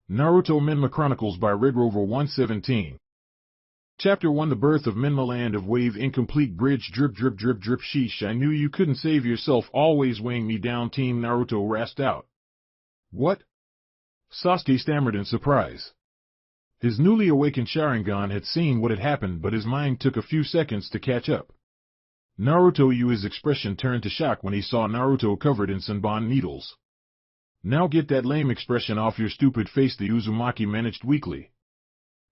Naruto Menma Chronicles by Red Rover 117. Chapter 1 The Birth of Menma Land of Wave Incomplete Bridge Drip drip drip drip Sheesh, I knew you couldn't save yourself, always weighing me down. Team Naruto rasped out. What? Sasuke stammered in surprise. His newly awakened Sharingan had seen what had happened, but his mind took a few seconds to catch up. Naruto Yu's expression turned to shock when he saw Naruto covered in Senbon needles. Now get that lame expression off your stupid face, the Uzumaki managed weakly.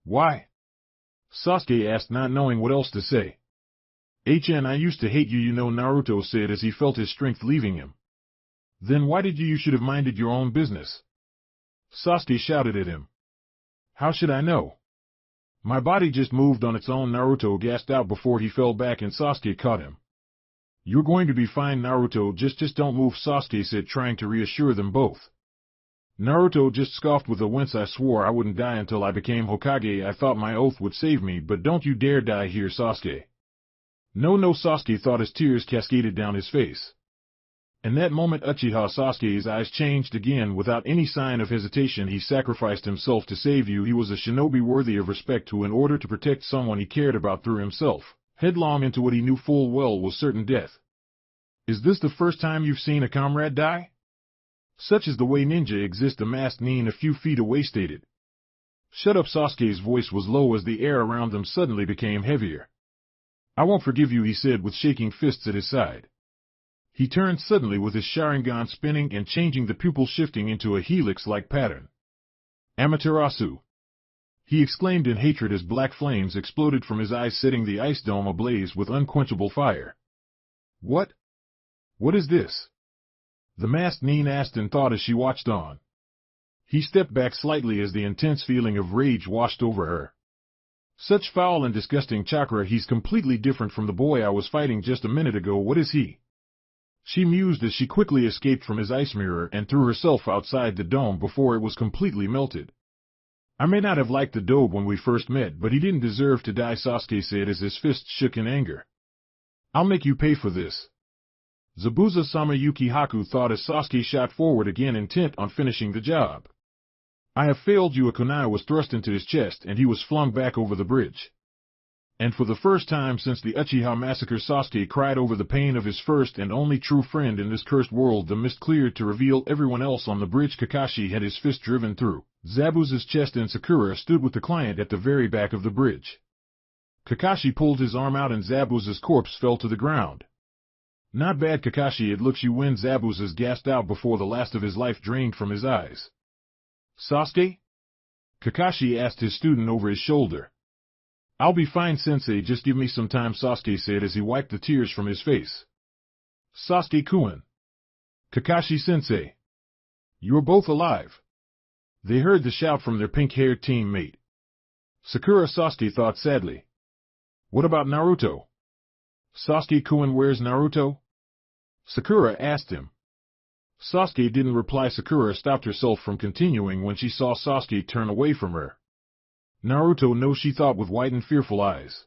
Why? Sasuke asked, not knowing what else to say. I used to hate you, Naruto said as he felt his strength leaving him. Then why did you should have minded your own business? Sasuke shouted at him. How should I know? My body just moved on its own, Naruto gasped out before he fell back and Sasuke caught him. You're going to be fine, Naruto, just don't move, Sasuke said, trying to reassure them both. Naruto just scoffed with a wince. I swore I wouldn't die until I became Hokage. I thought my oath would save me, but don't you dare die here, Sasuke. No, Sasuke thought as tears cascaded down his face. In that moment Uchiha Sasuke's eyes changed again. Without any sign of hesitation he sacrificed himself to save you. He was a shinobi worthy of respect who, in order to protect someone he cared about, threw himself headlong into what he knew full well was certain death. Is this the first time you've seen a comrade die? Such is the way ninja exist, the masked nin a few feet away stated. Shut up, Sasuke's voice was low as the air around them suddenly became heavier. I won't forgive you, he said with shaking fists at his side. He turned suddenly with his Sharingan spinning and changing, the pupil shifting into a helix-like pattern. Amaterasu! He exclaimed in hatred as black flames exploded from his eyes, setting the ice dome ablaze with unquenchable fire. What? What is this? The masked nin asked in thought as she watched on. He stepped back slightly as the intense feeling of rage washed over her. Such foul and disgusting chakra, he's completely different from the boy I was fighting just a minute ago. What is he? She mused as she quickly escaped from his ice mirror and threw herself outside the dome before it was completely melted. I may not have liked the dobe when we first met, but he didn't deserve to die, Sasuke said as his fists shook in anger. I'll make you pay for this. Zabuza-sama Yukihaku thought as Sasuke shot forward again, intent on finishing the job. I have failed you. A kunai was thrust into his chest and he was flung back over the bridge. And for the first time since the Uchiha massacre, Sasuke cried over the pain of his first and only true friend in this cursed world. The mist cleared to reveal everyone else on the bridge. Kakashi had his fist driven through Zabuza's chest and Sakura stood with the client at the very back of the bridge. Kakashi pulled his arm out and Zabuza's corpse fell to the ground. Not bad, Kakashi, it looks you win, Zabuza's gasped out before the last of his life drained from his eyes. Sasuke? Kakashi asked his student over his shoulder. I'll be fine, sensei, just give me some time, Sasuke said as he wiped the tears from his face. Sasuke-kun. Kakashi sensei. You're both alive. They heard the shout from their pink-haired teammate. Sakura, Sasuke thought sadly. What about Naruto? Sasuke-kun, where's Naruto? Sakura asked him. Sasuke didn't reply. Sakura stopped herself from continuing when she saw Sasuke turn away from her. Naruto, no, she thought with white and fearful eyes.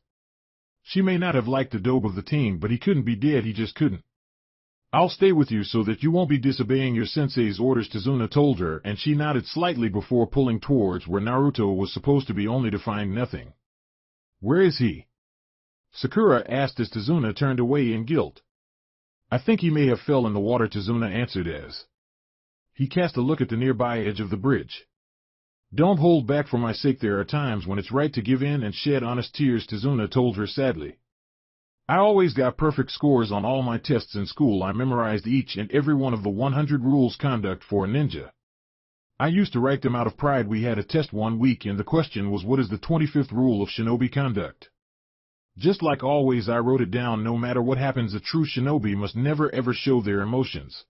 She may not have liked the dobe of the team, but he couldn't be dead, he just couldn't. I'll stay with you so that you won't be disobeying your sensei's orders, Tsunade told her, and she nodded slightly before pulling towards where Naruto was supposed to be, only to find nothing. Where is he? Sakura asked as Tsunade turned away in guilt. I think he may have fell in the water, Tsunade answered as he cast a look at the nearby edge of the bridge. Don't hold back for my sake, there are times when it's right to give in and shed honest tears, Tsunade told her sadly. I always got perfect scores on all my tests in school. I memorized each and every one of the 100 rules conduct for a ninja. I used to write them out of pride. We had a test one week and the question was, what is the 25th rule of shinobi conduct? Just like always I wrote it down. No matter what happens, a true shinobi must never ever show their emotions.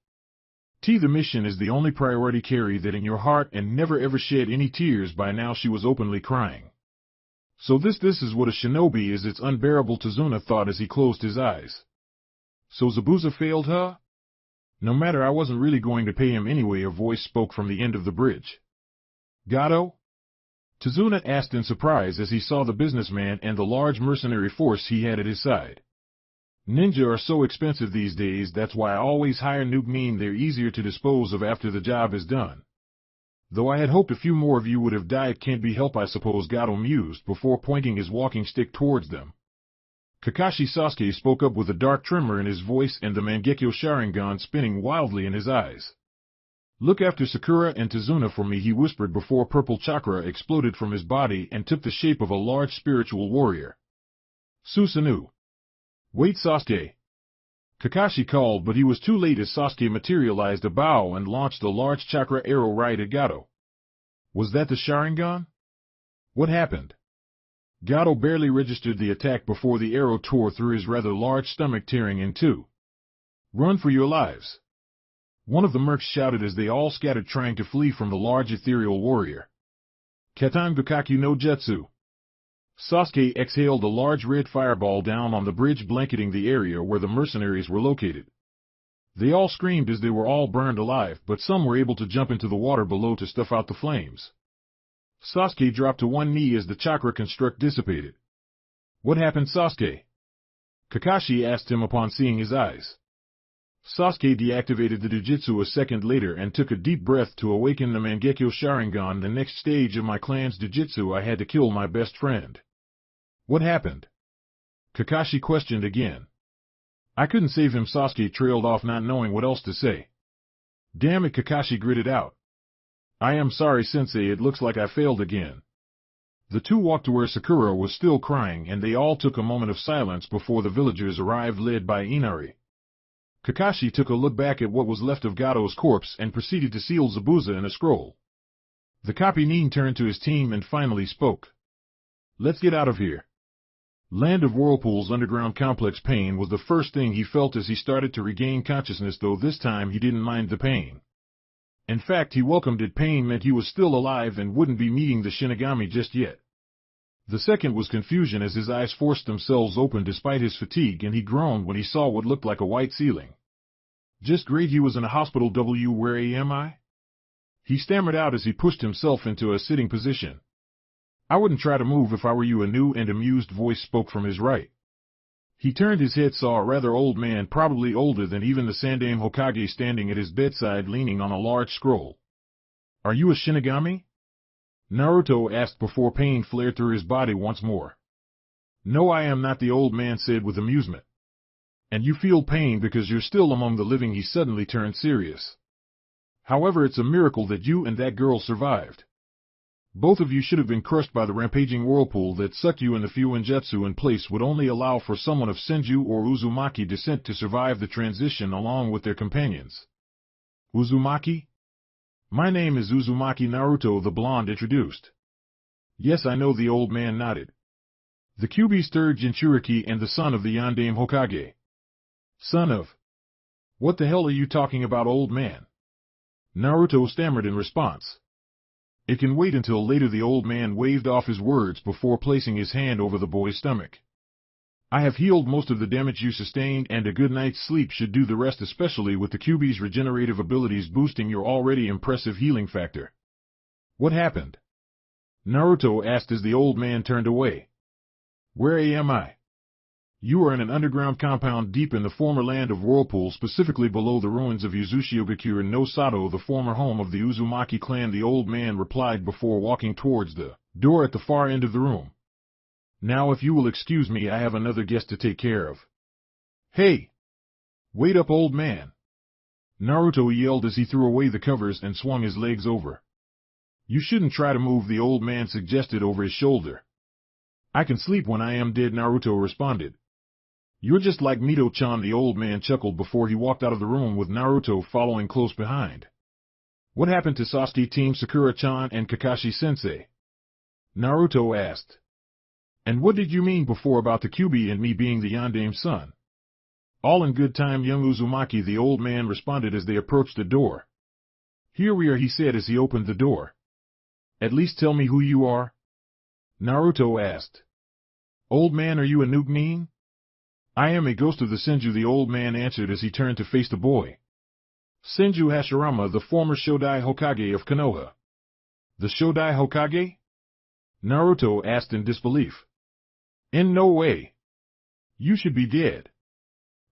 The mission is the only priority. Carry that in your heart and never ever shed any tears. By now she was openly crying. So this is what a shinobi is. It's unbearable, Tsunade thought as he closed his eyes. So Zabuza failed, huh? No matter, I wasn't really going to pay him anyway. A voice spoke from the end of the bridge. Gato? Tsunade asked in surprise as he saw the businessman and the large mercenary force he had at his side. Ninja are so expensive these days, that's why I always hire noob nin. They're easier to dispose of after the job is done. Though I had hoped a few more of you would have died. Can't be helped, I suppose, Gato mused before pointing his walking stick towards them. Kakashi Sasuke spoke up with a dark tremor in his voice and the Mangekyo Sharingan spinning wildly in his eyes. Look after Sakura and Tazuna for me, he whispered before purple chakra exploded from his body and took the shape of a large spiritual warrior. Susanoo. Wait, Sasuke. Kakashi called, but he was too late as Sasuke materialized a bow and launched a large chakra arrow right at Gato. Was that the Sharingan? What happened? Gato barely registered the attack before the arrow tore through his rather large stomach, tearing in two. Run for your lives! One of the mercs shouted as they all scattered, trying to flee from the large ethereal warrior. Katan Gakaku no Jutsu. Sasuke exhaled a large red fireball down on the bridge blanketing the area where the mercenaries were located. They all screamed as they were all burned alive, but some were able to jump into the water below to stuff out the flames. Sasuke dropped to one knee as the chakra construct dissipated. What happened, Sasuke? Kakashi asked him upon seeing his eyes. Sasuke deactivated the Jujutsu a second later and took a deep breath to awaken the Mangekyo Sharingan. The next stage of my clan's Jujutsu, I had to kill my best friend. What happened? Kakashi questioned again. I couldn't save him, Sasuke trailed off, not knowing what else to say. Damn it, Kakashi gritted out. I am sorry, Sensei, it looks like I failed again. The two walked to where Sakura was still crying and they all took a moment of silence before the villagers arrived, led by Inari. Kakashi took a look back at what was left of Gato's corpse and proceeded to seal Zabuza in a scroll. The Kapinin turned to his team and finally spoke. Let's get out of here. Land of Whirlpool's underground complex. Pain was the first thing he felt as he started to regain consciousness, though this time he didn't mind the pain. In fact, he welcomed it. Pain meant he was still alive and wouldn't be meeting the Shinigami just yet. The second was confusion as his eyes forced themselves open despite his fatigue, and he groaned when he saw what looked like a white ceiling. Just great, he was in a hospital. Where am I? He stammered out as he pushed himself into a sitting position. I wouldn't try to move if I were you, a new and amused voice spoke from his right. He turned his head, saw a rather old man, probably older than even the Sandaime Hokage, standing at his bedside leaning on a large scroll. Are you a Shinigami? Naruto asked before pain flared through his body once more. No, I am not, the old man said with amusement. And you feel pain because you're still among the living? He suddenly turned serious. However, it's a miracle that you and that girl survived. Both of you should have been crushed by the rampaging whirlpool that sucked you, and the Fuinjutsu in place would only allow for someone of Senju or Uzumaki descent to survive the transition along with their companions. Uzumaki? My name is Uzumaki, Naruto the blonde introduced. Yes, I know, the old man nodded. The Kyuubi's third Jinchuriki and the son of the Yandaime Hokage. Son of? What the hell are you talking about, old man? Naruto stammered in response. It can wait until later, the old man waved off his words before placing his hand over the boy's stomach. I have healed most of the damage you sustained, and a good night's sleep should do the rest, especially with the Kyuubi's regenerative abilities boosting your already impressive healing factor. What happened? Naruto asked as the old man turned away. Where am I? You are in an underground compound deep in the former land of Whirlpool, specifically below the ruins of Uzushio no Sato, the former home of the Uzumaki clan, the old man replied before walking towards the door at the far end of the room. Now, if you will excuse me, I have another guest to take care of. Hey! Wait up, old man! Naruto yelled as he threw away the covers and swung his legs over. You shouldn't try to move, the old man suggested over his shoulder. I can sleep when I am dead, Naruto responded. You're just like Mito-chan, the old man chuckled before he walked out of the room with Naruto following close behind. What happened to Sasuke team, Sakura-chan and Kakashi-sensei? Naruto asked. And what did you mean before about the Kyuubi and me being the Yandaime's son? All in good time, young Uzumaki, the old man responded as they approached the door. Here we are, he said as he opened the door. At least tell me who you are? Naruto asked. Old man, are you a Nukenin? I am a ghost of the Senju, the old man answered as he turned to face the boy. Senju Hashirama, the former Shodai Hokage of Konoha. The Shodai Hokage? Naruto asked in disbelief. In no way. You should be dead.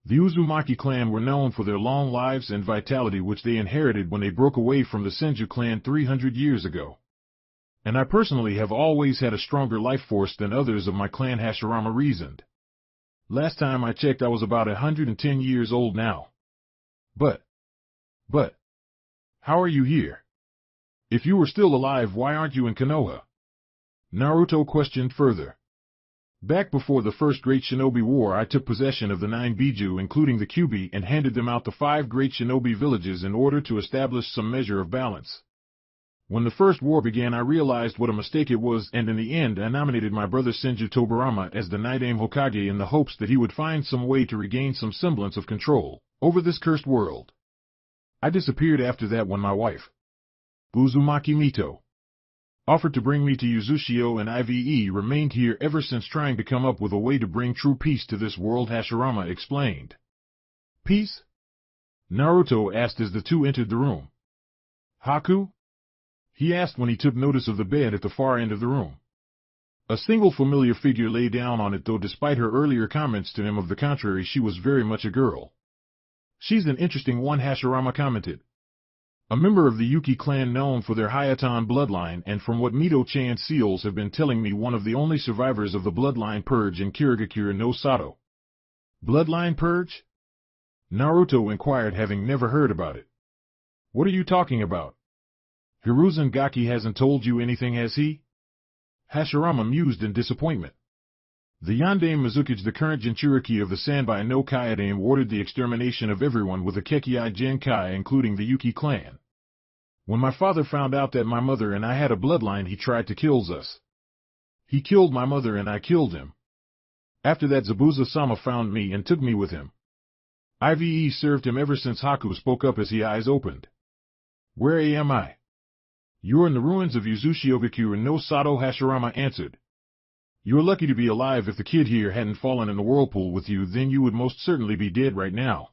The Uzumaki clan were known for their long lives and vitality which they inherited when they broke away from the Senju clan 300 years ago. And I personally have always had a stronger life force than others of my clan, Hashirama reasoned. Last time I checked I was about 110 years old now. But, how are you here? If you were still alive, why aren't you in Konoha? Naruto questioned further. Back before the first Great Shinobi War, I took possession of the 9 Biju, including the Kyubi, and handed them out to 5 great shinobi villages in order to establish some measure of balance. When the first war began, I realized what a mistake it was, and in the end I nominated my brother Senju Tobirama as the Nidaime Hokage in the hopes that he would find some way to regain some semblance of control over this cursed world. I disappeared after that when my wife, Uzumaki Mito, offered to bring me to Uzushio, and I've remained here ever since, trying to come up with a way to bring true peace to this world, Hashirama explained. Peace? Naruto asked as the two entered the room. Haku? He asked when he took notice of the bed at the far end of the room. A single familiar figure lay down on it, though despite her earlier comments to him of the contrary, she was very much a girl. She's an interesting one, Hashirama commented. A member of the Yuki clan known for their Hayatan bloodline, and from what Mito-chan seals have been telling me, one of the only survivors of the bloodline purge in Kirigakure no Sato. Bloodline purge? Naruto inquired, having never heard about it. What are you talking about? Hiruzen Gaki hasn't told you anything, has he? Hashirama mused in disappointment. The Yandame Mizukage, the current Jinchuriki of the Sanbai no Kyodame, ordered the extermination of everyone with a Kekkei Genkai, including the Yuki clan. When my father found out that my mother and I had a bloodline, he tried to kill us. He killed my mother and I killed him. After that, Zabuza-sama found me and took me with him. I've served him ever since. Haku spoke up as his eyes opened. Where am I? You're in the ruins of Uzushio no Sato, Hashirama answered. You're lucky to be alive. If the kid here hadn't fallen in the whirlpool with you, then you would most certainly be dead right now.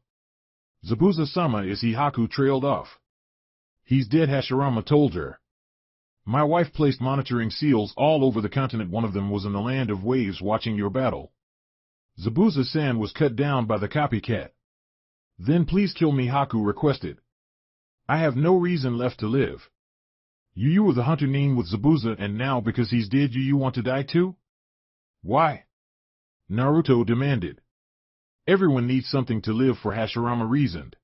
Zabuza-sama, is he? Haku trailed off. He's dead, Hashirama told her. My wife placed monitoring seals all over the continent. One of them was in the land of waves, watching your battle. Zabuza-san was cut down by the copycat. Then please kill me, Haku requested. I have no reason left to live. You were the hunter named with Zabuza, and now because he's dead you want to die too? Why? Naruto demanded. Everyone needs something to live for, Hashirama reasoned.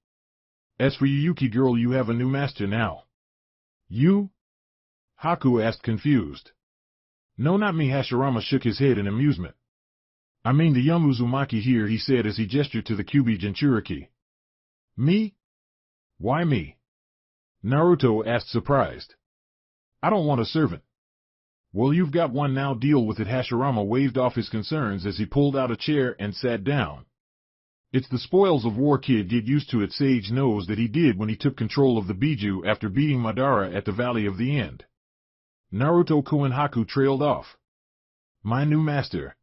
As for you, Yuki girl, you have a new master now. You? Haku asked, confused. No, not me. Hashirama shook his head in amusement. I mean the young Uzumaki here, he said as he gestured to the Kyubi Jinchuriki. Me? Why me? Naruto asked, surprised. I don't want a servant. Well, you've got one now, deal with it. Hashirama waved off his concerns as he pulled out a chair and sat down. It's the spoils of war, kid, get used to it. Sage knows that he did when he took control of the Biju after beating Madara at the Valley of the End. Naruto-kun. Haku trailed off. My new master.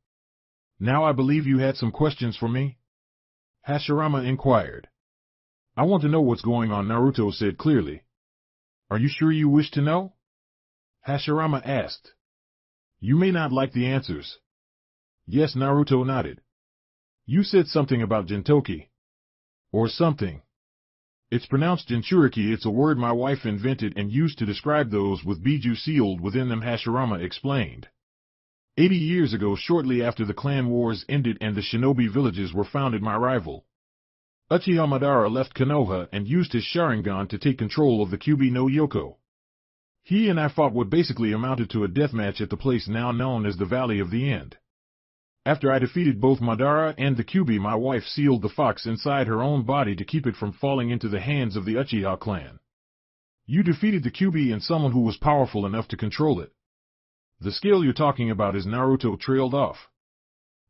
Now I believe you had some questions for me? Hashirama inquired. I want to know what's going on, Naruto said clearly. Are you sure you wish to know? Hashirama asked. You may not like the answers. Yes, Naruto nodded. You said something about Jintoki. Or something. It's pronounced Jinchuriki. It's a word my wife invented and used to describe those with Biju sealed within them, Hashirama explained. 80 years ago, shortly after the clan wars ended and the shinobi villages were founded, my rival, Uchiha Madara, left Konoha and used his Sharingan to take control of the Kyubi no Yoko. He and I fought what basically amounted to a deathmatch at the place now known as the Valley of the End. After I defeated both Madara and the Kyubi, my wife sealed the fox inside her own body to keep it from falling into the hands of the Uchiha clan. You defeated the Kyubi and someone who was powerful enough to control it. The scale you're talking about is Naruto trailed off.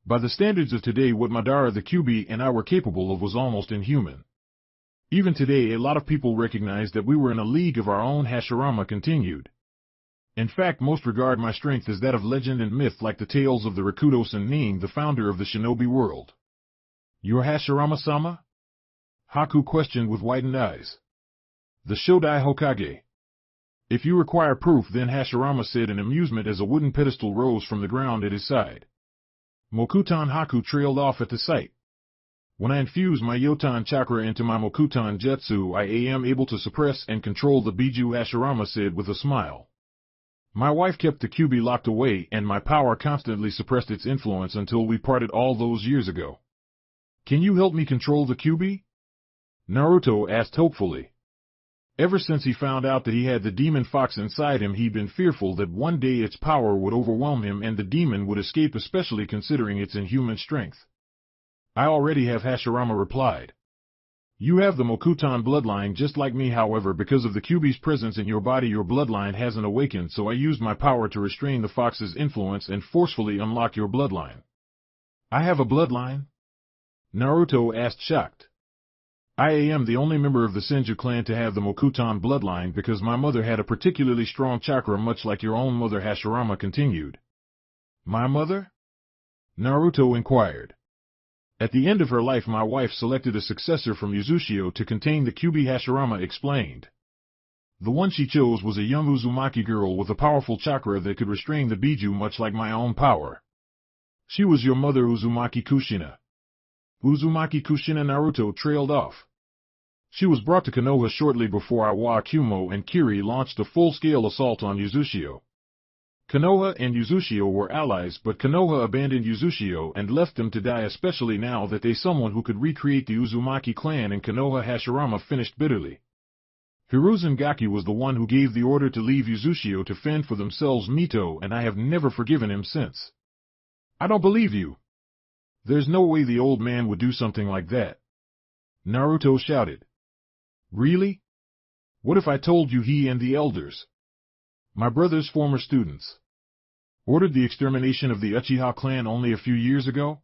By the standards of today, what Madara, the Kyubi, and I were capable of was almost inhuman. Even today, a lot of people recognize that we were in a league of our own, Hashirama continued. In fact, most regard my strength as that of legend and myth, like the tales of the Rakudo Sannin, the founder of the shinobi world. You're Hashirama-sama? Haku questioned with widened eyes. The Shodai Hokage. If you require proof, then, Hashirama said in amusement as a wooden pedestal rose from the ground at his side. Mokuton. Haku trailed off at the sight. When I infuse my Yotan chakra into my Mokuton jutsu, I am able to suppress and control the Biju, Hashirama said with a smile. My wife kept the Jubi locked away, and my power constantly suppressed its influence until we parted all those years ago. Can you help me control the Jubi? Naruto asked hopefully. Ever since he found out that he had the demon fox inside him, he'd been fearful that one day its power would overwhelm him and the demon would escape, especially considering its inhuman strength. I already have, Hashirama replied. You have the Mokuton bloodline just like me, however, because of the Jubi's presence in your body, your bloodline hasn't awakened, so I used my power to restrain the fox's influence and forcefully unlock your bloodline. I have a bloodline? Naruto asked, shocked. I am the only member of the Senju clan to have the Mokuton bloodline because my mother had a particularly strong chakra, much like your own mother, Hashirama continued. My mother? Naruto inquired. At the end of her life, my wife selected a successor from Uzushio to contain the Jubi, Hashirama explained. The one she chose was a young Uzumaki girl with a powerful chakra that could restrain the Biju, much like my own power. She was your mother, Uzumaki Kushina. Uzumaki Kushina. Naruto trailed off. She was brought to Konoha shortly before Iwa Kumo and Kiri launched a full-scale assault on Uzushio. Konoha and Uzushio were allies, but Konoha abandoned Uzushio and left them to die, especially now that they someone who could recreate the Uzumaki clan in Konoha. Hashirama finished bitterly. Hiruzen Gaki was the one who gave the order to leave Uzushio to fend for themselves, Mito, and I have never forgiven him since. I don't believe you. There's no way the old man would do something like that. Naruto shouted. Really? What if I told you he and the elders, my brother's former students, ordered the extermination of the Uchiha clan only a few years ago?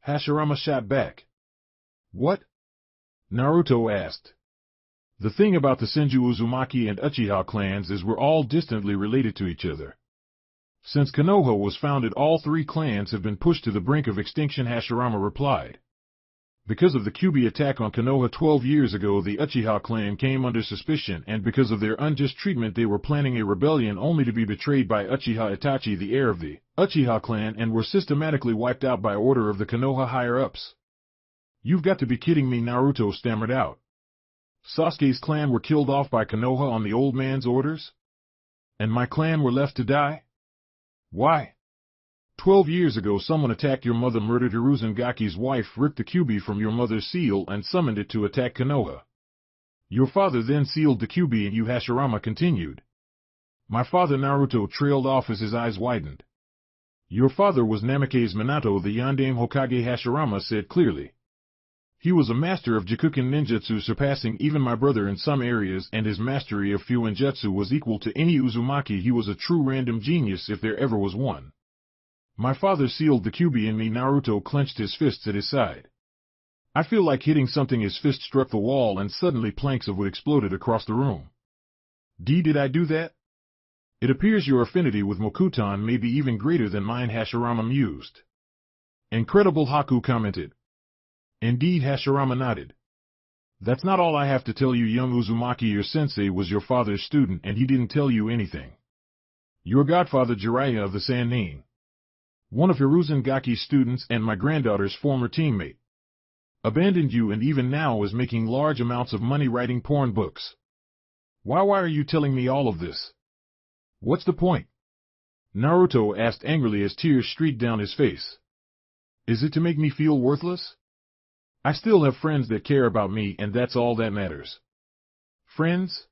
Hashirama shot back. What? Naruto asked. The thing about the Senju, Uzumaki, and Uchiha clans is we're all distantly related to each other. Since Konoha was founded, all three clans have been pushed to the brink of extinction, Hashirama replied. Because of the Jubi attack on Konoha 12 years ago, the Uchiha clan came under suspicion, and because of their unjust treatment they were planning a rebellion only to be betrayed by Uchiha Itachi, the heir of the Uchiha clan, and were systematically wiped out by order of the Konoha higher-ups. You've got to be kidding me, Naruto stammered out. Sasuke's clan were killed off by Konoha on the old man's orders? And my clan were left to die? Why? 12 years ago someone attacked your mother, murdered Hiruzen Gaki's wife, ripped the Jubi from your mother's seal and summoned it to attack Konoha. Your father then sealed the Jubi and you, Hashirama continued. My father, Naruto trailed off as his eyes widened. Your father was Namake's Minato, the Yondaime Hokage, Hashirama said clearly. He was a master of Jikuken ninjutsu, surpassing even my brother in some areas, and his mastery of Fuinjutsu was equal to any Uzumaki. He was a true random genius if there ever was one. My father sealed the Jubi in me. Naruto clenched his fists at his side. I feel like hitting something. His fist struck the wall and suddenly planks of wood exploded across the room. Did I do that? It appears your affinity with Mokuton may be even greater than mine, Hashirama mused. Incredible, Haku commented. Indeed, Hashirama nodded. That's not all I have to tell you, young Uzumaki. Your sensei was your father's student and he didn't tell you anything. Your godfather, Jiraiya of the Sannin, one of Hiruzen Gaki's students and my granddaughter's former teammate, abandoned you and even now is making large amounts of money writing porn books. Why are you telling me all of this? What's the point? Naruto asked angrily as tears streaked down his face. Is it to make me feel worthless? I still have friends that care about me, and that's all that matters. Friends?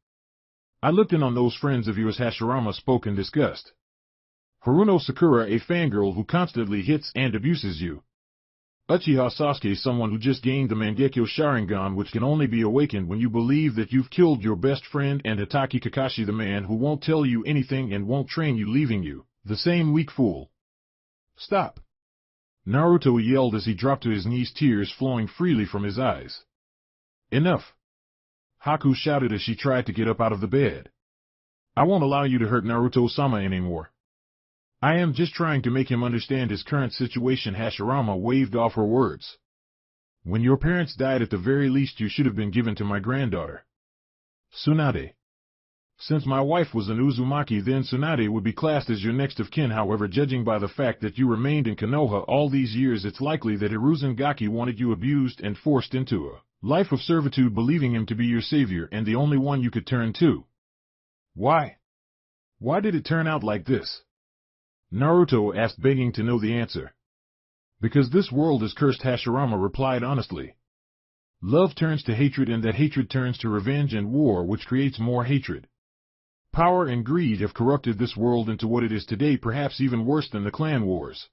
I looked in on those friends of yours, Hashirama spoke in disgust. Haruno Sakura, a fangirl who constantly hits and abuses you. Uchiha Sasuke, someone who just gained the Mangekyo Sharingan, which can only be awakened when you believe that you've killed your best friend, and Hitaki Kakashi, the man who won't tell you anything and won't train you, leaving you, the same weak fool. Stop! Naruto yelled as he dropped to his knees, tears flowing freely from his eyes. Enough! Haku shouted as she tried to get up out of the bed. I won't allow you to hurt Naruto-sama anymore. I am just trying to make him understand his current situation. Hashirama waved off her words. When your parents died, at the very least you should have been given to my granddaughter, Tsunade. Since my wife was an Uzumaki, then Tsunade would be classed as your next of kin. However, judging by the fact that you remained in Konoha all these years, it's likely that Hiruzen Gaki wanted you abused and forced into a life of servitude, believing him to be your savior and the only one you could turn to. Why? Why did it turn out like this? Naruto asked, begging to know the answer. Because this world is cursed, Hashirama replied honestly. Love turns to hatred, and that hatred turns to revenge and war, which creates more hatred. Power and greed have corrupted this world into what it is today, perhaps even worse than the clan wars.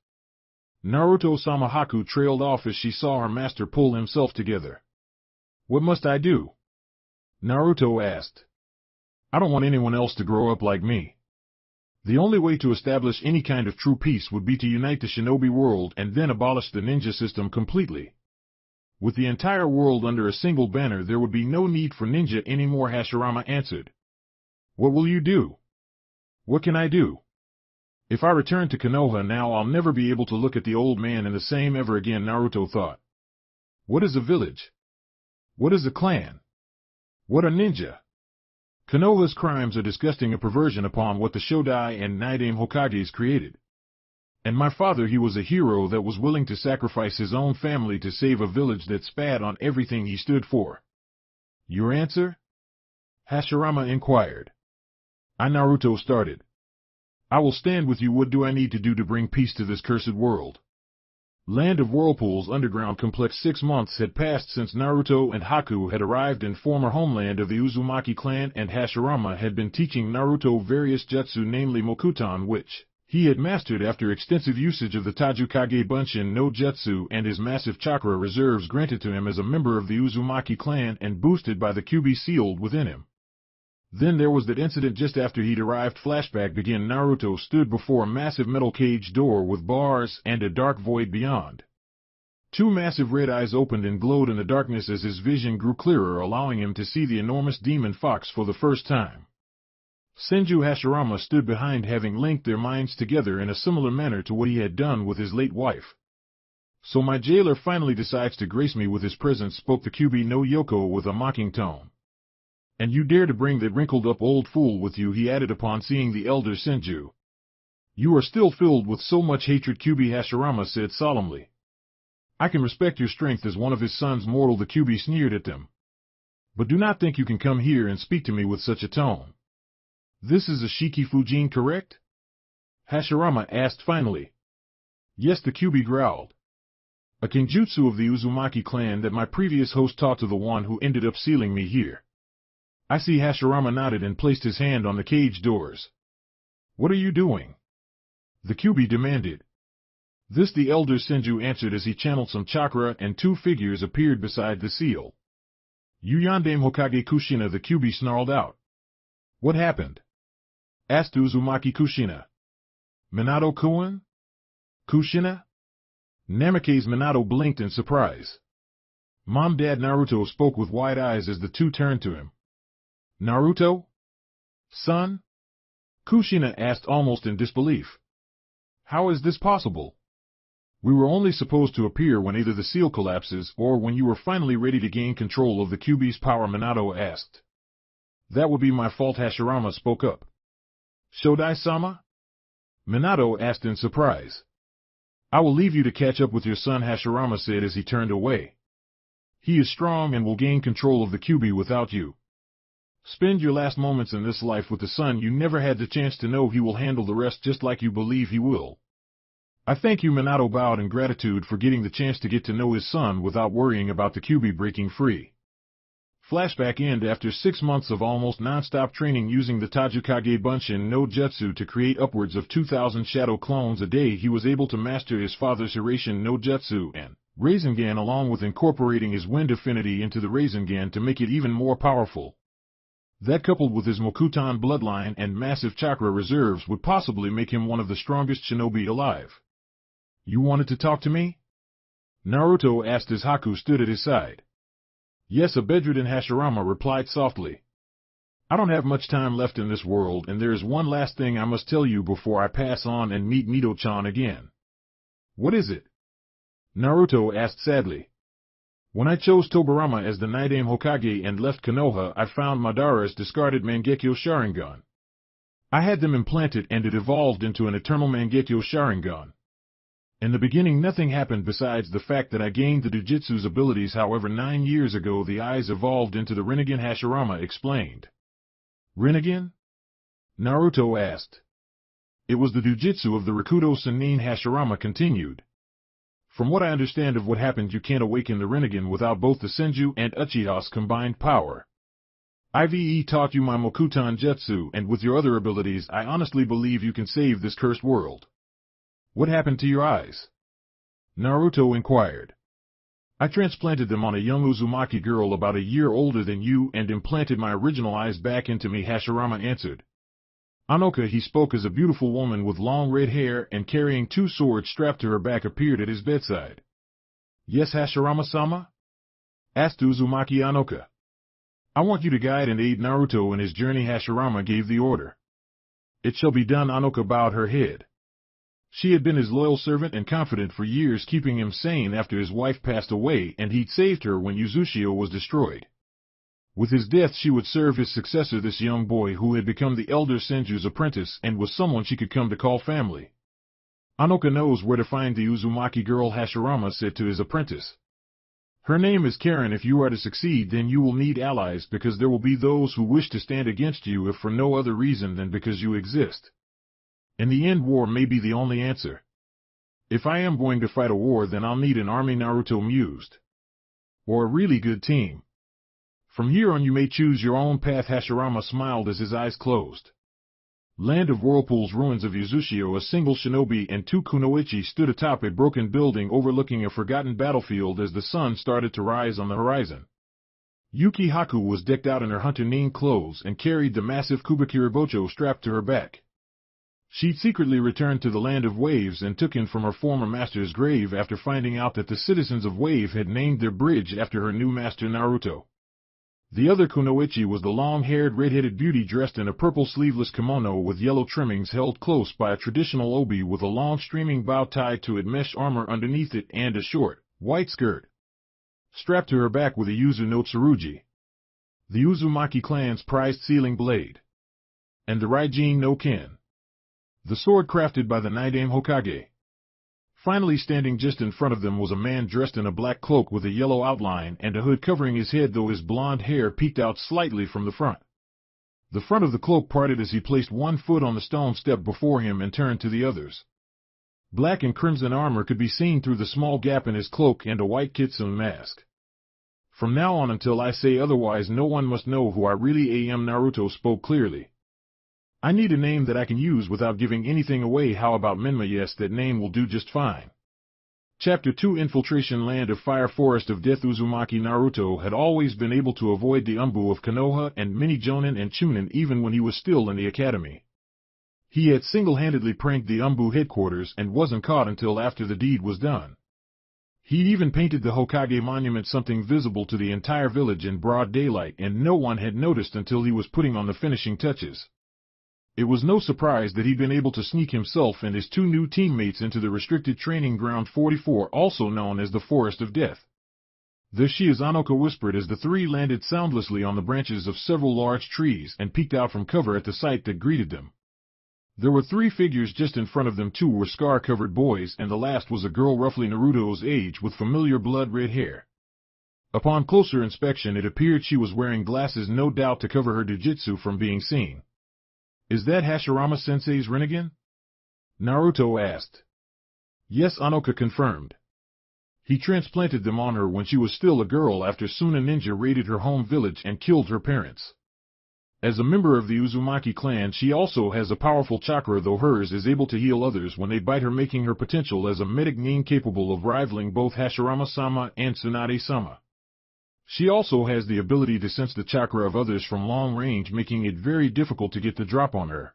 Naruto-sama Haku trailed off as she saw her master pull himself together. What must I do? Naruto asked. I don't want anyone else to grow up like me. The only way to establish any kind of true peace would be to unite the shinobi world and then abolish the ninja system completely. With the entire world under a single banner, there would be no need for ninja anymore, Hashirama answered. What will you do? What can I do? If I return to Konoha now, I'll never be able to look at the old man in the same ever again, Naruto thought. What is a village? What is a clan? What are ninja? Konoha's crimes are disgusting, a perversion upon what the Shodai and Naidame Hokages created. And my father, he was a hero that was willing to sacrifice his own family to save a village that spat on everything he stood for. Your answer? Hashirama inquired. Naruto started. I will stand with you. What do I need to do to bring peace to this cursed world? Land of Whirlpools Underground Complex. 6 months had passed since Naruto and Haku had arrived in former homeland of the Uzumaki clan, and Hashirama had been teaching Naruto various jutsu, namely Mokuton, which he had mastered after extensive usage of the Tajukage Bunshin no Jutsu and his massive chakra reserves granted to him as a member of the Uzumaki clan and boosted by the Kyuubi sealed within him. Then there was that incident just after he'd arrived. Flashback begin. Naruto stood before a massive metal cage door with bars and a dark void beyond. 2 massive red eyes opened and glowed in the darkness as his vision grew clearer, allowing him to see the enormous demon fox for the first time. Senju Hashirama stood behind, having linked their minds together in a similar manner to what he had done with his late wife. So my jailer finally decides to grace me with his presence, spoke the Kyuubi no Yoko with a mocking tone. And you dare to bring that wrinkled-up old fool with you, he added upon seeing the elder Senju. You are still filled with so much hatred, Kyuubi, Hashirama said solemnly. I can respect your strength as one of his sons, mortal, the Kyuubi sneered at them. But do not think you can come here and speak to me with such a tone. This is a Shiki Fujin, correct? Hashirama asked finally. Yes, the Kyuubi growled. A kenjutsu of the Uzumaki clan that my previous host taught to the one who ended up sealing me here. I see. Hashirama nodded and placed his hand on the cage doors. What are you doing? The Kyuubi demanded. This, the elder Senju answered as he channeled some chakra and 2 figures appeared beside the seal. You Yandame Hokage Kushina, the Kyuubi snarled out. What happened? Asked Uzumaki Kushina. Minato-kun? Kushina? Namake's Minato blinked in surprise. Mom-Dad Naruto spoke with wide eyes as the 2 turned to him. Naruto? Son? Kushina asked almost in disbelief. How is this possible? We were only supposed to appear when either the seal collapses or when you were finally ready to gain control of the Kyuubi's power, Minato asked. That would be my fault, Hashirama spoke up. Shodai-sama? Minato asked in surprise. I will leave you to catch up with your son, Hashirama said as he turned away. He is strong and will gain control of the Kyuubi without you. Spend your last moments in this life with the son you never had the chance to know. He will handle the rest just like you believe he will. I thank you. Minato bowed in gratitude for getting the chance to get to know his son without worrying about the Kyuubi breaking free. Flashback end. After 6 months of almost non-stop training using the Tajukage Bunshin no Jutsu to create upwards of 2,000 shadow clones a day, he was able to master his father's Hiraishin no Jutsu and Rasengan, along with incorporating his wind affinity into the Rasengan to make it even more powerful. That, coupled with his Mokuton bloodline and massive chakra reserves, would possibly make him one of the strongest shinobi alive. You wanted to talk to me? Naruto asked as Haku stood at his side. Yes, a bedridden Hashirama replied softly. I don't have much time left in this world, and there is one last thing I must tell you before I pass on and meet Mito-chan again. What is it? Naruto asked sadly. When I chose Tobirama as the Nidaime Hokage and left Konoha, I found Madara's discarded Mangekyo Sharingan. I had them implanted and it evolved into an eternal Mangekyo Sharingan. In the beginning nothing happened besides the fact that I gained the Jujutsu's abilities. However, 9 years ago the eyes evolved into the Rinnegan. Hashirama explained. Rinnegan? Naruto asked. It was the Jujutsu of the Rakuto Sannin. Hashirama continued. From what I understand of what happened, you can't awaken the Rinnegan without both the Senju and Uchiha's combined power. IVE taught you my Mokuton Jutsu, and with your other abilities I honestly believe you can save this cursed world. What happened to your eyes? Naruto inquired. I transplanted them on a young Uzumaki girl about a year older than you and implanted my original eyes back into me, Hashirama answered. Anoka, he spoke as a beautiful woman with long red hair and carrying 2 swords strapped to her back, appeared at his bedside. Yes, Hashirama-sama? Asked Uzumaki Anoka. I want you to guide and aid Naruto in his journey. Hashirama gave the order. It shall be done. Anoka bowed her head. She had been his loyal servant and confidant for years, keeping him sane after his wife passed away, and he'd saved her when Uzushio was destroyed. With his death she would serve his successor, this young boy who had become the elder Senju's apprentice and was someone she could come to call family. Anoka knows where to find the Uzumaki girl, Hashirama said to his apprentice. Her name is Karin. If you are to succeed, then you will need allies, because there will be those who wish to stand against you if for no other reason than because you exist. In the end, war may be the only answer. If I am going to fight a war, then I'll need an army, Naruto mused. Or a really good team. From here on you may choose your own path. Hashirama smiled as his eyes closed. Land of Whirlpools, ruins of Uzushio. A single shinobi and 2 kunoichi stood atop a broken building overlooking a forgotten battlefield as the sun started to rise on the horizon. Yuki Haku was decked out in her hunter nin clothes and carried the massive Kubikiribocho strapped to her back. She'd secretly returned to the Land of Waves and took in from her former master's grave after finding out that the citizens of Wave had named their bridge after her new master Naruto. The other kunoichi was the long-haired red-headed beauty dressed in a purple sleeveless kimono with yellow trimmings held close by a traditional obi with a long streaming bow tied to it, mesh armor underneath it, and a short, white skirt. Strapped to her back with a Yuzu no Tsurugi, the Uzumaki clan's prized sealing blade, and the Raijin no Ken, the sword crafted by the Nidaime Hokage. Finally, standing just in front of them was a man dressed in a black cloak with a yellow outline and a hood covering his head, though his blonde hair peeked out slightly from the front. The front of the cloak parted as he placed one foot on the stone step before him and turned to the others. Black and crimson armor could be seen through the small gap in his cloak and a white kitsune mask. From now on until I say otherwise, no one must know who I really am. Naruto spoke clearly. I need a name that I can use without giving anything away. How about Menma? Yes, that name will do just fine. Chapter 2, Infiltration. Land of Fire, Forest of Death. Uzumaki Naruto had always been able to avoid the Umbu of Konoha and many Jonin and Chunin even when he was still in the academy. He had single-handedly pranked the Umbu headquarters and wasn't caught until after the deed was done. He even painted the Hokage monument, something visible to the entire village, in broad daylight, and no one had noticed until he was putting on the finishing touches. It was no surprise that he'd been able to sneak himself and his 2 new teammates into the restricted training ground 44, also known as the Forest of Death. There she is, Anoka whispered as the 3 landed soundlessly on the branches of several large trees and peeked out from cover at the sight that greeted them. There were 3 figures just in front of them. 2 were scar-covered boys, and the last was a girl roughly Naruto's age with familiar blood-red hair. Upon closer inspection, it appeared she was wearing glasses, no doubt to cover her jujutsu from being seen. Is that Hashirama-sensei's Rinnegan? Naruto asked. Yes, Anoka confirmed. He transplanted them on her when she was still a girl after Suna Ninja raided her home village and killed her parents. As a member of the Uzumaki clan, she also has a powerful chakra, though hers is able to heal others when they bite her, making her potential as a medic nin capable of rivaling both Hashirama-sama and Tsunade-sama. She also has the ability to sense the chakra of others from long range, making it very difficult to get the drop on her.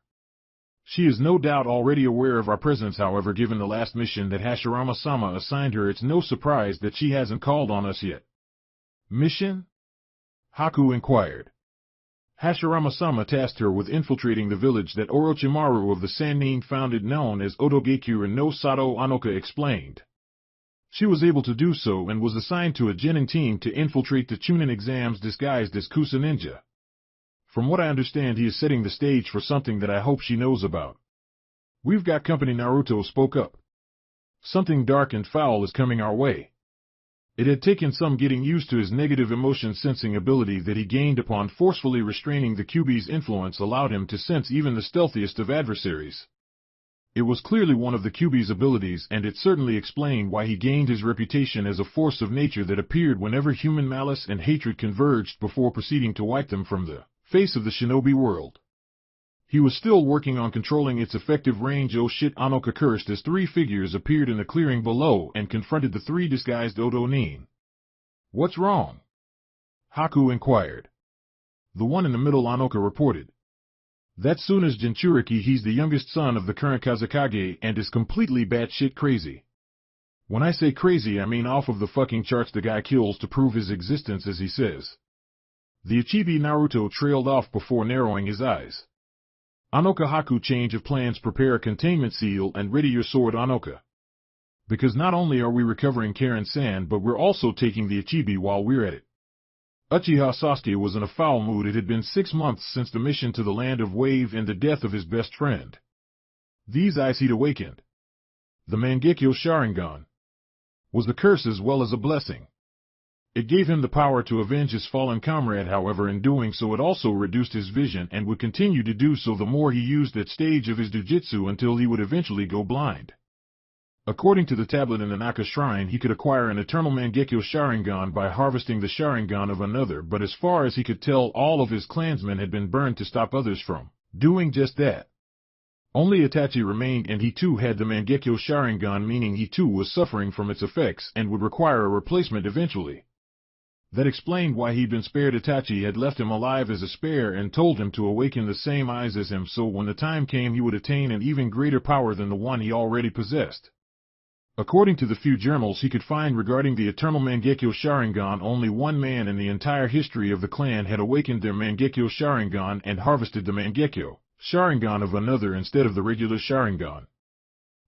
She is no doubt already aware of our presence. However, given the last mission that Hashirama-sama assigned her, it's no surprise that she hasn't called on us yet. Mission? Haku inquired. Hashirama-sama tasked her with infiltrating the village that Orochimaru of the Sannin founded, known as Otogekyura no Sato, Anoka explained. She was able to do so and was assigned to a genin team to infiltrate the Chunin exams disguised as Kusa Ninja. From what I understand, he is setting the stage for something that I hope she knows about. We've got company. Naruto spoke up. Something dark and foul is coming our way. It had taken some getting used to his negative emotion sensing ability that he gained upon forcefully restraining the Kyuubi's influence allowed him to sense even the stealthiest of adversaries. It was clearly one of the Kyuubi's abilities, and it certainly explained why he gained his reputation as a force of nature that appeared whenever human malice and hatred converged before proceeding to wipe them from the face of the shinobi world. He was still working on controlling its effective range. Oh shit! Anoka cursed as three figures appeared in the clearing below and confronted the three disguised Odo Nin. What's wrong? Haku inquired. The one in the middle, Anoka reported. That's Tsunade's Jinchuriki. He's the youngest son of the current Kazekage and is completely batshit crazy. When I say crazy, I mean off of the fucking charts. The guy kills to prove his existence, as he says. The Ichibi Naruto trailed off before narrowing his eyes. Anoka. Haku, change of plans. Prepare a containment seal and ready your sword, Anoka. Because not only are we recovering Karin-san, but we're also taking the Ichibi while we're at it. Uchiha Sasuke was in a foul mood. It had been 6 months since the mission to the Land of Wave and the death of his best friend. These eyes he'd awakened. The Mangekyo Sharingan was a curse as well as a blessing. It gave him the power to avenge his fallen comrade. However, in doing so it also reduced his vision and would continue to do so the more he used that stage of his jujitsu until he would eventually go blind. According to the tablet in the Naka Shrine, he could acquire an eternal Mangekyo Sharingan by harvesting the Sharingan of another, but as far as he could tell, all of his clansmen had been burned to stop others from doing just that. Only Itachi remained, and he too had the Mangekyo Sharingan, meaning he too was suffering from its effects and would require a replacement eventually. That explained why he'd been spared. Itachi had left him alive as a spare and told him to awaken the same eyes as him, so when the time came he would attain an even greater power than the one he already possessed. According to the few journals he could find regarding the eternal Mangekyo Sharingan, only one man in the entire history of the clan had awakened their Mangekyo Sharingan and harvested the Mangekyo Sharingan of another instead of the regular Sharingan.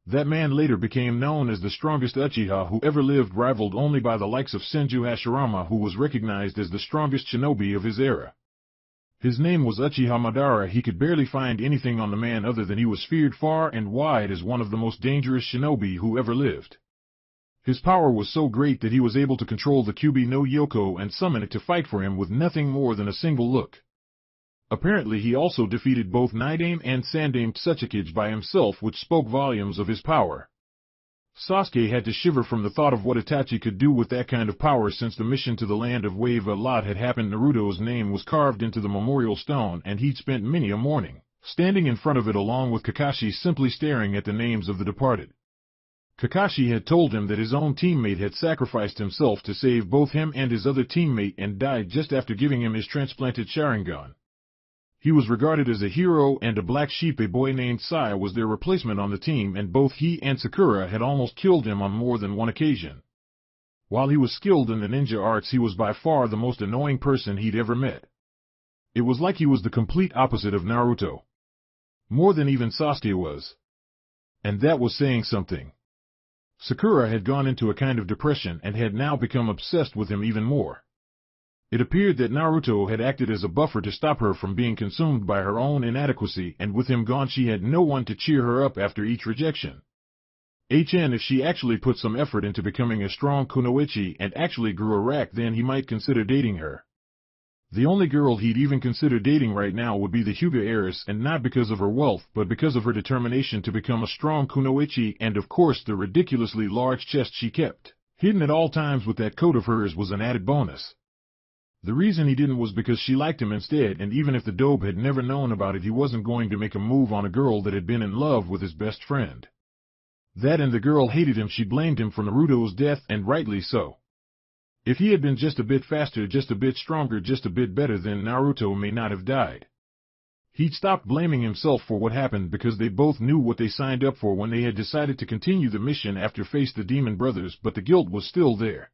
That man later became known as the strongest Uchiha who ever lived, rivaled only by the likes of Senju Hashirama, who was recognized as the strongest shinobi of his era. His name was Uchiha Madara. He could barely find anything on the man other than he was feared far and wide as one of the most dangerous shinobi who ever lived. His power was so great that he was able to control the Kyuubi no Yoko and summon it to fight for him with nothing more than a single look. Apparently he also defeated both Nidame and Sandame Tsuchikage by himself, which spoke volumes of his power. Sasuke had to shiver from the thought of what Itachi could do with that kind of power. Since the mission to the Land of Wave, a lot had happened. Naruto's name was carved into the memorial stone, and he'd spent many a morning standing in front of it along with Kakashi, simply staring at the names of the departed. Kakashi had told him that his own teammate had sacrificed himself to save both him and his other teammate and died just after giving him his transplanted Sharingan. He was regarded as a hero and a black sheep. A boy named Sai was their replacement on the team, and both he and Sakura had almost killed him on more than one occasion. While he was skilled in the ninja arts, he was by far the most annoying person he'd ever met. It was like he was the complete opposite of Naruto. More than even Sasuke was. And that was saying something. Sakura had gone into a kind of depression and had now become obsessed with him even more. It appeared that Naruto had acted as a buffer to stop her from being consumed by her own inadequacy, and with him gone she had no one to cheer her up after each rejection. If she actually put some effort into becoming a strong kunoichi and actually grew a rack, then he might consider dating her. The only girl he'd even consider dating right now would be the Hyuga heiress, and not because of her wealth, but because of her determination to become a strong kunoichi, and of course the ridiculously large chest she kept hidden at all times with that coat of hers was an added bonus. The reason he didn't was because she liked him instead, and even if the dope had never known about it, he wasn't going to make a move on a girl that had been in love with his best friend. That, and the girl hated him. She blamed him for Naruto's death, and rightly so. If he had been just a bit faster, just a bit stronger, just a bit better, then Naruto may not have died. He'd stopped blaming himself for what happened because they both knew what they signed up for when they had decided to continue the mission after Face the Demon Brothers, but the guilt was still there.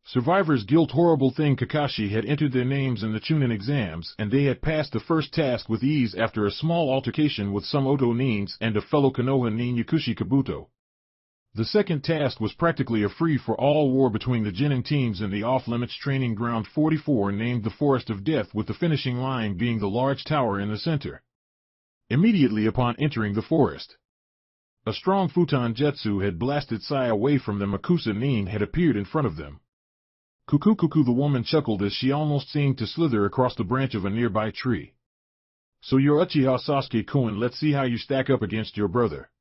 Survivor's guilt. Horrible thing, Kakashi had entered their names in the Chunin exams, and they had passed the first task with ease after a small altercation with some Oto Nins and a fellow Konoha Nin, Yakushi Kabuto. The second task was practically a free-for-all war between the genin teams in the off-limits training ground 44 named the Forest of Death, with the finishing line being the large tower in the center. Immediately upon entering the forest, a strong futon jutsu had blasted Sai away from them. A Kusanin had appeared in front of them. Cuckoo cuckoo, the woman chuckled as she almost seemed to slither across the branch of a nearby tree. So you're Uchiha Sasuke-kun, let's see how you stack up against your brother.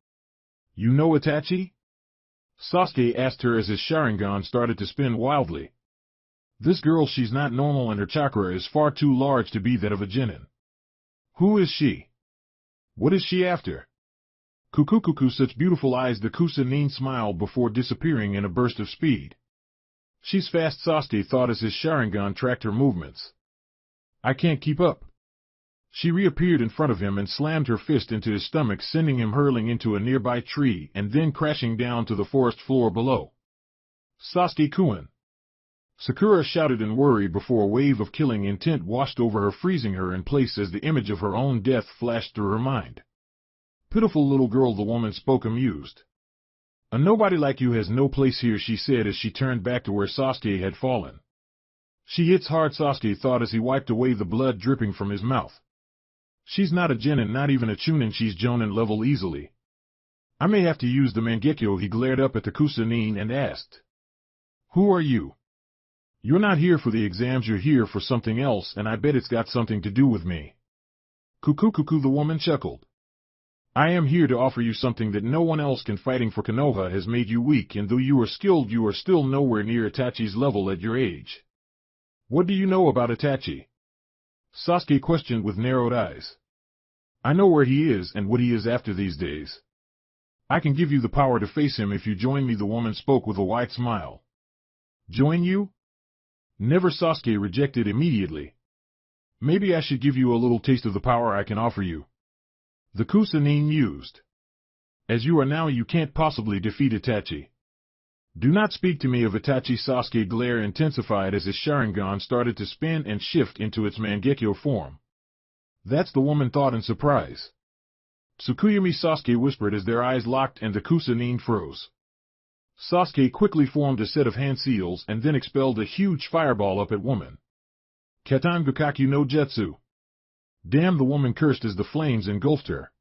You know Itachi? Sasuke asked her as his Sharingan started to spin wildly. This girl, she's not normal and her chakra is far too large to be that of a genin. Who is she? What is she after? Cuckoo cuckoo, such beautiful eyes. The Kusanin smiled before disappearing in a burst of speed. She's fast, Sasuke thought as his Sharingan tracked her movements. I can't keep up. She reappeared in front of him and slammed her fist into his stomach, sending him hurling into a nearby tree and then crashing down to the forest floor below. Sasuke-kun! Sakura shouted in worry before a wave of killing intent washed over her, freezing her in place as the image of her own death flashed through her mind. Pitiful little girl, the woman spoke amused. A nobody like you has no place here, she said as she turned back to where Sasuke had fallen. She hits hard, Sasuke thought as he wiped away the blood dripping from his mouth. She's not a genin, not even a chunin, she's jonin level easily. I may have to use the Mangekyo. He glared up at the Kusanin and asked. Who are you? You're not here for the exams, you're here for something else, and I bet it's got something to do with me. Cuckoo cuckoo, the woman chuckled. I am here to offer you something that no one else can. Fighting for Konoha has made you weak, and though you are skilled, you are still nowhere near Itachi's level at your age. What do you know about Itachi? Sasuke questioned with narrowed eyes. I know where he is and what he is after these days. I can give you the power to face him if you join me, the woman spoke with a wide smile. Join you? Never, Sasuke rejected immediately. Maybe I should give you a little taste of the power I can offer you. The Kusanin mused. As you are now, you can't possibly defeat Itachi. Do not speak to me of Itachi. Sasuke glare intensified as his Sharingan started to spin and shift into its Mangekyo form. That's the woman thought in surprise. Tsukuyumi, Sasuke whispered as their eyes locked and the Kusanin froze. Sasuke quickly formed a set of hand seals and then expelled a huge fireball up at woman. Katan Gakaku no Jutsu. Damn, the woman cursed as the flames engulfed her.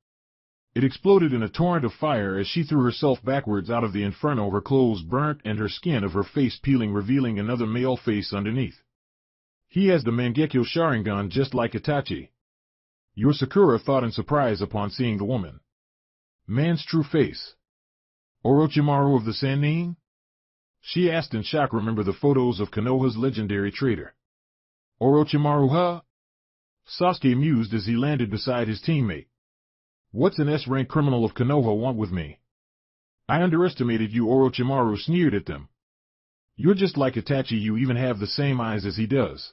It exploded in a torrent of fire as she threw herself backwards out of the inferno, her clothes burnt and her skin of her face peeling, revealing another male face underneath. He has the Mangekyo Sharingan just like Itachi. Your Sakura thought in surprise upon seeing the woman. Man's true face. Orochimaru of the Sannin? She asked in shock. Remember the photos of Konoha's legendary traitor. Orochimaru, huh? Sasuke mused as he landed beside his teammate. What's an S-rank criminal of Konoha want with me? I underestimated you, Orochimaru sneered at them. You're just like Itachi, you even have the same eyes as he does.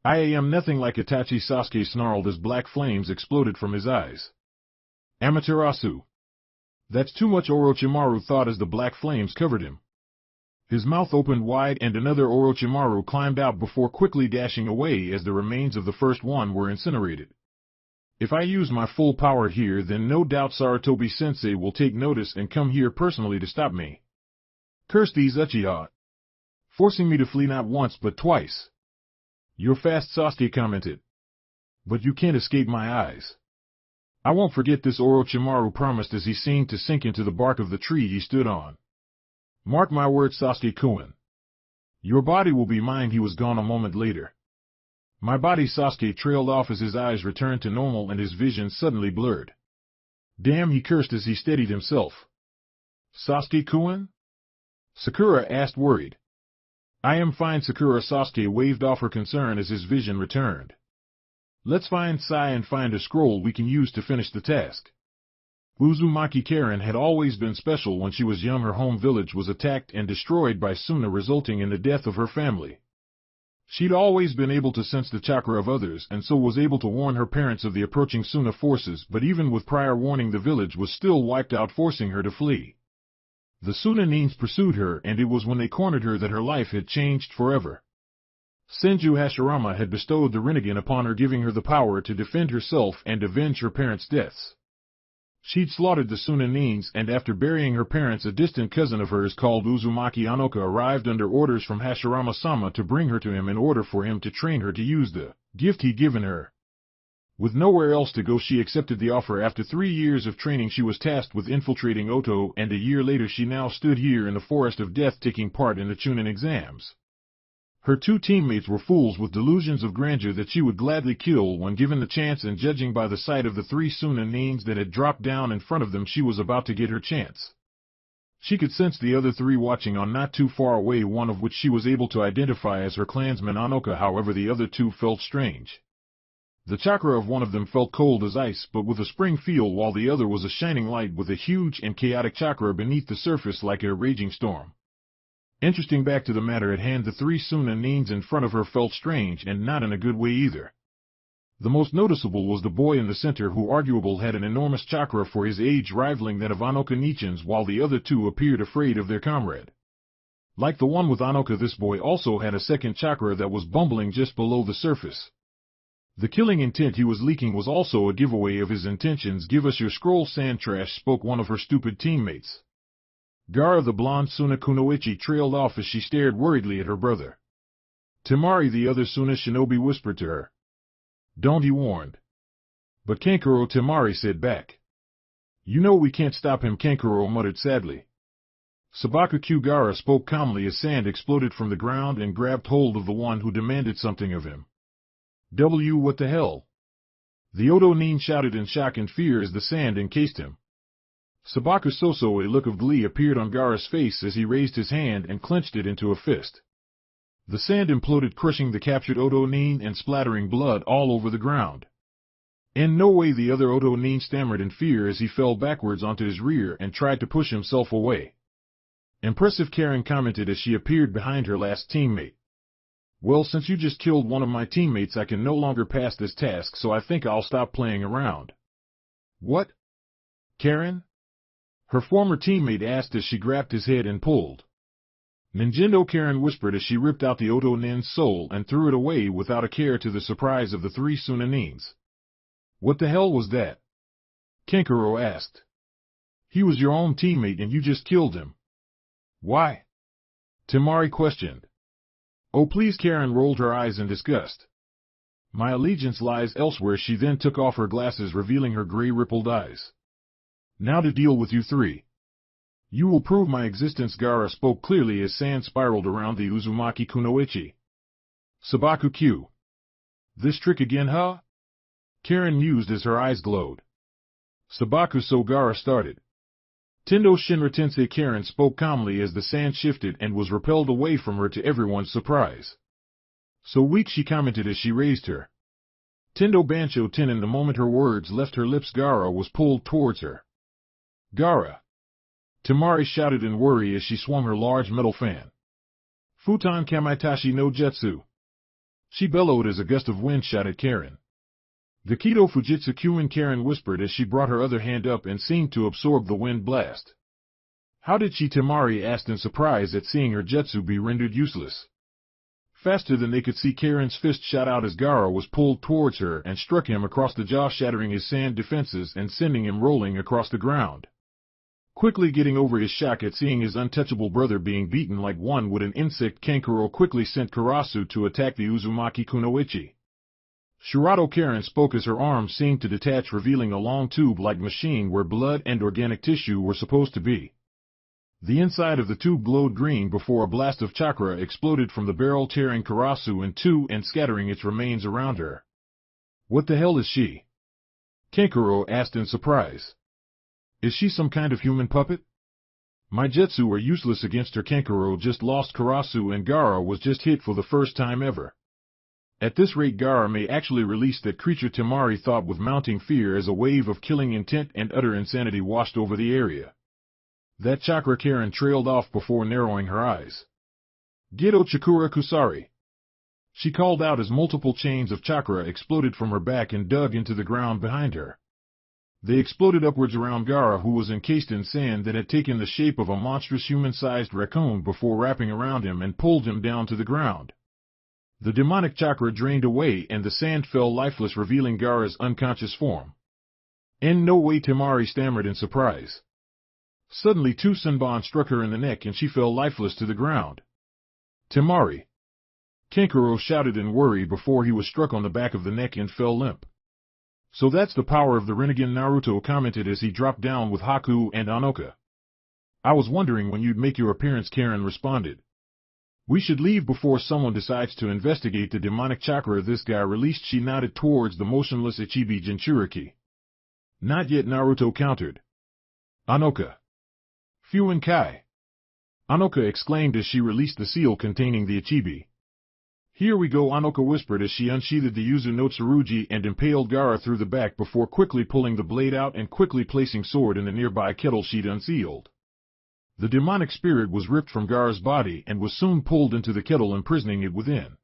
I am nothing like Itachi, Sasuke snarled as black flames exploded from his eyes. Amaterasu. That's too much, Orochimaru thought as the black flames covered him. His mouth opened wide and another Orochimaru climbed out before quickly dashing away as the remains of the first one were incinerated. If I use my full power here, then no doubt Sarutobi-sensei will take notice and come here personally to stop me. Curse these Uchiha. Forcing me to flee not once but twice. You're fast, Sasuke commented. But you can't escape my eyes. I won't forget this, Orochimaru promised as he seemed to sink into the bark of the tree he stood on. Mark my words, Sasuke-kun. Your body will be mine. He was gone a moment later. My body, Sasuke trailed off as his eyes returned to normal and his vision suddenly blurred. Damn, he cursed as he steadied himself. Sasuke-kun? Sakura asked, worried. I am fine, Sakura. Sasuke waved off her concern as his vision returned. Let's find Sai and find a scroll we can use to finish the task. Uzumaki Karin had always been special. When she was young, her home village was attacked and destroyed by Tsunade, resulting in the death of her family. She'd always been able to sense the chakra of others and so was able to warn her parents of the approaching Tsunade forces, but even with prior warning the village was still wiped out, forcing her to flee. The Tsunade pursued her, and it was when they cornered her that her life had changed forever. Senju Hashirama had bestowed the Rinnegan upon her, giving her the power to defend herself and avenge her parents' deaths. She'd slaughtered the Tsunanines, and after burying her parents, a distant cousin of hers called Uzumaki Anoka arrived under orders from Hashirama-sama to bring her to him in order for him to train her to use the gift he'd given her. With nowhere else to go, she accepted the offer. After 3 years of training, she was tasked with infiltrating Oto, and a year later she now stood here in the Forest of Death taking part in the Chunin exams. Her 2 teammates were fools with delusions of grandeur that she would gladly kill when given the chance, and judging by the sight of the 3 Tsunanines that had dropped down in front of them, she was about to get her chance. She could sense the other 3 watching on not too far away, one of which she was able to identify as her clansman Anoka. However, the other 2 felt strange. The chakra of one of them felt cold as ice, but with a spring feel, while the other was a shining light with a huge and chaotic chakra beneath the surface like a raging storm. Interesting. Back to the matter at hand, the 3 Tsunanines in front of her felt strange, and not in a good way either. The most noticeable was the boy in the center, who arguably had an enormous chakra for his age, rivaling that of Anoka Nichin's, while the other 2 appeared afraid of their comrade. Like the one with Anoka, this boy also had a second chakra that was bubbling just below the surface. The killing intent he was leaking was also a giveaway of his intentions. "Give us your scroll, sand trash," spoke one of her stupid teammates. Gaara, the blonde Suna Kunoichi, trailed off as she stared worriedly at her brother. Temari, the other Suna shinobi, whispered to her. "Don't," he warned. But Kankuro, Temari said back. "You know we can't stop him," Kankuro muttered sadly. Sabaku Gaara spoke calmly as sand exploded from the ground and grabbed hold of the one who demanded something of him. What the hell?" The Oto Nin shouted in shock and fear as the sand encased him. Sabaku Soso, a look of glee appeared on Gaara's face as he raised his hand and clenched it into a fist. The sand imploded, crushing the captured Oto Nin and splattering blood all over the ground. "In no way," the other Oto Nin stammered in fear as he fell backwards onto his rear and tried to push himself away. Impressive, Karin commented as she appeared behind her last teammate. "Well, since you just killed one of my teammates, I can no longer pass this task, so I think I'll stop playing around." "What? Karin?" her former teammate asked as she grabbed his head and pulled. "Ninjendo," Karin whispered as she ripped out the Oto Nin's soul and threw it away without a care, to the surprise of the 3 Tsunanines. "What the hell was that?" Kankuro asked. "He was your own teammate and you just killed him." "Why?" Temari questioned. "Oh please," Karin rolled her eyes in disgust. "My allegiance lies elsewhere." She then took off her glasses, revealing her gray rippled eyes. "Now to deal with you 3. You will prove my existence." Gaara spoke clearly as sand spiraled around the Uzumaki Kunoichi. "Sabaku Q. This trick again, huh?" Karin mused as her eyes glowed. "Sabaku, so." Gaara started. "Tendo Shinra Tensei," Karin spoke calmly as the sand shifted and was repelled away from her to everyone's surprise. "So weak," she commented as she raised her. "Tendo Bancho Tenin." The moment her words left her lips, Gaara was pulled towards her. "Gaara!" Temari shouted in worry as she swung her large metal fan. "Futon Kamaitashi no Jutsu!" she bellowed as a gust of wind shot at Karin. "Gakido Fujitsu Kyuin," Karin whispered as she brought her other hand up and seemed to absorb the wind blast. "How did she?" Temari asked in surprise at seeing her jutsu be rendered useless. Faster than they could see, Karin's fist shot out as Gaara was pulled towards her and struck him across the jaw, shattering his sand defenses and sending him rolling across the ground. Quickly getting over his shock at seeing his untouchable brother being beaten like one with an insect, Kankuro quickly sent Karasu to attack the Uzumaki Kunoichi. "Shirato," Karin spoke as her arms seemed to detach, revealing a long tube-like machine where blood and organic tissue were supposed to be. The inside of the tube glowed green before a blast of chakra exploded from the barrel, tearing Karasu in 2 and scattering its remains around her. "What the hell is she?" Kankuro asked in surprise. "Is she some kind of human puppet?" "My jutsu are useless against her." Kankuro just lost Karasu and Gaara was just hit for the first time ever. At this rate, Gaara may actually release that creature, Temari thought with mounting fear as a wave of killing intent and utter insanity washed over the area. "That chakra," Karin trailed off before narrowing her eyes. "Geto Chakura Kusari!" she called out as multiple chains of chakra exploded from her back and dug into the ground behind her. They exploded upwards around Gaara, who was encased in sand that had taken the shape of a monstrous human-sized raccoon, before wrapping around him and pulled him down to the ground. The demonic chakra drained away and the sand fell lifeless, revealing Gaara's unconscious form. "In no way," Temari stammered in surprise. Suddenly two Senbon struck her in the neck and she fell lifeless to the ground. "Temari!" Kenkuro shouted in worry before he was struck on the back of the neck and fell limp. "So that's the power of the Rinnegan," Naruto commented as he dropped down with Haku and Anoka. "I was wondering when you'd make your appearance," Karin responded. "We should leave before someone decides to investigate the demonic chakra this guy released." She nodded towards the motionless Ichibi Jinchuriki. "Not yet," Naruto countered. "Anoka." "Fuin Kai!" Anoka exclaimed as she released the seal containing the Ichibi. "Here we go," Anoka whispered as she unsheathed the Yuzu no Tsurugi and impaled Gaara through the back before quickly pulling the blade out and quickly placing sword in the nearby kettle she'd unsealed. The demonic spirit was ripped from Gaara's body and was soon pulled into the kettle, imprisoning it within.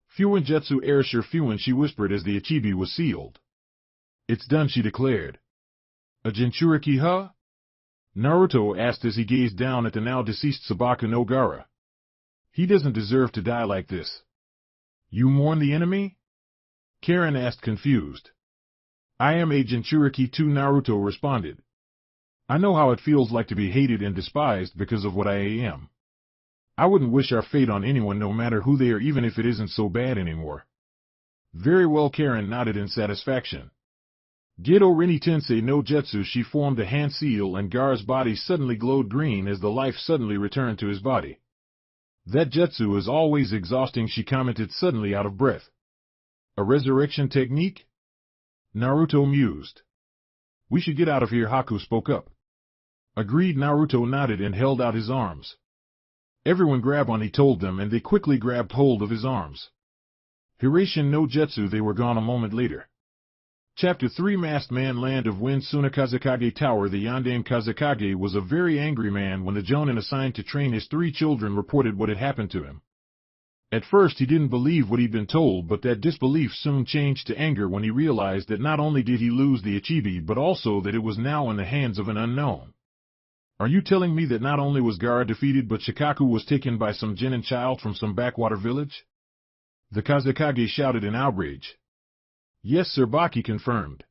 "Fuin Jetsu Airshire Fuin," she whispered as the Ichibi was sealed. "It's done," she declared. "A Jinchuriki, huh?" Naruto asked as he gazed down at the now deceased Sabaku no Gaara. "He doesn't deserve to die like this." "You mourn the enemy?" Karin asked, confused. "I am a Jinchuriki too," Naruto responded. "I know how it feels like to be hated and despised because of what I am. I wouldn't wish our fate on anyone, no matter who they are, even if it isn't so bad anymore." "Very well," Karin nodded in satisfaction. "Geto Rini Tensei no Jetsu." She formed a hand seal and Gaara's body suddenly glowed green as the life suddenly returned to his body. "That Jetsu is always exhausting," she commented, suddenly out of breath. "A resurrection technique?" Naruto mused. "We should get out of here," Haku spoke up. "Agreed." Naruto nodded and held out his arms. "Everyone grab on," he told them, and they quickly grabbed hold of his arms. Hiruzen no Jetsu. They were gone a moment later. Chapter 3 Masked Man Land of Wind Tsunakazekage Tower. The Yondaime Kazekage was a very angry man when the Jonin assigned to train his 3 children reported what had happened to him. At first he didn't believe what he'd been told, but that disbelief soon changed to anger when he realized that not only did he lose the Ichibi but also that it was now in the hands of an unknown. "Are you telling me that not only was Gaara defeated but Shikaku was taken by some genin child from some backwater village?" the Kazekage shouted in outrage. "Yes, Sir," Baki confirmed.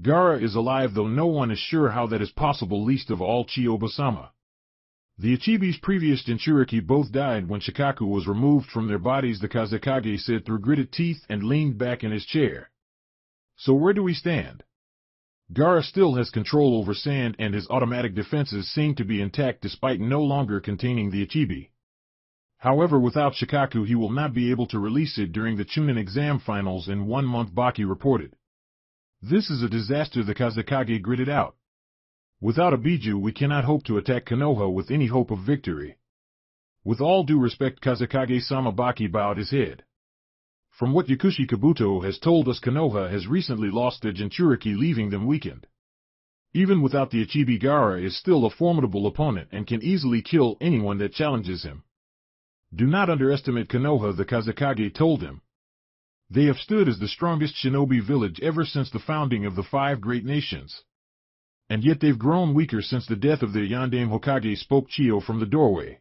"Gaara is alive, though no one is sure how that is possible, least of all Chiyoba-sama. The Ichibi's previous Jinchuriki both died when Shikaku was removed from their bodies," the Kazekage said through gritted teeth and leaned back in his chair. "So where do we stand?" "Gaara still has control over sand and his automatic defenses seem to be intact despite no longer containing the Ichibi. However, without Shikaku he will not be able to release it during the Chunin exam finals in 1 month," Baki reported. "This is a disaster," the Kazekage gritted out. "Without a Biju we cannot hope to attack Konoha with any hope of victory." "With all due respect, Kazekage-sama," Baki bowed his head. "From what Yakushi Kabuto has told us, Konoha has recently lost their Jinchuriki, leaving them weakened. Even without the Ichibi, Gaara is still a formidable opponent and can easily kill anyone that challenges him. Do not underestimate Konoha," the Kazekage told him. "They have stood as the strongest shinobi village ever since the founding of the 5 great nations. And yet they've grown weaker since the death of their Yondaime Hokage," spoke Chiyo from the doorway.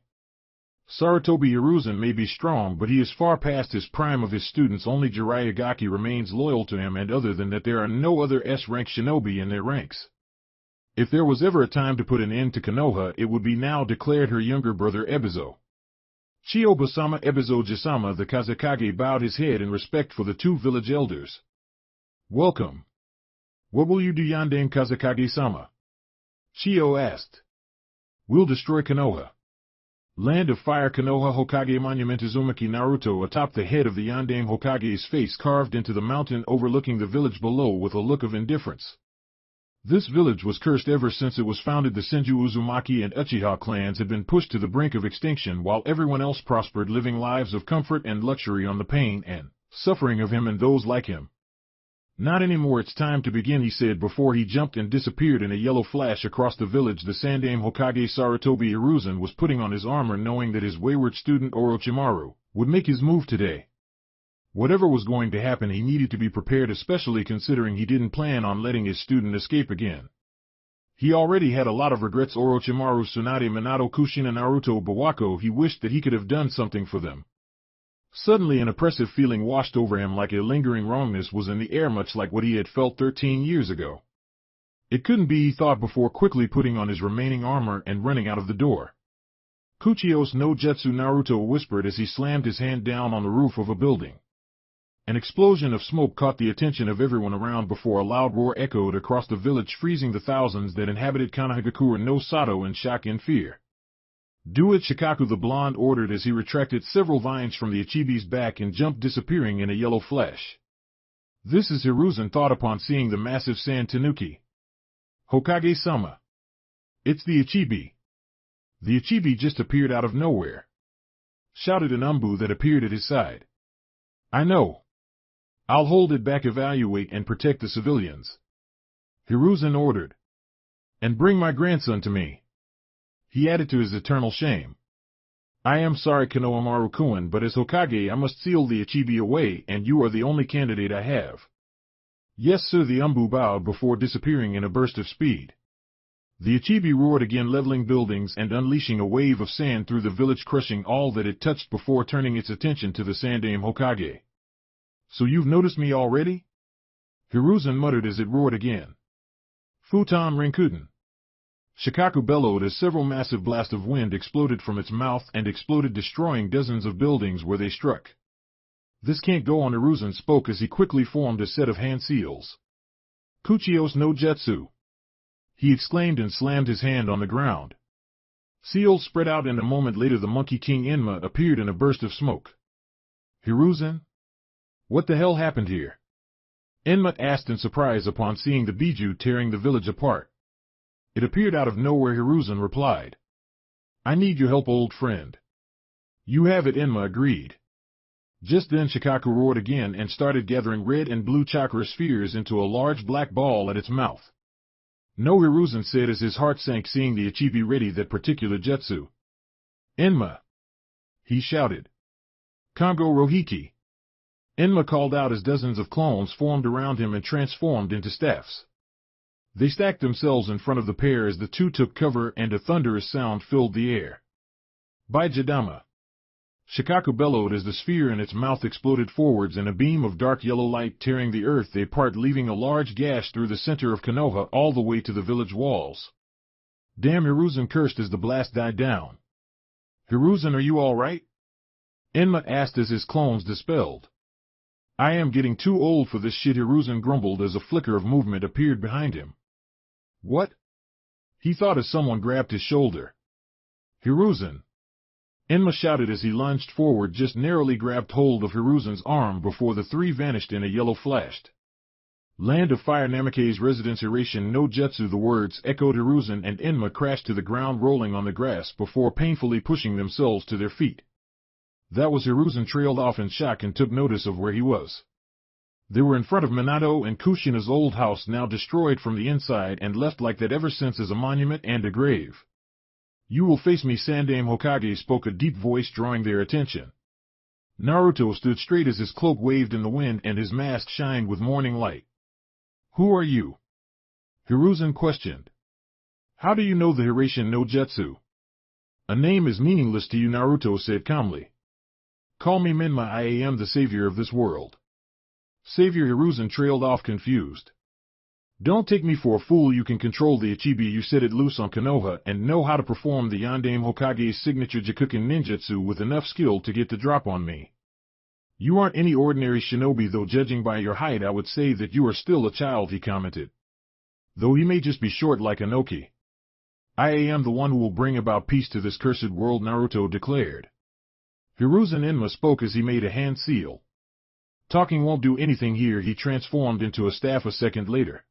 "Sarutobi Hiruzen may be strong, but he is far past his prime. Of his students, only Jiraiya Gaki remains loyal to him, and other than that there are no other S-rank shinobi in their ranks. If there was ever a time to put an end to Konoha, it would be now," declared her younger brother Ebizo. "Chiyoba-sama, Ebizo-jisama," the Kazekage bowed his head in respect for the 2 village elders. "Welcome. What will you do, Yondaime Kazekage-sama?" Chiyo asked. "We'll destroy Konoha. Land of Fire Konoha Hokage Monument." Uzumaki Naruto atop the head of the Yondaime Hokage's face carved into the mountain overlooking the village below with a look of indifference. This village was cursed ever since it was founded. The Senju Uzumaki and Uchiha clans had been pushed to the brink of extinction while everyone else prospered, living lives of comfort and luxury on the pain and suffering of him and those like him. "Not anymore, it's time to begin," he said before he jumped and disappeared in a yellow flash across the village. The Sandaime Hokage Sarutobi Hiruzen was putting on his armor, knowing that his wayward student Orochimaru would make his move today. Whatever was going to happen, he needed to be prepared, especially considering he didn't plan on letting his student escape again. He already had a lot of regrets. Orochimaru, Tsunade, Minato, Kushina, Naruto, Bawako. He wished that he could have done something for them. Suddenly an oppressive feeling washed over him, like a lingering wrongness was in the air, much like what he had felt 13 years ago. It couldn't be, he thought before quickly putting on his remaining armor and running out of the door. Kuchios no Jutsu, Naruto whispered as he slammed his hand down on the roof of a building. An explosion of smoke caught the attention of everyone around before a loud roar echoed across the village, freezing the thousands that inhabited Konohagakure no Sato in shock and fear. "Do it, Shikaku," the blonde ordered as he retracted several vines from the Ichibi's back and jumped, disappearing in a yellow flash. "This is," Hiruzen thought upon seeing the massive sand tanuki. "Hokage-sama. It's the Ichibi." "The Ichibi just appeared out of nowhere," shouted an Umbu that appeared at his side. "I know. I'll hold it back, evaluate and protect the civilians," Hiruzen ordered. "And bring my grandson to me," he added to his eternal shame. "I am sorry, Konoamaru-kun, but as Hokage I must seal the Ichibi away, and you are the only candidate I have." "Yes, sir," the Umbu bowed before disappearing in a burst of speed. The Ichibi roared again, leveling buildings and unleashing a wave of sand through the village, crushing all that it touched before turning its attention to the Sandaime Hokage. "So you've noticed me already?" Hiruzen muttered as it roared again. "Futon Rinkuten." Shikaku bellowed as several massive blasts of wind exploded from its mouth and exploded, destroying dozens of buildings where they struck. "This can't go on," Hiruzen spoke as he quickly formed a set of hand seals. "Kuchios no Jutsu," he exclaimed and slammed his hand on the ground. Seals spread out, and a moment later the Monkey King Enma appeared in a burst of smoke. "Hiruzen? What the hell happened here?" Enma asked in surprise upon seeing the Biju tearing the village apart. "It appeared out of nowhere," Hiruzen replied. "I need your help, old friend." "You have it," Enma agreed. Just then Shikaku roared again and started gathering red and blue chakra spheres into a large black ball at its mouth. "No," Hiruzen said as his heart sank seeing the Ichibi ready that particular jutsu. "Enma!" he shouted. "Kongo Rohiki!" Enma called out as dozens of clones formed around him and transformed into staffs. They stacked themselves in front of the pair as the two took cover, and a thunderous sound filled the air. "By Jadama!" Shikaku bellowed as the sphere in its mouth exploded forwards in a beam of dark yellow light, tearing the earth apart, leaving a large gash through the center of Konoha all the way to the village walls. "Damn!" Hiruzen cursed as the blast died down. "Hiruzen, are you all right?" Enma asked as his clones dispelled. "I am getting too old for this shit," Hiruzen grumbled as a flicker of movement appeared behind him. "What?" he thought as someone grabbed his shoulder. "Hiruzen!" Enma shouted as he lunged forward, just narrowly grabbed hold of Hiruzen's arm before the three vanished in a yellow flash. "Land of Fire, Namake's residence, Hiration no Jutsu," the words echoed. Hiruzen and Enma crashed to the ground, rolling on the grass before painfully pushing themselves to their feet. That was Hiruzen trailed off in shock and took notice of where he was. They were in front of Minato and Kushina's old house, now destroyed from the inside and left like that ever since as a monument and a grave. "You will face me," Sandaime Hokage spoke, a deep voice drawing their attention. Naruto stood straight as his cloak waved in the wind and his mask shined with morning light. "Who are you?" Hiruzen questioned. "How do you know the Hiration no Jutsu?" "A name is meaningless to you," Naruto said calmly. "Call me Menma. I am the savior of this world." "Savior?" Hiruzen trailed off confused. "Don't take me for a fool. You can control the Ichibi. You set it loose on Konoha and know how to perform the Yondaime Hokage's signature Jakuken ninjutsu with enough skill to get the drop on me. You aren't any ordinary shinobi, though judging by your height I would say that you are still a child," he commented. "Though he may just be short like Inoki. I am the one who will bring about peace to this cursed world," Naruto declared. Hiruzen Enma spoke as he made a hand seal. "Talking won't do anything here." He transformed into a staff a second later.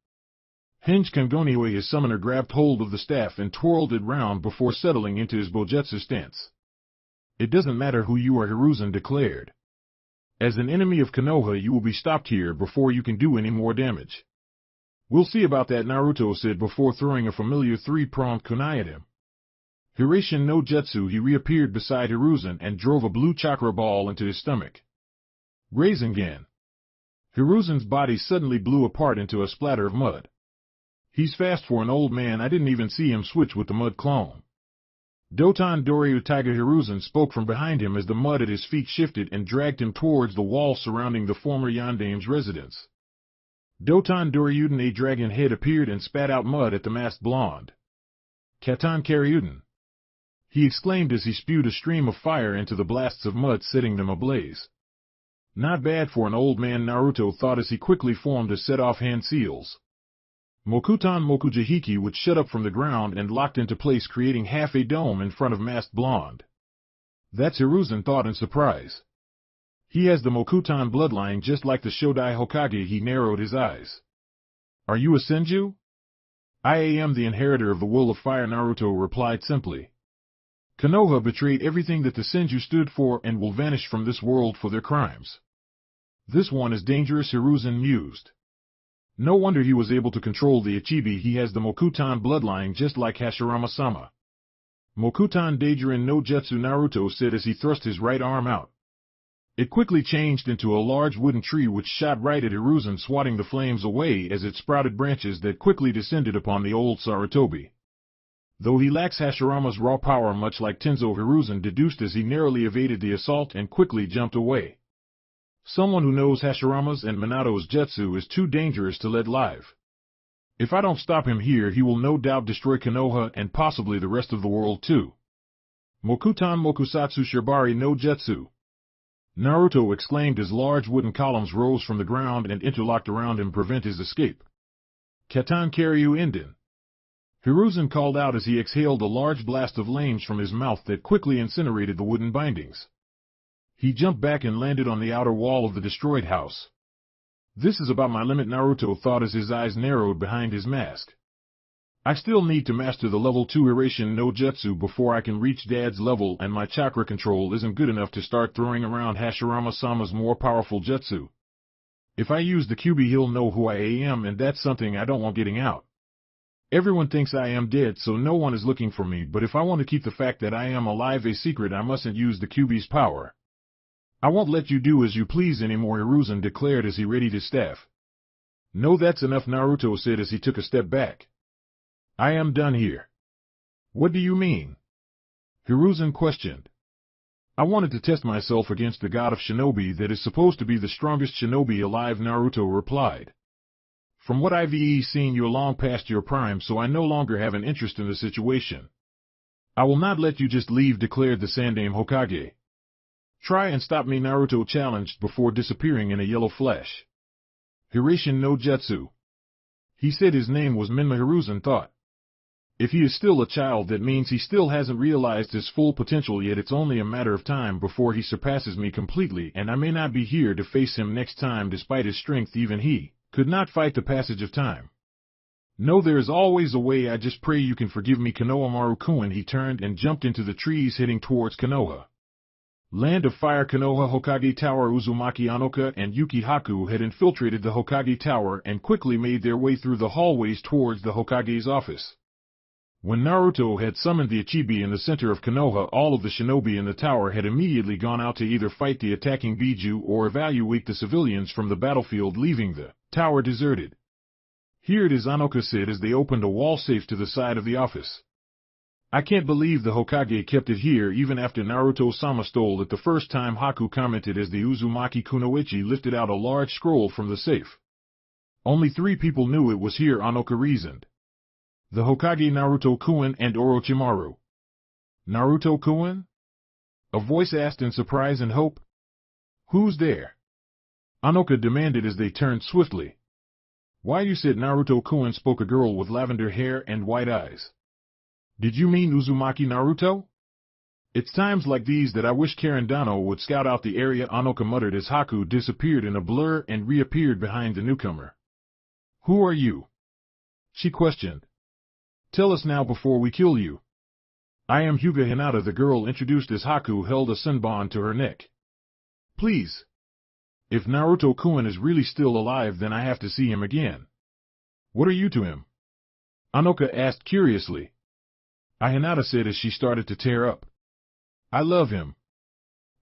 Hinge Kangoniwe, his summoner, grabbed hold of the staff and twirled it round before settling into his bojutsu stance. "It doesn't matter who you are," Hiruzen declared. "As an enemy of Konoha you will be stopped here before you can do any more damage." "We'll see about that," Naruto said before throwing a familiar three-pronged kunai at him. Hiration no Jutsu, he reappeared beside Hiruzen and drove a blue chakra ball into his stomach. Rasengan. Hiruzen's body suddenly blew apart into a splatter of mud. "He's fast for an old man. I didn't even see him switch with the mud clone." Doton Doryu Tiger, Hiruzen spoke from behind him as the mud at his feet shifted and dragged him towards the wall surrounding the former Yondaime's residence. Doton Doryuden, a dragon head, appeared and spat out mud at the masked blonde. Katan Karyuden! He exclaimed as he spewed a stream of fire into the blasts of mud, setting them ablaze. Not bad for an old man, Naruto thought as he quickly formed a set off hand seals. Mokuton Mokujihiki, which shot up from the ground and locked into place, creating half a dome in front of masked blonde. That's Hiruzen thought in surprise. He has the Mokuton bloodline just like the Shodai Hokage. He narrowed his eyes. Are you a Senju? I am the inheritor of the Will of Fire, Naruto replied simply. Konoha betrayed everything that the Senju stood for and will vanish from this world for their crimes. This one is dangerous, Hiruzen mused. No wonder he was able to control the Ichibi. He has the Mokuton bloodline just like Hashirama-sama. Mokuton Daijirin no Jutsu, Naruto said as he thrust his right arm out. It quickly changed into a large wooden tree which shot right at Hiruzen, swatting the flames away as it sprouted branches that quickly descended upon the old Sarutobi. Though he lacks Hashirama's raw power much like Tenzo, Hiruzen deduced as he narrowly evaded the assault and quickly jumped away. Someone who knows Hashirama's and Minato's jutsu is too dangerous to let live. If I don't stop him here, he will no doubt destroy Konoha and possibly the rest of the world too. Mokuton Mokusatsu Shibari no Jutsu! Naruto exclaimed as large wooden columns rose from the ground and interlocked around him, prevent his escape. Katan Karyu Inden! Hiruzen called out as he exhaled a large blast of flames from his mouth that quickly incinerated the wooden bindings. He jumped back and landed on the outer wall of the destroyed house. This is about my limit, Naruto thought as his eyes narrowed behind his mask. I still need to master the level 2 Hirashin no Jutsu before I can reach Dad's level, and my chakra control isn't good enough to start throwing around Hashirama-sama's more powerful jutsu. If I use the Kyuubi, he'll know who I am, and that's something I don't want getting out. Everyone thinks I am dead, so no one is looking for me, but if I want to keep the fact that I am alive a secret, I mustn't use the Kyuubi's power. I won't let you do as you please anymore, Hiruzen declared as he readied his staff. No, that's enough, Naruto said as he took a step back. I am done here. What do you mean? Hiruzen questioned. I wanted to test myself against the god of shinobi that is supposed to be the strongest shinobi alive, Naruto replied. From what I've seen, you're long past your prime, so I no longer have an interest in the situation. I will not let you just leave, declared the Sannin Hokage. Try and stop me, Naruto challenged before disappearing in a yellow flash. Hirashin no Jutsu. He said his name was Menma, Hiruzen thought. If he is still a child, that means he still hasn't realized his full potential yet. It's only a matter of time before he surpasses me completely, and I may not be here to face him next time. Despite his strength, even he could not fight the passage of time. No, there is always a way. I just pray you can forgive me, Konoamaru-kun. He turned and jumped into the trees heading towards Konoha. Land of Fire. Konoha Hokage Tower. Uzumaki, Anoka, and Yuki Haku had infiltrated the Hokage Tower and quickly made their way through the hallways towards the Hokage's office. When Naruto had summoned the Ichibi in the center of Konoha, all of the shinobi in the tower had immediately gone out to either fight the attacking Biju or evacuate the civilians from the battlefield, leaving the tower deserted. Here it is, Anoka said as they opened a wall safe to the side of the office. I can't believe the Hokage kept it here even after Naruto-sama stole it the first time, Haku commented as the Uzumaki Kunoichi lifted out a large scroll from the safe. Only 3 people knew it was here, Anoka reasoned. The Hokage, Naruto-kun, and Orochimaru. Naruto-kun? A voice asked in surprise and hope. Who's there? Anoka demanded as they turned swiftly. Why, you said Naruto-kun, spoke a girl with lavender hair and white eyes. Did you mean Uzumaki, Naruto? It's times like these that I wish Karin would scout out the area, Anoka muttered as Haku disappeared in a blur and reappeared behind the newcomer. Who are you? She questioned. Tell us now before we kill you. I am Hyuga Hinata, the girl introduced as Haku held a sunbon to her neck. Please. If Naruto-kun is really still alive, then I have to see him again. What are you to him? Anoka asked curiously. Hinata said as she started to tear up. I love him.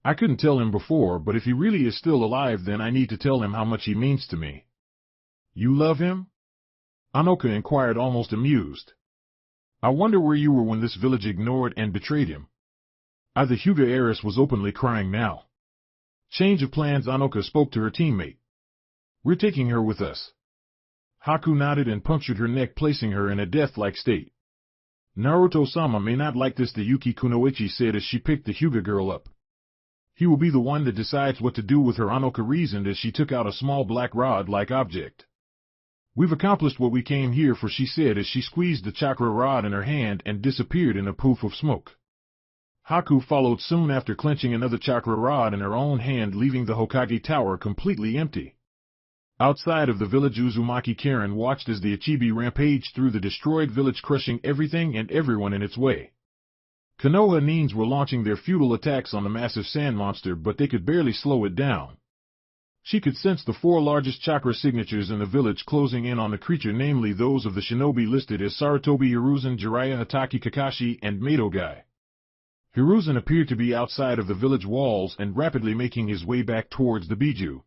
I couldn't tell him before, but if he really is still alive, then I need to tell him how much he means to me. You love him? Anoka inquired, almost amused. I wonder where you were when this village ignored and betrayed him. The Hyuga heiress was openly crying now. Change of plans, Anoka spoke to her teammate. We're taking her with us. Haku nodded and punctured her neck, placing her in a death-like state. Naruto-sama may not like this, the Yuki Kunoichi said as she picked the Hyuga girl up. He will be the one that decides what to do with her, Anoka reasoned as she took out a small black rod-like object. We've accomplished what we came here for, she said as she squeezed the chakra rod in her hand and disappeared in a poof of smoke. Haku followed soon after, clenching another chakra rod in her own hand, leaving the Hokage Tower completely empty. Outside of the village, Uzumaki Karin watched as the Ichibi rampaged through the destroyed village, crushing everything and everyone in its way. Konoha Nins were launching their futile attacks on the massive sand monster, but they could barely slow it down. She could sense the 4 largest chakra signatures in the village closing in on the creature, namely those of the shinobi listed as Sarutobi, Hiruzen, Jiraiya, Itachi, Kakashi, and Madogai. Hiruzen appeared to be outside of the village walls and rapidly making his way back towards the Biju.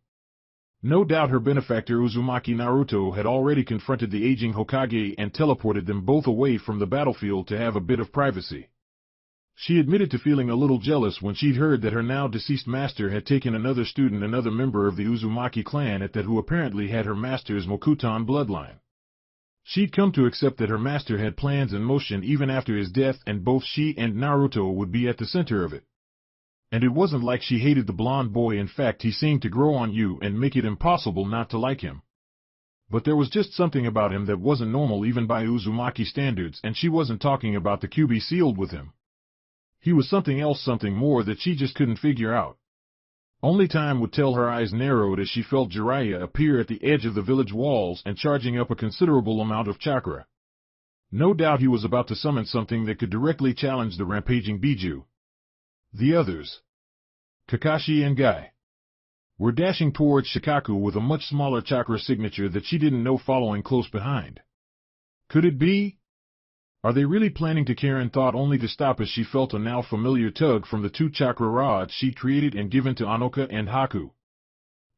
No doubt her benefactor Uzumaki Naruto had already confronted the aging Hokage and teleported them both away from the battlefield to have a bit of privacy. She admitted to feeling a little jealous when she'd heard that her now deceased master had taken another student, another member of the Uzumaki clan at that, who apparently had her master's Mokuton bloodline. She'd come to accept that her master had plans in motion even after his death, and both she and Naruto would be at the center of it. And it wasn't like she hated the blonde boy, in fact he seemed to grow on you and make it impossible not to like him. But there was just something about him that wasn't normal even by Uzumaki standards, and she wasn't talking about the QB sealed with him. He was something else, something more that she just couldn't figure out. Only time would tell. Her eyes narrowed as she felt Jiraiya appear at the edge of the village walls and charging up a considerable amount of chakra. No doubt he was about to summon something that could directly challenge the rampaging Biju. The others, Kakashi and Guy, were dashing towards Shikaku with a much smaller chakra signature that she didn't know following close behind. Could it be? Are they really planning to? Karin thought, only to stop as she felt a now familiar tug from the 2 chakra rods she'd created and given to Anoka and Haku.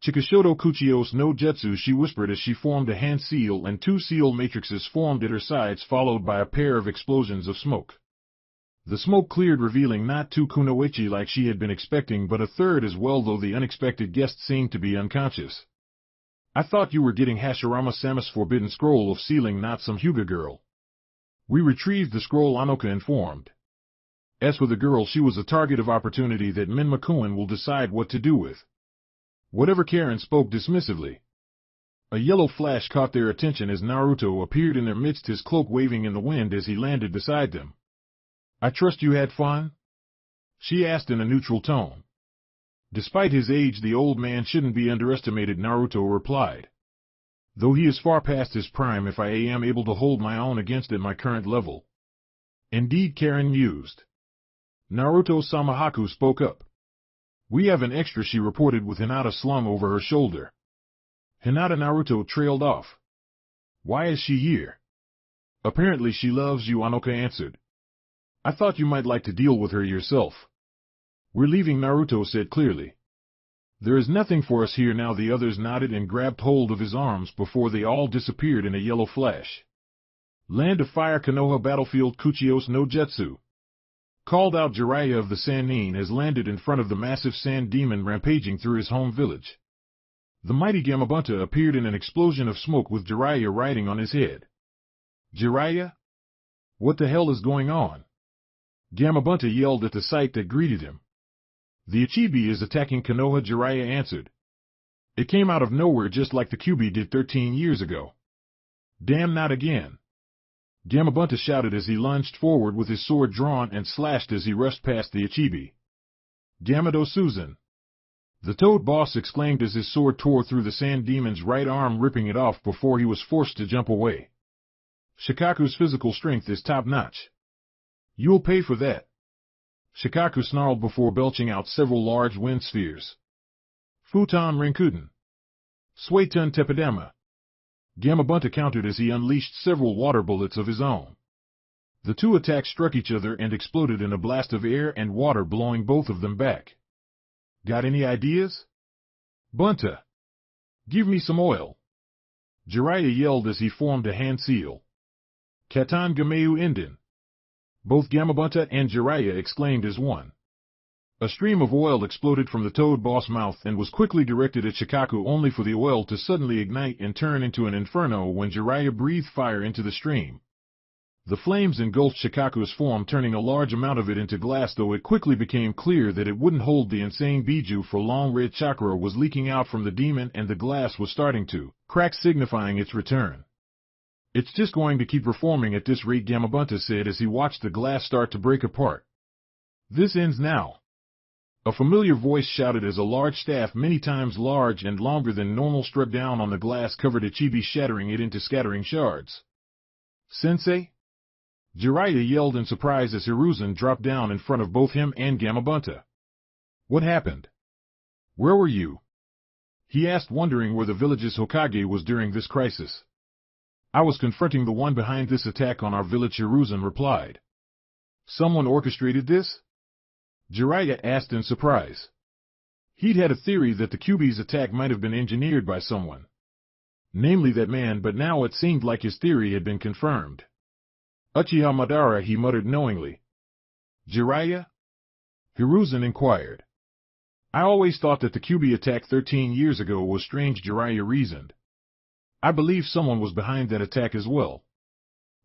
Chikashoto Kuchios no Jutsu, she whispered as she formed a hand seal, and 2 seal matrices formed at her sides, followed by a pair of explosions of smoke. The smoke cleared, revealing not 2 kunoichi like she had been expecting, but a third as well, though the unexpected guest seemed to be unconscious. I thought you were getting Hashirama-sama's forbidden scroll of sealing, not some Hyuga girl. We retrieved the scroll, Anoka informed. As for the girl, she was a target of opportunity that Menma-kun will decide what to do with. Whatever. Karin spoke dismissively. A yellow flash caught their attention as Naruto appeared in their midst, his cloak waving in the wind as he landed beside them. I trust you had fun? She asked in a neutral tone. Despite his age, the old man shouldn't be underestimated, Naruto replied. Though he is far past his prime, if I am able to hold my own against at my current level. Indeed, Karin mused. Naruto-sama, Haku spoke up. We have an extra, she reported with Hinata slung over her shoulder. Hinata. Naruto trailed off. Why is she here? Apparently she loves you, Anoka answered. I thought you might like to deal with her yourself. We're leaving, Naruto said clearly. There is nothing for us here now. The others nodded and grabbed hold of his arms before they all disappeared in a yellow flash. Land of Fire, Konoha battlefield, Kuchios no Jutsu. Called out Jiraiya of the Sannin has landed in front of the massive sand demon rampaging through his home village. The mighty Gamabunta appeared in an explosion of smoke with Jiraiya riding on his head. Jiraiya? What the hell is going on? Gamabunta yelled at the sight that greeted him. The Ichibi is attacking Konoha, Jiraiya answered. It came out of nowhere just like the Kyuubi did 13 years ago. Damn, not again. Gamabunta shouted as he lunged forward with his sword drawn and slashed as he rushed past the Ichibi. Gamado Susan! The Toad Boss exclaimed as his sword tore through the sand demon's right arm, ripping it off before he was forced to jump away. Shikaku's physical strength is top-notch. You'll pay for that. Shikaku snarled before belching out several large wind spheres. Futon Rinkuten. Suetun Tepidama. Gamabunta countered as he unleashed several water bullets of his own. The 2 attacks struck each other and exploded in a blast of air and water, blowing both of them back. Got any ideas? Bunta! Give me some oil! Jiraiya yelled as he formed a hand seal. Katan Gameu Indin! Both Gamabunta and Jiraiya exclaimed as one. A stream of oil exploded from the Toad Boss mouth and was quickly directed at Shikaku, only for the oil to suddenly ignite and turn into an inferno when Jiraiya breathed fire into the stream. The flames engulfed Shikaku's form, turning a large amount of it into glass, though it quickly became clear that it wouldn't hold the insane Biju, for long red chakra was leaking out from the demon and the glass was starting to crack, signifying its return. "It's just going to keep reforming at this rate," Gamabunta said as he watched the glass start to break apart. "This ends now," a familiar voice shouted as a large staff, many times large and longer than normal, struck down on the glass-covered Ichibi, shattering it into scattering shards. "Sensei?" Jiraiya yelled in surprise as Hiruzen dropped down in front of both him and Gamabunta. "What happened? Where were you?" he asked, wondering where the village's Hokage was during this crisis. "I was confronting the one behind this attack on our village," Hiruzen replied. "Someone orchestrated this?" Jiraiya asked in surprise. He'd had a theory that the Kyuubi's attack might have been engineered by someone, namely that man, but now it seemed like his theory had been confirmed. "Uchiha Madara," he muttered knowingly. "Jiraiya?" Hiruzen inquired. "I always thought that the Kyuubi attack 13 years ago was strange," Jiraiya reasoned. "I believe someone was behind that attack as well.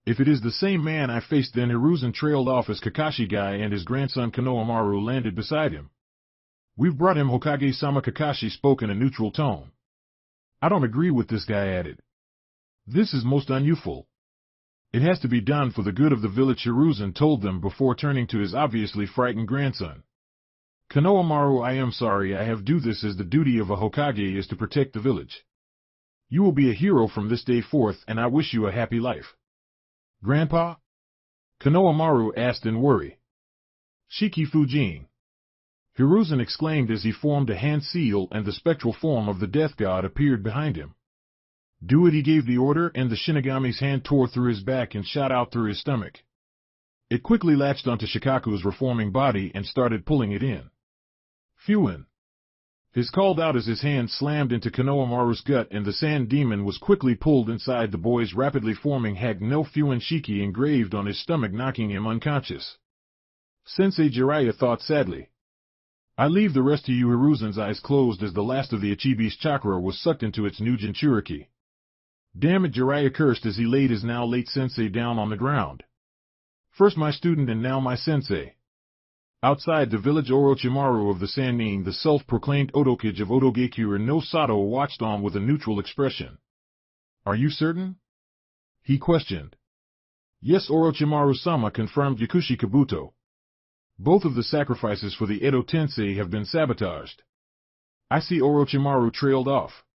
If it is the same man I faced, then..." Hiruzen trailed off as Kakashi Guy and his grandson Konoamaru landed beside him. "We've brought him," Hokage-sama. Kakashi spoke in a neutral tone. "I don't agree with this," Guy added. "This is most unusual. It has to be done for the good of the village," Hiruzen told them before turning to his obviously frightened grandson. "Konoamaru, I am sorry I have to do this, as the duty of a Hokage is to protect the village. You will be a hero from this day forth, and I wish you a happy life." "Grandpa?" Konoamaru asked in worry. "Shiki Fujin," Hiruzen exclaimed as he formed a hand seal and the spectral form of the death god appeared behind him. "Do it," he gave the order, and the Shinigami's hand tore through his back and shot out through his stomach. It quickly latched onto Shikaku's reforming body and started pulling it in. "Fuin!" His called out as his hand slammed into Konoamaru's gut and the sand demon was quickly pulled inside the boy's rapidly forming Hag no Fuin Shiki engraved on his stomach, knocking him unconscious. "Sensei," Jiraiya thought sadly. "I leave the rest to you." Hiruzen's eyes closed as the last of the Ichibi's chakra was sucked into its new Jinchuriki. "Damn it," Jiraiya cursed as he laid his now late sensei down on the ground. "First my student and now my sensei." Outside the village, Orochimaru of the Sannin, the self-proclaimed Otokage of Otogekure no Sato, watched on with a neutral expression. "Are you certain?" he questioned. "Yes, Orochimaru-sama," confirmed Yakushi Kabuto. "Both of the sacrifices for the Edo Tensei have been sabotaged." "I see." Orochimaru trailed off.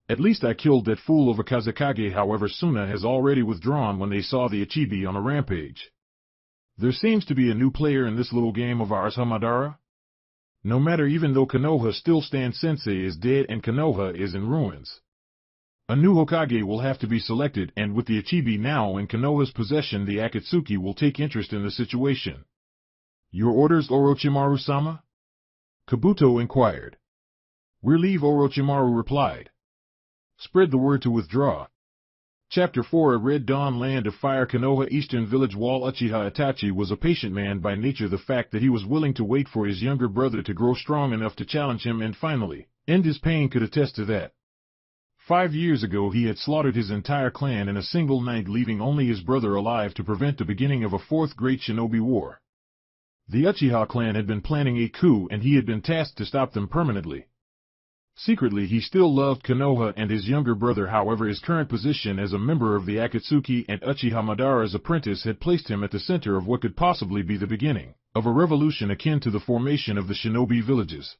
"At least I killed that fool of a Kazekage. However, Suna has already withdrawn when they saw the Ichibi on a rampage. There seems to be a new player in this little game of ours, Madara? No matter, even though Konoha still stands, Sensei is dead and Konoha is in ruins. A new Hokage will have to be selected, and with the Ichibi now in Konoha's possession, the Akatsuki will take interest in the situation." "Your orders, Orochimaru-sama?" Kabuto inquired. "We'll leave," Orochimaru replied. "Spread the word to withdraw." Chapter 4 A Red Dawn, Land of Fire. Konoha Eastern Village Wall. Uchiha Itachi was a patient man by nature. The fact that he was willing to wait for his younger brother to grow strong enough to challenge him and finally end his pain could attest to that. 5 years ago he had slaughtered his entire clan in a single night, leaving only his brother alive to prevent the beginning of a fourth great shinobi war. The Uchiha clan had been planning a coup and he had been tasked to stop them permanently. Secretly, he still loved Konoha and his younger brother. However, his current position as a member of the Akatsuki and Uchiha Madara's apprentice had placed him at the center of what could possibly be the beginning of a revolution akin to the formation of the shinobi villages.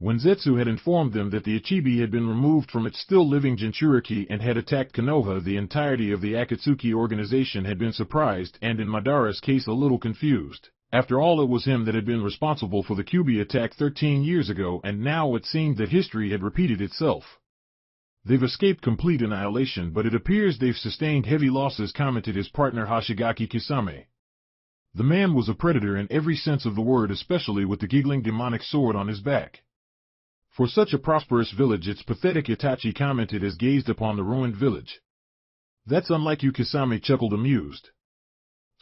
When Zetsu had informed them that the Ichibi had been removed from its still-living Jinchuriki and had attacked Konoha, the entirety of the Akatsuki organization had been surprised and, in Madara's case, a little confused. After all, it was him that had been responsible for the Kyuubi attack 13 years ago, and now it seemed that history had repeated itself. "They've escaped complete annihilation, but it appears they've sustained heavy losses," commented his partner Hoshigaki Kisame. The man was a predator in every sense of the word, especially with the giggling demonic sword on his back. "For such a prosperous village, it's pathetic," Itachi commented as gazed upon the ruined village. "That's unlike you," Kisame chuckled, amused.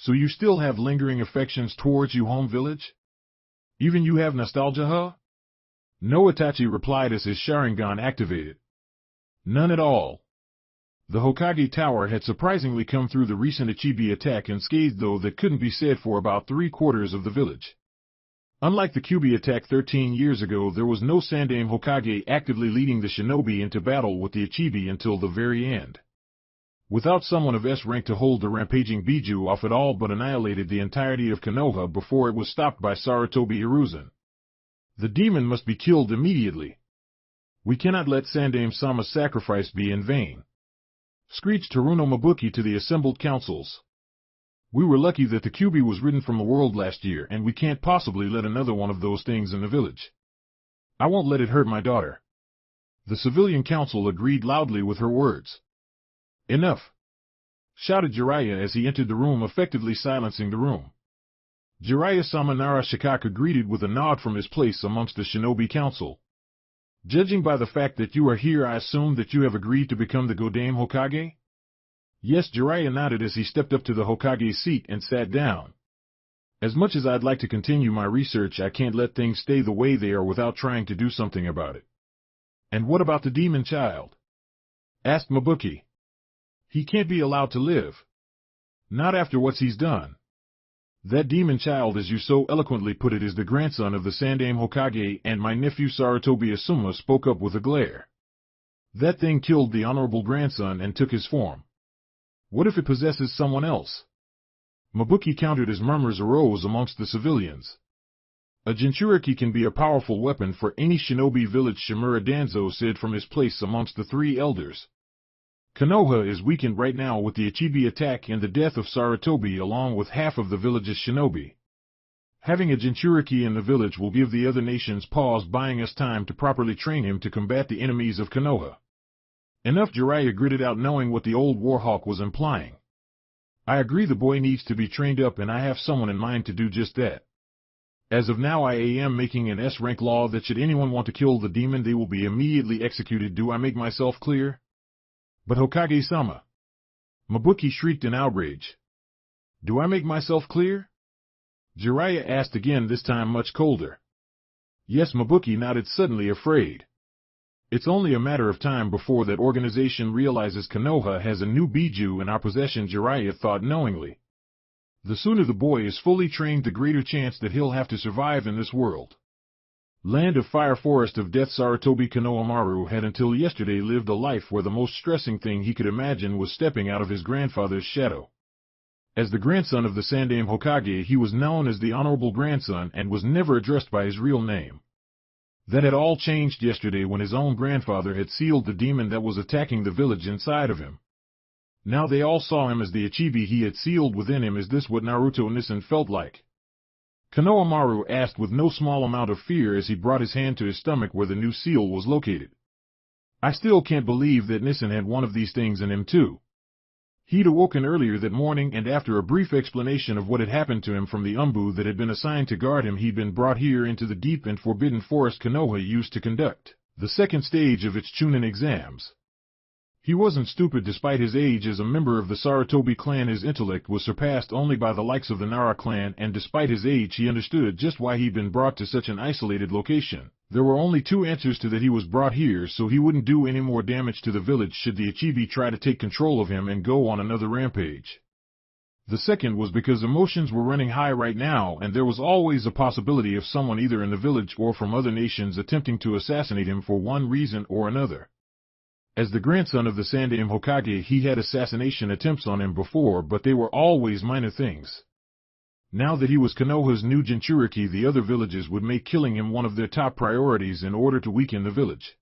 "So you still have lingering affections towards your home village?" Even you have nostalgia, huh? No, Itachi replied as his Sharingan activated. None at all. The Hokage Tower had surprisingly come through the recent Ichibi attack unscathed, though that couldn't be said for about 3/4 of the village. Unlike the Kyuubi attack 13 years ago, there was no Sandaime Hokage actively leading the shinobi into battle with the Ichibi until the very end. Without someone of S rank to hold the rampaging Biju off, it all but annihilated the entirety of Konoha before it was stopped by Sarutobi Hiruzen. The demon must be killed immediately. We cannot let Sandaime-sama's sacrifice be in vain, screeched Haruno Mabuki to the assembled councils. We were lucky that the Kyuubi was ridden from the world last year, and we can't possibly let another one of those things in the village. I won't let it hurt my daughter. The civilian council agreed loudly with her words. Enough! Shouted Jiraiya as he entered the room, effectively silencing the room. Jiraiya-sama Narashikaka greeted with a nod from his place amongst the shinobi council. Judging by the fact that you are here, I assume that you have agreed to become the Godaime Hokage? Yes, Jiraiya nodded as he stepped up to the Hokage's seat and sat down. As much as I'd like to continue my research, I can't let things stay the way they are without trying to do something about it. And what about the demon child? Asked Mabuki. He can't be allowed to live. Not after what he's done. That demon child, as you so eloquently put it, is the grandson of the Sandaime Hokage, and my nephew Sarutobi Asuma spoke up with a glare. That thing killed the honorable grandson and took his form. What if it possesses someone else? Mabuki countered as murmurs arose amongst the civilians. A Jinchuriki can be a powerful weapon for any shinobi village, Shimura Danzo said from his place amongst the three elders. Konoha is weakened right now with the Ichibi attack and the death of Sarutobi, along with half of the village's shinobi. Having a Jinchuriki in the village will give the other nations pause, buying us time to properly train him to combat the enemies of Konoha. Enough, Jiraiya gritted out, knowing what the old warhawk was implying. I agree, the boy needs to be trained up, and I have someone in mind to do just that. As of now, I am making an S-rank law that should anyone want to kill the demon, they will be immediately executed. Do I make myself clear? But Hokage-sama! Mabuki shrieked in outrage. Do I make myself clear? Jiraiya asked again, this time much colder. Yes, Mabuki nodded, suddenly afraid. It's only a matter of time before that organization realizes Konoha has a new Biju in our possession, Jiraiya thought knowingly. The sooner the boy is fully trained, the greater chance that he'll have to survive in this world. Land of Fire, Forest of Death, Sarutobi Konoamaru had until yesterday lived a life where the most stressing thing he could imagine was stepping out of his grandfather's shadow. As the grandson of the Sandaime Hokage, he was known as the Honorable Grandson and was never addressed by his real name. That had all changed yesterday when his own grandfather had sealed the demon that was attacking the village inside of him. Now they all saw him as the Ichibi he had sealed within him. Is this what Naruto Nissen felt like? Konoamaru asked with no small amount of fear as he brought his hand to his stomach where the new seal was located. I still can't believe that Nissen had one of these things in him too. He'd awoken earlier that morning, and after a brief explanation of what had happened to him from the Umbu that had been assigned to guard him, he'd been brought here into the deep and forbidden forest Konoha used to conduct the second stage of its Chunin exams. He wasn't stupid despite his age. As a member of the Sarutobi clan, his intellect was surpassed only by the likes of the Nara clan, and despite his age he understood just why he'd been brought to such an isolated location. There were only two answers to that: he was brought here so he wouldn't do any more damage to the village should the Ichibi try to take control of him and go on another rampage. The second was because emotions were running high right now, and there was always a possibility of someone either in the village or from other nations attempting to assassinate him for one reason or another. As the grandson of the Sandaime Hokage, he had assassination attempts on him before, but they were always minor things. Now that he was Konoha's new Jinchuriki, the other villages would make killing him one of their top priorities in order to weaken the village.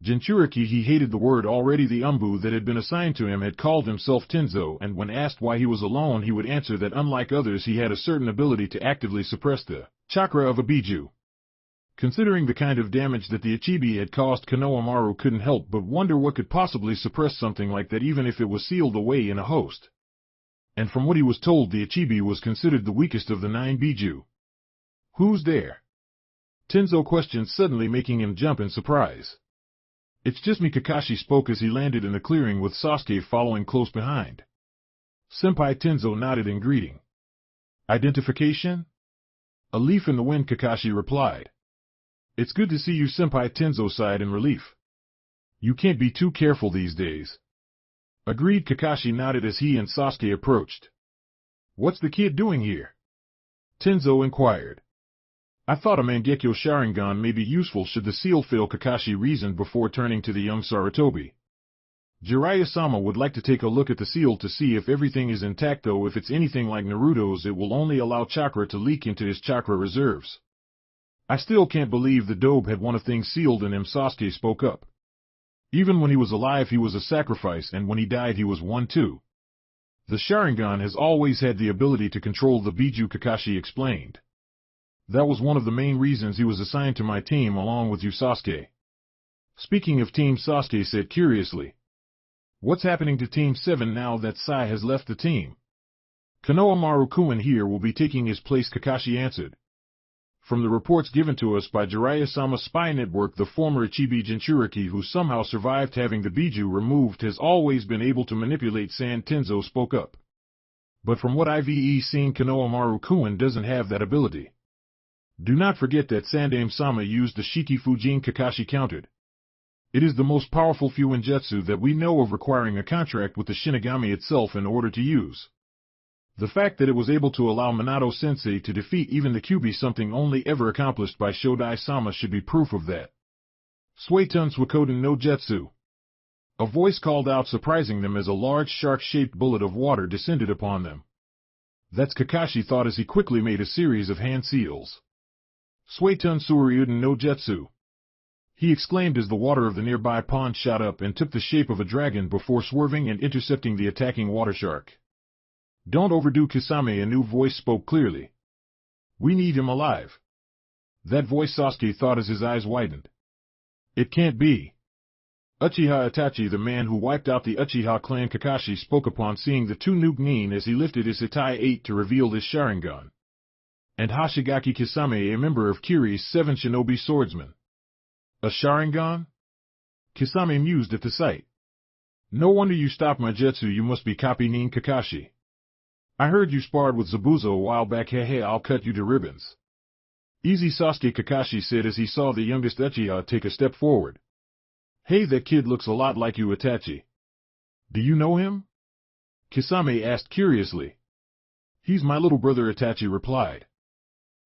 Jinchuriki, he hated the word already. The Umbu that had been assigned to him had called himself Tenzo, and when asked why he was alone, he would answer that unlike others he had a certain ability to actively suppress the chakra of a Biju. Considering the kind of damage that the Ichibi had caused, Konoamaru couldn't help but wonder what could possibly suppress something like that, even if it was sealed away in a host. And from what he was told, the Ichibi was considered the weakest of the 9 Biju. Who's there? Tenzo questioned, suddenly making him jump in surprise. It's just me, Kakashi spoke as he landed in the clearing with Sasuke following close behind. Senpai. Tenzo nodded in greeting. Identification? A leaf in the wind, Kakashi replied. It's good to see you, Senpai, Tenzo sighed in relief. You can't be too careful these days. Agreed, Kakashi nodded as he and Sasuke approached. What's the kid doing here? Tenzo inquired. I thought a Mangekyo Sharingan may be useful should the seal fail, Kakashi reasoned before turning to the young Sarutobi. Jiraiya-sama would like to take a look at the seal to see if everything is intact, though if it's anything like Naruto's it will only allow chakra to leak into his chakra reserves. I still can't believe the Dobe had one of things sealed in him, Sasuke spoke up. Even when he was alive he was a sacrifice, and when he died he was one too. The Sharingan has always had the ability to control the Biju, Kakashi explained. That was one of the main reasons he was assigned to my team along with you, Sasuke. Speaking of team, Sasuke said curiously. What's happening to Team 7 now that Sai has left the team? Konoamaru-kun here will be taking his place, Kakashi answered. From the reports given to us by Jiraiya-sama's spy network, the former Ichibi Jinchuriki who somehow survived having the Biju removed has always been able to manipulate sand, Tenzo spoke up. But from what I've seen, Konoamaru-kun doesn't have that ability. Do not forget that Sandaime-sama used the Shiki Fujin, Kakashi countered. It is the most powerful Fuinjutsu that we know of, requiring a contract with the Shinigami itself in order to use. The fact that it was able to allow Minato-sensei to defeat even the Kyuubi, something only ever accomplished by Shodai-sama, should be proof of that. Suetun Suikoden no Jutsu. A voice called out, surprising them as a large shark-shaped bullet of water descended upon them. That's Kakashi thought as he quickly made a series of hand seals. Suetun Suryuden no Jutsu. He exclaimed as the water of the nearby pond shot up and took the shape of a dragon before swerving and intercepting the attacking water shark. Don't overdo Kisame, a new voice spoke clearly. We need him alive. That voice, Sasuke thought as his eyes widened. It can't be. Uchiha Itachi, the man who wiped out the Uchiha clan, Kakashi spoke upon seeing the two nuke Nin as he lifted his Hitai 8 to reveal his Sharingan. And Hoshigaki Kisame, a member of Kiri's 7 shinobi swordsmen. A Sharingan? Kisame mused at the sight. No wonder you stopped my jutsu, you must be copy Nin, Kakashi. I heard you sparred with Zabuza a while back, hey, I'll cut you to ribbons. Easy, Sasuke, Kakashi said as he saw the youngest Uchiha take a step forward. Hey, that kid looks a lot like you, Itachi. Do you know him? Kisame asked curiously. He's my little brother, Itachi replied.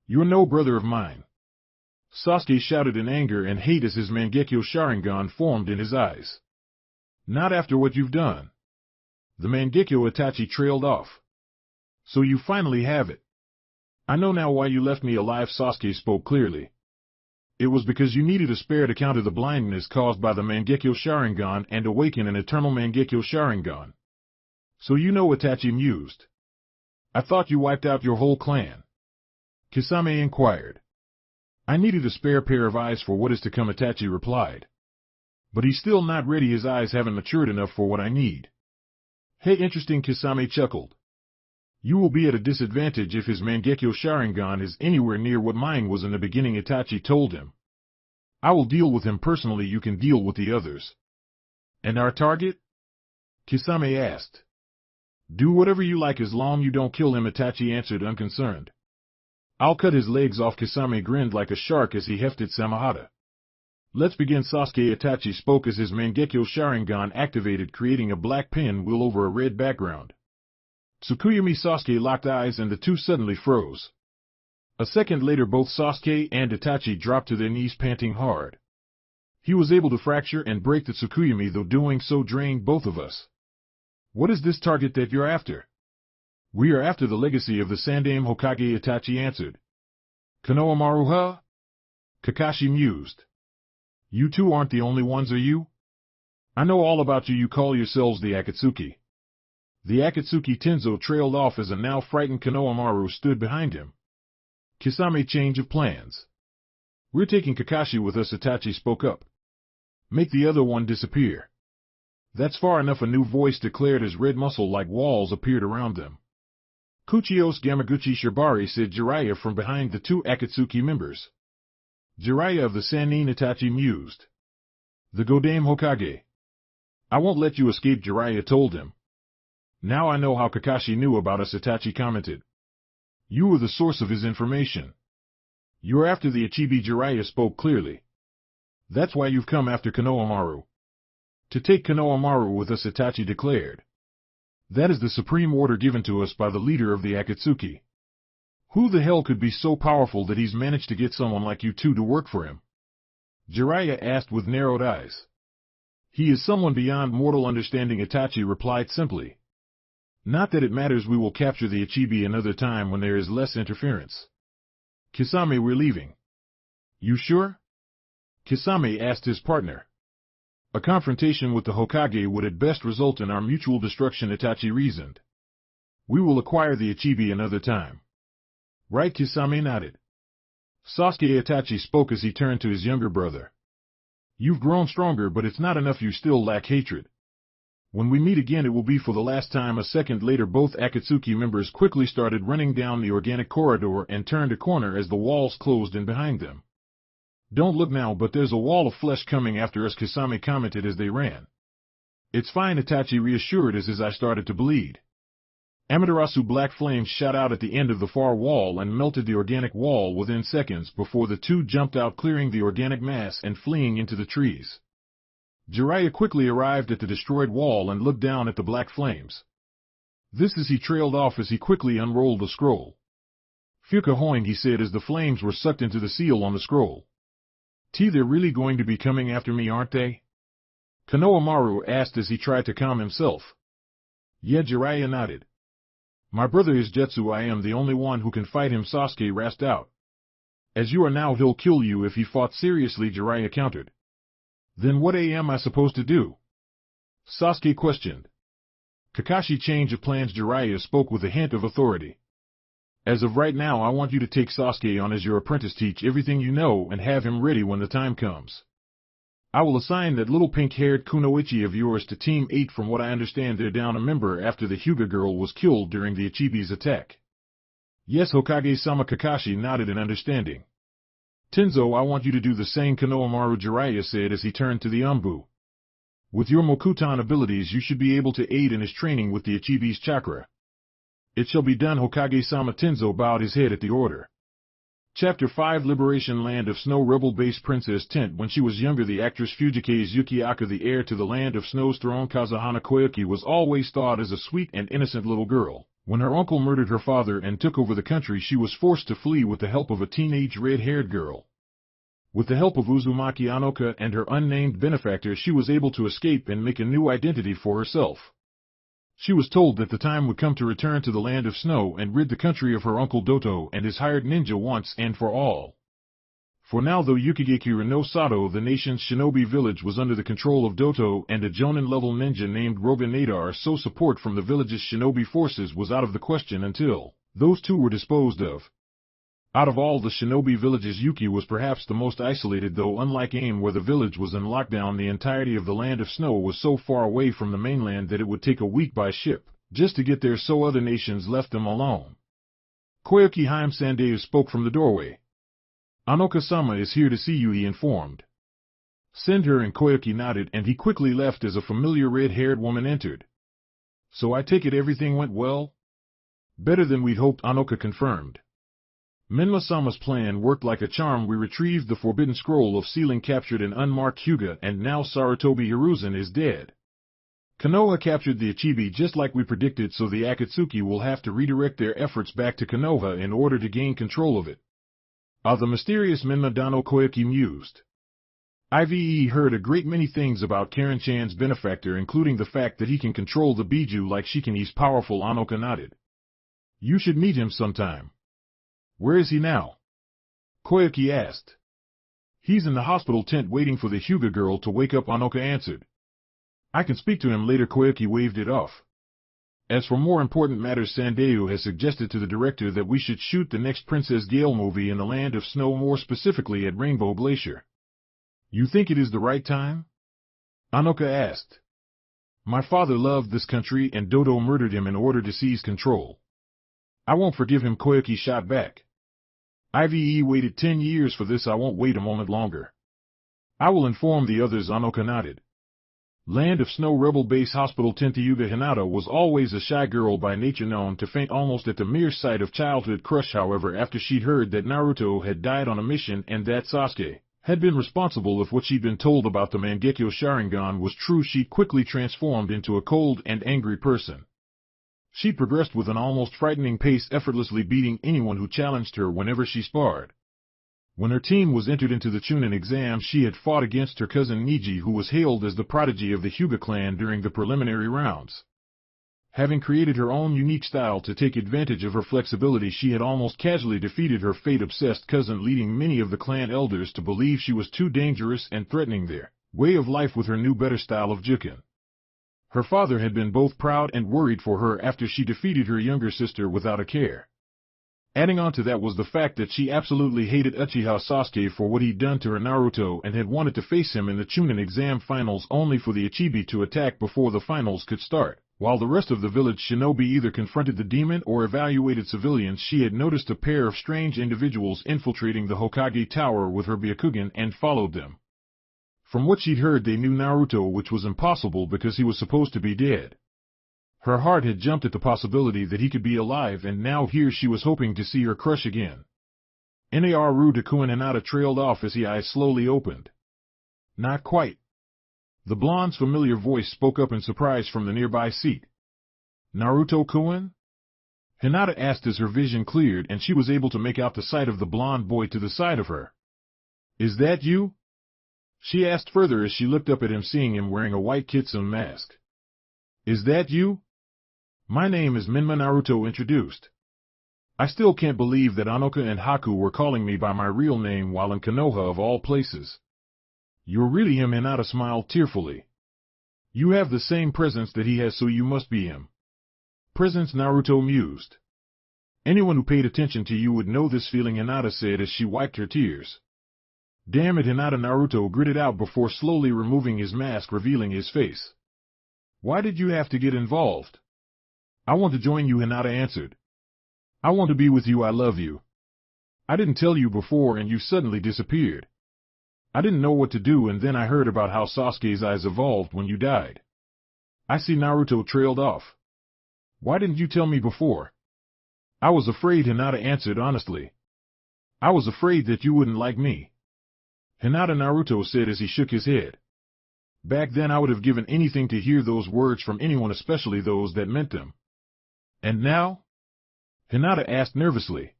You're no brother of mine. Sasuke shouted in anger and hate as his Mangekyo Sharingan formed in his eyes. Not after what you've done. The Mangekyo Itachi trailed off. So you finally have it. I know now why you left me alive, Sasuke spoke clearly. It was because you needed a spare to counter the blindness caused by the Mangekyo Sharingan and awaken an eternal Mangekyo Sharingan. So you know, Itachi mused. I thought you wiped out your whole clan. Kisame inquired. I needed a spare pair of eyes for what is to come, Itachi replied. But he's still not ready, his eyes haven't matured enough for what I need. Hey, interesting, Kisame chuckled. You will be at a disadvantage if his Mangekyo Sharingan is anywhere near what mine was in the beginning, Itachi told him. I will deal with him personally, you can deal with the others. And our target? Kisame asked. Do whatever you like as long you don't kill him, Itachi answered unconcerned. I'll cut his legs off, Kisame grinned like a shark as he hefted Samahata. Let's begin, Sasuke, Itachi spoke as his Mangekyo Sharingan activated, creating a black pinwheel over a red background. Tsukuyumi Sasuke locked eyes and the two suddenly froze. A second later both Sasuke and Itachi dropped to their knees, panting hard. He was able to fracture and break the Tsukuyumi, though doing so drained both of us. What is this target that you're after? We are after the legacy of the Sandaime Hokage, Itachi answered. Konoamaru, huh? Kakashi mused. You two aren't the only ones, are you? I know all about you call yourselves the Akatsuki. The Akatsuki. Tenzo trailed off as a now frightened Konoamaru stood behind him. Kisame, change of plans. We're taking Kakashi with us, Itachi spoke up. Make the other one disappear. That's far enough, a new voice declared as red muscle-like walls appeared around them. Kuchios Gamaguchi Shibari, said Jiraiya from behind the two Akatsuki members. Jiraiya of the Sannin, Itachi mused. The Godame Hokage. I won't let you escape, Jiraiya told him. Now I know how Kakashi knew about us, Itachi commented. You were the source of his information. You're after the Ichibi. Jiraiya spoke clearly. That's why you've come after Konoamaru. To take Konoamaru with us, Itachi declared. That is the supreme order given to us by the leader of the Akatsuki. Who the hell could be so powerful that he's managed to get someone like you two to work for him? Jiraiya asked with narrowed eyes. He is someone beyond mortal understanding, Itachi replied simply. Not that it matters, we will capture the Ichibi another time when there is less interference. Kisame, we're leaving. You sure? Kisame asked his partner. A confrontation with the Hokage would at best result in our mutual destruction, Itachi reasoned. We will acquire the Ichibi another time. Right? Kisame nodded. Sasuke, Itachi spoke as he turned to his younger brother. You've grown stronger, but it's not enough, you still lack hatred. When we meet again, it will be for the last time. A second later, both Akatsuki members quickly started running down the organic corridor and turned a corner as the walls closed in behind them. Don't look now, but there's a wall of flesh coming after us, Kisame commented as they ran. It's fine, Itachi reassured us as I started to bleed. Amaterasu black flames shot out at the end of the far wall and melted the organic wall within seconds before the two jumped out, clearing the organic mass and fleeing into the trees. Jiraiya quickly arrived at the destroyed wall and looked down at the black flames. This is, he trailed off as he quickly unrolled the scroll. Fukahoing, he said as the flames were sucked into the seal on the scroll. They're really going to be coming after me, aren't they? Konoamaru asked as he tried to calm himself. Yeah, Jiraiya nodded. My brother is Jutsu, I am the only one who can fight him, Sasuke rasped out. As you are now, he'll kill you if he fought seriously, Jiraiya countered. Then what am I supposed to do? Sasuke questioned. Kakashi, change of plans, Jiraiya spoke with a hint of authority. As of right now, I want you to take Sasuke on as your apprentice, teach everything you know, and have him ready when the time comes. I will assign that little pink-haired kunoichi of yours to Team 8. From what I understand, they're down a member after the Hyuga girl was killed during the Ichibi's attack. Yes, Hokage-sama. Kakashi nodded in understanding. Tenzo, I want you to do the same, Konoamaru, Jiraiya said as he turned to the Anbu. With your Mokuton abilities, you should be able to aid in his training with the Ichibi's chakra. It shall be done, Hokage-sama. Tenzo bowed his head at the order. Chapter 5 Liberation Land of Snow. Rebel Base. Princess Tent. When she was younger, the actress Fujikaze Yukiaka, the heir to the Land of Snow's throne, Kazuhana Koyuki, was always thought as a sweet and innocent little girl. When her uncle murdered her father and took over the country, she was forced to flee with the help of a teenage red-haired girl. With the help of Uzumaki Anoka and her unnamed benefactor, she was able to escape and make a new identity for herself. She was told that the time would come to return to the Land of Snow and rid the country of her uncle Doto and his hired ninja once and for all. For now, though Yukigekura no Sato, the nation's shinobi village, was under the control of Doto and a Jonin-level ninja named Roga Nadar, so support from the village's shinobi forces was out of the question until those two were disposed of. Out of all the shinobi villages, Yuki was perhaps the most isolated, though unlike AIM, where the village was in lockdown, the entirety of the Land of Snow was so far away from the mainland that it would take a week by ship just to get there, so other nations left them alone. Koyuki Haim Sandeyu spoke from the doorway. Anoka-sama is here to see you, he informed. Send her, and Koyuki nodded, and he quickly left as a familiar red-haired woman entered. So I take it everything went well? Better than we'd hoped, Anoka confirmed. Menma-sama's plan worked like a charm. We retrieved the forbidden scroll of sealing, captured an unmarked Hyuga, and now Sarutobi Hiruzen is dead. Konoha captured the Ichibi just like we predicted, so the Akatsuki will have to redirect their efforts back to Konoha in order to gain control of it. The mysterious Menma Dano, Koyuki mused. I've heard a great many things about Karin-chan's benefactor, including the fact that he can control the Biju like she can. He's powerful, Anoka nodded. You should meet him sometime. Where is he now? Koyuki asked. He's in the hospital tent waiting for the Hyuga girl to wake up, Anoka answered. I can speak to him later. Koyuki waved it off. As for more important matters, Sandeyu has suggested to the director that we should shoot the next Princess Gale movie in the Land of Snow, more specifically at Rainbow Glacier. You think it is the right time? Anoka asked. My father loved this country and Dodo murdered him in order to seize control. I won't forgive him, Koyuki shot back. I've waited 10 years for this. I won't wait a moment longer. I will inform the others, Anoka nodded. Land of Snow Rebel Base Hospital Tentayuga. Hinata was always a shy girl by nature, known to faint almost at the mere sight of childhood crush. However, after she'd heard that Naruto had died on a mission and that Sasuke had been responsible if what she'd been told about the Mangekyo Sharingan was true, she'd quickly transformed into a cold and angry person. She progressed with an almost frightening pace, effortlessly beating anyone who challenged her whenever she sparred. When her team was entered into the Chunin exam, she had fought against her cousin Niji, who was hailed as the prodigy of the Hyuga clan during the preliminary rounds. Having created her own unique style to take advantage of her flexibility, she had almost casually defeated her fate-obsessed cousin, leading many of the clan elders to believe she was too dangerous and threatening their way of life with her new better style of juken. Her father had been both proud and worried for her after she defeated her younger sister without a care. Adding on to that was the fact that she absolutely hated Uchiha Sasuke for what he'd done to her Naruto and had wanted to face him in the Chunin exam finals, only for the Ichibi to attack before the finals could start. While the rest of the village shinobi either confronted the demon or evaluated civilians, she had noticed a pair of strange individuals infiltrating the Hokage Tower with her Byakugan and followed them. From what she'd heard, they knew Naruto, which was impossible because he was supposed to be dead. Her heart had jumped at the possibility that he could be alive, and now here she was hoping to see her crush again. Naru Deku and Hinata trailed off as his eyes slowly opened. Not quite. The blonde's familiar voice spoke up in surprise from the nearby seat. Naruto-kun? Hinata asked as her vision cleared and she was able to make out the sight of the blonde boy to the side of her. Is that you? She asked further as she looked up at him, seeing him wearing a white kitsune mask. Is that you? My name is Menma Naruto introduced. I still can't believe that Anoka and Haku were calling me by my real name while in Konoha of all places. You're really him, Hinata smiled tearfully. You have the same presence that he has, so you must be him. Presence, Naruto mused. Anyone who paid attention to you would know this feeling, Hinata said as she wiped her tears. Damn it, Hinata, Naruto gritted out before slowly removing his mask, revealing his face. Why did you have to get involved? I want to join you, Hinata answered. I want to be with you, I love you. I didn't tell you before and you suddenly disappeared. I didn't know what to do, and then I heard about how Sasuke's eyes evolved when you died. I see. Naruto trailed off. Why didn't you tell me before? I was afraid, Hinata answered honestly. I was afraid that you wouldn't like me. Hinata, Naruto said as he shook his head. Back then I would have given anything to hear those words from anyone, especially those that meant them. And now? Hinata asked nervously.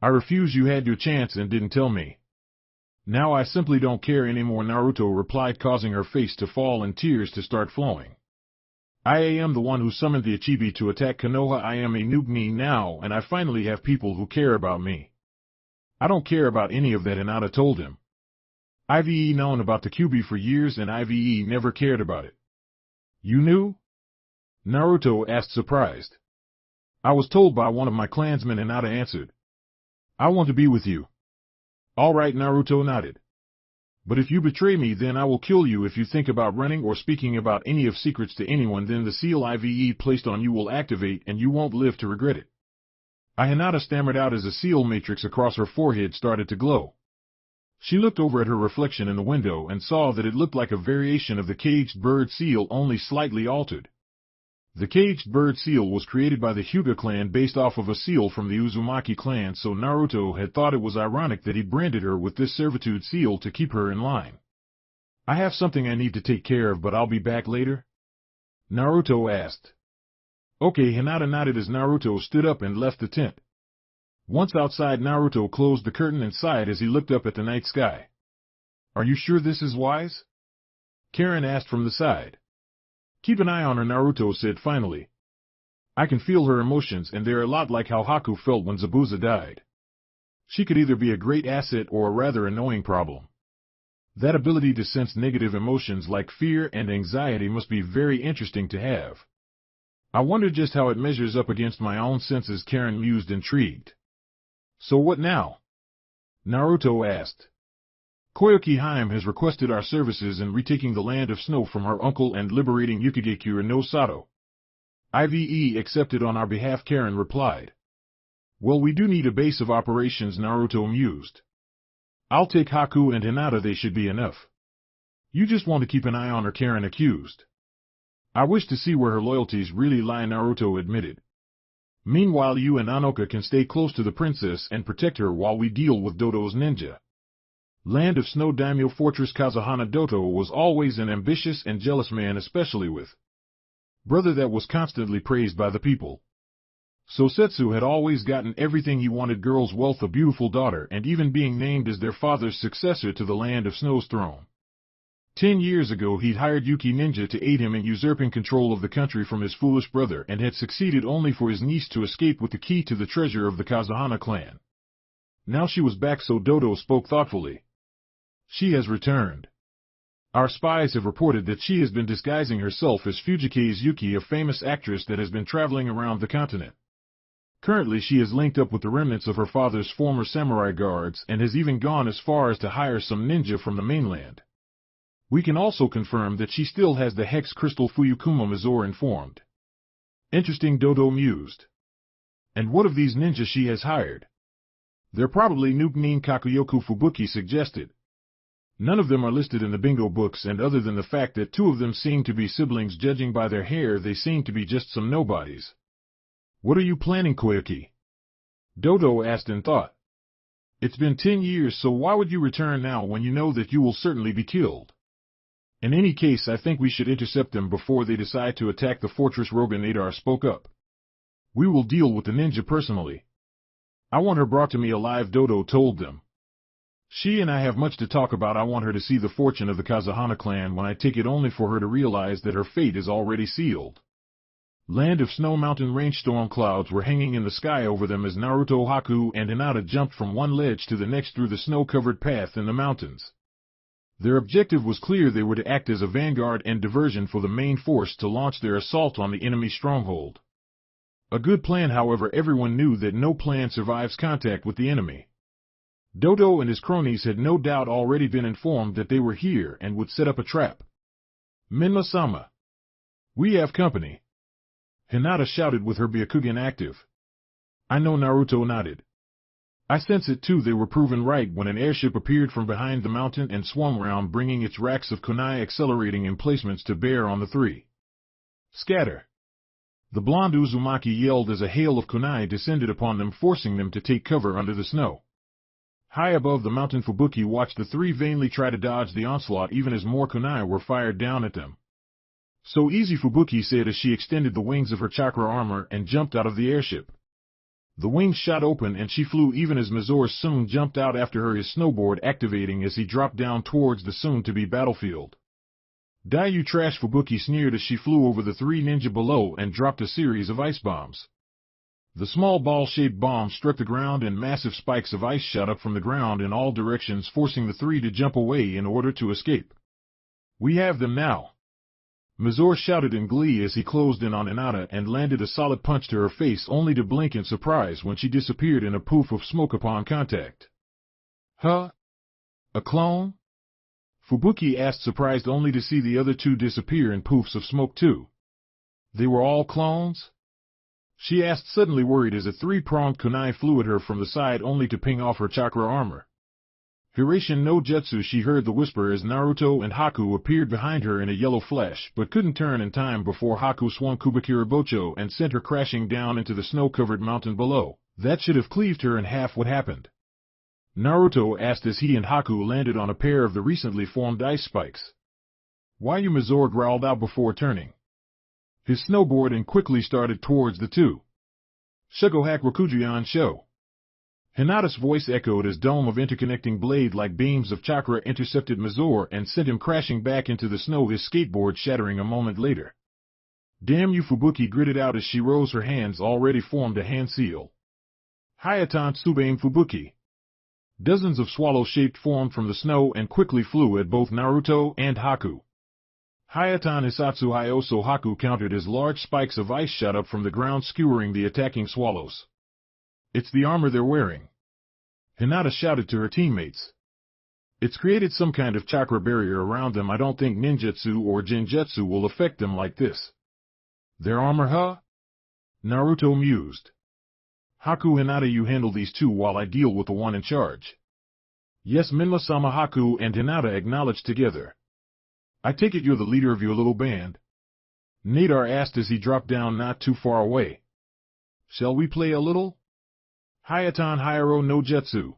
I refuse. You had your chance and didn't tell me. Now I simply don't care anymore, Naruto replied, causing her face to fall and tears to start flowing. I am the one who summoned the Ichibi to attack Konoha. I am a noob me now, and I finally have people who care about me. I don't care about any of that, Hinata told him. I've known about the Kyuubi for years and I've never cared about it. You knew? Naruto asked, surprised. I was told by one of my clansmen, Hinata answered. I want to be with you. All right, Naruto nodded. But if you betray me, then I will kill you. If you think about running or speaking about any of secrets to anyone, then the seal I've placed on you will activate and you won't live to regret it. Hinata stammered out as a seal matrix across her forehead started to glow. She looked over at her reflection in the window and saw that it looked like a variation of the caged bird seal, only slightly altered. The caged bird seal was created by the Hyuga clan based off of a seal from the Uzumaki clan, so Naruto had thought it was ironic that he branded her with this servitude seal to keep her in line. I have something I need to take care of, but I'll be back later? Naruto asked. Okay, Hinata nodded as Naruto stood up and left the tent. Once outside, Naruto closed the curtain and sighed as he looked up at the night sky. Are you sure this is wise? Karin asked from the side. Keep an eye on her, Naruto said finally. I can feel her emotions, and they're a lot like how Haku felt when Zabuza died. She could either be a great asset or a rather annoying problem. That ability to sense negative emotions like fear and anxiety must be very interesting to have. I wonder just how it measures up against my own senses, Karin mused, intrigued. So what now? Naruto asked. Koyuki Haim has requested our services in retaking the Land of Snow from her uncle and liberating Yukigekure no Sato. IVE accepted on our behalf, Karin replied. Well, we do need a base of operations, Naruto mused. I'll take Haku and Hinata, they should be enough. You just want to keep an eye on her, Karin accused. I wish to see where her loyalties really lie, Naruto admitted. Meanwhile, you and Anoka can stay close to the princess and protect her while we deal with Doto's ninja. Land of Snow Daimyo Fortress Kazuhana Doto was always an ambitious and jealous man, especially with brother that was constantly praised by the people. Sosetsu had always gotten everything he wanted: girls, wealth, a beautiful daughter, and even being named as their father's successor to the Land of Snow's throne. 10 years ago he'd hired Yuki Ninja to aid him in usurping control of the country from his foolish brother and had succeeded only for his niece to escape with the key to the treasure of the Kazuhana clan. Now she was back, so Doto spoke thoughtfully. She has returned. Our spies have reported that she has been disguising herself as Fujikaze Yuki, a famous actress that has been traveling around the continent. Currently she is linked up with the remnants of her father's former samurai guards and has even gone as far as to hire some ninja from the mainland. We can also confirm that she still has the Hex Crystal, Fuyukuma Mizore informed. Interesting, Doto mused. And what of these ninjas she has hired? They're probably Nukenin Kakuyoku, Fubuki suggested. None of them are listed in the bingo books, and other than the fact that 2 of them seem to be siblings, judging by their hair they seem to be just some nobodies. What are you planning, Koyuki? Doto asked in thought. It's been 10 years, so why would you return now when you know that you will certainly be killed? In any case, I think we should intercept them before they decide to attack the fortress. Rogan spoke up. We will deal with the ninja personally. I want her brought to me alive, Doto told them. She and I have much to talk about. I want her to see the fortune of the Kazuhana clan when I take it, only for her to realize that her fate is already sealed. Land of Snow Mountain Range. Storm clouds were hanging in the sky over them as Naruto, Haku, and Hinata jumped from one ledge to the next through the snow-covered path in the mountains. Their objective was clear: they were to act as a vanguard and diversion for the main force to launch their assault on the enemy stronghold. A good plan, however, everyone knew that no plan survives contact with the enemy. Doto and his cronies had no doubt already been informed that they were here and would set up a trap. Menma-sama, we have company, Hinata shouted with her Byakugan active. I know, Naruto nodded. I sense it too. They were proven right when an airship appeared from behind the mountain and swung round, bringing its racks of kunai accelerating emplacements to bear on the 3. Scatter! The blonde Uzumaki yelled as a hail of kunai descended upon them, forcing them to take cover under the snow. High above the mountain, Fubuki watched the 3 vainly try to dodge the onslaught even as more kunai were fired down at them. So easy, Fubuki said as she extended the wings of her chakra armor and jumped out of the airship. The wings shot open and she flew even as Mizore soon jumped out after her, his snowboard activating as he dropped down towards the soon-to-be battlefield. Die, you trash, Fubuki sneered as she flew over the 3 ninja below and dropped a series of ice bombs. The small ball-shaped bombs struck the ground and massive spikes of ice shot up from the ground in all directions, forcing the 3 to jump away in order to escape. We have them now, Mizore shouted in glee as he closed in on Hinata and landed a solid punch to her face, only to blink in surprise when she disappeared in a poof of smoke upon contact. Huh? A clone? Fubuki asked, surprised only to see the other 2 disappear in poofs of smoke too. They were all clones? She asked, suddenly worried as a 3-pronged kunai flew at her from the side only to ping off her chakra armor. Hiruzen no Jutsu, she heard the whisper as Naruto and Haku appeared behind her in a yellow flash, but couldn't turn in time before Haku swung Kubikira Bocho and sent her crashing down into the snow-covered mountain below. That should have cleaved her in half. What happened? Naruto asked as he and Haku landed on a pair of the recently formed ice spikes. Why, you, Mizore growled out before turning his snowboard and quickly started towards the 2. Shugohaku Rokujuyan Sho. Hinata's voice echoed as dome of interconnecting blade-like beams of chakra intercepted Mizore and sent him crashing back into the snow, his skateboard shattering a moment later. Damn you, Fubuki gritted out as she rose, her hands already formed a hand seal. Hayatan Tsubaim Fubuki. Dozens of swallow-shaped formed from the snow and quickly flew at both Naruto and Haku. Hayatan Hisatsu Hyoso Haku countered as large spikes of ice shot up from the ground, skewering the attacking swallows. It's the armor they're wearing, Hinata shouted to her teammates. It's created some kind of chakra barrier around them. I don't think ninjutsu or genjutsu will affect them like this. Their armor, huh? Naruto mused. Haku, Hinata, you handle these 2 while I deal with the one in charge. Yes, Menma-sama. Haku and Hinata acknowledged together. I take it you're the leader of your little band? Nadar asked as he dropped down not too far away. Shall we play a little? Hayatan Hayaro no Jutsu.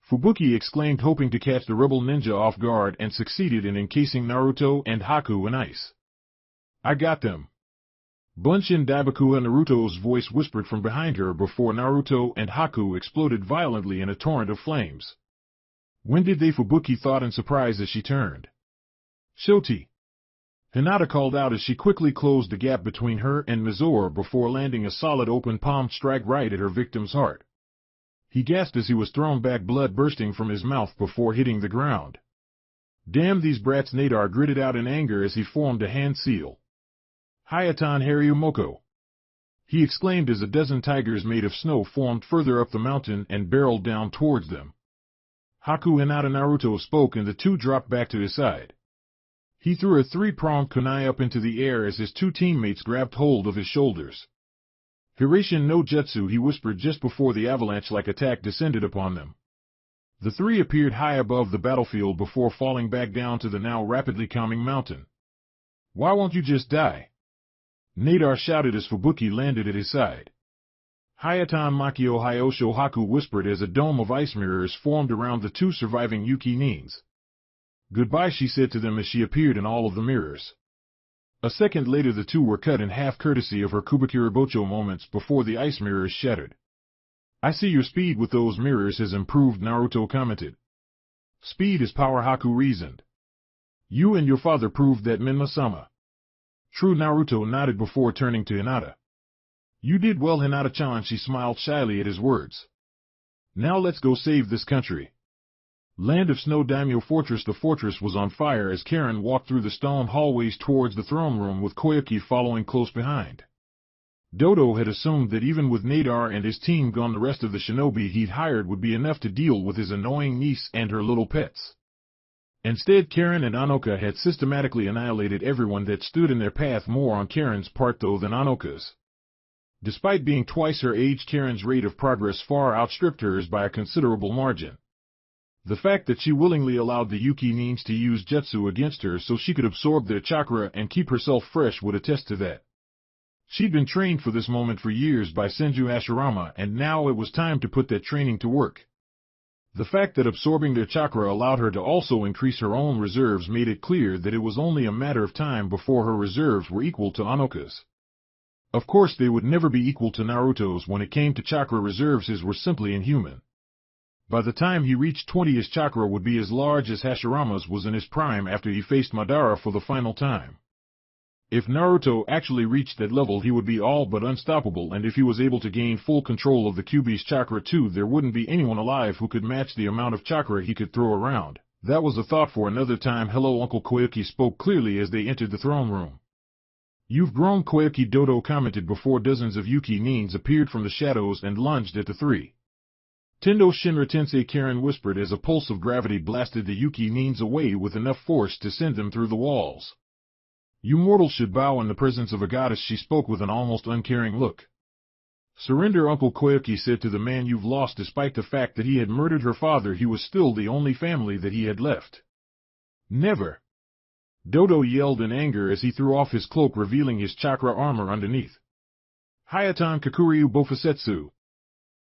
Fubuki exclaimed, hoping to catch the rebel ninja off guard, and succeeded in encasing Naruto and Haku in ice. I got them. Bunshin Daibakuha, Naruto's voice whispered from behind her before Naruto and Haku exploded violently in a torrent of flames. When did they? Fubuki thought in surprise as she turned. Shoti! Hinata called out as she quickly closed the gap between her and Mizora before landing a solid open palm strike right at her victim's heart. He gasped as he was thrown back, blood bursting from his mouth before hitting the ground. Damn these brats! Nadar gritted out in anger as he formed a hand seal. Hayatan Haryumoko! He exclaimed as a dozen tigers made of snow formed further up the mountain and barreled down towards them. Haku, Hinata, Naruto spoke, and the two dropped back to his side. He threw a three-pronged kunai up into the air as his two teammates grabbed hold of his shoulders. Hirashin no Jutsu, he whispered just before the avalanche-like attack descended upon them. The three appeared high above the battlefield before falling back down to the now rapidly calming mountain. Why won't you just die? Nadar shouted as Fubuki landed at his side. Hayatan Makio Hyosho, Haku whispered as a dome of ice mirrors formed around the two surviving Yuki nins. Goodbye, she said to them as she appeared in all of the mirrors. A second later the two were cut in half courtesy of her Kubikiribocho moments before the ice mirrors shattered. I see your speed with those mirrors has improved, Naruto commented. Speed is power, Haku reasoned. You and your father proved that, Menma-sama. True, Naruto nodded before turning to Hinata. You did well, Hinata-chan, she smiled shyly at his words. Now let's go save this country. Land of Snow Daimyo Fortress. The fortress was on fire as Karin walked through the stone hallways towards the throne room, with Koyuki following close behind. Dodo had assumed that even with Nadar and his team gone, the rest of the shinobi he'd hired would be enough to deal with his annoying niece and her little pets. Instead, Karin and Anoka had systematically annihilated everyone that stood in their path, more on Karin's part though than Anoka's. Despite being twice her age, Karin's rate of progress far outstripped hers by a considerable margin. The fact that she willingly allowed the Yuki nins to use jutsu against her so she could absorb their chakra and keep herself fresh would attest to that. She'd been trained for this moment for years by Senju Hashirama, and now it was time to put that training to work. The fact that absorbing their chakra allowed her to also increase her own reserves made it clear that it was only a matter of time before her reserves were equal to Anoka's. Of course, they would never be equal to Naruto's. When it came to chakra reserves, his were simply inhuman. By the time he reached 20, his chakra would be as large as Hashirama's was in his prime after he faced Madara for the final time. If Naruto actually reached that level, he would be all but unstoppable, and if he was able to gain full control of the Kyuubi's chakra too, there wouldn't be anyone alive who could match the amount of chakra he could throw around. That was a thought for another time. Hello, Uncle Koyuki spoke clearly as they entered the throne room. You've grown, Koyuki, Dodo commented before dozens of Yuki nins appeared from the shadows and lunged at the three. Tendo Shinra Tensei, Karin whispered as a pulse of gravity blasted the Yuki nins away with enough force to send them through the walls. You mortals should bow in the presence of a goddess, she spoke with an almost uncaring look. Surrender, Uncle Koyuki said to the man you've lost. Despite the fact that he had murdered her father, he was still the only family that he had left. Never! Dodo yelled in anger as he threw off his cloak, revealing his chakra armor underneath. Hayatan Kakuryu Bofusetsu!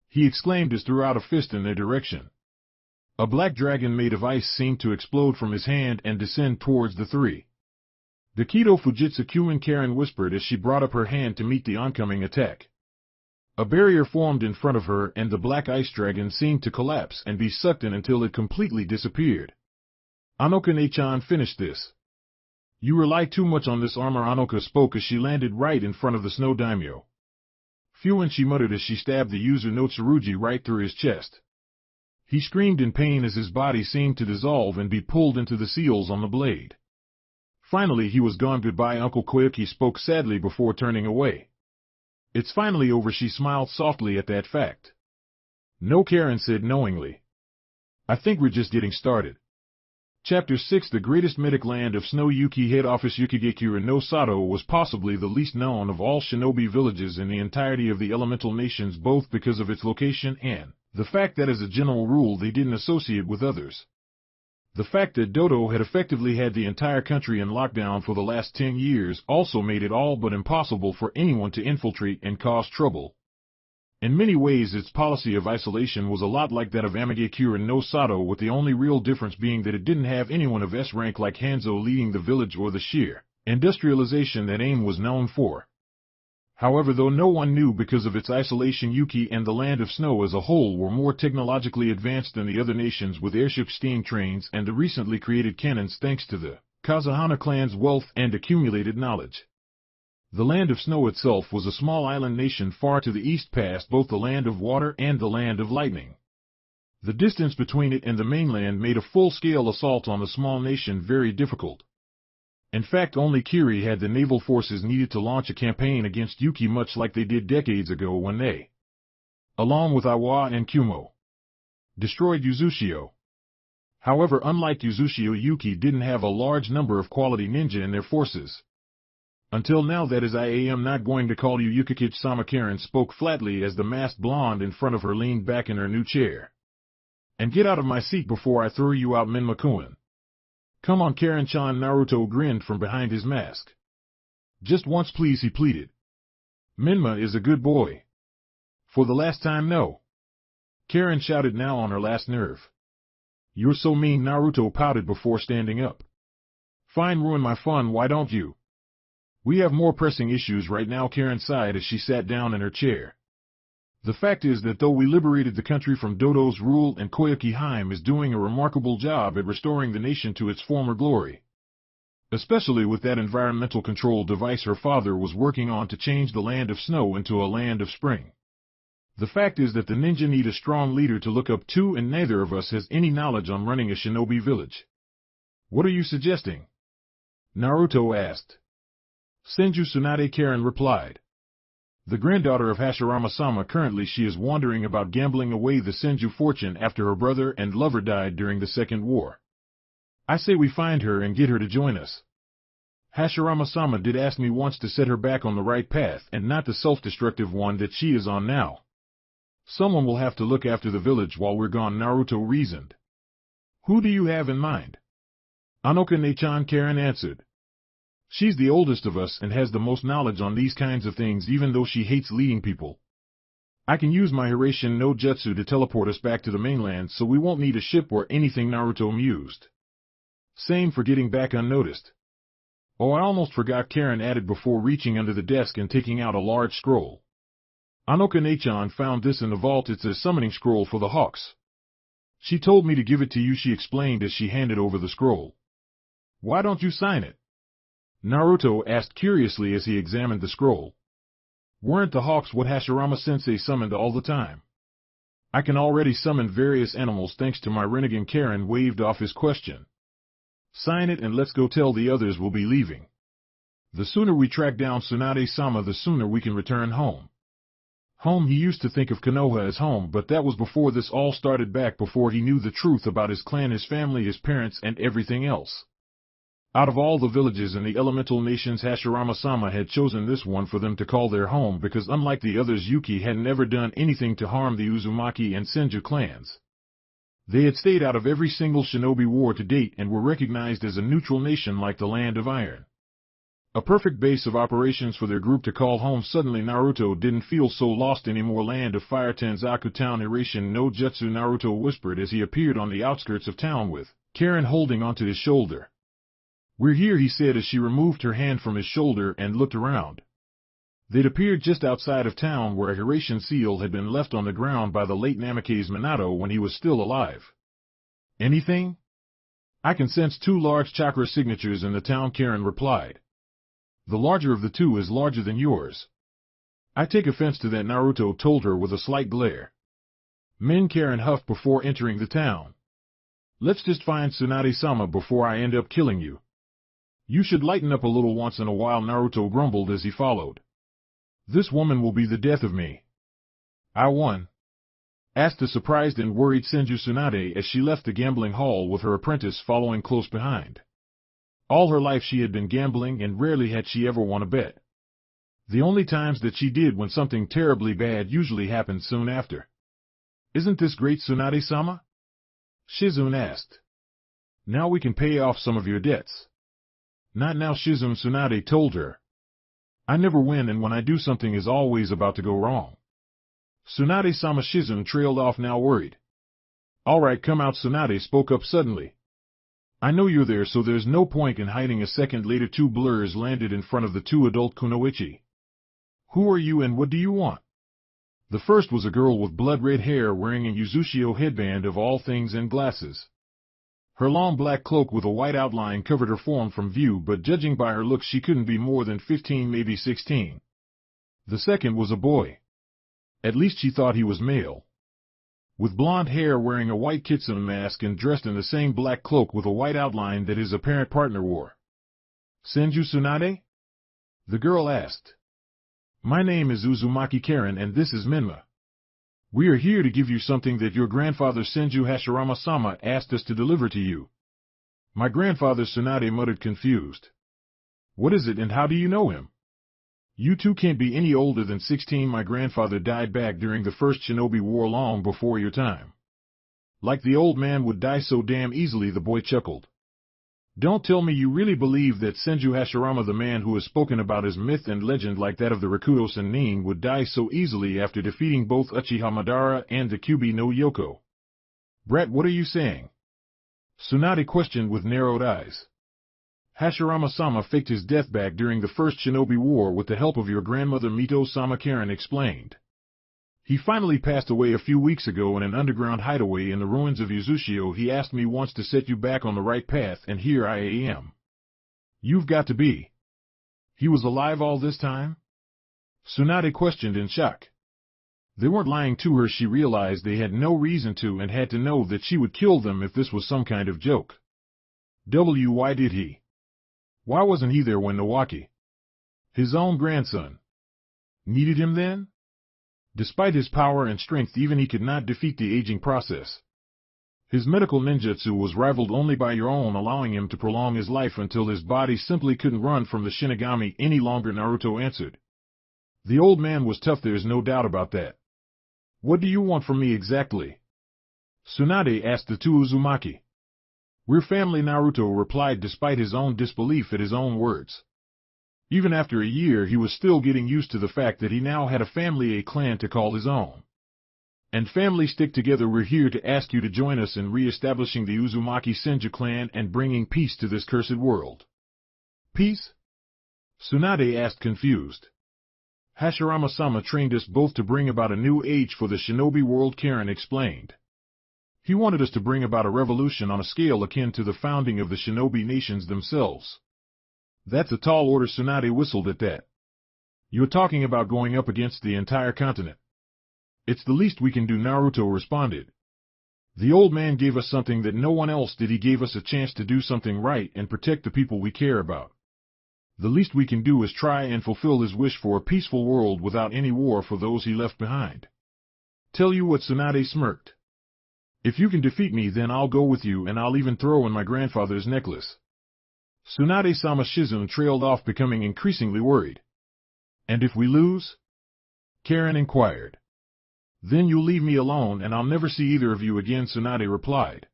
He exclaimed as threw out a fist in their direction. A black dragon made of ice seemed to explode from his hand and descend towards the three. Dakido Fujitsu Kyuin, Karin whispered as she brought up her hand to meet the oncoming attack. A barrier formed in front of her, and the black ice dragon seemed to collapse and be sucked in until it completely disappeared. Anoka-ne-chan, finished this. You rely too much on this armor, Anoka spoke as she landed right in front of the Snow Daimyo. Phew, she muttered as she stabbed the user no Tsurugi right through his chest. He screamed in pain as his body seemed to dissolve and be pulled into the seals on the blade. Finally he was gone. Goodbye, Uncle Koyuki spoke sadly before turning away. It's finally over, she smiled softly at that fact. No, Karin said knowingly. I think we're just getting started. Chapter 6. The greatest mythic land of snow. Yuki head office. Yukigekura no Sato was possibly the least known of all shinobi villages in the entirety of the elemental nations, both because of its location and the fact that as a general rule they didn't associate with others. The fact that Dodo had effectively had the entire country in lockdown for the last 10 years also made it all but impossible for anyone to infiltrate and cause trouble. In many ways, its policy of isolation was a lot like that of Amagekure no Sato, with the only real difference being that it didn't have anyone of S rank like Hanzo leading the village or the sheer industrialization that AIM was known for. However, though no one knew, because of its isolation, Yuki and the Land of Snow as a whole were more technologically advanced than the other nations, with airship steam trains and the recently created cannons thanks to the Kazuhana clan's wealth and accumulated knowledge. The Land of Snow itself was a small island nation far to the east, past both the Land of Water and the Land of Lightning. The distance between it and the mainland made a full-scale assault on the small nation very difficult. In fact, only Kiri had the naval forces needed to launch a campaign against Yuki, much like they did decades ago when they, along with Iwa and Kumo, destroyed Uzushio. However, unlike Uzushio, Yuki didn't have a large number of quality ninja in their forces. Until now, that is. I am not going to call you Yukikich-sama. Karin spoke flatly as the masked blonde in front of her leaned back in her new chair. And get out of my seat before I throw you out, Menma-kun. Come on, Karin-chan. Naruto grinned from behind his mask. Just once, please, he pleaded. Menma is a good boy. For the last time, no. Karin shouted, now on her last nerve. You're so mean, Naruto pouted before standing up. Fine, ruin my fun, why don't you? We have more pressing issues right now, Karin sighed as she sat down in her chair. The fact is that though we liberated the country from Dodo's rule, and Koyuki Haim is doing a remarkable job at restoring the nation to its former glory. Especially with that environmental control device her father was working on to change the Land of Snow into a Land of Spring. The fact is that the ninja need a strong leader to look up to, and neither of us has any knowledge on running a shinobi village. What are you suggesting? Naruto asked. Senju Tsunade, Karin replied. The granddaughter of Hashirama-sama. Currently she is wandering about gambling away the Senju fortune after her brother and lover died during the Second War. I say we find her and get her to join us. Hashirama-sama did ask me once to set her back on the right path and not the self-destructive one that she is on now. Someone will have to look after the village while we're gone, Naruto reasoned. Who do you have in mind? Anoka-ne-chan, Karin answered. She's the oldest of us and has the most knowledge on these kinds of things, even though she hates leading people. I can use my Hirashin no Jutsu to teleport us back to the mainland, so we won't need a ship or anything, Naruto mused. Same for getting back unnoticed. Oh, I almost forgot, Karin added before reaching under the desk and taking out a large scroll. Anoka-ne-chan found this in the vault. It's a summoning scroll for the Hawks. She told me to give it to you, she explained as she handed over the scroll. Why don't you sign it? Naruto asked curiously as he examined the scroll. Weren't the Hawks what Hashirama-sensei summoned all the time? I can already summon various animals thanks to my Rinnegan. Karin waved off his question. Sign it and let's go, tell the others we'll be leaving. The sooner we track down Tsunade-sama, the sooner we can return home. Home, he used to think of Konoha as home, but that was before this all started, back before he knew the truth about his clan, his family, his parents, and everything else. Out of all the villages in the elemental nations, Hashirama-sama had chosen this one for them to call their home because, unlike the others, Yuki had never done anything to harm the Uzumaki and Senju clans. They had stayed out of every single shinobi war to date and were recognized as a neutral nation like the Land of Iron. A perfect base of operations for their group to call home. Suddenly Naruto didn't feel so lost anymore. Land of Fire, Tenzaku Town, Hirashin no Jutsu, Naruto whispered as he appeared on the outskirts of town with Karin holding onto his shoulder. We're here, he said as she removed her hand from his shoulder and looked around. They'd appeared just outside of town where a Hirashin seal had been left on the ground by the late Namikaze Minato when he was still alive. Anything? I can sense 2 large chakra signatures in the town, Karin replied. The larger of the 2 is larger than yours. I take offense to that, Naruto told her with a slight glare. Men, Karin huffed before entering the town. Let's just find Tsunade-sama before I end up killing you. You should lighten up a little once in a while, Naruto grumbled as he followed. This woman will be the death of me. I won? Asked the surprised and worried Senju Tsunade as she left the gambling hall with her apprentice following close behind. All her life she had been gambling and rarely had she ever won a bet. The only times that she did when something terribly bad usually happened soon after. Isn't this great, Tsunade-sama? Shizune asked. Now we can pay off some of your debts. Not now, Tsunade told her. I never win, and when I do something is always about to go wrong. Tsunade-sama Shizune trailed off, now worried. Alright, come out, Tsunade spoke up suddenly. I know you're there, so there's no point in hiding. A second later, two blurs landed in front of the two adult kunoichi. Who are you and what do you want? The first was a girl with blood-red hair wearing a Uzushio headband of all things and glasses. Her long black cloak with a white outline covered her form from view, but judging by her looks she couldn't be more than 15, maybe 16. The second was a boy. At least she thought he was male. With blonde hair, wearing a white kitsune mask and dressed in the same black cloak with a white outline that his apparent partner wore. Senju Tsunade? The girl asked. My name is Uzumaki Karin and this is Menma. We are here to give you something that your grandfather Senju Hashirama-sama asked us to deliver to you. My grandfather, Tsunade muttered, confused. What is it and how do you know him? You two can't be any older than 16. My grandfather died back during the first Shinobi War, long before your time. Like the old man would die so damn easily, the boy chuckled. Don't tell me you really believe that Senju Hashirama, the man who is spoken about as myth and legend like that of the Rakuto Sannin, would die so easily after defeating both Uchiha Madara and the Kyuubi no Yoko? Brat, what are you saying? Tsunade questioned with narrowed eyes. Hashirama-sama faked his death back during the first Shinobi War with the help of your grandmother Mito-sama, Karin explained. He finally passed away a few weeks ago in an underground hideaway in the ruins of Uzushio. He asked me once to set you back on the right path, and here I am. You've got to be. He was alive all this time? Tsunade questioned in shock. They weren't lying to her. She realized they had no reason to and had to know that she would kill them if this was some kind of joke. Why did he? Why wasn't he there when Nawaki, his own grandson, needed him then? Despite his power and strength, even he could not defeat the aging process. His medical ninjutsu was rivaled only by your own, allowing him to prolong his life until his body simply couldn't run from the Shinigami any longer, Naruto answered. The old man was tough, there's no doubt about that. What do you want from me exactly? Tsunade asked the two Uzumaki. We're family, Naruto replied, despite his own disbelief at his own words. Even after a year, he was still getting used to the fact that he now had a family, a clan to call his own. And family stick together. We're here to ask you to join us in re-establishing the Uzumaki Senju clan and bringing peace to this cursed world. Peace? Tsunade asked, confused. Hashirama-sama trained us both to bring about a new age for the shinobi world, Karin explained. He wanted us to bring about a revolution on a scale akin to the founding of the shinobi nations themselves. That's a tall order, Tsunade whistled at that. You're talking about going up against the entire continent. It's the least we can do, Naruto responded. The old man gave us something that no one else did. He gave us a chance to do something right and protect the people we care about. The least we can do is try and fulfill his wish for a peaceful world without any war for those he left behind. Tell you what, Tsunade smirked. If you can defeat me, then I'll go with you, and I'll even throw in my grandfather's necklace. Tsunade-sama Shizune trailed off, becoming increasingly worried. And if we lose? Karin inquired. Then you'll leave me alone and I'll never see either of you again, Tsunade replied.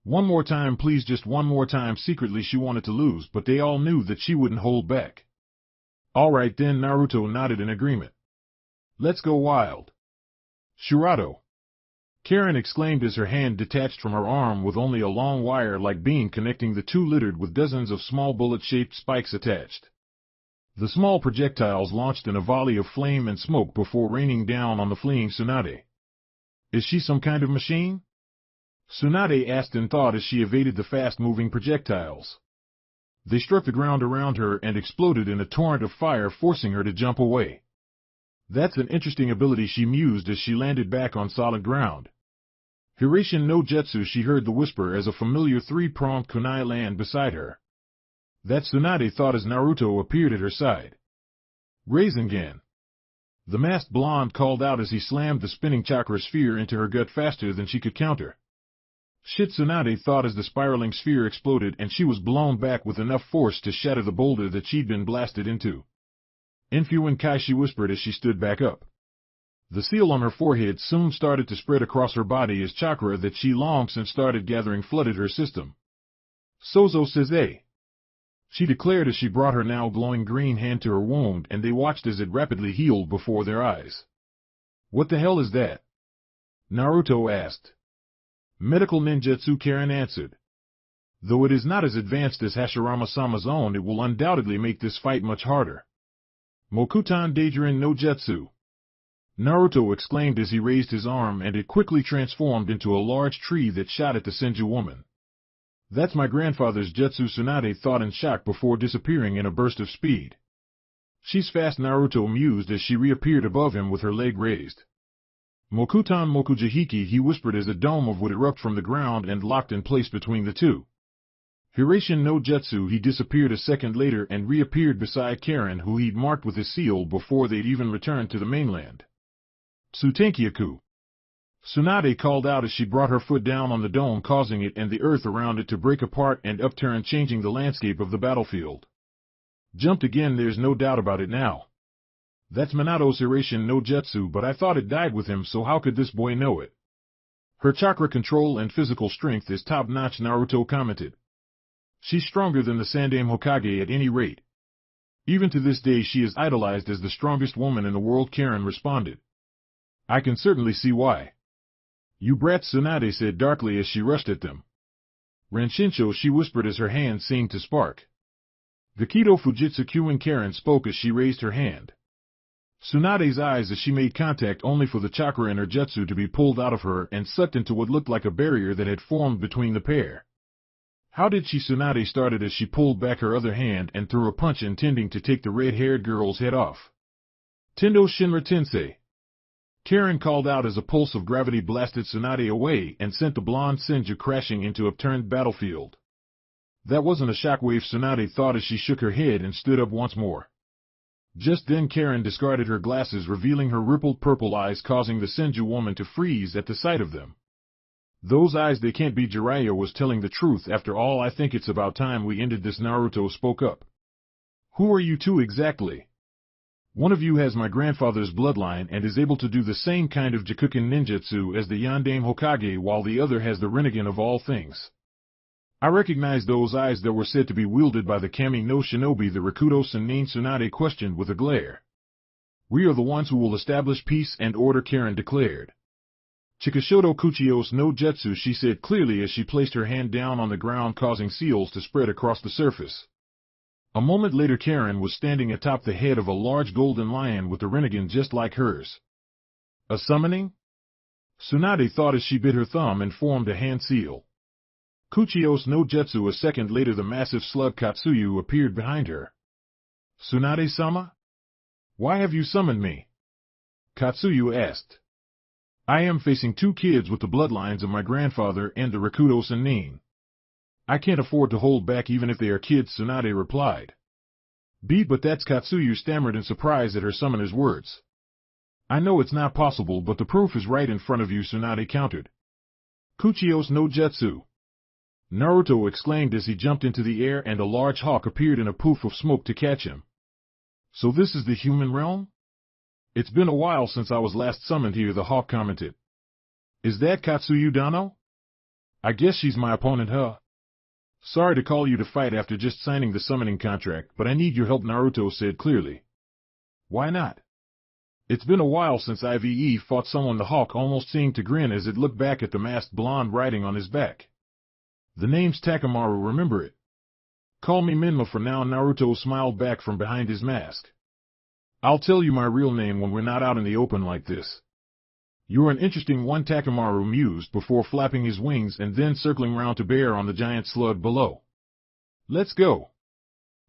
One more time, please, just one more time. Secretly she wanted to lose, but they all knew that she wouldn't hold back. Alright then, Naruto nodded in agreement. Let's go wild. Shurato! Karin exclaimed as her hand detached from her arm with only a long wire-like beam connecting the two, littered with dozens of small bullet-shaped spikes attached. The small projectiles launched in a volley of flame and smoke before raining down on the fleeing Tsunade. Is she some kind of machine? Tsunade asked in thought as she evaded the fast-moving projectiles. They struck the ground around her and exploded in a torrent of fire, forcing her to jump away. That's an interesting ability, she mused as she landed back on solid ground. Hiruzen no Jutsu, she heard the whisper as a familiar three-pronged kunai landed beside her. That, Tsunade thought as Naruto appeared at her side. Rasengan! The masked blonde called out as he slammed the spinning chakra sphere into her gut faster than she could counter. Shit, Tsunade thought as the spiraling sphere exploded and she was blown back with enough force to shatter the boulder that she'd been blasted into. Infuin Kai, she whispered as she stood back up. The seal on her forehead soon started to spread across her body as chakra that she long since started gathering flooded her system. Sozo says A. She declared as she brought her now glowing green hand to her wound, and they watched as it rapidly healed before their eyes. What the hell is that? Naruto asked. Medical ninjutsu, Karin answered. Though it is not as advanced as Hashirama-sama's own, it will undoubtedly make this fight much harder. Mokuton no Jutsu. Naruto exclaimed as he raised his arm, and it quickly transformed into a large tree that shot at the Senju woman. That's my grandfather's jutsu, Tsunade thought in shock before disappearing in a burst of speed. She's fast, Naruto mused as she reappeared above him with her leg raised. Mokuton Mokujihiki, he whispered as a dome of wood erupted from the ground and locked in place between the two. Hiruzen no Jutsu, he disappeared a second later and reappeared beside Karin, who he'd marked with his seal before they'd even returned to the mainland. Tsutenkyaku. Tsunade called out as she brought her foot down on the dome, causing it and the earth around it to break apart and upturn, changing the landscape of the battlefield. Jumped again, there's no doubt about it now. That's Minato's Hiruzen no Jutsu, but I thought it died with him, so how could this boy know it? Her chakra control and physical strength is top-notch, Naruto commented. She's stronger than the Sandaime Hokage at any rate. Even to this day she is idolized as the strongest woman in the world, Karin responded. I can certainly see why. You brats, Tsunade said darkly as she rushed at them. Ranshinsho, she whispered as her hand seemed to spark. Gakido Fujitsu Kyuin, Karin spoke as she raised her hand. Tsunade's eyes as she made contact, only for the chakra in her jutsu to be pulled out of her and sucked into what looked like a barrier that had formed between the pair. How did she? Tsunade started as she pulled back her other hand and threw a punch intending to take the red-haired girl's head off. Tendo Shinra Tensei. Karin called out as a pulse of gravity blasted Tsunade away and sent the blonde Senju crashing into a upturned battlefield. That wasn't a shockwave, Tsunade thought as she shook her head and stood up once more. Just then Karin discarded her glasses, revealing her rippled purple eyes, causing the Senju woman to freeze at the sight of them. Those eyes, they can't be. Jiraiya was telling the truth after all. I think it's about time we ended this, Naruto spoke up. Who are you two exactly? One of you has my grandfather's bloodline and is able to do the same kind of Jakuken ninjutsu as the Yandaime Hokage, while the other has the Rinnegan of all things. I recognize those eyes that were said to be wielded by the Kami no Shinobi, the Rakudo Sannin, Tsunade questioned with a glare. We are the ones who will establish peace and order, Karin declared. Chikashoto Kuchios no Jutsu, she said clearly as she placed her hand down on the ground, causing seals to spread across the surface. A moment later Karin was standing atop the head of a large golden lion with a Rinnegan just like hers. A summoning? Tsunade thought as she bit her thumb and formed a hand seal. Kuchios no Jutsu. A second later the massive slug Katsuyu appeared behind her. Tsunade-sama? Why have you summoned me? Katsuyu asked. I am facing two kids with the bloodlines of my grandfather and the Rakudo Sannin. I can't afford to hold back even if they are kids, Tsunade replied. But that's, Katsuyu stammered in surprise at her summoner's words. I know it's not possible, but the proof is right in front of you, Tsunade countered. Kuchios no Jutsu. Naruto exclaimed as he jumped into the air and a large hawk appeared in a poof of smoke to catch him. So this is the human realm? It's been a while since I was last summoned here, the hawk commented. Is that Katsuyu Dano? I guess she's my opponent, huh? Sorry to call you to fight after just signing the summoning contract, but I need your help, Naruto said clearly. Why not? It's been a while since I've fought someone, the hawk almost seemed to grin as it looked back at the masked blonde riding on his back. The name's Takamaru, remember it? Call me Menma for now, Naruto smiled back from behind his mask. I'll tell you my real name when we're not out in the open like this. You're an interesting one, Takamaru mused before flapping his wings and then circling round to bear on the giant slug below. Let's go!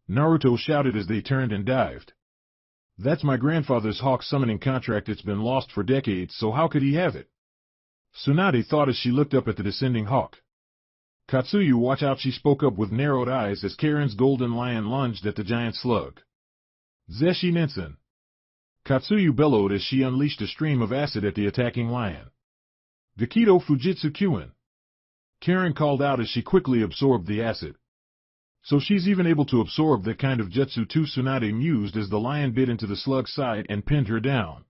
Naruto shouted as they turned and dived. That's my grandfather's hawk summoning contract. It's been lost for decades, so how could he have it? Tsunade thought as she looked up at the descending hawk. Katsuyu, watch out, she spoke up with narrowed eyes as Karin's golden lion lunged at the giant slug. Zeshi Ninsen! Katsuyu bellowed as she unleashed a stream of acid at the attacking lion. Gakido Fujitsu Kyuin! Karin called out as she quickly absorbed the acid. So she's even able to absorb that kind of jutsu too, Tsunade mused as the lion bit into the slug's side and pinned her down.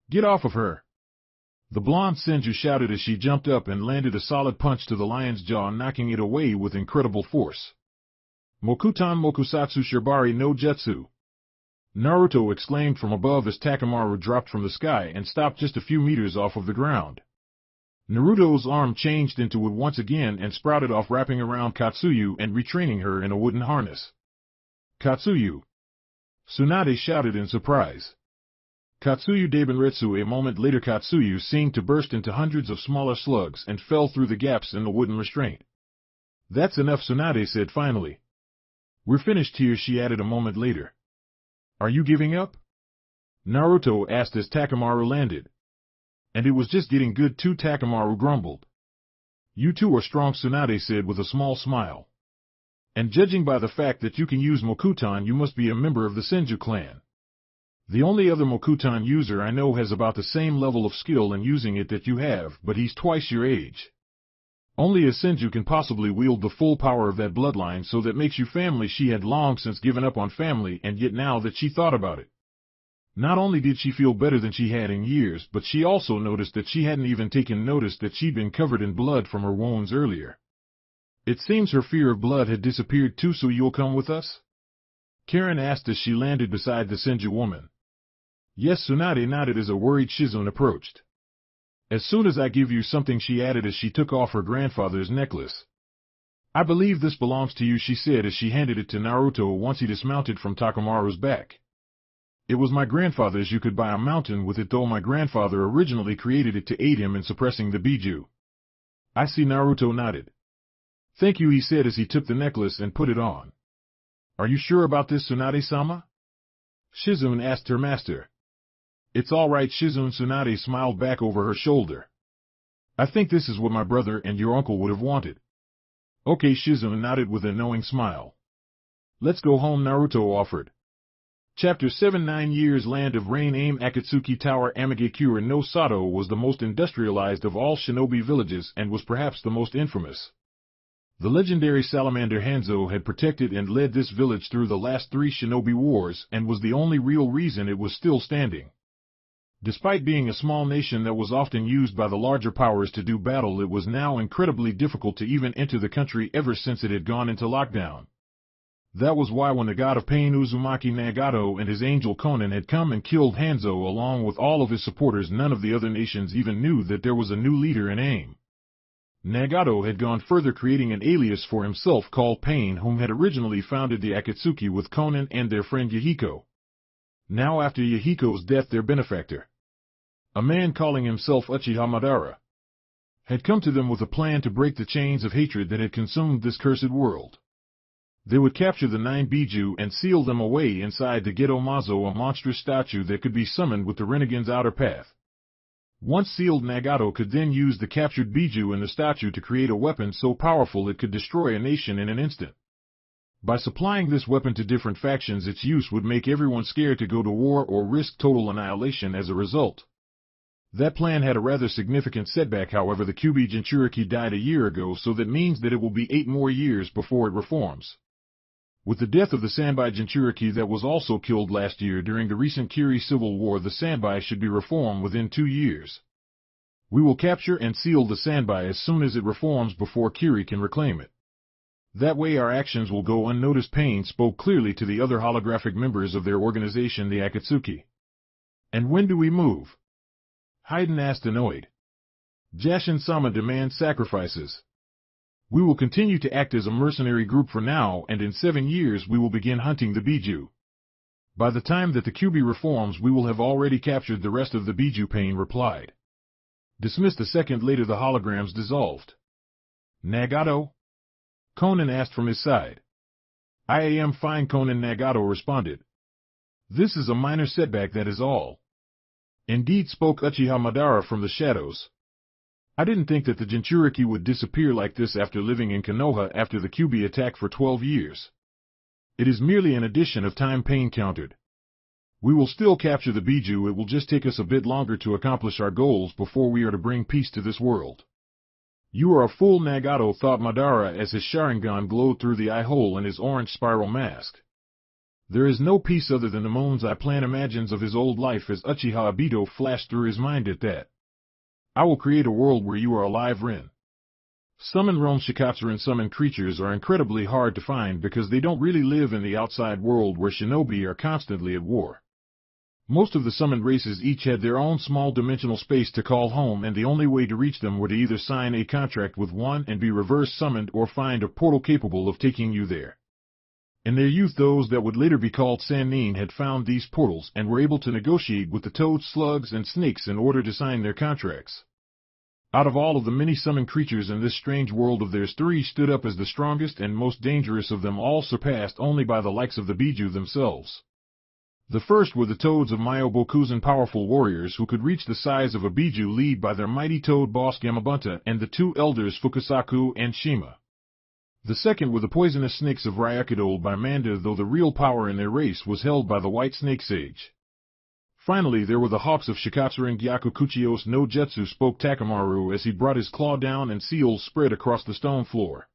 Get off of her! The blonde Senju shouted as she jumped up and landed a solid punch to the lion's jaw, knocking it away with incredible force. Mokuton Mokusatsu Shibari no Jutsu! Naruto exclaimed from above as Takamaru dropped from the sky and stopped just a few meters off of the ground. Naruto's arm changed into wood once again and sprouted off, wrapping around Katsuyu and retraining her in a wooden harness. Katsuyu! Tsunade shouted in surprise. Katsuyu Dabenretsu. A moment later, Katsuyu seemed to burst into hundreds of smaller slugs and fell through the gaps in the wooden restraint. That's enough, Tsunade said finally. We're finished here, she added a moment later. Are you giving up? Naruto asked as Takamaru landed. And it was just getting good too, Takamaru grumbled. You two are strong, Tsunade said with a small smile. And judging by the fact that you can use Mokuton, you must be a member of the Senju clan. The only other Mokuton user I know has about the same level of skill in using it that you have, but he's twice your age. Only a Senju can possibly wield the full power of that bloodline, so that makes you family. She had long since given up on family, and yet now that she thought about it, not only did she feel better than she had in years, but she also noticed that she hadn't even taken notice that she'd been covered in blood from her wounds earlier. It seems her fear of blood had disappeared too. So you'll come with us? Karin asked as she landed beside the Senju woman. Yes, Tsunade nodded as a worried Shizune approached. As soon as I give you something, she added as she took off her grandfather's necklace. I believe this belongs to you, she said as she handed it to Naruto once he dismounted from Takamaru's back. It was my grandfather's. You could buy a mountain with it, though my grandfather originally created it to aid him in suppressing the Biju. I see. Naruto nodded. Thank you, he said as he took the necklace and put it on. Are you sure about this, Tsunade-sama? Shizune asked her master. It's all right, Shizune. Tsunade smiled back over her shoulder. I think this is what my brother and your uncle would have wanted. Okay, Shizune nodded with a knowing smile. Let's go home, Naruto offered. Chapter 7 9 Years Land of Rain. Akatsuki Tower. Amigakure no Sato was the most industrialized of all shinobi villages and was perhaps the most infamous. The legendary salamander Hanzo had protected and led this village through the last 3 shinobi wars and was the only real reason it was still standing. Despite being a small nation that was often used by the larger powers to do battle, it was now incredibly difficult to even enter the country ever since it had gone into lockdown. That was why when the god of pain Uzumaki Nagato and his angel Konan had come and killed Hanzo along with all of his supporters, none of the other nations even knew that there was a new leader in aim. Nagato had gone further, creating an alias for himself called Pain, whom had originally founded the Akatsuki with Konan and their friend Yahiko. Now after Yahiko's death, their benefactor, a man calling himself Uchiha Madara, had come to them with a plan to break the chains of hatred that had consumed this cursed world. They would capture the 9 Biju and seal them away inside the Geto Mazo, a monstrous statue that could be summoned with the Renegade's outer path. Once sealed, Nagato could then use the captured Biju in the statue to create a weapon so powerful it could destroy a nation in an instant. By supplying this weapon to different factions, its use would make everyone scared to go to war or risk total annihilation as a result. That plan had a rather significant setback, however. The Kyuubi Jinchuriki died a year ago, so that means that it will be 8 more years before it reforms. With the death of the Sanbai Jinchuriki that was also killed last year during the recent Kiri Civil War, the Sanbai should be reformed within 2 years. We will capture and seal the Sanbai as soon as it reforms before Kiri can reclaim it. That way our actions will go unnoticed. Pain spoke clearly to the other holographic members of their organization, the Akatsuki. And when do we move? Haiden asked, annoyed. Jashin-sama demands sacrifices. We will continue to act as a mercenary group for now, and in 7 years we will begin hunting the Biju. By the time that the Kyuubi reforms, we will have already captured the rest of the Biju, Pain replied. Dismissed a second later, the holograms dissolved. Nagato? Konan asked from his side. I am fine, Konan, Nagato responded. This is a minor setback, that is all. Indeed, spoke Uchiha Madara from the shadows. I didn't think that the Jinchuriki would disappear like this after living in Konoha after the Kyuubi attack for 12 years. It is merely an addition of time, Pain countered. We will still capture the Biju, it will just take us a bit longer to accomplish our goals before we are to bring peace to this world. You are a fool, Nagato thought Madara as his Sharingan glowed through the eye hole in his orange spiral mask. There is no peace other than the moon's eye plan imagines of his old life as Uchiha Obito flashed through his mind at that. I will create a world where you are alive, Rin. Summon realm Shikatsuran summon creatures are incredibly hard to find because they don't really live in the outside world where shinobi are constantly at war. Most of the summoned races each had their own small dimensional space to call home, and the only way to reach them were to either sign a contract with one and be reverse summoned or find a portal capable of taking you there. In their youth, those that would later be called Sannin had found these portals and were able to negotiate with the toads, slugs, and snakes in order to sign their contracts. Out of all of the many summoned creatures in this strange world of theirs, 3 stood up as the strongest and most dangerous of them all, surpassed only by the likes of the Biju themselves. The first were the toads of Myobokuzen, powerful warriors who could reach the size of a Biju, led by their mighty toad boss Gamabunta and the 2 elders Fukusaku and Shima. The second were the poisonous snakes of Ryukado by Manda, though the real power in their race was held by the white snake sage. Finally, there were the hawks of Shikatsuran Gyaku Kuchios no Jetsu, spoke Takamaru as he brought his claw down and seals spread across the stone floor.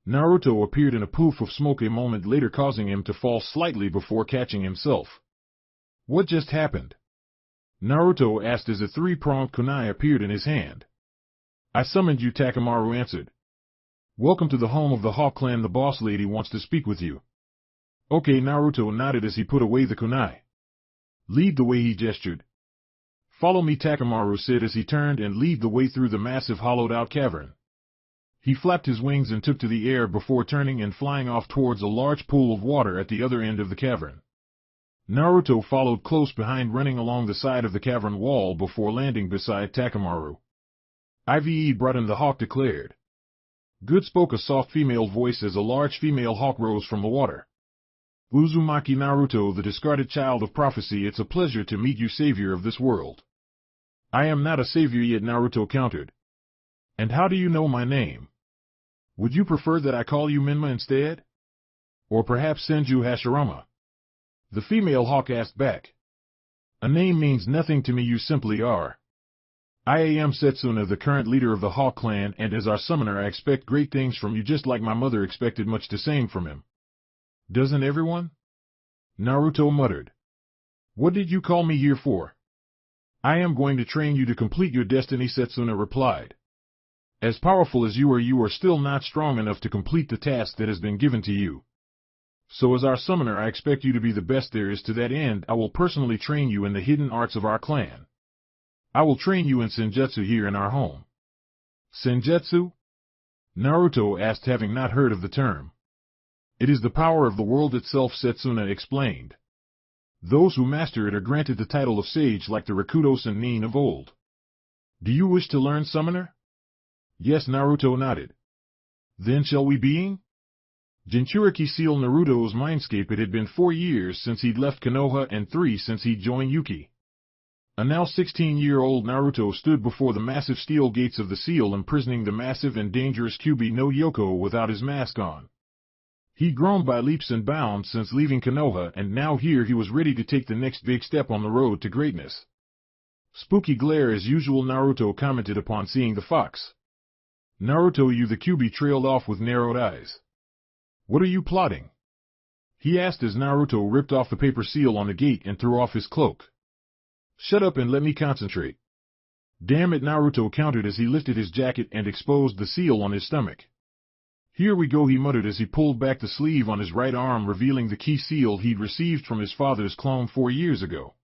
Naruto appeared in a poof of smoke a moment later, causing him to fall slightly before catching himself. What just happened? Naruto asked as a 3-pronged kunai appeared in his hand. I summoned you, Takamaru answered. Welcome to the home of the Hawk clan, the boss lady wants to speak with you. Okay, Naruto nodded as he put away the kunai. Lead the way, he gestured. Follow me, Takamaru said as he turned and led the way through the massive hollowed-out cavern. He flapped his wings and took to the air before turning and flying off towards a large pool of water at the other end of the cavern. Naruto followed close behind, running along the side of the cavern wall before landing beside Takamaru. IVE brought in, the hawk declared. Good, spoke a soft female voice as a large female hawk rose from the water. Uzumaki, Naruto, the discarded child of prophecy, it's a pleasure to meet you, savior of this world. I am not a savior yet, Naruto countered. And how do you know my name? Would you prefer that I call you Menma instead? Or perhaps Senju Hashirama? The female hawk asked back. A name means nothing to me, you simply are. I am Setsuna, the current leader of the Hawk clan, and as our summoner I expect great things from you, just like my mother expected much the same from him. Doesn't everyone? Naruto muttered. What did you call me here for? I am going to train you to complete your destiny, Setsuna replied. As powerful as you are still not strong enough to complete the task that has been given to you. So as our summoner I expect you to be the best there is. To that end, I will personally train you in the hidden arts of our clan. I will train you in Senjutsu here in our home. Senjutsu? Naruto asked, having not heard of the term. It is the power of the world itself, Setsuna explained. Those who master it are granted the title of sage like the Rakudo Sannin of old. Do you wish to learn, summoner? Yes, Naruto nodded. Then shall we being? Jinchuriki sealed Naruto's mindscape. It had been 4 years since he'd left Konoha and 3 since he'd joined Yuki. A now 16-year-old Naruto stood before the massive steel gates of the seal, imprisoning the massive and dangerous Kyuubi no Yoko without his mask on. He'd grown by leaps and bounds since leaving Konoha, and now here he was ready to take the next big step on the road to greatness. Spooky glare as usual, Naruto commented upon seeing the fox. Naruto, you, the Kyuubi trailed off with narrowed eyes. What are you plotting? He asked as Naruto ripped off the paper seal on the gate and threw off his cloak. Shut up and let me concentrate. Damn it, Naruto countered as he lifted his jacket and exposed the seal on his stomach. Here we go, he muttered as he pulled back the sleeve on his right arm, revealing the key seal he'd received from his father's clone 4 years ago.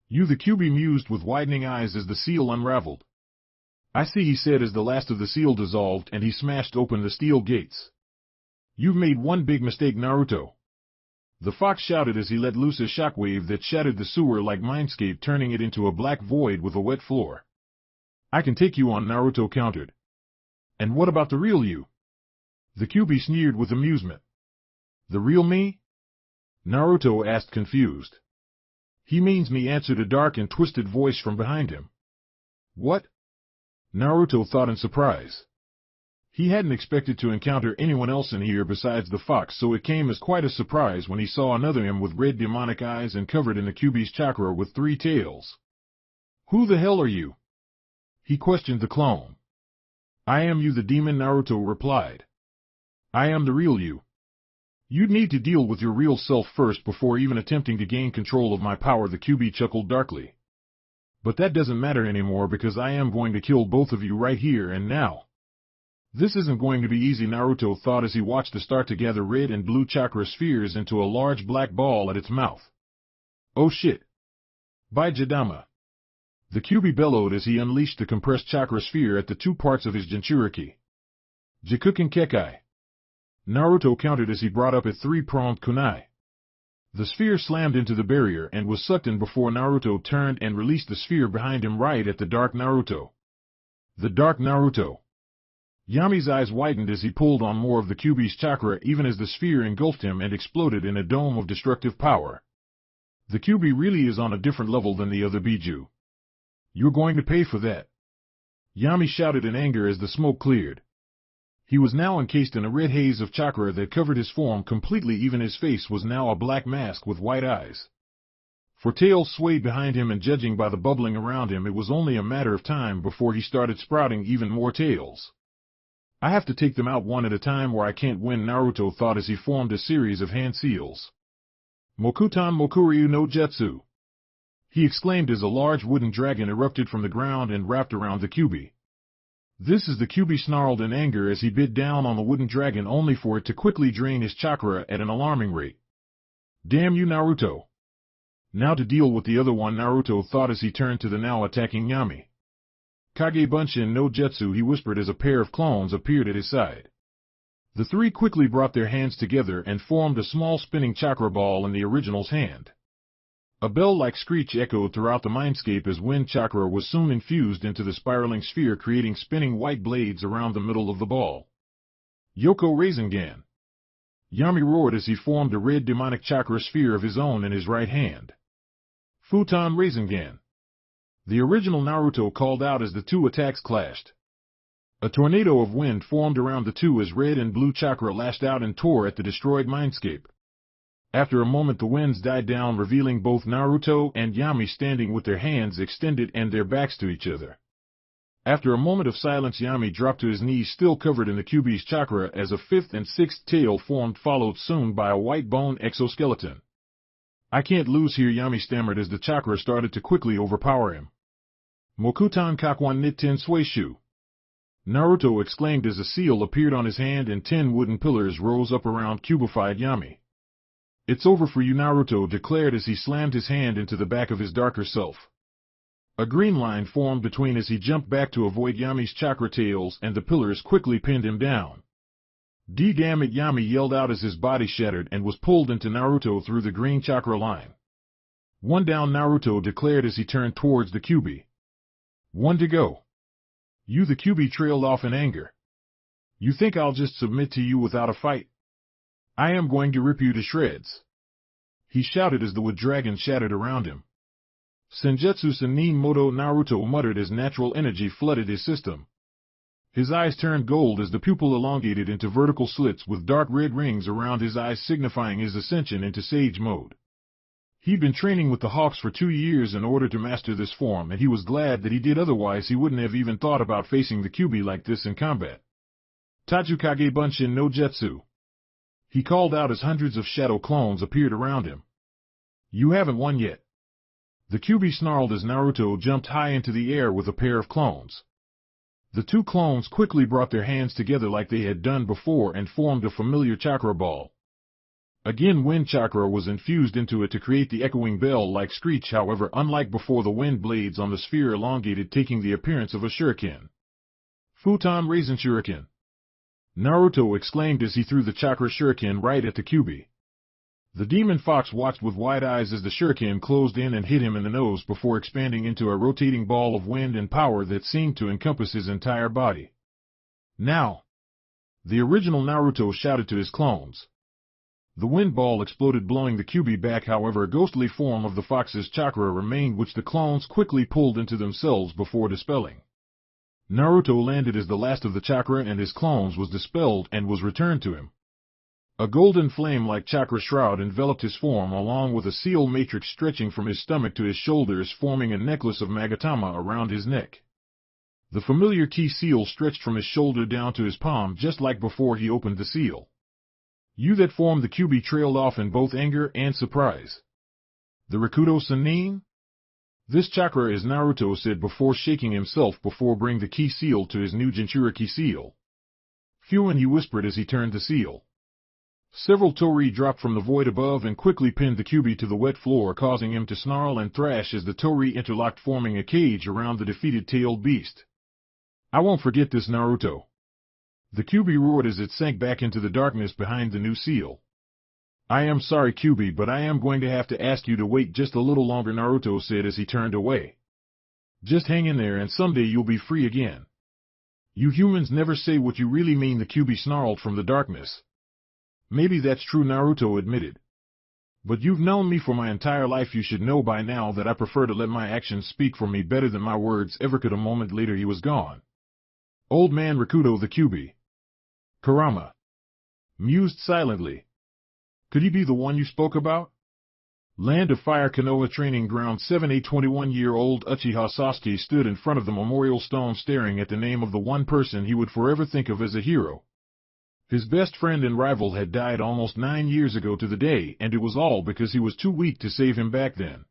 You, the Kyuubi mused with widening eyes as the seal unraveled. I see, he said as the last of the seal dissolved and he smashed open the steel gates. You've made one big mistake, Naruto. The fox shouted as he let loose a shockwave that shattered the sewer like mindscape, turning it into a black void with a wet floor. I can take you on, Naruto countered. And what about the real you? The Kyuubi sneered with amusement. The real me? Naruto asked, confused. He means me, answered a dark and twisted voice from behind him. What? Naruto thought in surprise. He hadn't expected to encounter anyone else in here besides the fox, so it came as quite a surprise when he saw another him with red demonic eyes and covered in the Kyuubi's chakra with 3 tails. Who the hell are you? He questioned the clone. I am you, the demon, Naruto replied. I am the real you. You'd need to deal with your real self first before even attempting to gain control of my power, the Kyuubi chuckled darkly. But that doesn't matter anymore because I am going to kill both of you right here and now. This isn't going to be easy, Naruto thought as he watched the start to gather red and blue chakra spheres into a large black ball at its mouth. Oh shit. By Jidama. The Kyuubi bellowed as he unleashed the compressed chakra sphere at the two parts of his Jinchuriki. Jikuken Kekai. Naruto countered as he brought up a three-pronged kunai. The sphere slammed into the barrier and was sucked in before Naruto turned and released the sphere behind him right at the Dark Naruto. The Dark Naruto. Yami's eyes widened as he pulled on more of the Kyuubi's chakra even as the sphere engulfed him and exploded in a dome of destructive power. The Kyuubi really is on a different level than the other Biju. You're going to pay for that. Yami shouted in anger as the smoke cleared. He was now encased in a red haze of chakra that covered his form completely, even his face was now a black mask with white eyes. For tails swayed behind him and judging by the bubbling around him it was only a matter of time before he started sprouting even more tails. I have to take them out one at a time or I can't win, Naruto thought as he formed a series of hand seals. Mokuton Mokuryu no Jutsu. He exclaimed as a large wooden dragon erupted from the ground and wrapped around the Kyuubi. This is the Kyuubi snarled in anger as he bit down on the wooden dragon only for it to quickly drain his chakra at an alarming rate. Damn you, Naruto. Now to deal with the other one, Naruto thought as he turned to the now attacking Yami. Kage Bunshin no Jutsu, he whispered as a pair of clones appeared at his side. The three quickly brought their hands together and formed a small spinning chakra ball in the original's hand. A bell-like screech echoed throughout the mindscape as wind chakra was soon infused into the spiraling sphere, creating spinning white blades around the middle of the ball. Yoko Rasengan. Yami roared as he formed a red demonic chakra sphere of his own in his right hand. Futon Rasengan. The original Naruto called out as the two attacks clashed. A tornado of wind formed around the two as red and blue chakra lashed out and tore at the destroyed mindscape. After a moment the winds died down, revealing both Naruto and Yami standing with their hands extended and their backs to each other. After a moment of silence Yami dropped to his knees still covered in the Kyuubi's chakra as a fifth and sixth tail formed, followed soon by a white bone exoskeleton. I can't lose here, Yami stammered as the chakra started to quickly overpower him. Mokuton Kakwan Nitten Suishu. Naruto exclaimed as a seal appeared on his hand and 10 wooden pillars rose up around cubified Yami. It's over for you, Naruto declared as he slammed his hand into the back of his darker self. A green line formed between as he jumped back to avoid Yami's chakra tails and the pillars quickly pinned him down. Damn it, Yami yelled out as his body shattered and was pulled into Naruto through the green chakra line. One down, Naruto declared as he turned towards the Kyuubi. One to go. You, the Kyuubi trailed off in anger. You think I'll just submit to you without a fight? I am going to rip you to shreds. He shouted as the wood dragon shattered around him. Senjutsu Sannin Moto, Naruto muttered as natural energy flooded his system. His eyes turned gold as the pupil elongated into vertical slits with dark red rings around his eyes signifying his ascension into Sage mode. He'd been training with the Hawks for 2 years in order to master this form, and he was glad that he did, otherwise he wouldn't have even thought about facing the Kyuubi like this in combat. Tajukage Bunshin no Jutsu. He called out as hundreds of shadow clones appeared around him. You haven't won yet. The Kyuubi snarled as Naruto jumped high into the air with a pair of clones. The two clones quickly brought their hands together like they had done before and formed a familiar chakra ball. Again wind chakra was infused into it to create the echoing bell-like screech, however unlike before the wind blades on the sphere elongated, taking the appearance of a shuriken. Futon Raisin Shuriken. Naruto exclaimed as he threw the chakra shuriken right at the Kyuubi. The demon fox watched with wide eyes as the shuriken closed in and hit him in the nose before expanding into a rotating ball of wind and power that seemed to encompass his entire body. Now! The original Naruto shouted to his clones. The wind ball exploded, blowing the Kyuubi back, however a ghostly form of the fox's chakra remained which the clones quickly pulled into themselves before dispelling. Naruto landed as the last of the chakra and his clones was dispelled and was returned to him. A golden flame-like chakra shroud enveloped his form along with a seal matrix stretching from his stomach to his shoulders, forming a necklace of Magatama around his neck. The familiar key seal stretched from his shoulder down to his palm just like before he opened the seal. You that formed the Kyuubi trailed off in both anger and surprise. The Rikudo Sannin? This chakra is Naruto said before shaking himself before bring the key seal to his new Jinchuriki seal. Phew, he whispered as he turned the seal. Several tori dropped from the void above and quickly pinned the Kyuubi to the wet floor, causing him to snarl and thrash as the tori interlocked, forming a cage around the defeated tailed beast. I won't forget this, Naruto. The Kyuubi roared as it sank back into the darkness behind the new seal. I am sorry, Kyuubi, but I am going to have to ask you to wait just a little longer, Naruto said as he turned away. Just hang in there and someday you'll be free again. You humans never say what you really mean, the Kyuubi snarled from the darkness. Maybe that's true, Naruto admitted. But you've known me for my entire life. You should know by now that I prefer to let my actions speak for me better than my words ever could. A moment later he was gone. Old man Rakuto the Kyuubi. Kurama mused silently. Could he be the one you spoke about? Land of Fire Konoha Training Ground 7. A 21-year-old Uchiha Sasuke stood in front of the memorial stone staring at the name of the one person he would forever think of as a hero. His best friend and rival had died almost 9 years ago to the day, and it was all because he was too weak to save him back then.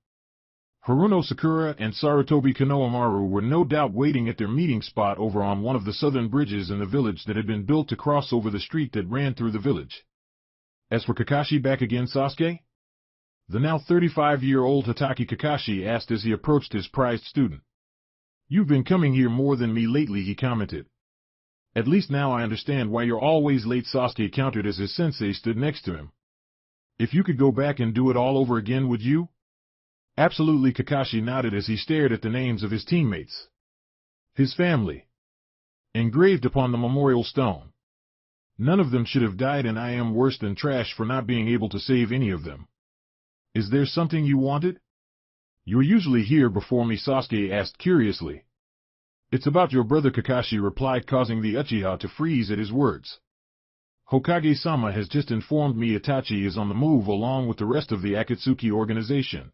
Haruno Sakura and Sarutobi Konoamaru were no doubt waiting at their meeting spot over on one of the southern bridges in the village that had been built to cross over the street that ran through the village. As for Kakashi, back again, Sasuke? The now 35-year-old Hatake Kakashi asked as he approached his prized student. You've been coming here more than me lately, he commented. At least now I understand why you're always late, Sasuke countered as his sensei stood next to him. If you could go back and do it all over again, would you? Absolutely, Kakashi nodded as he stared at the names of his teammates. His family. Engraved upon the memorial stone. None of them should have died, and I am worse than trash for not being able to save any of them. Is there something you wanted? You're usually here before me, Sasuke asked curiously. It's about your brother, Kakashi replied, causing the Uchiha to freeze at his words. Hokage-sama has just informed me Itachi is on the move along with the rest of the Akatsuki organization.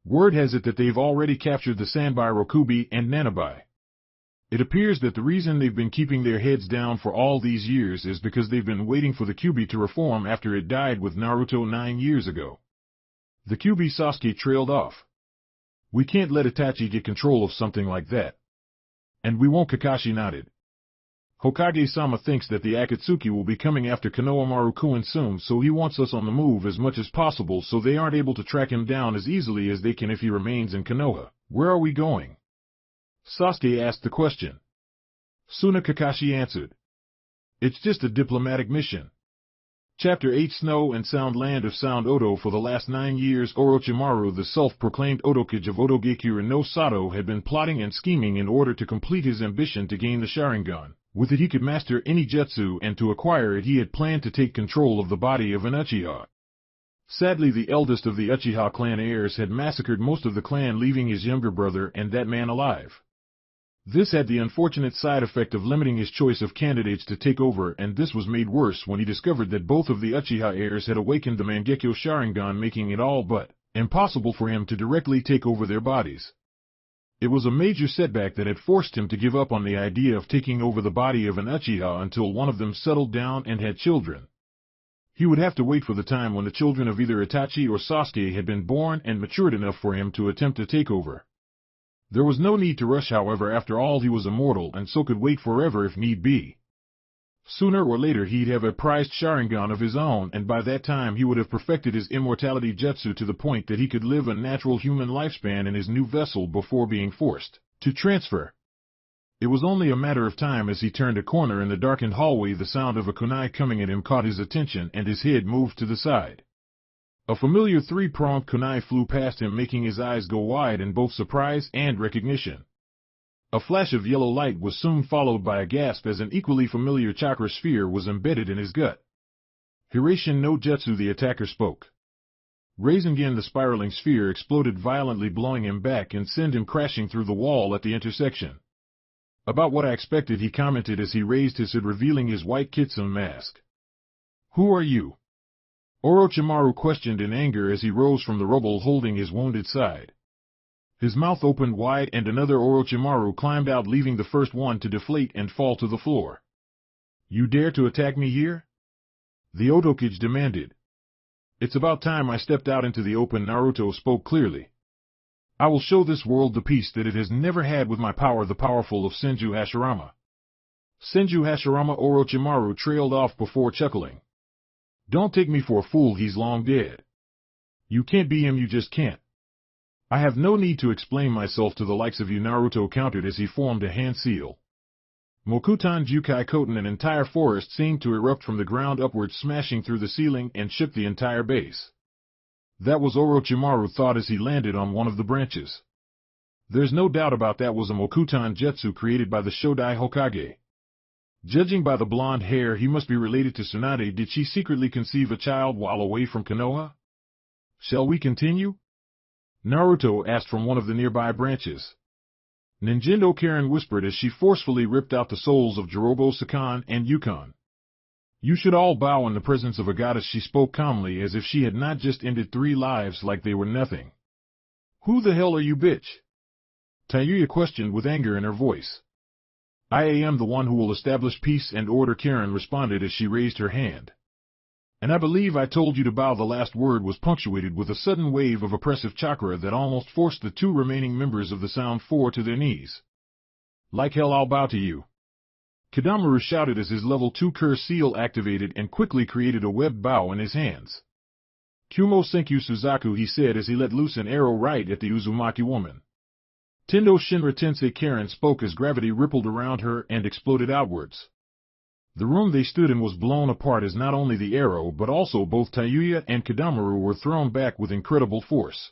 Word has it that they've already captured the Sanbai Rokubi and Nanabai. It appears that the reason they've been keeping their heads down for all these years is because they've been waiting for the Kyuubi to reform after it died with Naruto 9 years ago. The Kyuubi, Sasuke trailed off. We can't let Itachi get control of something like that. And we won't, Kakashi nodded. Hokage-sama thinks that the Akatsuki will be coming after Konoamaru-kun soon, so he wants us on the move as much as possible so they aren't able to track him down as easily as they can if he remains in Konoha. Where are we going? Sasuke asked the question. Suna, Kakashi answered. It's just a diplomatic mission. Chapter 8 Snow and Sound. Land of Sound. Odo. For the last 9 years, Orochimaru, the self-proclaimed Otokage of Odogekure no Sato, had been plotting and scheming in order to complete his ambition to gain the Sharingan. With it he could master any jutsu, and to acquire it he had planned to take control of the body of an Uchiha. Sadly, the eldest of the Uchiha clan heirs had massacred most of the clan, leaving his younger brother and that man alive. This had the unfortunate side effect of limiting his choice of candidates to take over, and this was made worse when he discovered that both of the Uchiha heirs had awakened the Mangekyo Sharingan, making it all but impossible for him to directly take over their bodies. It was a major setback that had forced him to give up on the idea of taking over the body of an Uchiha until one of them settled down and had children. He would have to wait for the time when the children of either Itachi or Sasuke had been born and matured enough for him to attempt to take over. There was no need to rush, however. After all, he was immortal and so could wait forever if need be. Sooner or later he'd have a prized Sharingan of his own, and by that time he would have perfected his immortality jutsu to the point that he could live a natural human lifespan in his new vessel before being forced to transfer. It was only a matter of time. As he turned a corner in the darkened hallway, the sound of a kunai coming at him caught his attention, and his head moved to the side. A familiar three-pronged kunai flew past him, making his eyes go wide in both surprise and recognition. A flash of yellow light was soon followed by a gasp as an equally familiar chakra sphere was embedded in his gut. Hiration no Jutsu, the attacker spoke. Rasengan, the spiraling sphere, exploded violently, blowing him back and sent him crashing through the wall at the intersection. About what I expected, he commented as he raised his head, revealing his white kitsune mask. Who are you? Orochimaru questioned in anger as he rose from the rubble holding his wounded side. His mouth opened wide and another Orochimaru climbed out, leaving the first one to deflate and fall to the floor. You dare to attack me here? The Otokage demanded. It's about time I stepped out into the open, Naruto spoke clearly. I will show this world the peace that it has never had with my power, the powerful of Senju Hashirama. Senju Hashirama. Orochimaru trailed off before chuckling. Don't take me for a fool, he's long dead. You can't be him, you just can't. I have no need to explain myself to the likes of you, Naruto countered as he formed a hand seal. Mokuton Jukai Koten, an entire forest seemed to erupt from the ground upwards, smashing through the ceiling and shook the entire base. That was Orochimaru thought as he landed on one of the branches. There's no doubt about that was a Mokuton Jutsu created by the Shodai Hokage. Judging by the blonde hair, he must be related to Tsunade. Did she secretly conceive a child while away from Konoha? Shall we continue? Naruto asked from one of the nearby branches. Ninjendo, Karin whispered as she forcefully ripped out the souls of Jirobo, Sakan, and Yukon. You should all bow in the presence of a goddess, she spoke calmly as if she had not just ended 3 lives like they were nothing. Who the hell are you, bitch? Tayuya questioned with anger in her voice. I am the one who will establish peace and order, Karin responded as she raised her hand. And I believe I told you to bow. The last word was punctuated with a sudden wave of oppressive chakra that almost forced the 2 remaining members of the Sound Four to their knees. Like hell I'll bow to you. Konoamaru shouted as his level 2 curse seal activated and quickly created a webbed bow in his hands. Kumo Senku Suzaku, he said as he let loose an arrow right at the Uzumaki woman. Tendo Shinra Tensei, Karin spoke as gravity rippled around her and exploded outwards. The room they stood in was blown apart as not only the arrow but also both Tayuya and Konoamaru were thrown back with incredible force.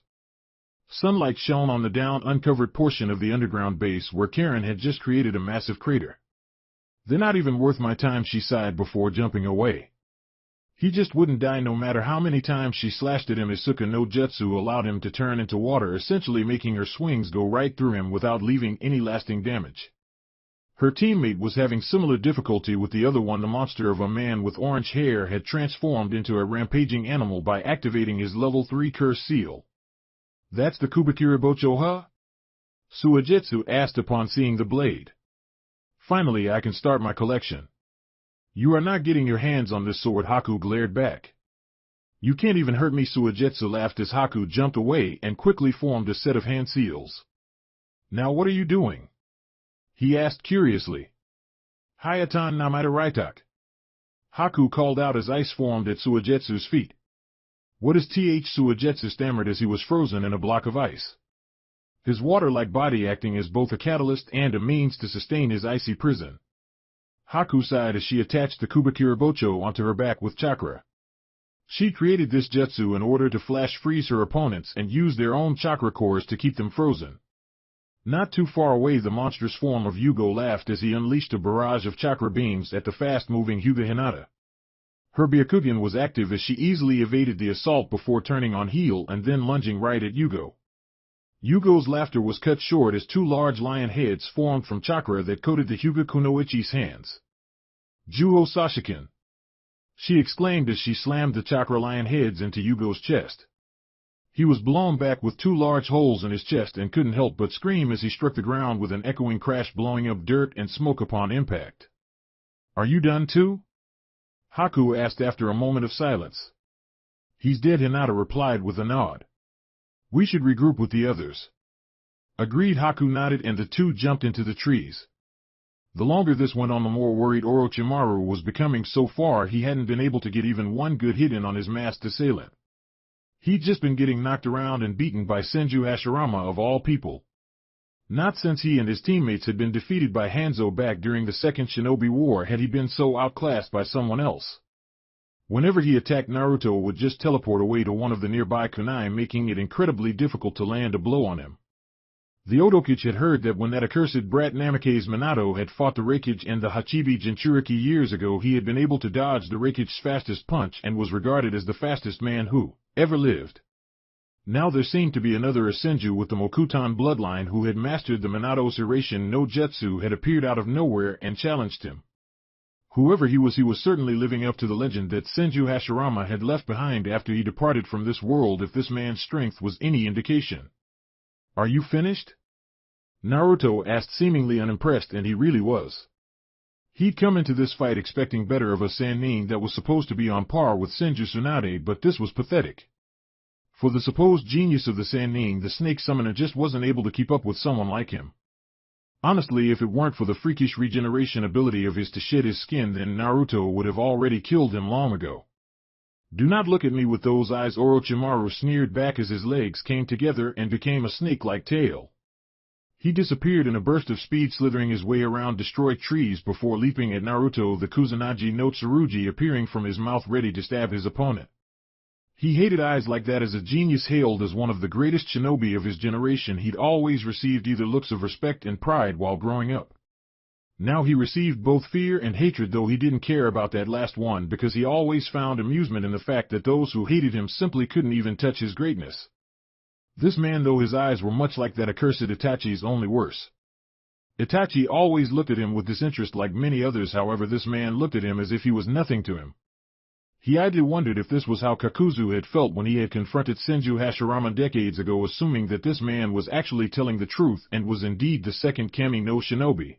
Sunlight shone on the down uncovered portion of the underground base where Karin had just created a massive crater. They're not even worth my time, she sighed before jumping away. He just wouldn't die no matter how many times she slashed at him. Isuka no Jutsu allowed him to turn into water, essentially making her swings go right through him without leaving any lasting damage. Her teammate was having similar difficulty with the other one. The monster of a man with orange hair had transformed into a rampaging animal by activating his level 3 curse seal. That's the Kubikiribocho, huh? Suigetsu asked upon seeing the blade. Finally I can start my collection. You are not getting your hands on this sword, Haku glared back. You can't even hurt me, Suigetsu laughed as Haku jumped away and quickly formed a set of hand seals. Now what are you doing? He asked curiously. Hayatan Namada Raitak. Haku called out as ice formed at Suigetsu's feet. What is th? Suigetsu stammered as he was frozen in a block of ice. His water-like body acting as both a catalyst and a means to sustain his icy prison. Haku sighed as she attached the Kubikiribocho onto her back with chakra. She created this jutsu in order to flash freeze her opponents and use their own chakra cores to keep them frozen. Not too far away, the monstrous form of Yugo laughed as he unleashed a barrage of chakra beams at the fast-moving Hyuga Hinata. Her Byakugan was active as she easily evaded the assault before turning on heel and then lunging right at Yugo. Yugo's laughter was cut short as 2 large lion heads formed from chakra that coated the Hyuga Kunoichi's hands. Juho Sashikin! She exclaimed as she slammed the chakra lion heads into Yugo's chest. He was blown back with 2 large holes in his chest and couldn't help but scream as he struck the ground with an echoing crash, blowing up dirt and smoke upon impact. Are you done too? Haku asked after a moment of silence. He's dead, Hinata replied with a nod. We should regroup with the others. Agreed, Haku nodded and the 2 jumped into the trees. The longer this went on, the more worried Orochimaru was becoming. So far he hadn't been able to get even one good hit in on his masked assailant. He'd just been getting knocked around and beaten by Senju Hashirama of all people. Not since he and his teammates had been defeated by Hanzo back during the Second Shinobi War had he been so outclassed by someone else. Whenever he attacked, Naruto would just teleport away to one of the nearby kunai, making it incredibly difficult to land a blow on him. The Otokuchi had heard that when that accursed brat Namikaze Minato had fought the Reikage and the Hachibi Jinchuriki years ago, he had been able to dodge the Reikage's fastest punch and was regarded as the fastest man who ever lived. Now there seemed to be another Senju with the Mokuton bloodline who had mastered the Minato's Hiration no Jutsu had appeared out of nowhere and challenged him. Whoever he was certainly living up to the legend that Senju Hashirama had left behind after he departed from this world, if this man's strength was any indication. Are you finished? Naruto asked, seemingly unimpressed, and he really was. He'd come into this fight expecting better of a Sannin that was supposed to be on par with Senju Tsunade, but this was pathetic. For the supposed genius of the Sannin, the snake summoner just wasn't able to keep up with someone like him. Honestly, if it weren't for the freakish regeneration ability of his to shed his skin, then Naruto would have already killed him long ago. Do not look at me with those eyes, Orochimaru sneered back as his legs came together and became a snake-like tail. He disappeared in a burst of speed, slithering his way around destroyed trees before leaping at Naruto, the Kusanagi no Tsurugi appearing from his mouth ready to stab his opponent. He hated eyes like that. As a genius hailed as one of the greatest shinobi of his generation, he'd always received either looks of respect and pride while growing up. Now he received both fear and hatred, though he didn't care about that last one because he always found amusement in the fact that those who hated him simply couldn't even touch his greatness. This man, though his eyes were much like that accursed Itachi's, only worse. Itachi always looked at him with disinterest like many others, however this man looked at him as if he was nothing to him. He idly wondered if this was how Kakuzu had felt when he had confronted Senju Hashirama decades ago, assuming that this man was actually telling the truth and was indeed the second Kami no Shinobi.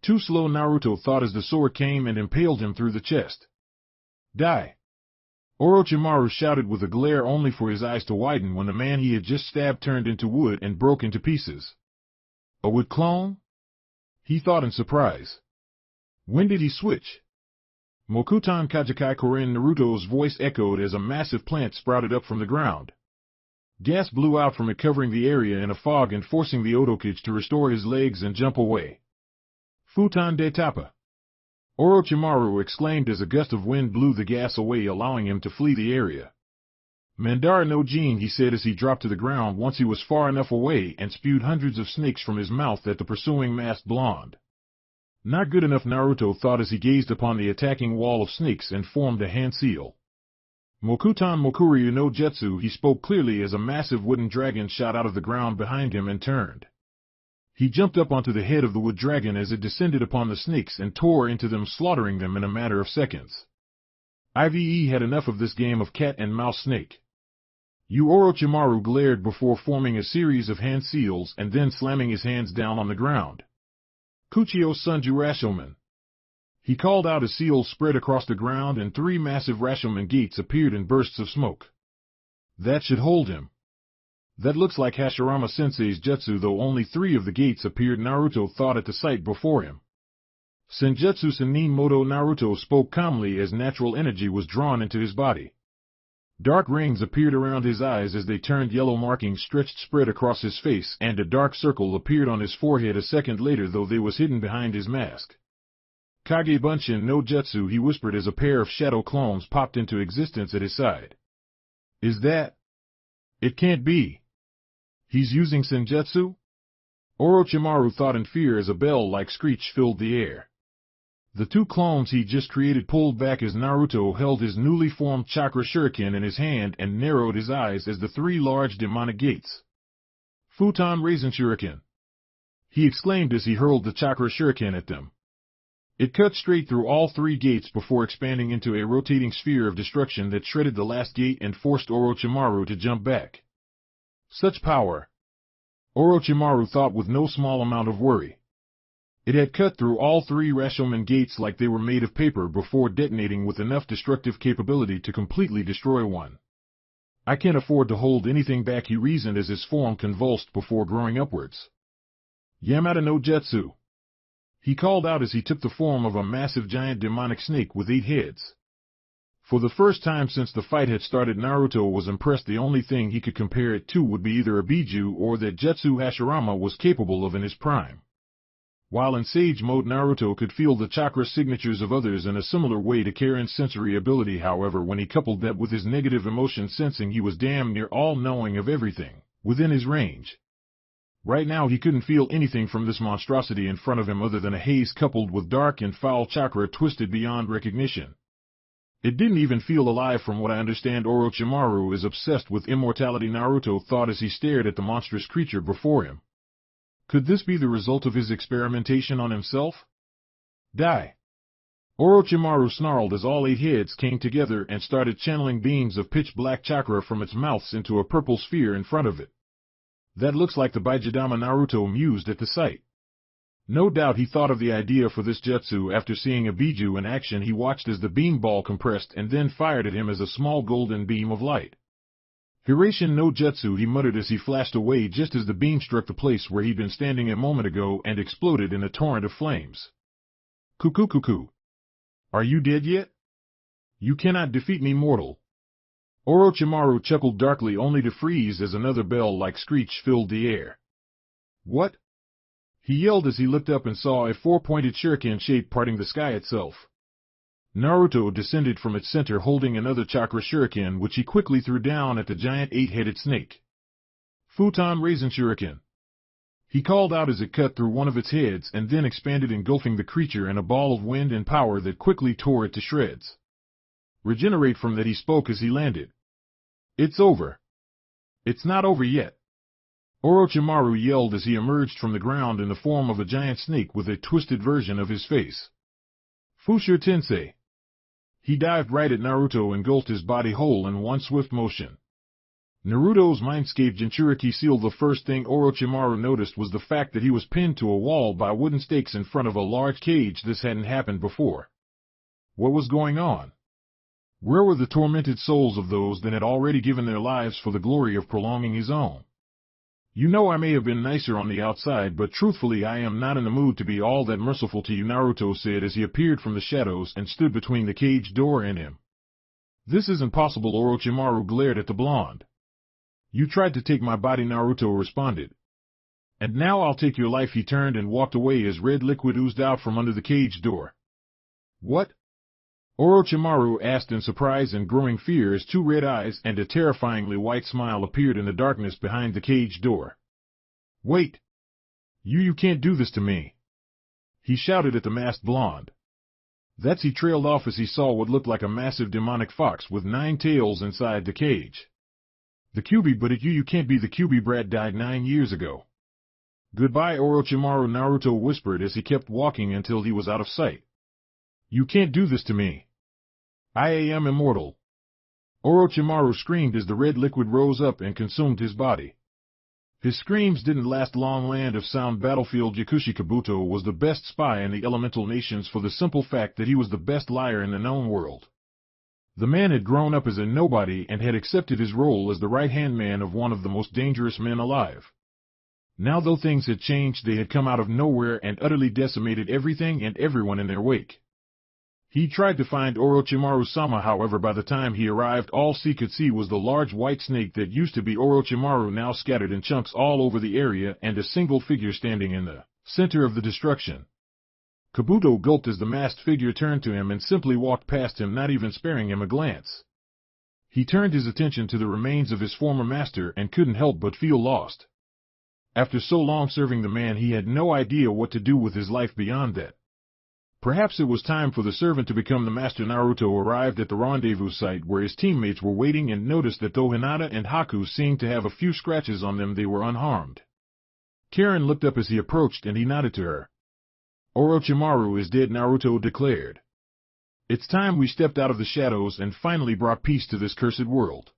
Too slow, Naruto thought as the sword came and impaled him through the chest. Die! Orochimaru shouted with a glare only for his eyes to widen when the man he had just stabbed turned into wood and broke into pieces. A wood clone? He thought in surprise. When did he switch? Mokuton Karin, Naruto's voice echoed as a massive plant sprouted up from the ground. Gas blew out from it, covering the area in a fog and forcing the Otokage to restore his legs and jump away. Futon de Tapa! Orochimaru exclaimed as a gust of wind blew the gas away, allowing him to flee the area. Madara no Jin, he said as he dropped to the ground once he was far enough away and spewed hundreds of snakes from his mouth at the pursuing masked blonde. Not good enough, Naruto thought as he gazed upon the attacking wall of snakes and formed a hand seal. Mokuton Mokuryu no Jutsu, he spoke clearly as a massive wooden dragon shot out of the ground behind him and turned. He jumped up onto the head of the wood dragon as it descended upon the snakes and tore into them, slaughtering them in a matter of seconds. IVE had enough of this game of cat and mouse snake. Orochimaru glared before forming a series of hand seals and then slamming his hands down on the ground. Kuchio Sunju Rashomon! He called out as seals spread across the ground and 3 massive Rashomon gates appeared in bursts of smoke. That should hold him. That looks like Hashirama-sensei's jutsu, though only 3 of the gates appeared, Naruto thought at the sight before him. Senjutsu Sannin Moto, Naruto spoke calmly as natural energy was drawn into his body. Dark rings appeared around his eyes as they turned yellow, markings stretched spread across his face, and a dark circle appeared on his forehead a second later, though they was hidden behind his mask. Kage Bunshin no Jutsu, he whispered as a pair of shadow clones popped into existence at his side. Is that? It can't be. He's using Senjutsu? Orochimaru thought in fear as a bell-like screech filled the air. The 2 clones he just created pulled back as Naruto held his newly formed chakra shuriken in his hand and narrowed his eyes as the 3 large demonic gates. Futon Raisin Shuriken! He exclaimed as he hurled the chakra shuriken at them. It cut straight through all 3 gates before expanding into a rotating sphere of destruction that shredded the last gate and forced Orochimaru to jump back. Such power! Orochimaru thought with no small amount of worry. It had cut through all 3 Rashomon gates like they were made of paper before detonating with enough destructive capability to completely destroy one. I can't afford to hold anything back, he reasoned as his form convulsed before growing upwards. Yamata no Jutsu! He called out as he took the form of a massive giant demonic snake with 8 heads. For the first time since the fight had started, Naruto was impressed. The only thing he could compare it to would be either a Biju or that Jutsu Hashirama was capable of in his prime. While in Sage mode, Naruto could feel the chakra signatures of others in a similar way to Karin's sensory ability. However, when he coupled that with his negative emotion sensing, he was damn near all-knowing of everything within his range. Right now he couldn't feel anything from this monstrosity in front of him other than a haze coupled with dark and foul chakra twisted beyond recognition. It didn't even feel alive. From what I understand, Orochimaru is obsessed with immortality, Naruto thought as he stared at the monstrous creature before him. Could this be the result of his experimentation on himself? Die! Orochimaru snarled as all 8 heads came together and started channeling beams of pitch-black chakra from its mouths into a purple sphere in front of it. That looks like the Baijidama, Naruto mused at the sight. No doubt he thought of the idea for this jutsu after seeing a Biju in action. He watched as the beam ball compressed and then fired at him as a small golden beam of light. Hiruzen no Jutsu, he muttered as he flashed away just as the beam struck the place where he'd been standing a moment ago and exploded in a torrent of flames. Cuckoo cuckoo. Are you dead yet? You cannot defeat me, mortal. Orochimaru chuckled darkly only to freeze as another bell-like screech filled the air. What? He yelled as he looked up and saw a four-pointed shuriken shape parting the sky itself. Naruto descended from its center holding another chakra shuriken which he quickly threw down at the giant eight-headed snake. Futon Raisin Shuriken. He called out as it cut through one of its heads and then expanded, engulfing the creature in a ball of wind and power that quickly tore it to shreds. Regenerate from that, he spoke as he landed. It's over. It's not over yet. Orochimaru yelled as he emerged from the ground in the form of a giant snake with a twisted version of his face. Fushur Tensei. He dived right at Naruto and engulfed his body whole in one swift motion. Naruto's mindscape Jinchuriki sealed. The first thing Orochimaru noticed was the fact that he was pinned to a wall by wooden stakes in front of a large cage. This hadn't happened before. What was going on? Where were the tormented souls of those that had already given their lives for the glory of prolonging his own? You know, I may have been nicer on the outside, but truthfully I am not in the mood to be all that merciful to you, Naruto said as he appeared from the shadows and stood between the cage door and him. This isn't possible, Orochimaru glared at the blonde. You tried to take my body, Naruto responded. And now I'll take your life. He turned and walked away as red liquid oozed out from under the cage door. What? Orochimaru asked in surprise and growing fear as two red eyes and a terrifyingly white smile appeared in the darkness behind the cage door. Wait! You can't do this to me! He shouted at the masked blonde. That's he trailed off as he saw what looked like a massive demonic fox with 9 tails inside the cage. The Kyuubi, but you can't be the Kyuubi. Brat died 9 years ago. Goodbye, Orochimaru, Naruto whispered as he kept walking until he was out of sight. You can't do this to me. I am immortal. Orochimaru screamed as the red liquid rose up and consumed his body. His screams didn't last long. Land of Sound Battlefield. Yakushi Kabuto was the best spy in the elemental nations for the simple fact that he was the best liar in the known world. The man had grown up as a nobody and had accepted his role as the right-hand man of one of the most dangerous men alive. Now, though things had changed, they had come out of nowhere and utterly decimated everything and everyone in their wake. He tried to find Orochimaru-sama, however by the time he arrived all he could see was the large white snake that used to be Orochimaru, now scattered in chunks all over the area, and a single figure standing in the center of the destruction. Kabuto gulped as the masked figure turned to him and simply walked past him, not even sparing him a glance. He turned his attention to the remains of his former master and couldn't help but feel lost. After so long serving the man, he had no idea what to do with his life beyond that. Perhaps it was time for the servant to become the master. Naruto arrived at the rendezvous site where his teammates were waiting and noticed that though Hinata and Haku seemed to have a few scratches on them, they were unharmed. Karin looked up as he approached and he nodded to her. Orochimaru is dead, Naruto declared. It's time we stepped out of the shadows and finally brought peace to this cursed world.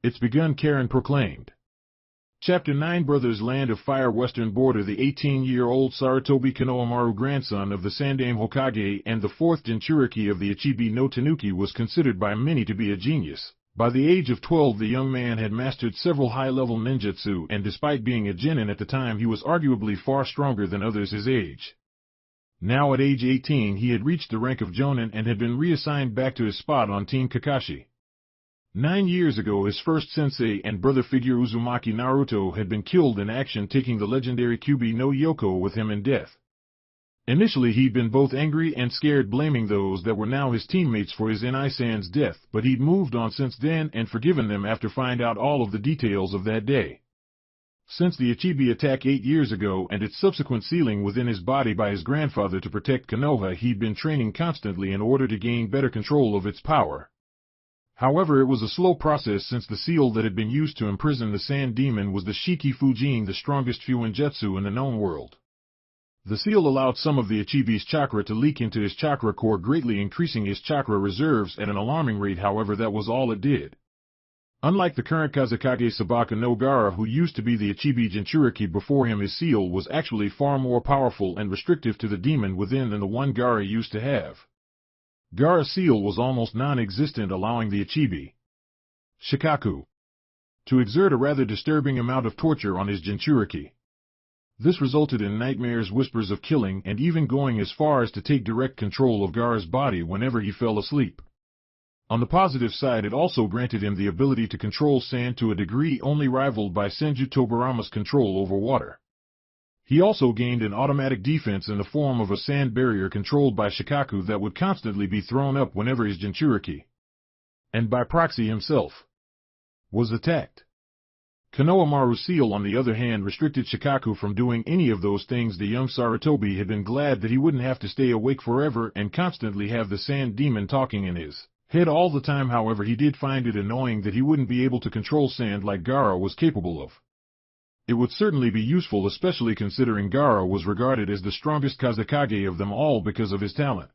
It's begun, Karin proclaimed. Chapter 9 Brothers Land of Fire Western Border. The 18-year-old Sarutobi Konoamaru, grandson of the Sandaime Hokage and the 4th Jinchuriki of the Ichibi no Tanuki, was considered by many to be a genius. By the age of 12 the young man had mastered several high-level ninjutsu, and despite being a genin at the time he was arguably far stronger than others his age. Now at age 18 he had reached the rank of Jonin and had been reassigned back to his spot on Team Kakashi. 9 years ago his first sensei and brother figure Uzumaki Naruto had been killed in action, taking the legendary Kyuubi no Yoko with him in death. Initially he'd been both angry and scared, blaming those that were now his teammates for his Inisan's death, but he'd moved on since then and forgiven them after finding out all of the details of that day. Since the Ichibi attack 8 years ago and its subsequent sealing within his body by his grandfather to protect Konoha, he'd been training constantly in order to gain better control of its power. However, it was a slow process since the seal that had been used to imprison the Sand Demon was the Shiki Fujin, the strongest Fuinjutsu in the known world. The seal allowed some of the Ichibi's chakra to leak into his chakra core, greatly increasing his chakra reserves at an alarming rate. However, that was all it did. Unlike the current Kazekage Sabaka no Gaara, who used to be the Ichibi Jinchuriki before him, his seal was actually far more powerful and restrictive to the demon within than the one Gaara used to have. Gaara's seal was almost non-existent, allowing the Ichibi Shikaku to exert a rather disturbing amount of torture on his Jinchuriki. This resulted in nightmares, whispers of killing, and even going as far as to take direct control of Gaara's body whenever he fell asleep. On the positive side, it also granted him the ability to control sand to a degree only rivaled by Senju Tobirama's control over water. He also gained an automatic defense in the form of a sand barrier controlled by Shikaku that would constantly be thrown up whenever his Jinchuriki, and by proxy himself, was attacked. Konoamaru's seal, on the other hand, restricted Shikaku from doing any of those things. The young Sarutobi had been glad that he wouldn't have to stay awake forever and constantly have the sand demon talking in his head all the time. However, he did find it annoying that he wouldn't be able to control sand like Gaara was capable of. It would certainly be useful, especially considering Gaara was regarded as the strongest Kazekage of them all because of his talent.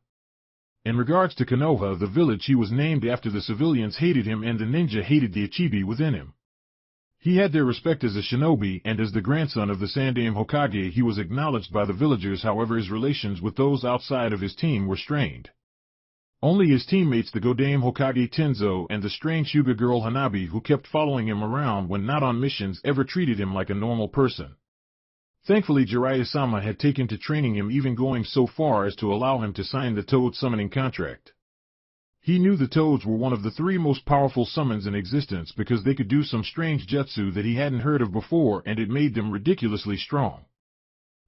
In regards to Konoha, the village he was named after, the civilians hated him and the ninja hated the Ichibi within him. He had their respect as a shinobi, and as the grandson of the Sandaime Hokage he was acknowledged by the villagers. However, his relations with those outside of his team were strained. Only his teammates, the Godaime Hokage Tenzo and the strange Hyuga girl Hanabi, who kept following him around when not on missions, ever treated him like a normal person. Thankfully, Jiraiya-sama had taken to training him, even going so far as to allow him to sign the Toad summoning contract. He knew the Toads were one of the 3 most powerful summons in existence because they could do some strange jutsu that he hadn't heard of before, and it made them ridiculously strong.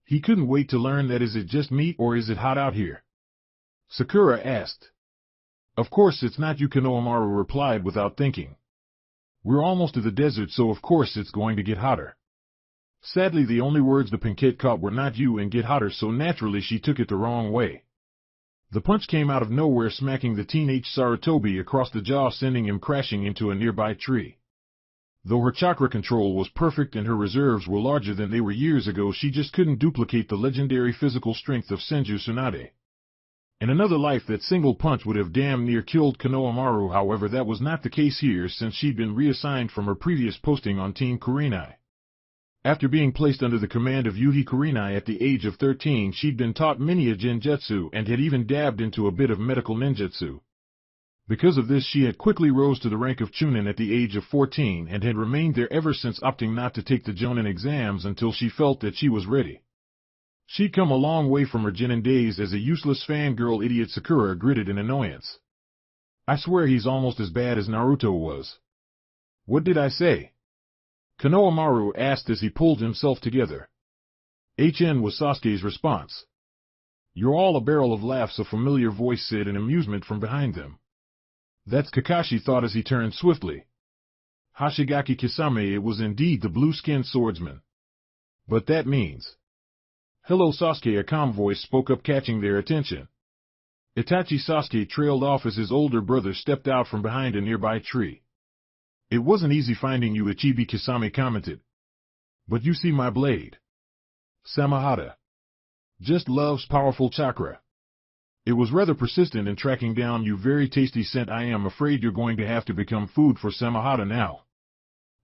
He couldn't wait to learn that. Is it just me, or is it hot out here? Sakura asked. Of course it's not you, Konoamaru replied without thinking. We're almost to the desert, so of course it's going to get hotter. Sadly, the only words the Pinkette caught were not you and get hotter, so naturally she took it the wrong way. The punch came out of nowhere, smacking the teenage Sarutobi across the jaw, sending him crashing into a nearby tree. Though her chakra control was perfect and her reserves were larger than they were years ago, she just couldn't duplicate the legendary physical strength of Senju Tsunade. In another life, that single punch would have damn near killed Konoamaru. However, that was not the case here, since she'd been reassigned from her previous posting on Team Kurenai. After being placed under the command of Yuhi Kurenai at the age of 13, she'd been taught many a genjutsu and had even dabbed into a bit of medical ninjutsu. Because of this, she had quickly rose to the rank of Chunin at the age of 14 and had remained there ever since, opting not to take the Jonin exams until she felt that she was ready. She'd come a long way from her Genin days as a useless fangirl idiot. Sakura gritted in annoyance. I swear he's almost as bad as Naruto was. What did I say? Konoamaru asked as he pulled himself together. HN was Sasuke's response. You're all a barrel of laughs, a familiar voice said in amusement from behind them. That's Kakashi thought as he turned swiftly. Hashigaki Kisame, it was indeed the blue-skinned swordsman. But that means... Hello Sasuke, a calm voice spoke up, catching their attention. Itachi. Sasuke trailed off as his older brother stepped out from behind a nearby tree. It wasn't easy finding you, Ichibi, Kisame commented. But you see my blade. Samahata. Just loves powerful chakra. It was rather persistent in tracking down you. Very tasty scent. I am afraid you're going to have to become food for Samahata now.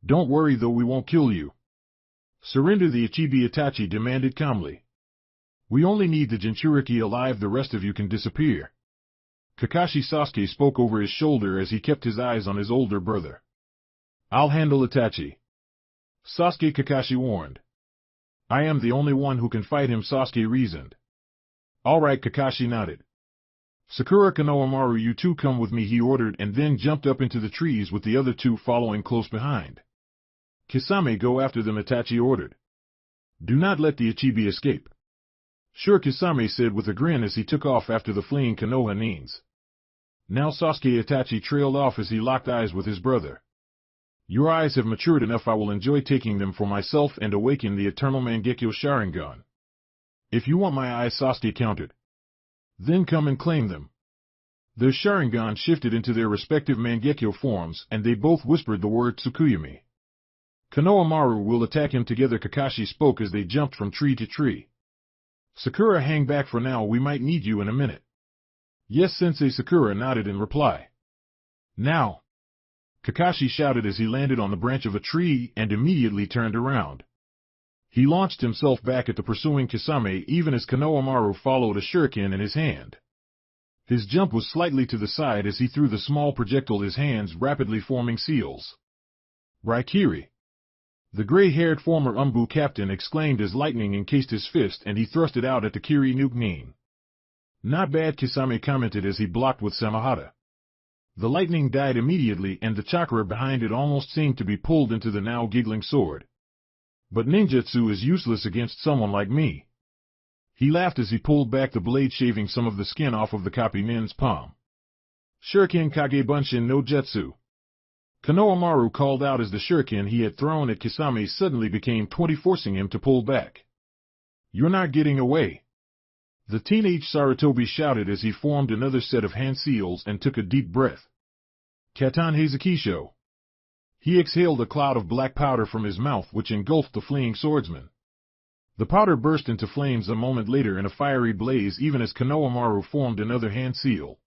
Don't worry though, we won't kill you. Surrender, the Ichibi Itachi demanded calmly. We only need the Jinchuriki alive, the rest of you can disappear. Kakashi. Sasuke spoke over his shoulder as he kept his eyes on his older brother. I'll handle Itachi. Sasuke, Kakashi warned. I am the only one who can fight him, Sasuke reasoned. All right, Kakashi nodded. Sakura, Konoamaru, you two come with me, he ordered, and then jumped up into the trees with the other 2 following close behind. Kisame, go after them, Itachi ordered. Do not let the Ichibi escape. Sure, Kisame said with a grin as he took off after the fleeing Konoha nins. Now Sasuke. Itachi trailed off as he locked eyes with his brother. Your eyes have matured enough. I will enjoy taking them for myself and awaken the eternal Mangekyo Sharingan. If you want my eyes, Sasuke countered. Then come and claim them. Their Sharingan shifted into their respective Mangekyo forms, and they both whispered the word Tsukuyami. Konoamaru will attack him together, Kakashi spoke as they jumped from tree to tree. Sakura, hang back for now, we might need you in a minute. Yes, Sensei, Sakura nodded in reply. Now! Kakashi shouted as he landed on the branch of a tree and immediately turned around. He launched himself back at the pursuing Kisame even as Konoamaru followed, a shuriken in his hand. His jump was slightly to the side as he threw the small projectile, his hands rapidly forming seals. Raikiri. The gray-haired former Umbu captain exclaimed as lightning encased his fist and he thrust it out at the Kiri Nuke. Not bad, Kisame commented as he blocked with Samahata. The lightning died immediately and the chakra behind it almost seemed to be pulled into the now giggling sword. But ninjutsu is useless against someone like me. He laughed as he pulled back the blade, shaving some of the skin off of the copy nin's palm. Shuriken Kage Bunshin no Jutsu. Konoamaru called out as the shuriken he had thrown at Kisame suddenly became 20, forcing him to pull back. You're not getting away. The teenage Sarutobi shouted as he formed another set of hand seals and took a deep breath. Katan Hazakisho. He exhaled a cloud of black powder from his mouth which engulfed the fleeing swordsman. The powder burst into flames a moment later in a fiery blaze even as Konoamaru formed another hand seal.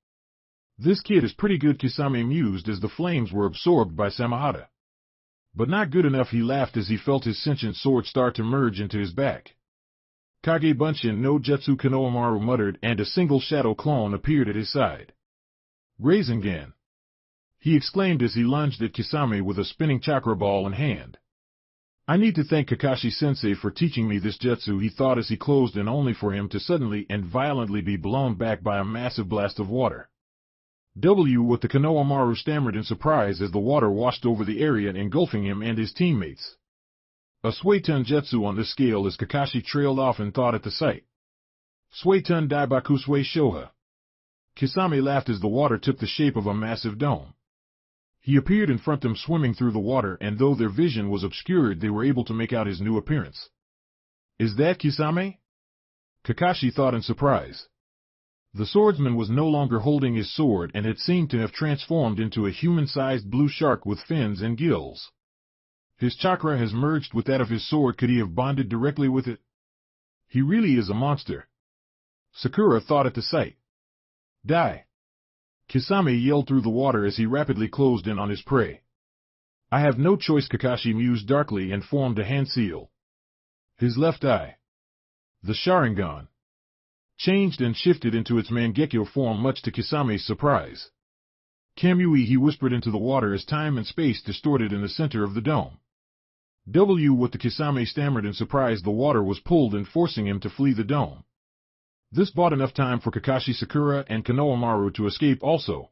This kid is pretty good, Kisame mused as the flames were absorbed by Samahata. But not good enough, he laughed as he felt his sentient sword start to merge into his back. Kage Bunshin no Jutsu, Konoamaru muttered, and a single shadow clone appeared at his side. Rasengan! He exclaimed as he lunged at Kisame with a spinning chakra ball in hand. I need to thank Kakashi-sensei for teaching me this jutsu, he thought as he closed in, only for him to suddenly and violently be blown back by a massive blast of water. What the Konoamaru stammered in surprise as the water washed over the area engulfing him and his teammates. A Suiton jutsu on this scale as Kakashi trailed off in thought at the sight. Suiton Daibaku Sui Shoha. Kisame laughed as the water took the shape of a massive dome. He appeared in front of them swimming through the water, and though their vision was obscured they were able to make out his new appearance. Is that Kisame? Kakashi thought in surprise. The swordsman was no longer holding his sword and had seemed to have transformed into a human-sized blue shark with fins and gills. His chakra has merged with that of his sword. Could he have bonded directly with it? He really is a monster. Sakura thought at the sight. Die! Kisame yelled through the water as he rapidly closed in on his prey. I have no choice, Kakashi mused darkly and formed a hand seal. His left eye, the Sharingan, changed and shifted into its Mangekyo form much to Kisame's surprise. Kamui, he whispered into the water as time and space distorted in the center of the dome. What the Kisame stammered in surprise, the water was pulled and forcing him to flee the dome. This bought enough time for Kakashi, Sakura, and Konoamaru to escape also.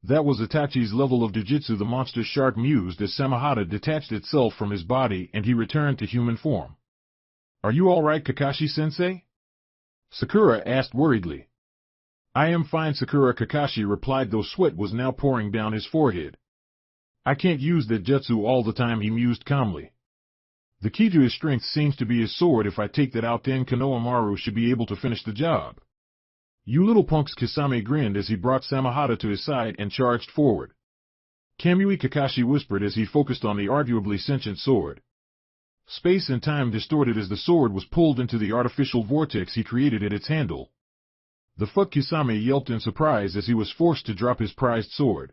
That was Itachi's level of jujutsu, the monster shark mused as Samahata detached itself from his body and he returned to human form. Are you alright, Kakashi-sensei? Sakura asked worriedly. I am fine, Sakura, Kakashi replied, though sweat was now pouring down his forehead. I can't use that jutsu all the time, he mused calmly. The key to his strength seems to be his sword. If I take that out, then Konoamaru should be able to finish the job. You little punks, Kisame grinned as he brought Samahata to his side and charged forward. Kamui, Kakashi whispered as he focused on the arguably sentient sword. Space and time distorted as the sword was pulled into the artificial vortex he created at its handle. The fuck, Kisame yelped in surprise as he was forced to drop his prized sword.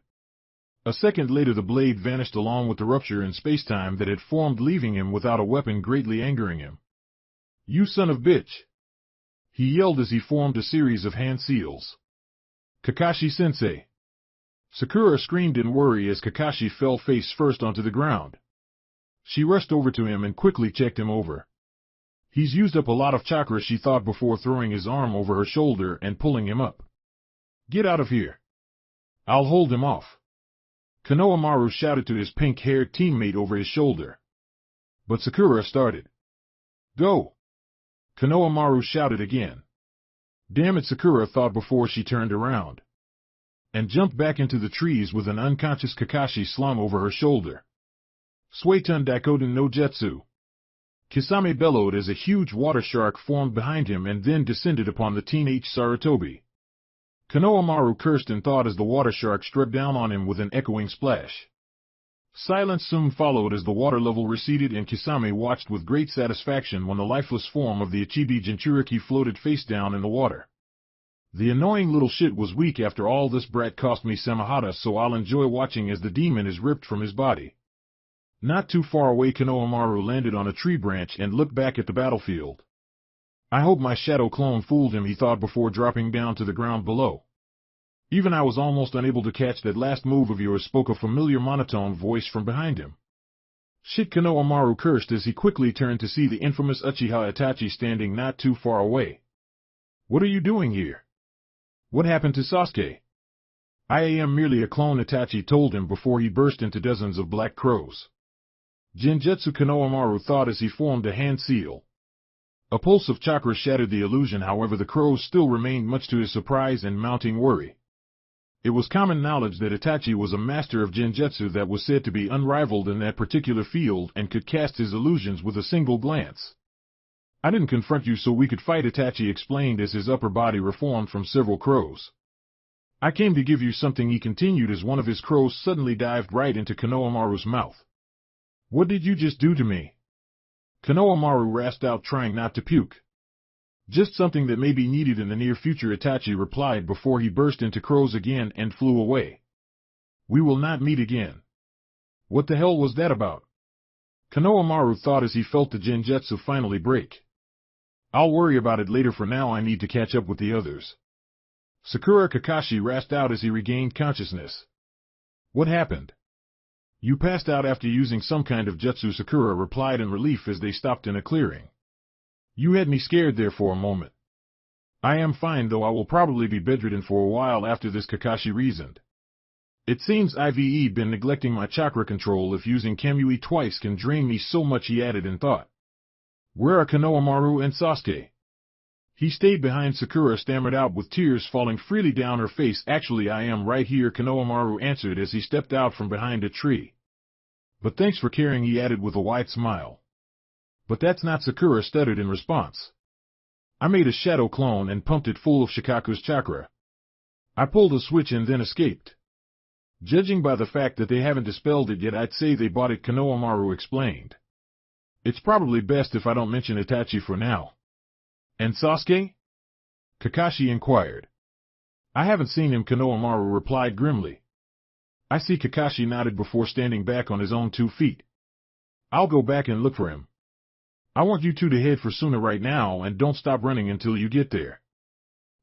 A second later the blade vanished along with the rupture in space-time that had formed, leaving him without a weapon, greatly angering him. You son of bitch! He yelled as he formed a series of hand seals. Kakashi-sensei! Sakura screamed in worry as Kakashi fell face first onto the ground. She rushed over to him and quickly checked him over. He's used up a lot of chakra, she thought before throwing his arm over her shoulder and pulling him up. Get out of here! I'll hold him off. Konoamaru shouted to his pink-haired teammate over his shoulder. But Sakura started. Go! Konoamaru shouted again. Damn it, Sakura thought before she turned around. And jumped back into the trees with an unconscious Kakashi slung over her shoulder. Suiton Daikoden no Jutsu. Kisame bellowed as a huge water shark formed behind him and then descended upon the teenage Sarutobi. Konoamaru cursed in thought as the water shark struck down on him with an echoing splash. Silence soon followed as the water level receded and Kisame watched with great satisfaction when the lifeless form of the Ichibi Jinchuriki floated face down in the water. The annoying little shit was weak after all. This brat cost me Samahata, so I'll enjoy watching as the demon is ripped from his body. Not too far away, Konoamaru landed on a tree branch and looked back at the battlefield. I hope my shadow clone fooled him, he thought before dropping down to the ground below. Even I was almost unable to catch that last move of yours, spoke a familiar monotone voice from behind him. Shit, Konoamaru cursed as he quickly turned to see the infamous Uchiha Itachi standing not too far away. What are you doing here? What happened to Sasuke? I am merely a clone, Itachi told him before he burst into dozens of black crows. Genjutsu, Konoamaru thought as he formed a hand seal. A pulse of chakra shattered the illusion, however the crows still remained, much to his surprise and mounting worry. It was common knowledge that Itachi was a master of genjutsu that was said to be unrivaled in that particular field and could cast his illusions with a single glance. I didn't confront you so we could fight, Itachi explained as his upper body reformed from several crows. I came to give you something, he continued as one of his crows suddenly dived right into Konoamaru's mouth. What did you just do to me? Konoamaru rasped out, trying not to puke. Just something that may be needed in the near future, Itachi replied before he burst into crows again and flew away. We will not meet again. What the hell was that about? Konoamaru thought as he felt the genjutsu finally break. I'll worry about it later, for now I need to catch up with the others. Sakura Kakashi rasped out as he regained consciousness. What happened? You passed out after using some kind of jutsu, Sakura replied in relief as they stopped in a clearing. You had me scared there for a moment. I am fine, though I will probably be bedridden for a while after this, Kakashi reasoned. It seems I've been neglecting my chakra control if using Kamui twice can drain me so much, he added in thought. Where are Konoamaru and Sasuke? He stayed behind, Sakura stammered out with tears falling freely down her face. Actually, I am right here, Konoamaru answered as he stepped out from behind a tree. But thanks for caring, he added with a wide smile. But that's not, Sakura stuttered in response. I made a shadow clone and pumped it full of Shikaku's chakra. I pulled a switch and then escaped. Judging by the fact that they haven't dispelled it yet, I'd say they bought it, Konoamaru explained. It's probably best if I don't mention Itachi for now. And Sasuke? Kakashi inquired. I haven't seen him, Konoamaru replied grimly. I see, Kakashi nodded before standing back on his own 2 feet. I'll go back and look for him. I want you two to head for Suna right now and don't stop running until you get there.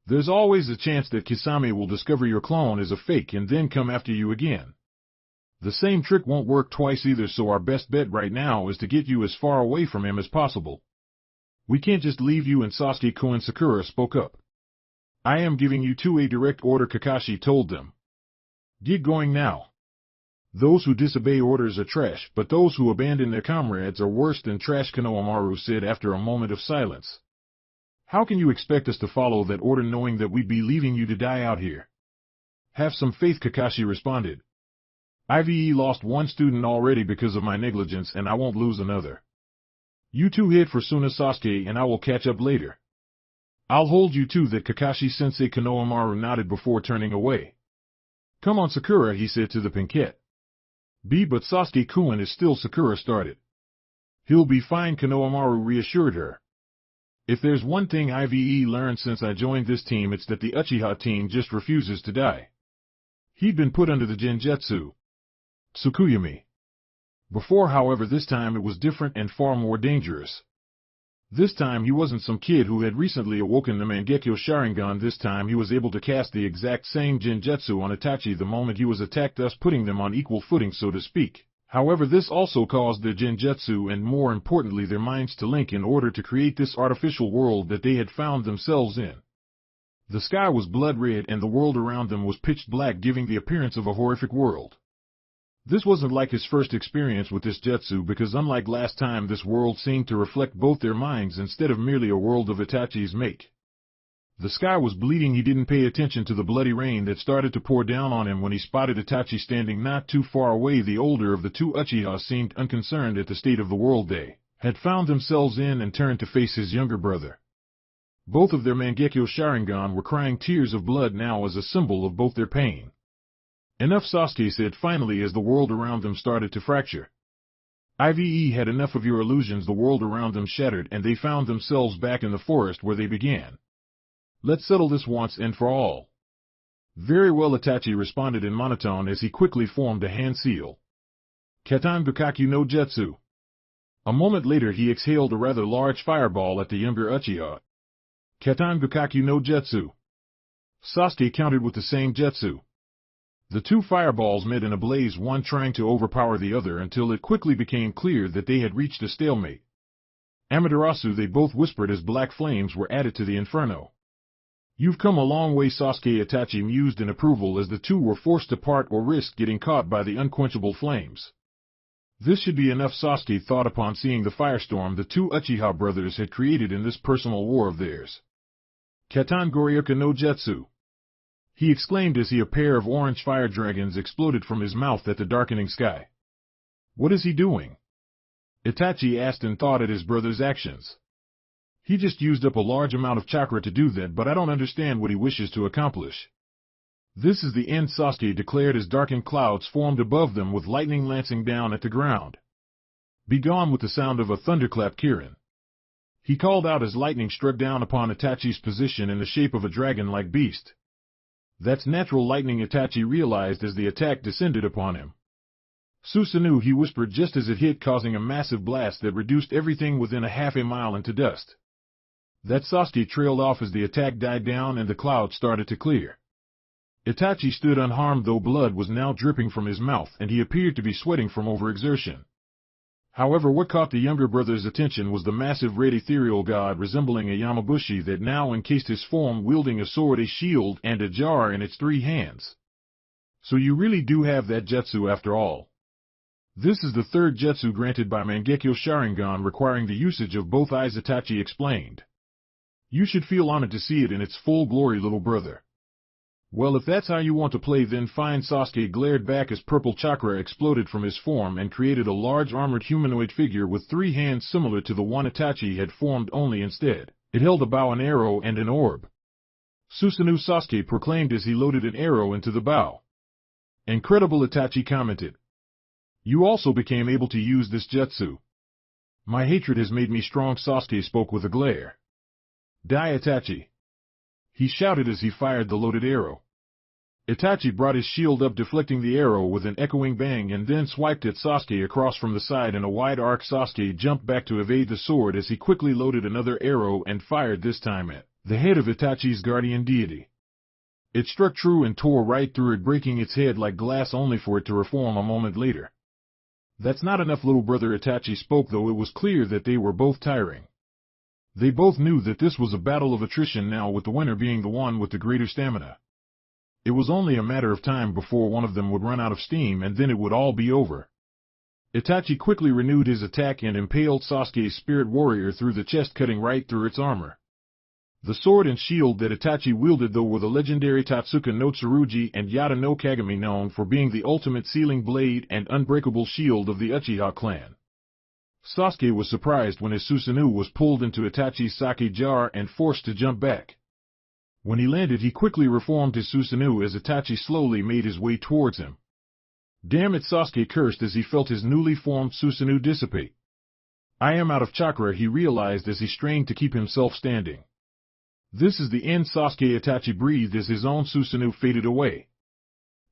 There's always a chance that Kisame will discover your clone is a fake and then come after you again. The same trick won't work twice either, so our best bet right now is to get you as far away from him as possible. We can't just leave you and Sasuke-kun, Sakura spoke up. I am giving you two a direct order, Kakashi told them. Get going now. Those who disobey orders are trash, but those who abandon their comrades are worse than trash, Konoamaru said after a moment of silence. How can you expect us to follow that order knowing that we'd be leaving you to die out here? Have some faith, Kakashi responded. I've lost one student already because of my negligence and I won't lose another. You two head for Suna, Sasuke, and I will catch up later. I'll hold you to that, Kakashi-sensei, Konoamaru nodded before turning away. Come on, Sakura, he said to the Pinkette. But Sasuke-kun is still, Sakura started. He'll be fine, Konoamaru reassured her. If there's one thing I've learned since I joined this team, it's that the Uchiha team just refuses to die. He'd been put under the Genjutsu Tsukuyami. Before, however, this time it was different and far more dangerous. This time he wasn't some kid who had recently awoken the Mangekyo Sharingan. This time he was able to cast the exact same Genjutsu on Itachi the moment he was attacked, thus putting them on equal footing, so to speak. However, this also caused their Genjutsu and, more importantly, their minds to link in order to create this artificial world that they had found themselves in. The sky was blood red and the world around them was pitch black, giving the appearance of a horrific world. This wasn't like his first experience with this jutsu, because unlike last time, this world seemed to reflect both their minds instead of merely a world of Itachi's make. The sky was bleeding. He didn't pay attention to the bloody rain that started to pour down on him when he spotted Itachi standing not too far away. The older of the two Uchiha seemed unconcerned at the state of the world they had found themselves in and turned to face his younger brother. Both of their Mangekyo Sharingan were crying tears of blood now as a symbol of both their pain. Enough, Sasuke said finally as the world around them started to fracture. I've had enough of your illusions. The world around them shattered and they found themselves back in the forest where they began. Let's settle this once and for all. Very well, Itachi responded in monotone as he quickly formed a hand seal. Katan Bukaki no Jutsu. A moment later he exhaled a rather large fireball at the younger Uchiha. Katan Bukaki no Jutsu. Sasuke countered with the same jutsu. The two fireballs met in a blaze, one trying to overpower the other until it quickly became clear that they had reached a stalemate. Amaterasu, they both whispered as black flames were added to the inferno. You've come a long way, Sasuke, Itachi mused in approval as the two were forced apart or risked getting caught by the unquenchable flames. This should be enough, Sasuke thought upon seeing the firestorm the two Uchiha brothers had created in this personal war of theirs. Katan Goryoka no Jetsu, he exclaimed as a pair of orange fire dragons exploded from his mouth at the darkening sky. What is he doing? Itachi asked in thought at his brother's actions. He just used up a large amount of chakra to do that, but I don't understand what he wishes to accomplish. This is the end, Sasuke declared as darkened clouds formed above them with lightning lancing down at the ground. Be gone with the sound of a thunderclap, Karin, he called out as lightning struck down upon Itachi's position in the shape of a dragon-like beast. That's natural lightning, Itachi realized as the attack descended upon him. Susanoo, he whispered just as it hit, causing a massive blast that reduced everything within a half a mile into dust. That Sasuke trailed off as the attack died down and the clouds started to clear. Itachi stood unharmed, though blood was now dripping from his mouth and he appeared to be sweating from overexertion. However, what caught the younger brother's attention was the massive red ethereal god resembling a Yamabushi that now encased his form, wielding a sword, a shield, and a jar in its three hands. So you really do have that jutsu after all. This is the third jutsu granted by Mangekyo Sharingan requiring the usage of both eyes, Itachi explained. You should feel honored to see it in its full glory, little brother. Well, if that's how you want to play, then fine, Sasuke glared back as purple chakra exploded from his form and created a large armored humanoid figure with three hands similar to the one Itachi had formed, only instead it held a bow, an arrow, and an orb. Susanoo, Sasuke proclaimed as he loaded an arrow into the bow. Incredible, Itachi commented. You also became able to use this jutsu. My hatred has made me strong, Sasuke spoke with a glare. Die, Itachi, he shouted as he fired the loaded arrow. Itachi brought his shield up, deflecting the arrow with an echoing bang, and then swiped at Sasuke across from the side in a wide arc. Sasuke jumped back to evade the sword as he quickly loaded another arrow and fired this time at the head of Itachi's guardian deity. It struck true and tore right through it, breaking its head like glass, only for it to reform a moment later. That's not enough, little brother, Itachi spoke, though it was clear that they were both tiring. They both knew that this was a battle of attrition now, with the winner being the one with the greater stamina. It was only a matter of time before one of them would run out of steam, and then it would all be over. Itachi quickly renewed his attack and impaled Sasuke's spirit warrior through the chest, cutting right through its armor. The sword and shield that Itachi wielded, though, were the legendary Tatsuka no Tsurugi and Yata no Kagami, known for being the ultimate sealing blade and unbreakable shield of the Uchiha clan. Sasuke was surprised when his Susanoo was pulled into Itachi's sake jar and forced to jump back. When he landed, he quickly reformed his Susanoo as Itachi slowly made his way towards him. Damn it, Sasuke cursed as he felt his newly formed Susanoo dissipate. I am out of chakra, he realized as he strained to keep himself standing. This is the end, Sasuke, Itachi breathed as his own Susanoo faded away.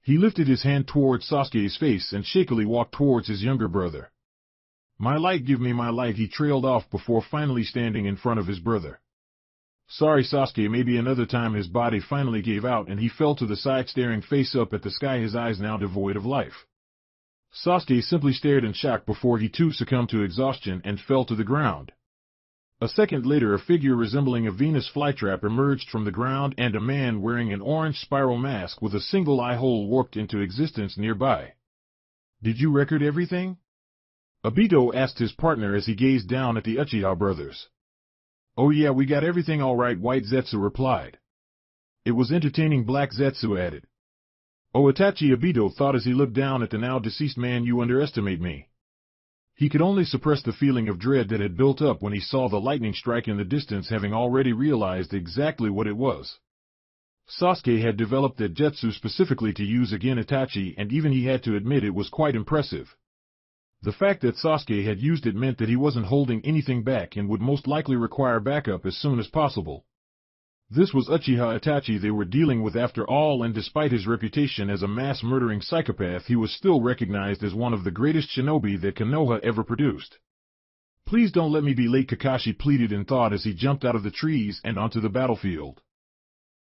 He lifted his hand towards Sasuke's face and shakily walked towards his younger brother. My light, give me my light, he trailed off before finally standing in front of his brother. Sorry, Sasuke, maybe another time. His body finally gave out and he fell to the side, staring face up at the sky, his eyes now devoid of life. Sasuke simply stared in shock before he too succumbed to exhaustion and fell to the ground. A second later, a figure resembling a Venus flytrap emerged from the ground, and a man wearing an orange spiral mask with a single eye hole warped into existence nearby. Did you record everything? Obito asked his partner as he gazed down at the Uchiha brothers. Oh yeah, we got everything all right, White Zetsu replied. It was entertaining, Black Zetsu added. Oh, Itachi, Obito thought as he looked down at the now deceased man, you underestimate me. He could only suppress the feeling of dread that had built up when he saw the lightning strike in the distance, having already realized exactly what it was. Sasuke had developed that jutsu specifically to use against Itachi, and even he had to admit it was quite impressive. The fact that Sasuke had used it meant that he wasn't holding anything back and would most likely require backup as soon as possible. This was Uchiha Itachi they were dealing with after all, and despite his reputation as a mass-murdering psychopath, he was still recognized as one of the greatest shinobi that Konoha ever produced. Please don't let me be late, Kakashi pleaded in thought as he jumped out of the trees and onto the battlefield.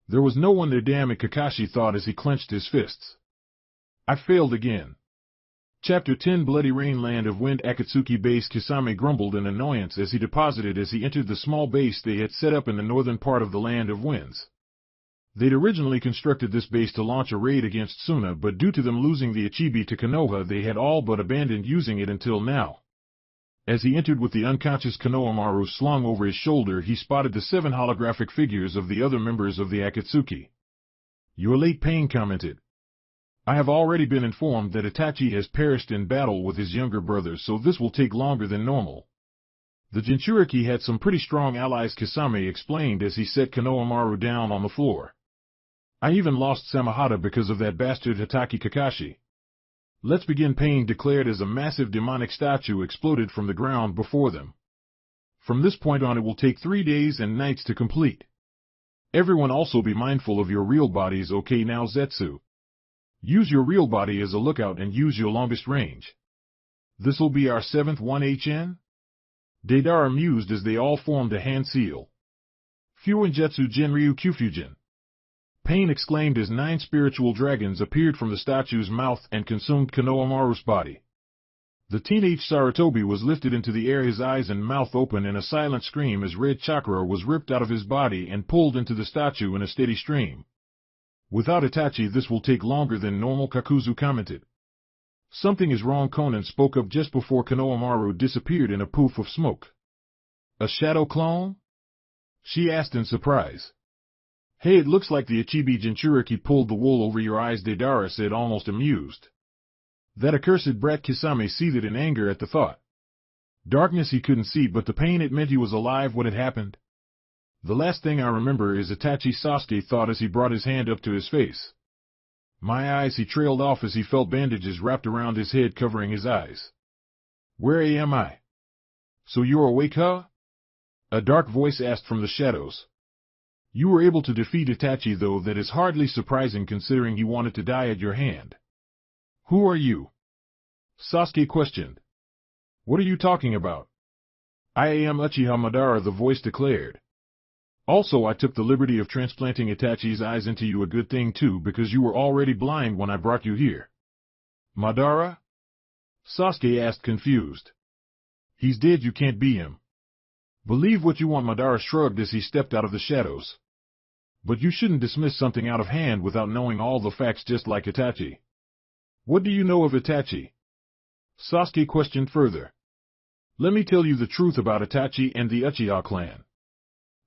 There was no one there, damn it, Kakashi thought as he clenched his fists. I failed again. Chapter 10 Bloody Rain Land of Wind. Akatsuki base. Kisame grumbled in annoyance as he entered the small base they had set up in the northern part of the Land of Winds. They'd originally constructed this base to launch a raid against Tsunade, but due to them losing the Ichibi to Konoha, they had all but abandoned using it until now. As he entered with the unconscious Konoamaru slung over his shoulder, he spotted the 7 holographic figures of the other members of the Akatsuki. "You're late," Pain commented. "I have already been informed that Itachi has perished in battle with his younger brother, so this will take longer than normal." "The Jinchuriki had some pretty strong allies," Kisame explained as he set Konoamaru down on the floor. "I even lost Samahata because of that bastard Hatake Kakashi." "Let's begin," Pain declared as a massive demonic statue exploded from the ground before them. "From this point on it will take 3 days and nights to complete. Everyone also be mindful of your real bodies, okay? Now Zetsu. Use your real body as a lookout and use your longest range. This'll be our 7th 1HN? Deidara mused as they all formed a hand seal. Fuinjutsu Jinryu Kyufujin. Pain exclaimed as 9 spiritual dragons appeared from the statue's mouth and consumed Konoamaru's body. The teenage Sarutobi was lifted into the air, his eyes and mouth open in a silent scream as red chakra was ripped out of his body and pulled into the statue in a steady stream. "Without Itachi this will take longer than normal," Kakuzu commented. "Something is wrong," Konan spoke up just before Konoamaru disappeared in a poof of smoke. "A shadow clone?" she asked in surprise. "Hey, it looks like the Ichibi Jinchuriki pulled the wool over your eyes," Deidara said, almost amused. "That accursed brat!" Kisame seethed in anger at the thought. Darkness he couldn't see, but the pain it meant he was alive. What had happened? "The last thing I remember is Itachi," Sasuke thought as he brought his hand up to his face. "My eyes," he trailed off as he felt bandages wrapped around his head covering his eyes. "Where am I?" "So you're awake, huh?" a dark voice asked from the shadows. "You were able to defeat Itachi, though that is hardly surprising considering he wanted to die at your hand." "Who are you?" Sasuke questioned. "What are you talking about?" "I am Uchiha Madara," the voice declared. "Also, I took the liberty of transplanting Itachi's eyes into you, a good thing too, because you were already blind when I brought you here." "Madara?" Sasuke asked, confused. "He's dead, you can't be him." "Believe what you want," Madara shrugged as he stepped out of the shadows. "But you shouldn't dismiss something out of hand without knowing all the facts, just like Itachi." "What do you know of Itachi?" Sasuke questioned further. "Let me tell you the truth about Itachi and the Uchiha clan.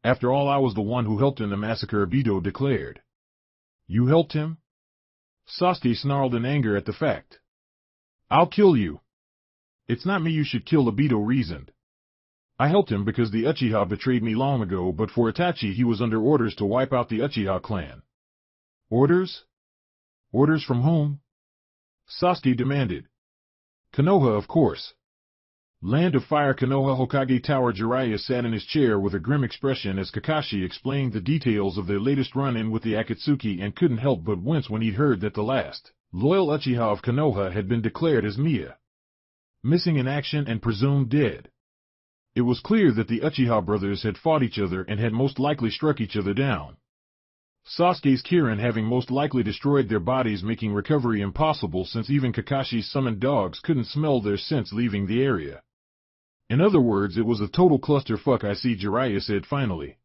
After all, I was the one who helped in the massacre," Biju declared. "You helped him?" Sasuke snarled in anger at the fact. "I'll kill you." "It's not me you should kill," Obito reasoned. "I helped him because the Uchiha betrayed me long ago, but for Itachi he was under orders to wipe out the Uchiha clan." "Orders? Orders from whom?" Sasuke demanded. "Konoha, of course." Land of Fire, Konoha Hokage Tower. Jiraiya sat in his chair with a grim expression as Kakashi explained the details of their latest run-in with the Akatsuki and couldn't help but wince when he'd heard that the last loyal Uchiha of Konoha had been declared as missing in action and presumed dead. It was clear that the Uchiha brothers had fought each other and had most likely struck each other down. Sasuke's Karin having most likely destroyed their bodies, making recovery impossible since even Kakashi's summoned dogs couldn't smell their scents leaving the area. In other words, it was a total clusterfuck. "I see," Jiraiya said finally.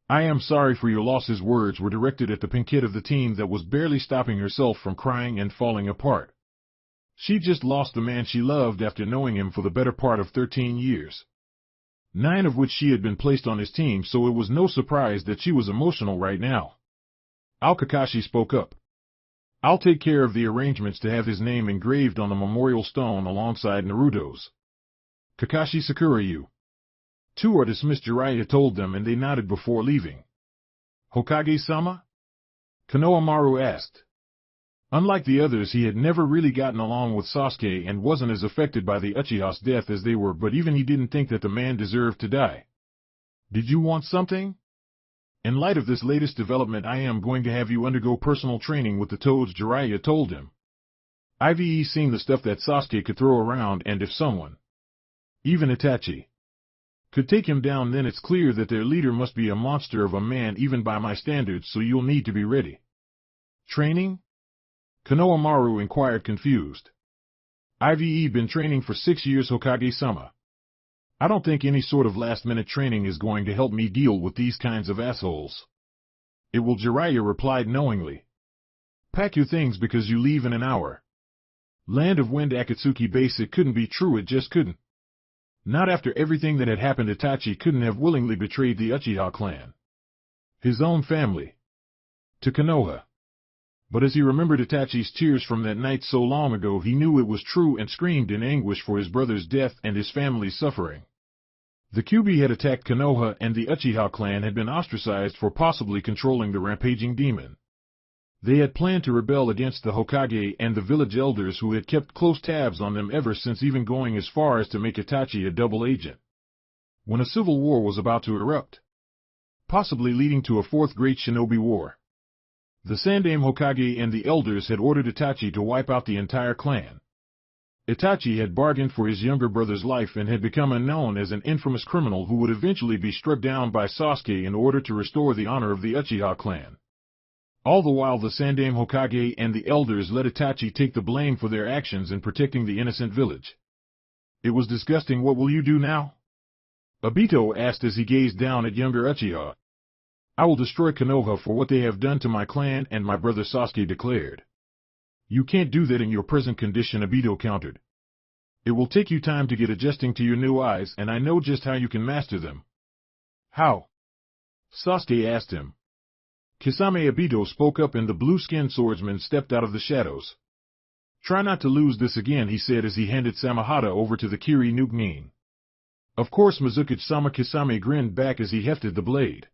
"I am sorry for your loss." His words were directed at the pink kid of the team that was barely stopping herself from crying and falling apart. She just lost the man she loved after knowing him for the better part of 13 years. 9 of which she had been placed on his team, so it was no surprise that she was emotional right now. Kakashi spoke up. "I'll take care of the arrangements to have his name engraved on the memorial stone alongside Naruto's." "Kakashi Sakura, you 2 are dismissed," Jiraiya told them, and they nodded before leaving. "Hokage-sama?" Konoamaru asked. Unlike the others, he had never really gotten along with Sasuke and wasn't as affected by the Uchiha's death as they were, but even he didn't think that the man deserved to die. "Did you want something?" "In light of this latest development, I am going to have you undergo personal training with the Toads," Jiraiya told him. "I've seen the stuff that Sasuke could throw around, and if someone, even Itachi, could take him down, then it's clear that their leader must be a monster of a man even by my standards, so you'll need to be ready." "Training?" Konoamaru inquired confused. I've been training for 6 years, Hokage-sama. I don't think any sort of last-minute training is going to help me deal with these kinds of assholes. It will, Jiraiya replied knowingly. Pack your things because you leave in an hour. Land of Wind Akatsuki base. It couldn't be true, it just couldn't. Not after everything that had happened. Itachi couldn't have willingly betrayed the Uchiha clan. His own family. To Konoha. But as he remembered Itachi's tears from that night so long ago, he knew it was true and screamed in anguish for his brother's death and his family's suffering. The Jubi had attacked Konoha, and the Uchiha clan had been ostracized for possibly controlling the rampaging demon. They had planned to rebel against the Hokage and the village elders, who had kept close tabs on them ever since, even going as far as to make Itachi a double agent. When a civil war was about to erupt, possibly leading to a fourth great shinobi war, the Sandaime Hokage and the elders had ordered Itachi to wipe out the entire clan. Itachi had bargained for his younger brother's life and had become known as an infamous criminal who would eventually be struck down by Sasuke in order to restore the honor of the Uchiha clan. All the while, the Sandaime Hokage and the elders let Itachi take the blame for their actions in protecting the innocent village. It was disgusting. What will you do now? Obito asked as he gazed down at younger Uchiha. I will destroy Konoha for what they have done to my clan and my brother, Sasuke declared. You can't do that in your present condition, Obito countered. It will take you time to get adjusting to your new eyes, and I know just how you can master them. How? Sasuke asked him. Kisame. Obito spoke up, and the blue-skinned swordsman stepped out of the shadows. Try not to lose this again, he said as he handed Samahata over to the Kiri no Nin. Of course, Mizuki-sama. Kisame grinned back as he hefted the blade.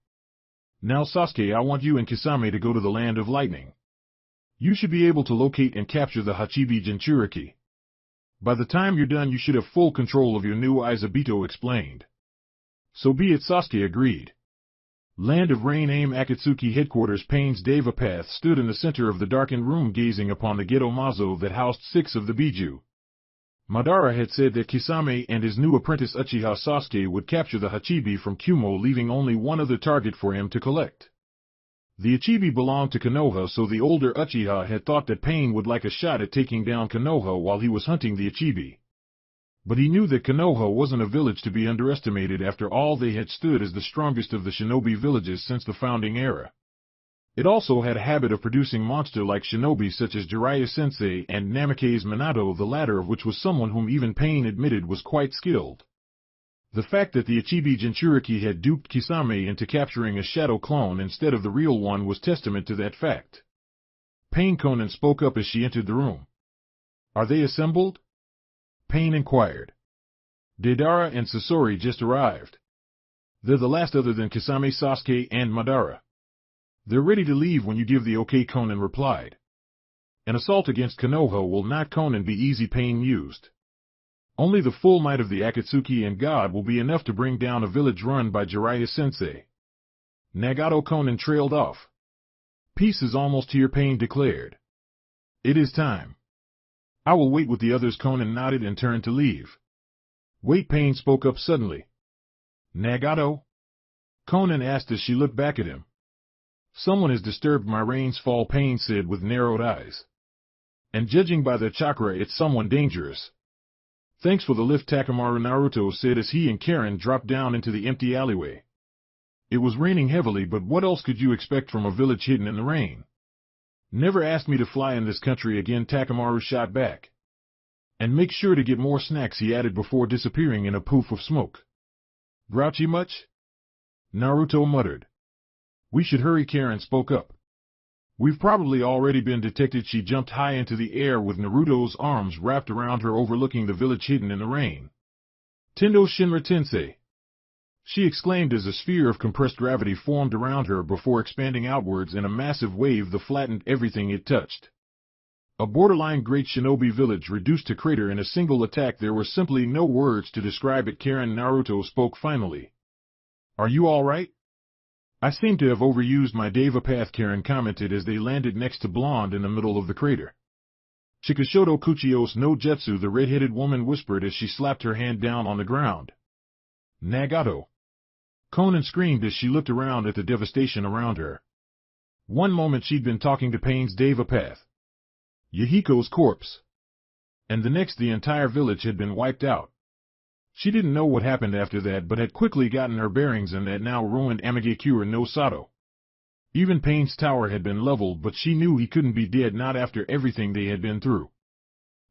Now, Sasuke, I want you and Kisame to go to the Land of Lightning. You should be able to locate and capture the Hachibi Jinchuriki. By the time you're done, you should have full control of your new eyes, Obito explained. So be it, Sasuke agreed. Land of Rain. AIM Akatsuki headquarters. Pain's Deva Path stood in the center of the darkened room, gazing upon the ghetto mazo that housed 6 of the Biju. Madara had said that Kisame and his new apprentice Uchiha Sasuke would capture the Hachibi from Kumo, leaving only one other target for him to collect. The Hachibi belonged to Konoha, so the older Uchiha had thought that Pain would like a shot at taking down Konoha while he was hunting the Hachibi. But he knew that Konoha wasn't a village to be underestimated. After all, they had stood as the strongest of the shinobi villages since the founding era. It also had a habit of producing monster-like shinobi such as Jiraiya-sensei and Namikaze Minato, the latter of which was someone whom even Pain admitted was quite skilled. The fact that the Hachibi Jinchuriki had duped Kisame into capturing a shadow clone instead of the real one was testament to that fact. Pain. Konan spoke up as she entered the room. Are they assembled? Pain inquired. Deidara and Sasori just arrived. They're the last other than Kisame, Sasuke, and Madara. They're ready to leave when you give the okay, Konan replied. An assault against Konoha will not, Konan, be easy, Pain mused. Only the full might of the Akatsuki and God will be enough to bring down a village run by Jiraiya-sensei. Nagato. Konan trailed off. Peace is almost here, Pain declared. It is time. I will wait with the others. Konan nodded and turned to leave. Wait, Pain spoke up suddenly. Nagato? Konan asked as she looked back at him. Someone has disturbed my rain's fall, Pain said with narrowed eyes. And judging by their chakra, it's someone dangerous. Thanks for the lift, Takamaru, Naruto said as he and Karin dropped down into the empty alleyway. It was raining heavily, but what else could you expect from a village hidden in the rain? Never ask me to fly in this country again, Takamaru shot back. And make sure to get more snacks, he added before disappearing in a poof of smoke. Grouchy much? Naruto muttered. We should hurry, Karin spoke up. We've probably already been detected. She jumped high into the air with Naruto's arms wrapped around her, overlooking the village hidden in the rain. Tendo Shinra Tensei! She exclaimed as a sphere of compressed gravity formed around her before expanding outwards in a massive wave that flattened everything it touched. A borderline great shinobi village reduced to crater in a single attack. There were simply no words to describe it. Karin. Naruto spoke finally. Are you all right? I seem to have overused my Deva Path, Karin commented as they landed next to Blonde in the middle of the crater. Chikashoto Kuchios no Jetsu, the red-headed woman whispered as she slapped her hand down on the ground. Nagato! Konan screamed as she looked around at the devastation around her. One moment she'd been talking to Pain's Deva Path. Yahiko's corpse. And the next the entire village had been wiped out. She didn't know what happened after that but had quickly gotten her bearings in that now ruined Amigakure no Sato. Even Pain's tower had been leveled but she knew he couldn't be dead not after everything they had been through.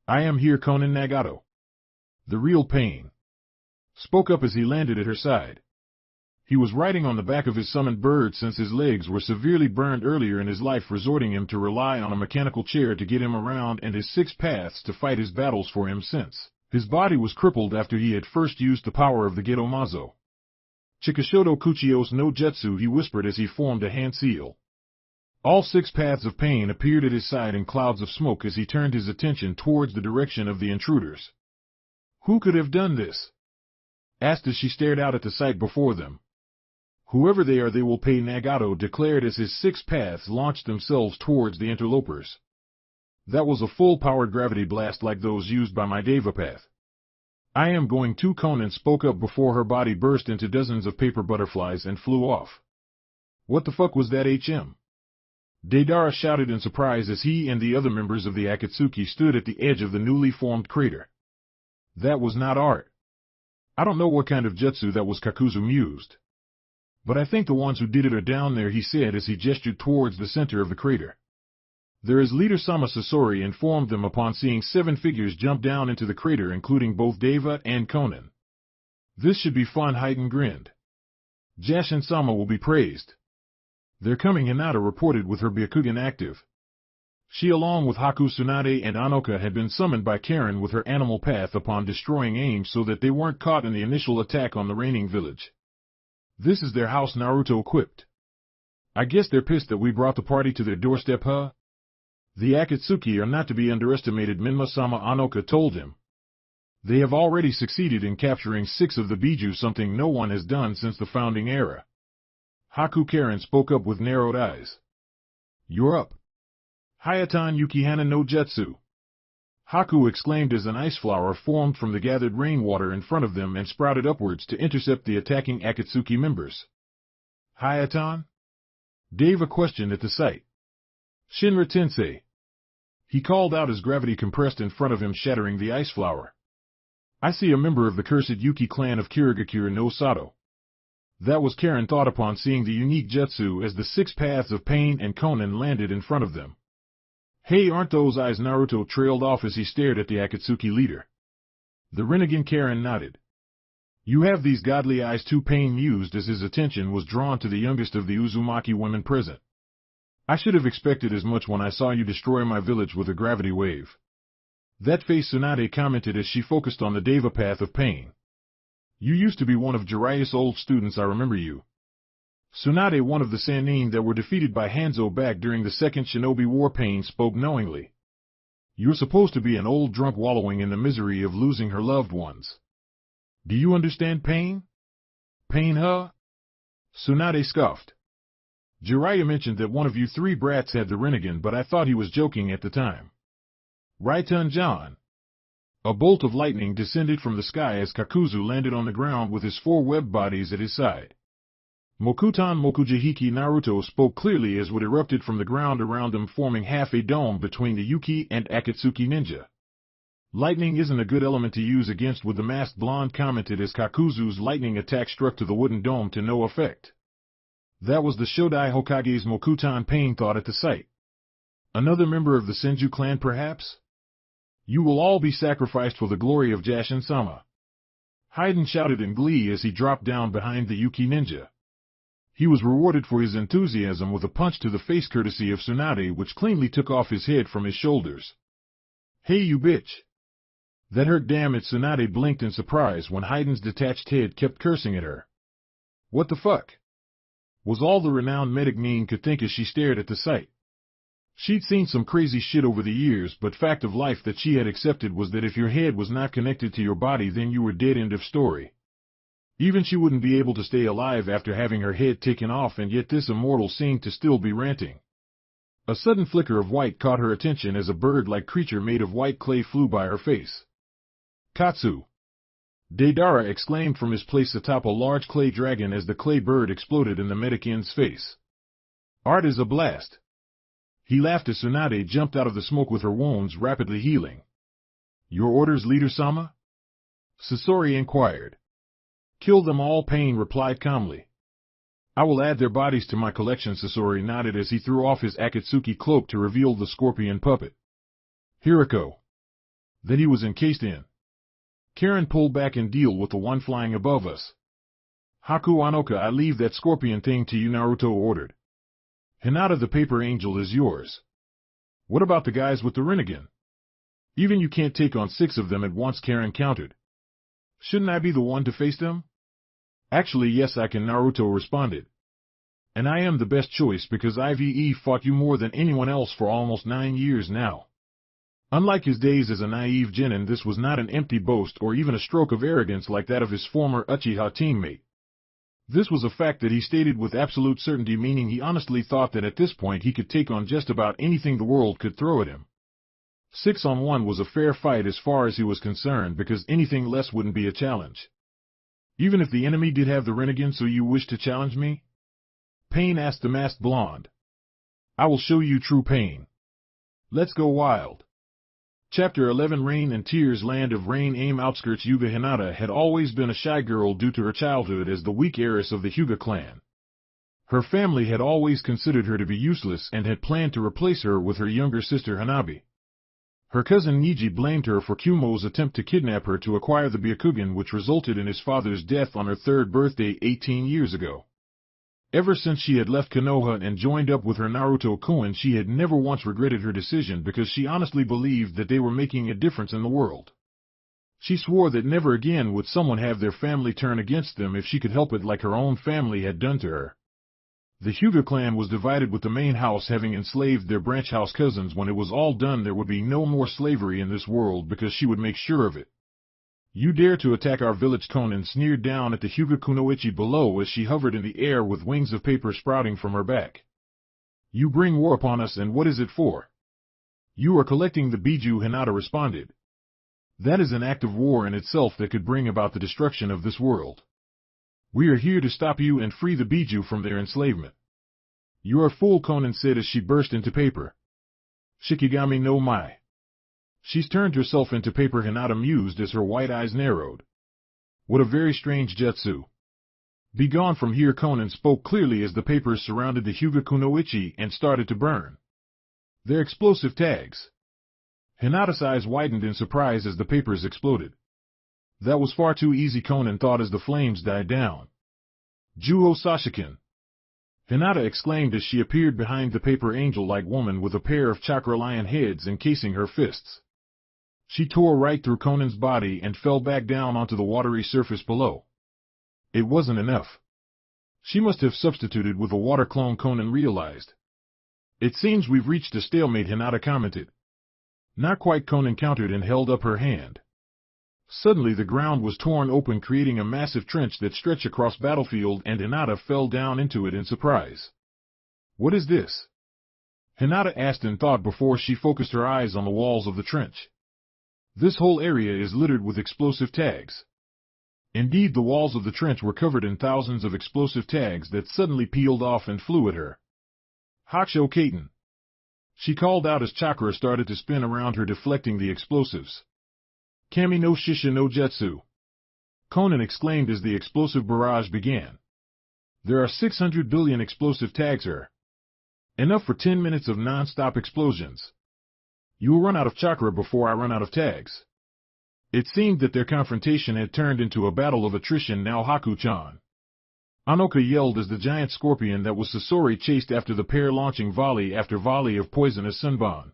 I am here Konin Nagato. The real Pain spoke up as he landed at her side. He was riding on the back of his summoned bird since his legs were severely burned earlier in his life, resorting him to rely on a mechanical chair to get him around and his 6 paths to fight his battles for him since his body was crippled after he had first used the power of the Getomazo. Chikashoto Kuchios no Jutsu, he whispered as he formed a hand seal. All 6 paths of pain appeared at his side in clouds of smoke as he turned his attention towards the direction of the intruders. Who could have done this? Asked as she stared out at the sight before them. Whoever they are, they will pay, Nagato declared as his 6 paths launched themselves towards the interlopers. That was a full-powered gravity blast like those used by my Deva path. I am going to, Konin spoke up before her body burst into dozens of paper butterflies and flew off. What the fuck was that HM? Deidara shouted in surprise as he and the other members of the Akatsuki stood at the edge of the newly formed crater. That was not art. I don't know what kind of jutsu that was, Kakuzu mused. But I think the ones who did it are down there, he said as he gestured towards the center of the crater. There is leader Sama Sasori informed them upon seeing 7 figures jump down into the crater, including both Deva and Konin. This should be fun, Haiden grinned. Jashin Sama will be praised. They're coming, Hinata reported with her Byakugan active. She along with Haku, Tsunade and Anoka had been summoned by Karin with her animal path upon destroying AIM so that they weren't caught in the initial attack on the reigning village. This is their house, Naruto quipped. I guess they're pissed that we brought the party to their doorstep, huh? The Akatsuki are not to be underestimated, Menma-sama, Anoka told him. They have already succeeded in capturing 6 of the Biju, something no one has done since the founding era. Haku, Karin spoke up with narrowed eyes. You're up. Hayatan Yukihana no Jutsu. Haku exclaimed as an ice flower formed from the gathered rainwater in front of them and sprouted upwards to intercept the attacking Akatsuki members. Hayatan? Deva questioned at the sight. Shinra Tensei. He called out as gravity compressed in front of him, shattering the ice flower. I see a member of the cursed Yuki clan of Kirigakure no Sato. That was Karin thought upon seeing the unique jutsu as the 6 paths of pain and Konin landed in front of them. Hey, aren't those eyes? Naruto trailed off as he stared at the Akatsuki leader. The Rinnegan, Karin nodded. You have these godly eyes too, Pain mused as his attention was drawn to the youngest of the Uzumaki women present. I should have expected as much when I saw you destroy my village with a gravity wave. That face, Tsunade commented as she focused on the Deva path of pain. You used to be one of Jiraiya's old students, I remember you. Tsunade, one of the Sannin that were defeated by Hanzo back during the Second Shinobi War, Pain spoke knowingly. You're supposed to be an old drunk wallowing in the misery of losing her loved ones. Do you understand, Pain? Pain, huh? Tsunade scoffed. Jiraiya mentioned that one of you 3 brats had the Rinnegan, but I thought he was joking at the time. Raitun John. A bolt of lightning descended from the sky as Kakuzu landed on the ground with his 4 web bodies at his side. Mokuton Mokujihiki Naruto spoke clearly as wood erupted from the ground around them, forming half a dome between the Yuki and Akatsuki ninja. Lightning isn't a good element to use against, with the masked blonde commented as Kakuzu's lightning attack struck to the wooden dome to no effect. That was the Shodai Hokage's Mokuton, Pain thought at the sight. Another member of the Senju clan, perhaps? You will all be sacrificed for the glory of Jashin-sama. Haiden shouted in glee as he dropped down behind the Yuki ninja. He was rewarded for his enthusiasm with a punch to the face courtesy of Tsunade, which cleanly took off his head from his shoulders. Hey, you bitch! That hurt, damn it! Tsunade blinked in surprise when Haiden's detached head kept cursing at her. What the fuck? Was all the renowned medic Nin could think as she stared at the sight. She'd seen some crazy shit over the years, but fact of life that she had accepted was that if your head was not connected to your body, then you were dead, end of story. Even she wouldn't be able to stay alive after having her head taken off, and yet this immortal seemed to still be ranting. A sudden flicker of white caught her attention as a bird-like creature made of white clay flew by her face. Katsu! Deidara exclaimed from his place atop a large clay dragon as the clay bird exploded in the medic-in's face. Art is a blast. He laughed as Tsunade jumped out of the smoke with her wounds rapidly healing. Your orders, Leader-sama? Sasori inquired. Kill them all, Pain replied calmly. I will add their bodies to my collection, Sasori nodded as he threw off his Akatsuki cloak to reveal the scorpion puppet. Hiriko. That he was encased in. Karin, pull back and deal with the one flying above us. Haku Anoka, I leave that scorpion thing to you, Naruto ordered. Hinata, the paper angel is yours. What about the guys with the Rinnegan? Even you can't take on 6 of them at once, Karin countered. Shouldn't I be the one to face them? Actually, yes, I can, Naruto responded. And I am the best choice because I've fought you more than anyone else for almost 9 years now. Unlike his days as a naive genin, this was not an empty boast or even a stroke of arrogance like that of his former Uchiha teammate. This was a fact that he stated with absolute certainty, meaning he honestly thought that at this point he could take on just about anything the world could throw at him. 6-on-1 was a fair fight as far as he was concerned because anything less wouldn't be a challenge. Even if the enemy did have the Rinnegan, so you wish to challenge me? Pain asked the masked blonde. I will show you true pain. Let's go wild. Chapter 11 Rain and Tears. Land of Rain. Aim outskirts. Yuga. Hinata had always been a shy girl due to her childhood as the weak heiress of the Hyuga clan. Her family had always considered her to be useless and had planned to replace her with her younger sister Hanabi. Her cousin Niji blamed her for Kumo's attempt to kidnap her to acquire the Byakugan, which resulted in his father's death on her 3rd birthday 18 years ago. Ever since she had left Konoha and joined up with her Naruto-kun, she had never once regretted her decision because she honestly believed that they were making a difference in the world. She swore that never again would someone have their family turn against them if she could help it, like her own family had done to her. The Hyuga clan was divided, with the main house having enslaved their branch house cousins. When it was all done, there would be no more slavery in this world because she would make sure of it. You dare to attack our village? Konan sneered down at the Hyuga kunoichi below as she hovered in the air with wings of paper sprouting from her back. You bring war upon us, and what is it for? You are collecting the Biju, Hinata responded. That is an act of war in itself that could bring about the destruction of this world. We are here to stop you and free the Biju from their enslavement. You are a fool, Konan said as she burst into paper. Shikigami no Mai. She's turned herself into paper, Hinata mused as her white eyes narrowed. What a very strange jutsu. Be gone from here, Konan spoke clearly as the papers surrounded the Hyuga kunoichi and started to burn. They're explosive tags. Hinata's eyes widened in surprise as the papers exploded. That was far too easy, Konan thought as the flames died down. Juho Sashiken. Hinata exclaimed as she appeared behind the paper angel-like woman with a pair of chakra lion heads encasing her fists. She tore right through Konan's body and fell back down onto the watery surface below. It wasn't enough. She must have substituted with a water clone, Konan realized. It seems we've reached a stalemate, Hinata commented. Not quite, Konan countered and held up her hand. Suddenly the ground was torn open, creating a massive trench that stretched across battlefield, and Hinata fell down into it in surprise. What is this? Hinata asked in thought before she focused her eyes on the walls of the trench. This whole area is littered with explosive tags. Indeed, the walls of the trench were covered in thousands of explosive tags that suddenly peeled off and flew at her. Hakusho Kaiten. She called out as chakra started to spin around her, deflecting the explosives. Kami no Shisha no Jutsu. Konan exclaimed as the explosive barrage began. There are 600 billion explosive tags here. Enough for 10 minutes of non-stop explosions. You will run out of chakra before I run out of tags. It seemed that their confrontation had turned into a battle of attrition now. Haku-chan. Anoka yelled as the giant scorpion that was Sasori chased after the pair, launching volley after volley of poisonous sunbon.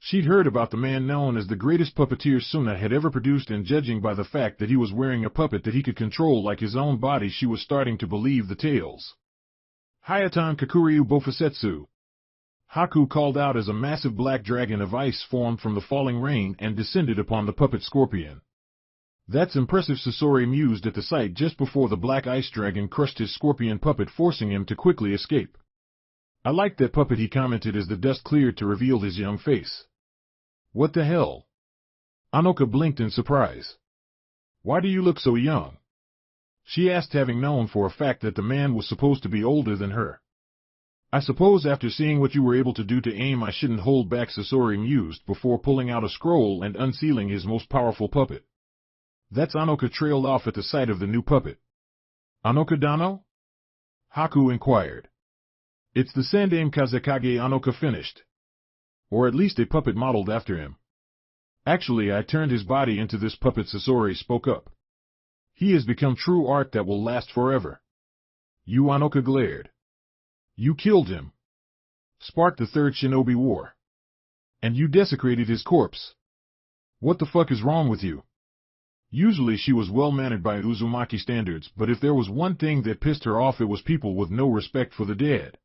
She'd heard about the man known as the greatest puppeteer Suna had ever produced, and judging by the fact that he was wearing a puppet that he could control like his own body, she was starting to believe the tales. Hayatan Kakuryu Bofusetsu. Haku called out as a massive black dragon of ice formed from the falling rain and descended upon the puppet scorpion. That's impressive, Sasori mused at the sight just before the black ice dragon crushed his scorpion puppet, forcing him to quickly escape. I like that puppet, he commented as the dust cleared to reveal his young face. What the hell? Anoka blinked in surprise. Why do you look so young? She asked, having known for a fact that the man was supposed to be older than her. I suppose after seeing what you were able to do to aim I shouldn't hold back, Sasori mused before pulling out a scroll and unsealing his most powerful puppet. That's Anoka trailed off at the sight of the new puppet. Anoka Dano? Haku inquired. It's the Sandaime Kazekage Anoka finished. Or at least a puppet modeled after him. Actually, I turned his body into this puppet, Sasori spoke up. He has become true art that will last forever. You, Anoka glared. You killed him. Sparked the third shinobi war. And you desecrated his corpse. What the fuck is wrong with you? Usually she was well-mannered by Uzumaki standards, but if there was one thing that pissed her off, it was people with no respect for the dead.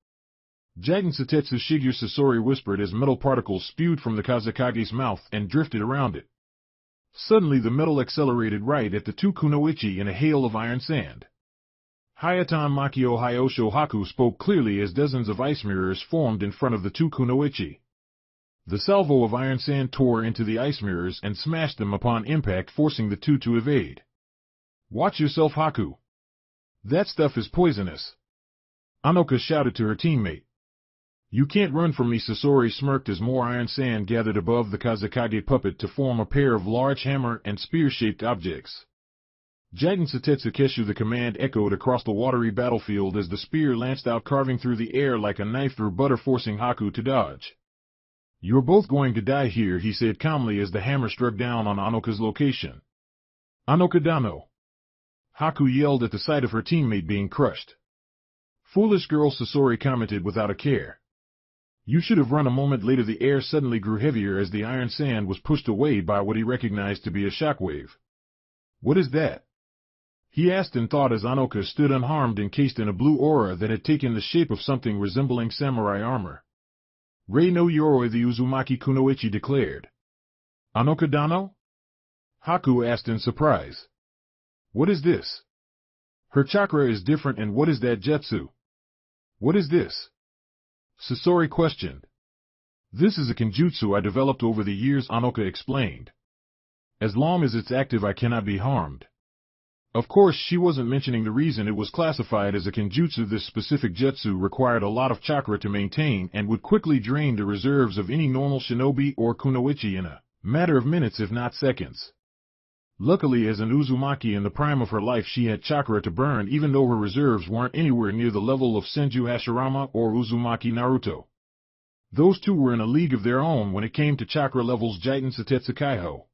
Jiten Satetsu Shigure, Sasori whispered as metal particles spewed from the Kazekage's mouth and drifted around it. Suddenly the metal accelerated right at the two kunoichi in a hail of iron sand. Hayatan Makio Hyosho Haku spoke clearly as dozens of ice mirrors formed in front of the two kunoichi. The salvo of iron sand tore into the ice mirrors and smashed them upon impact, forcing the two to evade. Watch yourself, Haku. That stuff is poisonous. Anoka shouted to her teammate. You can't run from me, Sasori smirked as more iron sand gathered above the Kazekage puppet to form a pair of large hammer and spear-shaped objects. Jiten Satetsu Keshu, the command echoed across the watery battlefield as the spear lanced out, carving through the air like a knife through butter, forcing Haku to dodge. You're both going to die here, he said calmly as the hammer struck down on Anoka's location. Anoka Dano! Haku yelled at the sight of her teammate being crushed. Foolish girl, Sasori commented without a care. You should have run a moment later. The air suddenly grew heavier as the iron sand was pushed away by what he recognized to be a shockwave. What is that? He asked in thought as Anoka stood unharmed, encased in a blue aura that had taken the shape of something resembling samurai armor. Rei no Yoroi, the Uzumaki kunoichi declared. Anoka Dano? Haku asked in surprise. What is this? Her chakra is different, and what is that jutsu? What is this? Sasori questioned. This is a kenjutsu I developed over the years, Anoka explained. As long as it's active I cannot be harmed. Of course, she wasn't mentioning the reason it was classified as a kenjutsu. This specific jutsu required a lot of chakra to maintain and would quickly drain the reserves of any normal shinobi or kunoichi in a matter of minutes if not seconds. Luckily, as an Uzumaki in the prime of her life, she had chakra to burn, even though her reserves weren't anywhere near the level of Senju Hashirama or Uzumaki Naruto. Those two were in a league of their own when it came to chakra levels. Jiten Satetsu Kaiho.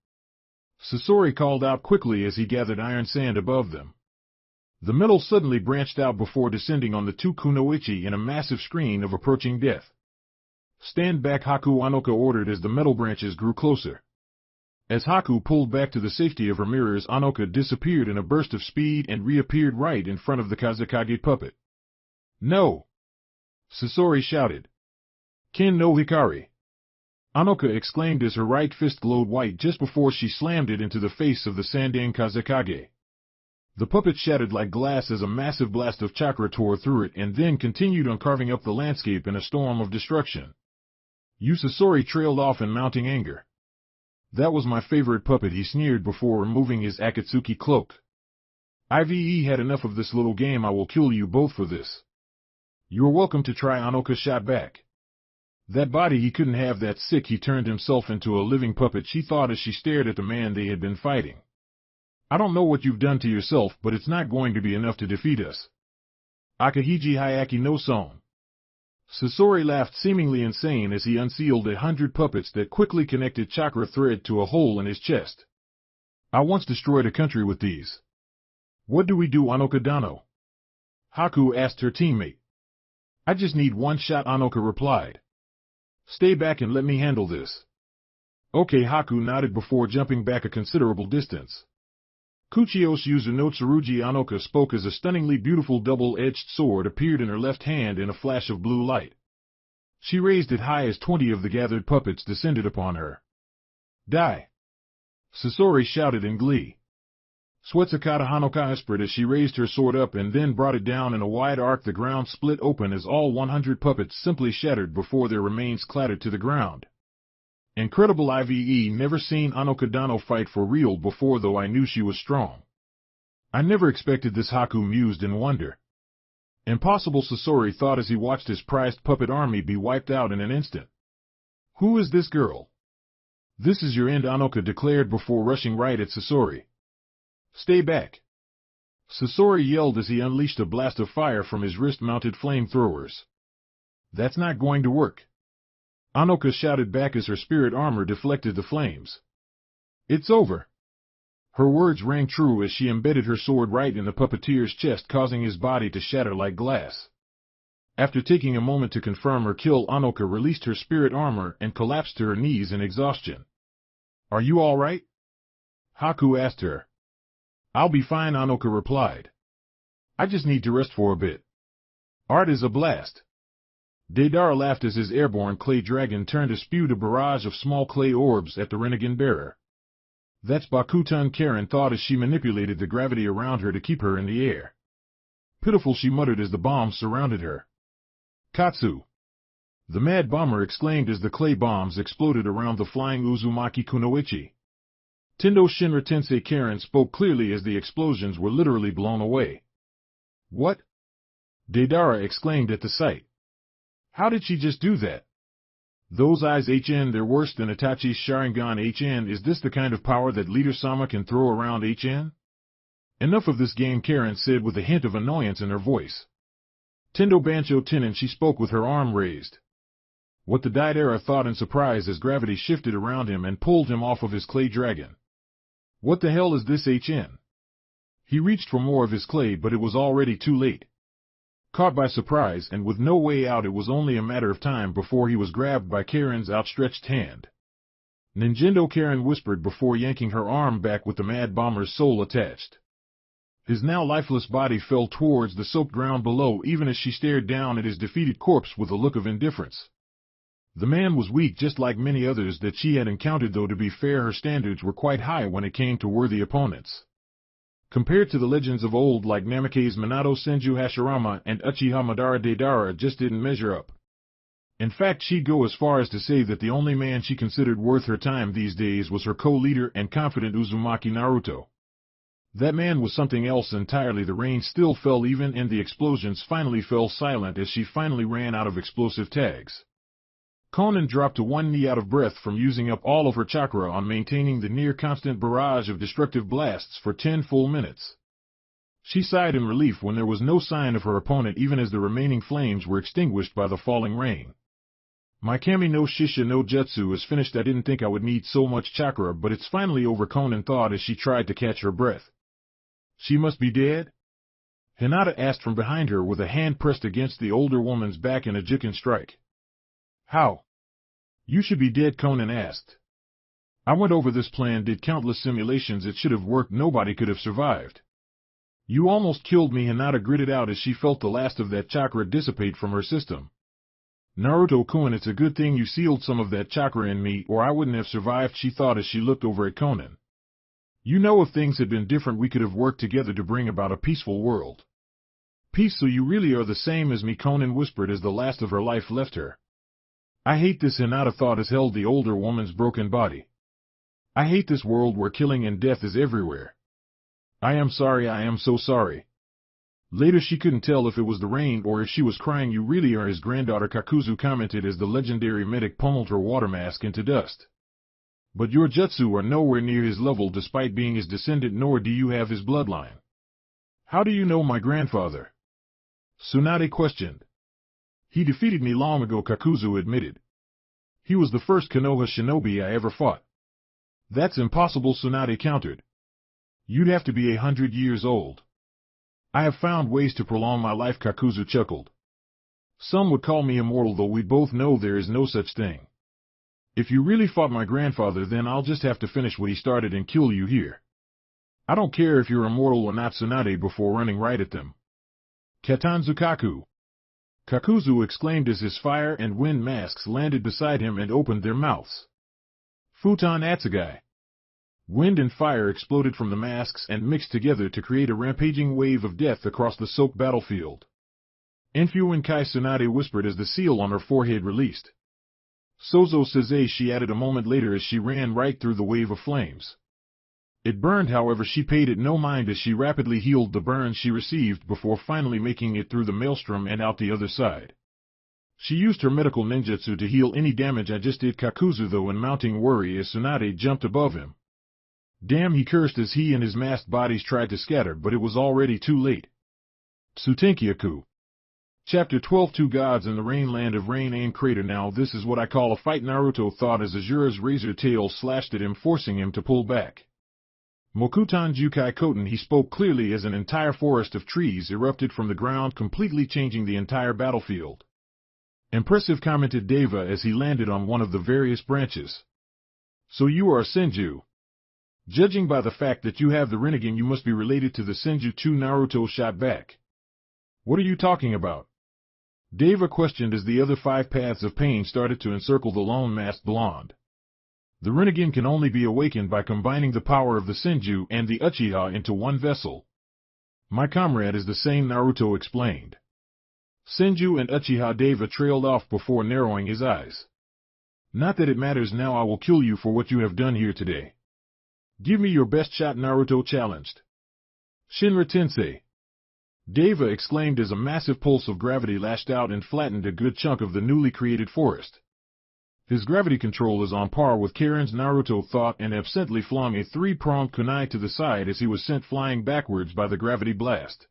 Sasori called out quickly as he gathered iron sand above them. The metal suddenly branched out before descending on the two kunoichi in a massive screen of approaching death. Stand back, Haku, Anoka ordered as the metal branches grew closer. As Haku pulled back to the safety of her mirrors, Anoka disappeared in a burst of speed and reappeared right in front of the Kazekage puppet. No! Sasori shouted. Ken no Hikari! Anoka exclaimed as her right fist glowed white just before she slammed it into the face of the Sandaime Kazekage. The puppet shattered like glass as a massive blast of chakra tore through it and then continued on, carving up the landscape in a storm of destruction. Sasori trailed off in mounting anger. That was my favorite puppet, he sneered before removing his Akatsuki cloak. IVE had enough of this little game. I will kill you both for this. You're welcome to try, Anoka shot back. That body, he couldn't have that. Sick, he turned himself into a living puppet, she thought as she stared at the man they had been fighting. I don't know what you've done to yourself, but it's not going to be enough to defeat us. Akahiji Hayaki no Son. Sasori laughed, seemingly insane, as he unsealed 100 puppets that quickly connected chakra thread to a hole in his chest. I once destroyed a country with these. What do we do, Anoka Dano? Haku asked her teammate. I just need one shot, Anoka replied. Stay back and let me handle this. Okay, Haku nodded before jumping back a considerable distance. Kuchios Yuzu no Tsurugi, Anoka spoke as a stunningly beautiful double-edged sword appeared in her left hand in a flash of blue light. She raised it high as 20 of the gathered puppets descended upon her. Die! Sasori shouted in glee. Suetsukata Hanoka whispered as she raised her sword up and then brought it down in a wide arc. The ground split open as all 100 puppets simply shattered before their remains clattered to the ground. Incredible. IVE never seen Anoka Dano fight for real before, though I knew she was strong. I never expected this, Haku mused in wonder. Impossible, Sasori thought as he watched his prized puppet army be wiped out in an instant. Who is this girl? This is your end, Anoka declared before rushing right at Sasori. Stay back. Sasori yelled as he unleashed a blast of fire from his wrist-mounted flamethrowers. That's not going to work. Anoka shouted back as her spirit armor deflected the flames. It's over. Her words rang true as she embedded her sword right in the puppeteer's chest, causing his body to shatter like glass. After taking a moment to confirm her kill, Anoka released her spirit armor and collapsed to her knees in exhaustion. Are you all right? Haku asked her. I'll be fine, Anoka replied. I just need to rest for a bit. Art is a blast. Deidara laughed as his airborne clay dragon turned to spew a barrage of small clay orbs at the Rinnegan bearer. That's Bakuten, Karin thought as she manipulated the gravity around her to keep her in the air. Pitiful, she muttered as the bombs surrounded her. Katsu! The mad bomber exclaimed as the clay bombs exploded around the flying Uzumaki kunoichi. Tendo Shinra Tensei, Karin spoke clearly as the explosions were literally blown away. What? Deidara exclaimed at the sight. How did she just do that? Those eyes, HN, they're worse than Itachi's Sharingan, HN. Is this the kind of power that Leader Sama can throw around, HN? Enough of this game, Karin said with a hint of annoyance in her voice. Tendo Bancho Tenin, she spoke with her arm raised. What the Deidara thought in surprise as gravity shifted around him and pulled him off of his clay dragon. What the hell is this, HN? He reached for more of his clay, but it was already too late. Caught by surprise and with no way out, it was only a matter of time before he was grabbed by Karin's outstretched hand. Ninjendo, Karin whispered before yanking her arm back with the mad bomber's soul attached. His now lifeless body fell towards the soaked ground below even as she stared down at his defeated corpse with a look of indifference. The man was weak just like many others that she had encountered, though to be fair her standards were quite high when it came to worthy opponents. Compared to the legends of old like Namake's Minato Senju Hashirama and Uchiha Madara, Deidara just didn't measure up. In fact, she'd go as far as to say that the only man she considered worth her time these days was her co-leader and confidant Uzumaki Naruto. That man was something else entirely. The rain still fell even and the explosions finally fell silent as she finally ran out of explosive tags. Konan dropped to one knee out of breath from using up all of her chakra on maintaining the near-constant barrage of destructive blasts for 10 full minutes. She sighed in relief when there was no sign of her opponent even as the remaining flames were extinguished by the falling rain. My Kami no Shisha no Jutsu is finished. I didn't think I would need so much chakra, but it's finally over, Konan thought as she tried to catch her breath. She must be dead? Hinata asked from behind her with a hand pressed against the older woman's back in a Jiken strike. How? You should be dead, Konan asked. I went over this plan, did countless simulations, it should have worked, nobody could have survived. You almost killed me, Hinata gritted out as she felt the last of that chakra dissipate from her system. Naruto-kun, it's a good thing you sealed some of that chakra in me or I wouldn't have survived, she thought as she looked over at Konan. You know, if things had been different we could have worked together to bring about a peaceful world. Peace, so you really are the same as me, Konan whispered as the last of her life left her. I hate this, Hinata thought as held the older woman's broken body. I hate this world where killing and death is everywhere. I am sorry, I am so sorry. Later she couldn't tell if it was the rain or if she was crying. You really are, his granddaughter Kakuzu commented as the legendary medic pummeled her water mask into dust. But your jutsu are nowhere near his level despite being his descendant, nor do you have his bloodline. How do you know my grandfather? Tsunade questioned. He defeated me long ago, Kakuzu admitted. He was the first Konoha shinobi I ever fought. That's impossible, Tsunade countered. You'd have to be 100 years old. I have found ways to prolong my life, Kakuzu chuckled. Some would call me immortal, though we both know there is no such thing. If you really fought my grandfather, then I'll just have to finish what he started and kill you here. I don't care if you're immortal or not, Tsunade before running right at them. Katanzukaku. Kakuzu exclaimed as his fire and wind masks landed beside him and opened their mouths. Futon Atsugai. Wind and fire exploded from the masks and mixed together to create a rampaging wave of death across the soaked battlefield. Enfuin Kai, Tsunade whispered as the seal on her forehead released. Sozo Seze, she added a moment later as she ran right through the wave of flames. It burned, however she paid it no mind as she rapidly healed the burns she received before finally making it through the maelstrom and out the other side. She used her medical ninjutsu to heal any damage I just did. Kakuzu though in mounting worry as Tsunade jumped above him. Damn, he cursed as he and his masked bodies tried to scatter, but it was already too late. Tsutenkyaku. Chapter 12. Two Gods in the Rain Land of Rain and Crater. Now this is what I call a fight, Naruto thought as Azura's razor tail slashed at him, forcing him to pull back. Mokuton Jukai Koten, he spoke clearly as an entire forest of trees erupted from the ground, completely changing the entire battlefield. Impressive, commented Deva as he landed on one of the various branches. So you are a Senju. Judging by the fact that you have the Rinnegan, you must be related to the Senju too, Naruto shot back. What are you talking about? Deva questioned as the other 5 paths of pain started to encircle the lone masked blonde. The Rinnegan can only be awakened by combining the power of the Senju and the Uchiha into one vessel. My comrade is the same, Naruto explained. Senju and Uchiha. Deva trailed off before narrowing his eyes. Not that it matters now, I will kill you for what you have done here today. Give me your best shot, Naruto challenged. Shinra Tensei. Deva exclaimed as a massive pulse of gravity lashed out and flattened a good chunk of the newly created forest. His gravity control is on par with Karin's, Naruto thought, and absently flung a 3-pronged kunai to the side as he was sent flying backwards by the gravity blast.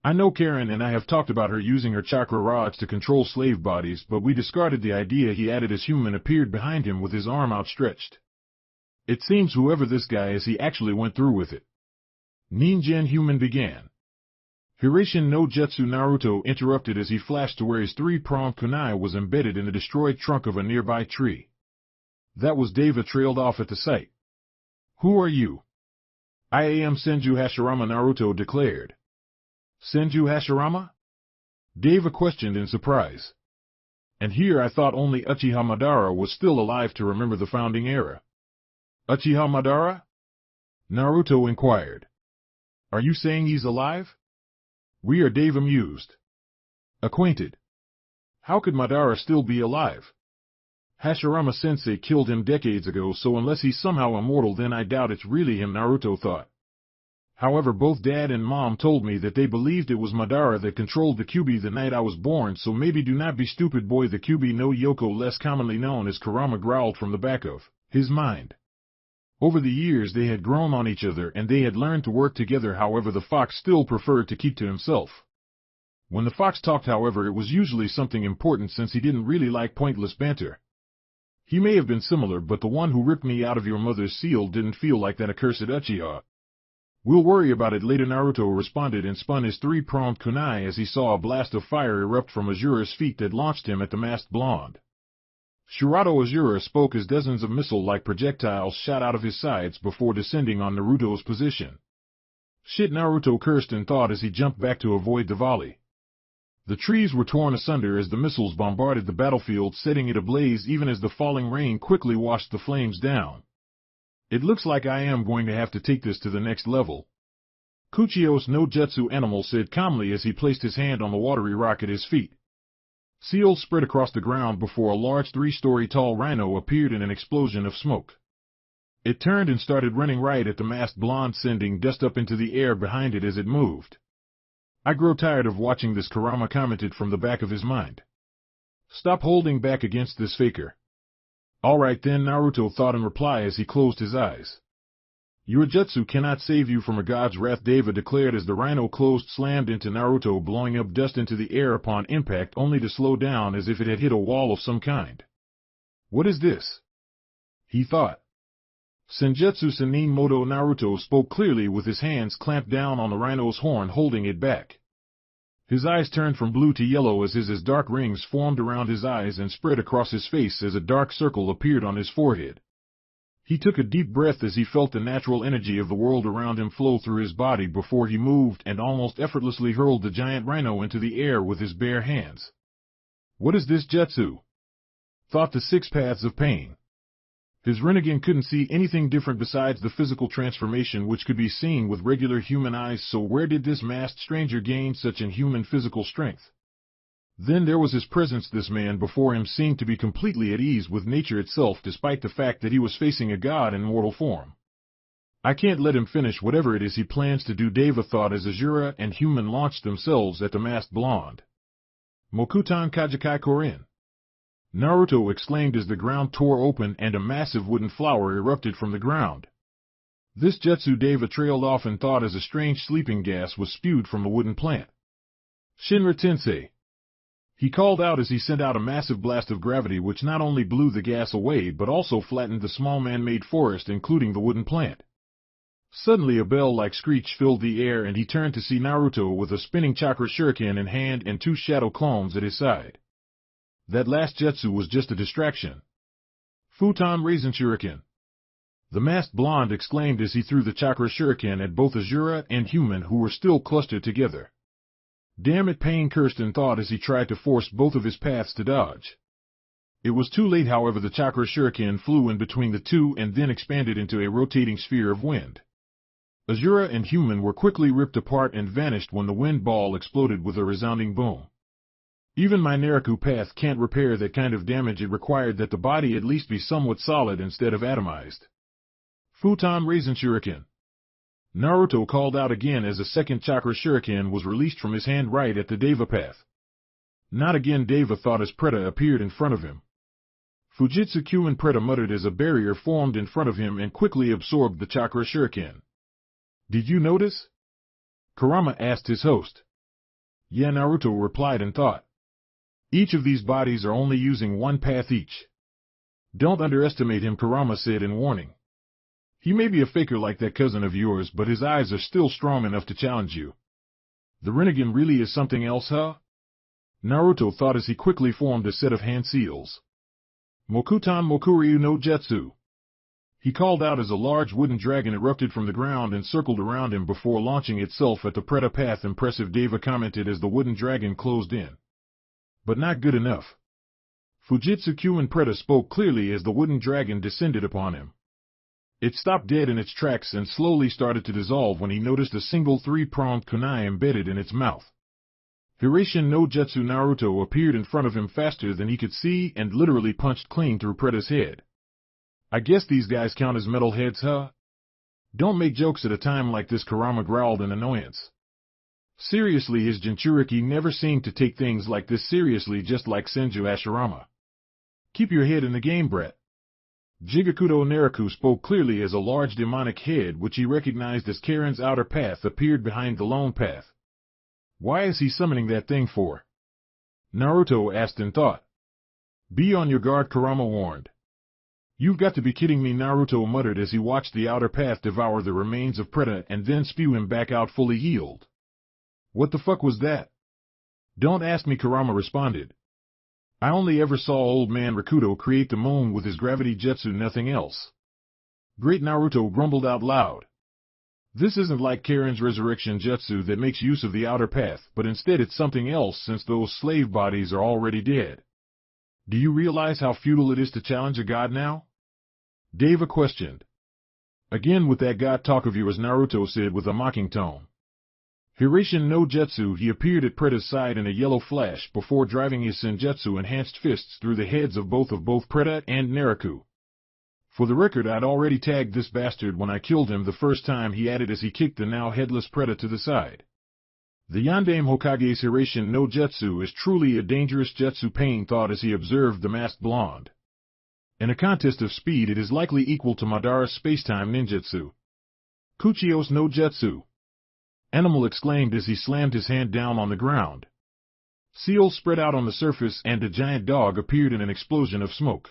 I know Karin, and I have talked about her using her chakra rods to control slave bodies, but we discarded the idea, he added as Human appeared behind him with his arm outstretched. It seems whoever this guy is, he actually went through with it. Ningen, Human began. Hirashin no Jutsu, Naruto interrupted as he flashed to where his 3-pronged kunai was embedded in the destroyed trunk of a nearby tree. That was Deva trailed off at the sight. Who are you? I am Senju Hashirama, Naruto declared. Senju Hashirama? Deva questioned in surprise. And here I thought only Uchiha Madara was still alive to remember the founding era. Uchiha Madara? Naruto inquired. Are you saying he's alive? We are, Deva mused. Acquainted. How could Madara still be alive? Hashirama-sensei killed him decades ago, so unless he's somehow immortal then I doubt it's really him, Naruto thought. However, both Dad and Mom told me that they believed it was Madara that controlled the Kyuubi the night I was born, so maybe do not be stupid boy. The Kyuubi no Yoko, less commonly known as Kurama, growled from the back of his mind. Over the years they had grown on each other and they had learned to work together, however the fox still preferred to keep to himself. When the fox talked, however, it was usually something important since he didn't really like pointless banter. He may have been similar, but the one who ripped me out of your mother's seal didn't feel like that accursed Uchiha. We'll worry about it later, Naruto responded and spun his 3-pronged kunai as he saw a blast of fire erupt from Azura's feet that launched him at the masked blonde. Shirato Azura spoke as dozens of missile-like projectiles shot out of his sides before descending on Naruto's position. Shit, Naruto cursed and thought as he jumped back to avoid the volley. The trees were torn asunder as the missiles bombarded the battlefield, setting it ablaze even as the falling rain quickly washed the flames down. It looks like I am going to have to take this to the next level. Kuchios no Jutsu Animal said calmly as he placed his hand on the watery rock at his feet. Seals spread across the ground before a large 3-story tall rhino appeared in an explosion of smoke. It turned and started running right at the masked blonde, sending dust up into the air behind it as it moved. I grow tired of watching this, Kurama commented from the back of his mind. Stop holding back against this faker. Alright then, Naruto thought in reply as he closed his eyes. Your jutsu cannot save you from a god's wrath, Deva declared as the rhino slammed into Naruto, blowing up dust into the air upon impact only to slow down as if it had hit a wall of some kind. What is this? He thought. Senjutsu Sannin Moto, Naruto spoke clearly with his hands clamped down on the rhino's horn, holding it back. His eyes turned from blue to yellow as his dark rings formed around his eyes and spread across his face as a dark circle appeared on his forehead. He took a deep breath as he felt the natural energy of the world around him flow through his body before he moved and almost effortlessly hurled the giant rhino into the air with his bare hands. What is this jutsu? Thought the 6 paths of pain. His Rinnegan couldn't see anything different besides the physical transformation which could be seen with regular human eyes, so where did this masked stranger gain such inhuman physical strength? Then there was his presence. This man before him seemed to be completely at ease with nature itself, despite the fact that he was facing a god in mortal form. I can't let him finish whatever it is he plans to do, Deva thought as Azura and Human launched themselves at the masked blonde. Mokuton Kajikai Korin! Naruto exclaimed as the ground tore open and a massive wooden flower erupted from the ground. This jutsu Deva trailed off and thought as a strange sleeping gas was spewed from a wooden plant. Shinra Tensei! He called out as he sent out a massive blast of gravity which not only blew the gas away but also flattened the small man-made forest including the wooden plant. Suddenly a bell-like screech filled the air and he turned to see Naruto with a spinning chakra shuriken in hand and two shadow clones at his side. That last jutsu was just a distraction. Futon Raisin Shuriken! The masked blonde exclaimed as he threw the chakra shuriken at both Azura and Human who were still clustered together. Damn it, Pain Kirsten thought as he tried to force both of his paths to dodge. It was too late, however. The chakra shuriken flew in between the two and then expanded into a rotating sphere of wind. Azura and Human were quickly ripped apart and vanished when the wind ball exploded with a resounding boom. Even my Naraku path can't repair that kind of damage. It required that the body at least be somewhat solid instead of atomized. Futon Raisin Shuriken! Naruto called out again as a second chakra shuriken was released from his hand right at the Deva path. Not again, Deva thought as Preta appeared in front of him. Fujitsu Kyuin Preta muttered as a barrier formed in front of him and quickly absorbed the chakra shuriken. Did you notice? Kurama asked his host. Yeah, Naruto replied and thought. Each of these bodies are only using one path each. Don't underestimate him, Kurama said in warning. He may be a faker like that cousin of yours, but his eyes are still strong enough to challenge you. The Rinnegan really is something else, huh? Naruto thought as he quickly formed a set of hand seals. Mokuton Mokuryu no Jutsu! He called out as a large wooden dragon erupted from the ground and circled around him before launching itself at the Preta path. Impressive, Deva commented as the wooden dragon closed in. But not good enough. Fujitsu Kyuin Preta spoke clearly as the wooden dragon descended upon him. It stopped dead in its tracks and slowly started to dissolve when he noticed a single three-pronged kunai embedded in its mouth. Hiruzen no Jutsu! Naruto appeared in front of him faster than he could see and literally punched clean through Preta's head. I guess these guys count as metal heads, huh? Don't make jokes at a time like this, Kurama growled in annoyance. Seriously, his Jinchuriki never seemed to take things like this seriously, just like Senju Hashirama. Keep your head in the game, brat. Jigakudo Naraku spoke clearly as a large demonic head which he recognized as Karin's outer path appeared behind the lone path. Why is he summoning that thing for? Naruto asked in thought. Be on your guard, Kurama warned. You've got to be kidding me, Naruto muttered as he watched the outer path devour the remains of Preta and then spew him back out fully healed. What the fuck was that? Don't ask me, Kurama responded. I only ever saw old man Rakuto create the moon with his gravity jutsu, nothing else. Great, Naruto grumbled out loud. This isn't like Karin's resurrection jutsu that makes use of the outer path, but instead it's something else since those slave bodies are already dead. Do you realize how futile it is to challenge a god now? Deva questioned. Again with that god talk of yours, Naruto said with a mocking tone. Hiruzen no Jutsu! He appeared at Preta's side in a yellow flash before driving his senjutsu enhanced fists through the heads of both Preta and Naraku. For the record, I'd already tagged this bastard when I killed him the first time, he added as he kicked the now headless Preta to the side. The Yandame Hokage's Hiruzen no Jutsu is truly a dangerous jutsu, Pain thought as he observed the masked blonde. In a contest of speed, it is likely equal to Madara's spacetime ninjutsu. Kuchios no Jutsu! Animal exclaimed as he slammed his hand down on the ground. Seals spread out on the surface and a giant dog appeared in an explosion of smoke.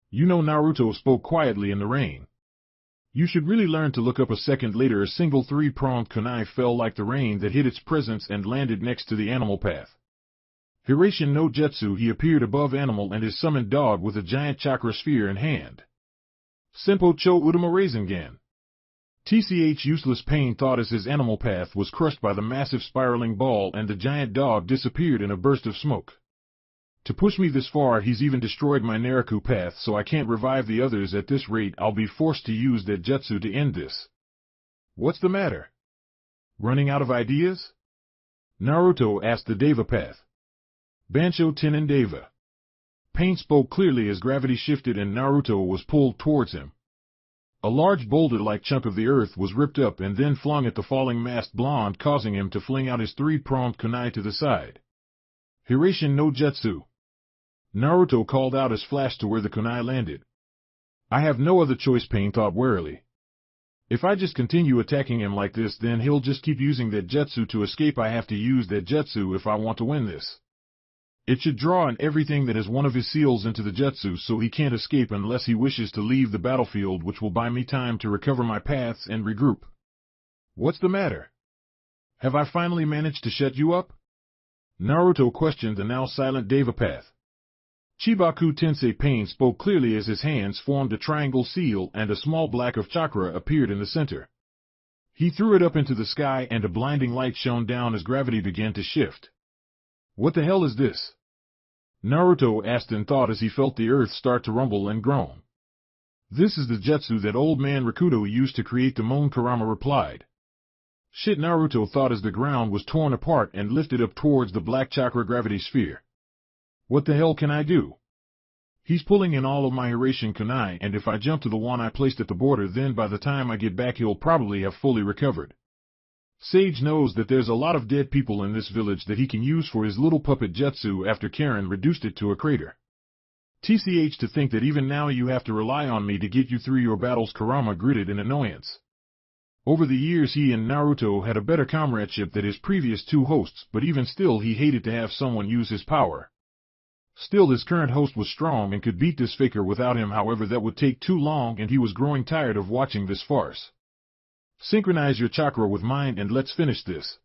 You know, Naruto spoke quietly in the rain. You should really learn to look up. A second later, a single three-pronged kunai fell like the rain that hit its presence and landed next to the animal path. Hiruzen no Jutsu! He appeared above animal and his summoned dog with a giant chakra sphere in hand. Senpo Cho Udama Rasengan! TCH useless, Pain thought as his animal path was crushed by the massive spiraling ball and the giant dog disappeared in a burst of smoke. To push me this far, he's even destroyed my Naraku path, so I can't revive the others. At this rate, I'll be forced to use that jutsu to end this. What's the matter? Running out of ideas? Naruto asked the Deva path. Bansho Tenin Deva. Pain spoke clearly as gravity shifted and Naruto was pulled towards him. A large boulder-like chunk of the earth was ripped up and then flung at the falling masked blonde, causing him to fling out his three-pronged kunai to the side. Hiruzen no Jutsu. Naruto called out as flash to where the kunai landed. I have no other choice, Pain thought warily. If I just continue attacking him like this, then he'll just keep using that jutsu to escape. I have to use that jutsu if I want to win this. It should draw in everything that is one of his seals into the jutsu, so he can't escape unless he wishes to leave the battlefield, which will buy me time to recover my paths and regroup. What's the matter? Have I finally managed to shut you up? Naruto questioned the now silent Devapath. Chibaku Tensei Pain spoke clearly as his hands formed a triangle seal and a small black of chakra appeared in the center. He threw it up into the sky and a blinding light shone down as gravity began to shift. What the hell is this? Naruto asked in thought as he felt the earth start to rumble and groan. This is the jutsu that old man Rakuto used to create the moon, Kurama replied. Shit, Naruto thought as the ground was torn apart and lifted up towards the black chakra gravity sphere. What the hell can I do? He's pulling in all of my Hiruzen kunai, and if I jump to the one I placed at the border, then by the time I get back he'll probably have fully recovered. Sage knows that there's a lot of dead people in this village that he can use for his little puppet jutsu after Karin reduced it to a crater. TCH, to think that even now you have to rely on me to get you through your battles, Kurama gritted in annoyance. Over the years he and Naruto had a better comradeship than his previous two hosts, but even still he hated to have someone use his power. Still, his current host was strong and could beat this faker without him, however that would take too long and he was growing tired of watching this farce. Synchronize your chakra with mine and let's finish this.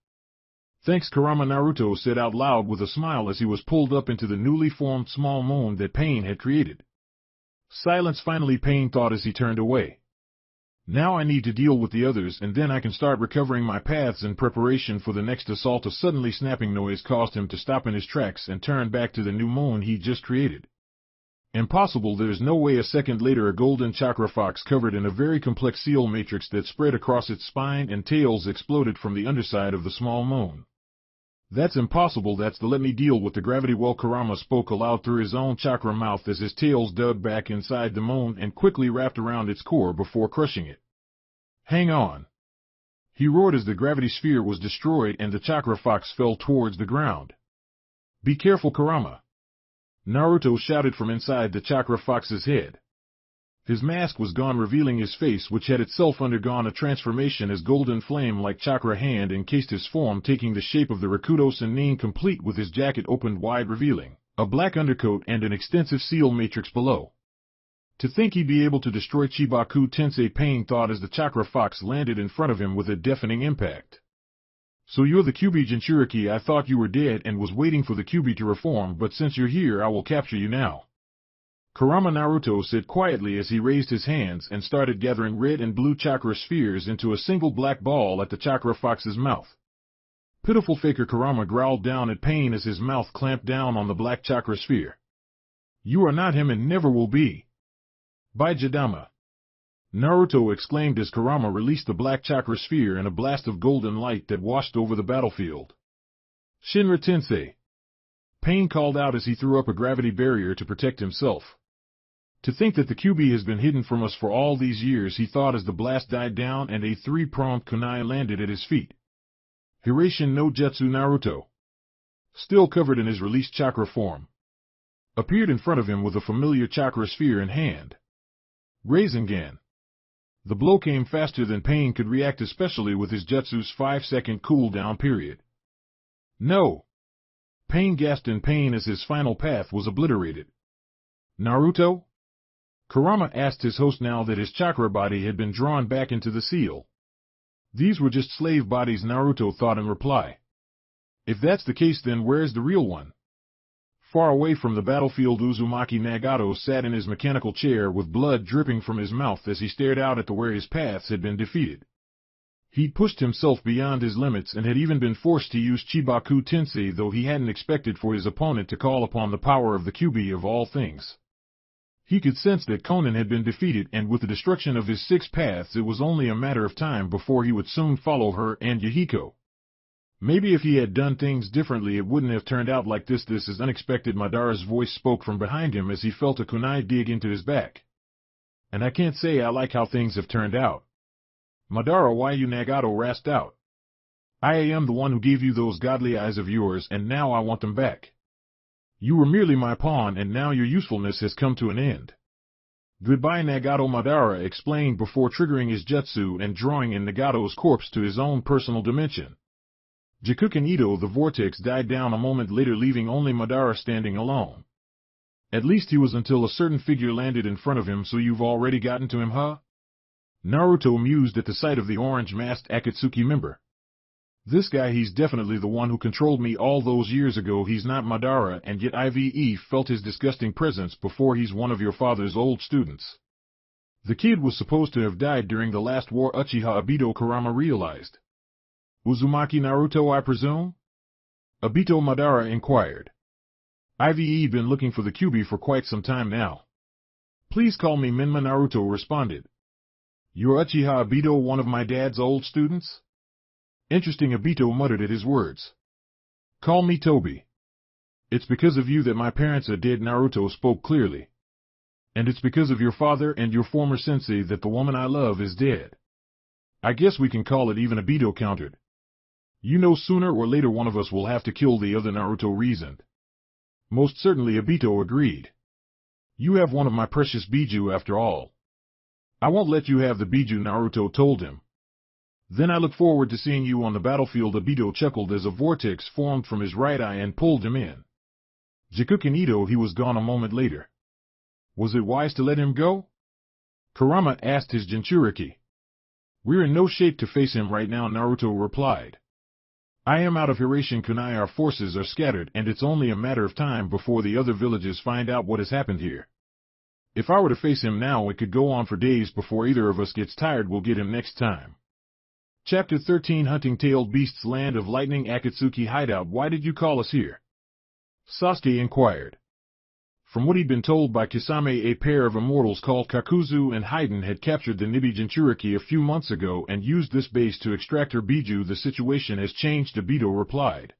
Thanks, Kurama, Naruto said out loud with a smile as he was pulled up into the newly formed small moon that Pain had created. Silence finally, Pain thought as he turned away. Now I need to deal with the others and then I can start recovering my paths in preparation for the next assault. A suddenly snapping noise caused him to stop in his tracks and turn back to the new moon he just created. Impossible, there's no way. A second later, a golden chakra fox covered in a very complex seal matrix that spread across its spine and tails exploded from the underside of the small moon. That's impossible, that's the let me deal with the gravity well, Kurama spoke aloud through his own chakra mouth as his tails dug back inside the moon and quickly wrapped around its core before crushing it. Hang on! He roared as the gravity sphere was destroyed and the chakra fox fell towards the ground. Be careful, Kurama! Naruto shouted from inside the chakra fox's head. His mask was gone, revealing his face, which had itself undergone a transformation as golden flame-like chakra hand encased his form, taking the shape of the Rakuto Sannin, complete with his jacket opened wide, revealing a black undercoat and an extensive seal matrix below. To think he'd be able to destroy Chibaku Tensei, Pain thought as the chakra fox landed in front of him with a deafening impact. So you're the Kyuubi Jinchuriki. I thought you were dead and was waiting for the Kyuubi to reform, but since you're here I will capture you now. Kurama, Naruto said quietly as he raised his hands and started gathering red and blue chakra spheres into a single black ball at the chakra fox's mouth. Pitiful faker, Kurama growled down at Pain as his mouth clamped down on the black chakra sphere. You are not him and never will be. By Jidama! Naruto exclaimed as Kurama released the black chakra sphere in a blast of golden light that washed over the battlefield. Shinra Tensei! Pain called out as he threw up a gravity barrier to protect himself. To think that the Kyuubi has been hidden from us for all these years, he thought as the blast died down and a three-pronged kunai landed at his feet. Hiruzen no Jutsu Naruto, still covered in his released chakra form, appeared in front of him with a familiar chakra sphere in hand. Rasengan. The blow came faster than Pain could react, especially with his jutsu's 5-second cooldown period. No! Pain gasped in pain as his final path was obliterated. Naruto? Kurama asked his host now that his chakra body had been drawn back into the seal. These were just slave bodies, Naruto thought in reply. If that's the case, then where's the real one? Far away from the battlefield, Uzumaki Nagato sat in his mechanical chair with blood dripping from his mouth as he stared out at the where his paths had been defeated. He'd pushed himself beyond his limits and had even been forced to use Chibaku Tensei, though he hadn't expected for his opponent to call upon the power of the Kyuubi of all things. He could sense that Konan had been defeated, and with the destruction of his 6 paths it was only a matter of time before he would soon follow her and Yahiko. Maybe if he had done things differently it wouldn't have turned out like this. This is unexpected. Madara's voice spoke from behind him as he felt a kunai dig into his back. And I can't say I like how things have turned out. Madara, why you Nagato rasped out. I am the one who gave you those godly eyes of yours, and now I want them back. You were merely my pawn, and now your usefulness has come to an end. Goodbye, Nagato, Madara explained before triggering his jutsu and drawing in Nagato's corpse to his own personal dimension. Jakuken Ito, the vortex, died down a moment later, leaving only Madara standing alone. At least he was, until a certain figure landed in front of him. So you've already gotten to him, huh? Naruto mused at the sight of the orange-masked Akatsuki member. This guy, he's definitely the one who controlled me all those years ago. He's not Madara, and yet I've felt his disgusting presence before. He's one of your father's old students. The kid was supposed to have died during the last war, Uchiha Obito Kurama realized. Uzumaki Naruto, I presume? Obito, Madara inquired. I've been looking for the Kyuubi for quite some time now. Please call me Menma, Naruto responded. You're Uchiha Obito, one of my dad's old students? Interesting, Obito muttered at his words. Call me Toby. It's because of you that my parents are dead, Naruto spoke clearly. And it's because of your father and your former sensei that the woman I love is dead. I guess we can call it even, Obito countered. You know, sooner or later one of us will have to kill the other, Naruto reasoned. Most certainly, Obito agreed. You have one of my precious Biju after all. I won't let you have the Biju, Naruto told him. Then I look forward to seeing you on the battlefield, Obito chuckled as a vortex formed from his right eye and pulled him in. Jakuken Ito, he was gone a moment later. Was it wise to let him go? Kurama asked his Jinchuriki. We're in no shape to face him right now, Naruto replied. I am out of Hiruzen kunai, our forces are scattered, and it's only a matter of time before the other villages find out what has happened here. If I were to face him now, it could go on for days before either of us gets tired. We'll get him next time. Chapter 13, Hunting Tailed Beasts, Land of Lightning, Akatsuki Hideout. Why did you call us here? Sasuke inquired. From what he'd been told by Kisame, a pair of immortals called Kakuzu and Haiden had captured the Nibi Jinchuriki a few months ago and used this base to extract her Biju. The situation has changed, Obito replied.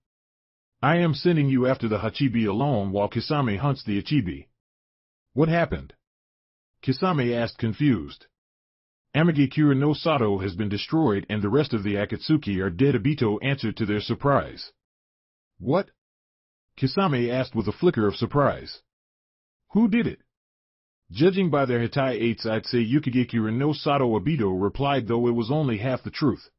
I am sending you after the Hachibi alone while Kisame hunts the Ichibi. What happened? Kisame asked, confused. Amigakure no Sato has been destroyed and the rest of the Akatsuki are dead, Obito answered to their surprise. What? Kisame asked with a flicker of surprise. Who did it? Judging by their Hitai 8s, I'd say Yukigakure no Sato, Obito replied, though it was only half the truth.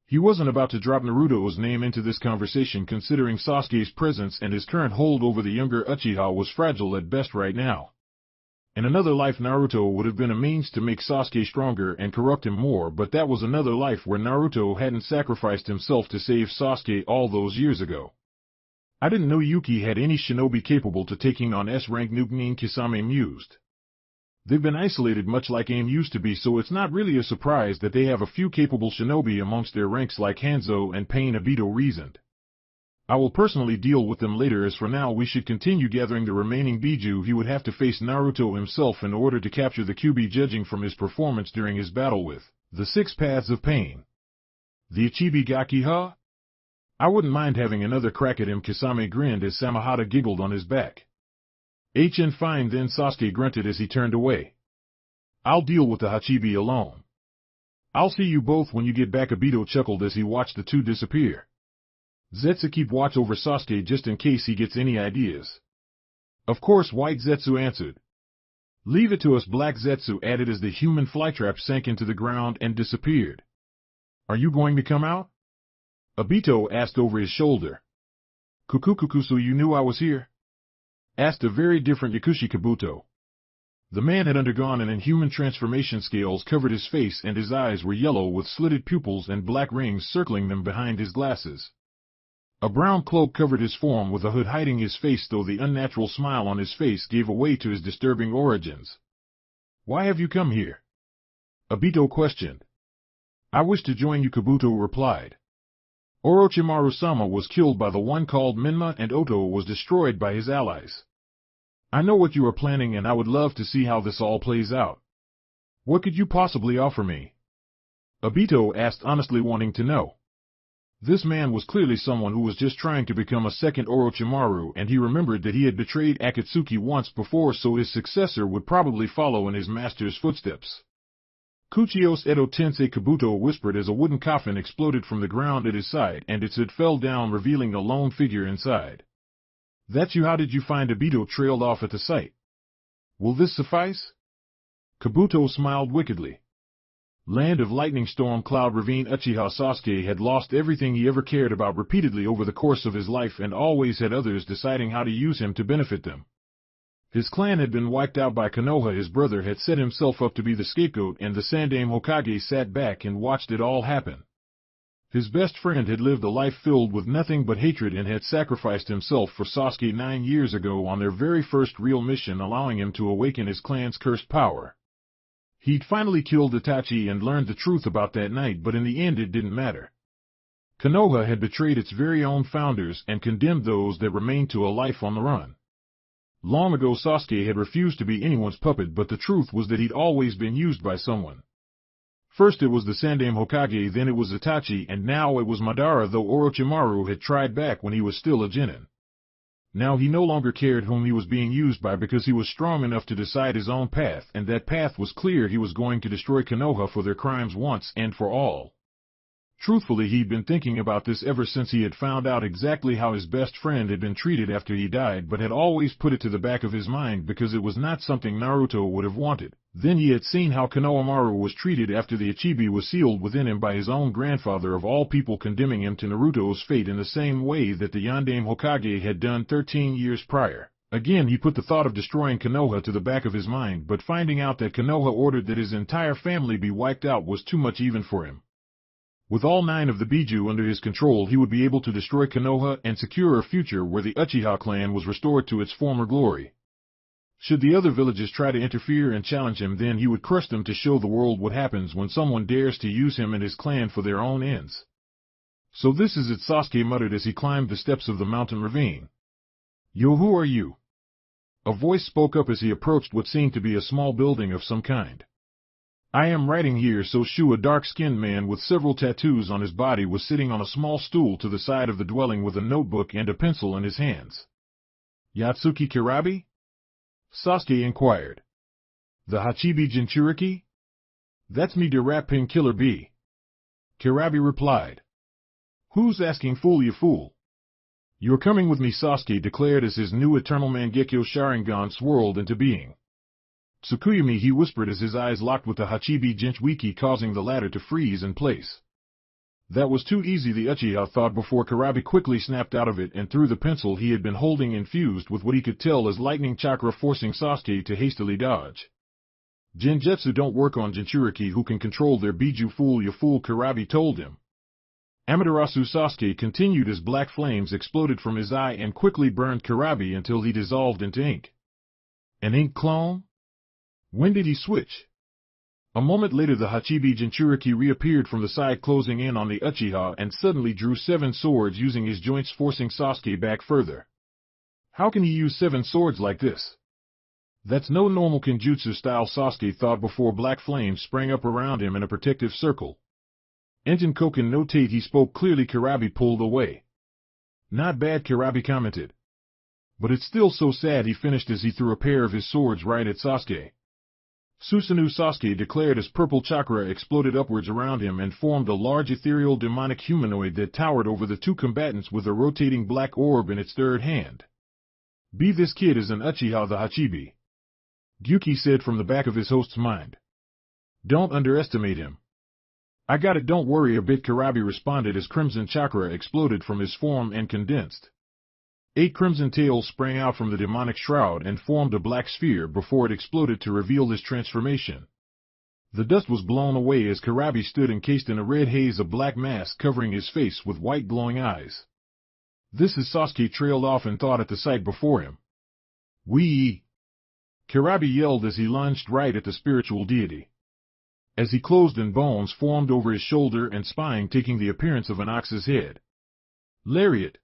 He wasn't about to drop Naruto's name into this conversation, considering Sasuke's presence and his current hold over the younger Uchiha was fragile at best right now. In another life, Naruto would have been a means to make Sasuke stronger and corrupt him more, but that was another life where Naruto hadn't sacrificed himself to save Sasuke all those years ago. I didn't know Yuki had any shinobi capable to taking on S-rank Nukenin, Kisame mused. They've been isolated much like AIM used to be, so it's not really a surprise that they have a few capable shinobi amongst their ranks like Hanzo and Pain, Obito reasoned. I will personally deal with them later. As for now, we should continue gathering the remaining Biju. He would have to face Naruto himself in order to capture the Kyuubi, judging from his performance during his battle with the 6 Paths of Pain. The Ichibi Gaki, huh? I wouldn't mind having another crack at him, Kisame grinned as Samahata giggled on his back. HN fine then, Sasuke grunted as he turned away. I'll deal with the Hachibi alone. I'll see you both when you get back, Obito chuckled as he watched the two disappear. Zetsu, keep watch over Sasuke just in case he gets any ideas. Of course, White Zetsu answered. Leave it to us, Black Zetsu added as the human flytrap sank into the ground and disappeared. Are you going to come out? Obito asked over his shoulder. Kukukuku, so you knew I was here? Asked a very different Yakushi Kabuto. The man had undergone an inhuman transformation. Scales covered his face and his eyes were yellow with slitted pupils and black rings circling them behind his glasses. A brown cloak covered his form with a hood hiding his face, though the unnatural smile on his face gave away to his disturbing origins. Why have you come here? Obito questioned. I wish to join you, Kabuto replied. Orochimaru-sama was killed by the one called Menma, and Oto was destroyed by his allies. I know what you are planning, and I would love to see how this all plays out. What could you possibly offer me? Obito asked, honestly wanting to know. This man was clearly someone who was just trying to become a second Orochimaru, and he remembered that he had betrayed Akatsuki once before, so his successor would probably follow in his master's footsteps. Kuchios Edo Tensei Kabuto whispered as a wooden coffin exploded from the ground at his side, and its lid fell down, revealing a lone figure inside. "That's you. How did you find Obito?" trailed off at the sight. "Will this suffice?" Kabuto smiled wickedly. Land of Lightning Storm Cloud Ravine. Uchiha Sasuke had lost everything he ever cared about repeatedly over the course of his life, and always had others deciding how to use him to benefit them. His clan had been wiped out by Konoha. His brother had set himself up to be the scapegoat, and the Sandaime Hokage sat back and watched it all happen. His best friend had lived a life filled with nothing but hatred and had sacrificed himself for Sasuke 9 years ago on their very first real mission, allowing him to awaken his clan's cursed power. He'd finally killed Itachi and learned the truth about that night, but in the end it didn't matter. Konoha had betrayed its very own founders and condemned those that remained to a life on the run. Long ago Sasuke had refused to be anyone's puppet, but the truth was that he'd always been used by someone. First it was the Sandaime Hokage, then it was Itachi, and now it was Madara, though Orochimaru had tried back when he was still a genin. Now he no longer cared whom he was being used by, because he was strong enough to decide his own path, and that path was clear. He was going to destroy Konoha for their crimes once and for all. Truthfully, he'd been thinking about this ever since he had found out exactly how his best friend had been treated after he died, but had always put it to the back of his mind because it was not something Naruto would have wanted. Then he had seen how Konoamaru was treated after the Ichibi was sealed within him by his own grandfather of all people, condemning him to Naruto's fate in the same way that the Yondaime Hokage had done 13 years prior. Again he put the thought of destroying Konoha to the back of his mind, but finding out that Konoha ordered that his entire family be wiped out was too much even for him. With all 9 of the Biju under his control, he would be able to destroy Konoha and secure a future where the Uchiha clan was restored to its former glory. Should the other villages try to interfere and challenge him, then he would crush them to show the world what happens when someone dares to use him and his clan for their own ends. "So this is it," Sasuke muttered as he climbed the steps of the mountain ravine. "Yo, who are you?" A voice spoke up as he approached what seemed to be a small building of some kind. "I am writing here." So Shu, a dark-skinned man with several tattoos on his body, was sitting on a small stool to the side of the dwelling with a notebook and a pencil in his hands. "Yatsuki Kirabi?" Sasuke inquired. "The Hachibi Jinchuriki?" "That's me, the Rat Pin Killer B." Kirabi replied. "Who's asking, fool, you fool?" "You're coming with me," Sasuke declared as his new Eternal Mangekyo Sharingan swirled into being. "Tsukuyami," he whispered as his eyes locked with the Hachibi Jinchuriki, causing the latter to freeze in place. That was too easy, the Uchiha thought before Kirabi quickly snapped out of it and threw the pencil he had been holding, infused with what he could tell as lightning chakra, forcing Sasuke to hastily dodge. "Genjutsu don't work on Jinchuriki who can control their Biju, fool, you fool," Kirabi told him. Amaterasu, Sasuke continued as black flames exploded from his eye and quickly burned Kirabi until he dissolved into ink. "An ink clone? When did he switch?" A moment later the Hachibi Jinchuriki reappeared from the side, closing in on the Uchiha, and suddenly drew 7 swords using his joints, forcing Sasuke back further. How can he use 7 swords like this? That's no normal Kenjutsu style, Sasuke thought before black flames sprang up around him in a protective circle. "Engine Koken no Tate," he spoke clearly. Kirabi pulled away. "Not bad," Kirabi commented. "But it's still so sad," he finished as he threw a pair of his swords right at Sasuke. "Susanoo," Sasuke declared as purple chakra exploded upwards around him and formed a large ethereal demonic humanoid that towered over the 2 combatants with a rotating black orb in its third hand. "Be this kid is an Uchiha, the Hachibi," Gyuki said from the back of his host's mind. "Don't underestimate him." "I got it, don't worry a bit," Kirabi responded as crimson chakra exploded from his form and condensed. 8 crimson tails sprang out from the demonic shroud and formed a black sphere before it exploded to reveal his transformation. The dust was blown away as Kirabi stood encased in a red haze of black mass covering his face with white glowing eyes. "This is," Sasuke trailed off in thought at the sight before him. "Wee!" Kirabi yelled as he lunged right at the spiritual deity. As he closed in, bones formed over his shoulder and spine, taking the appearance of an ox's head. "Lariat!"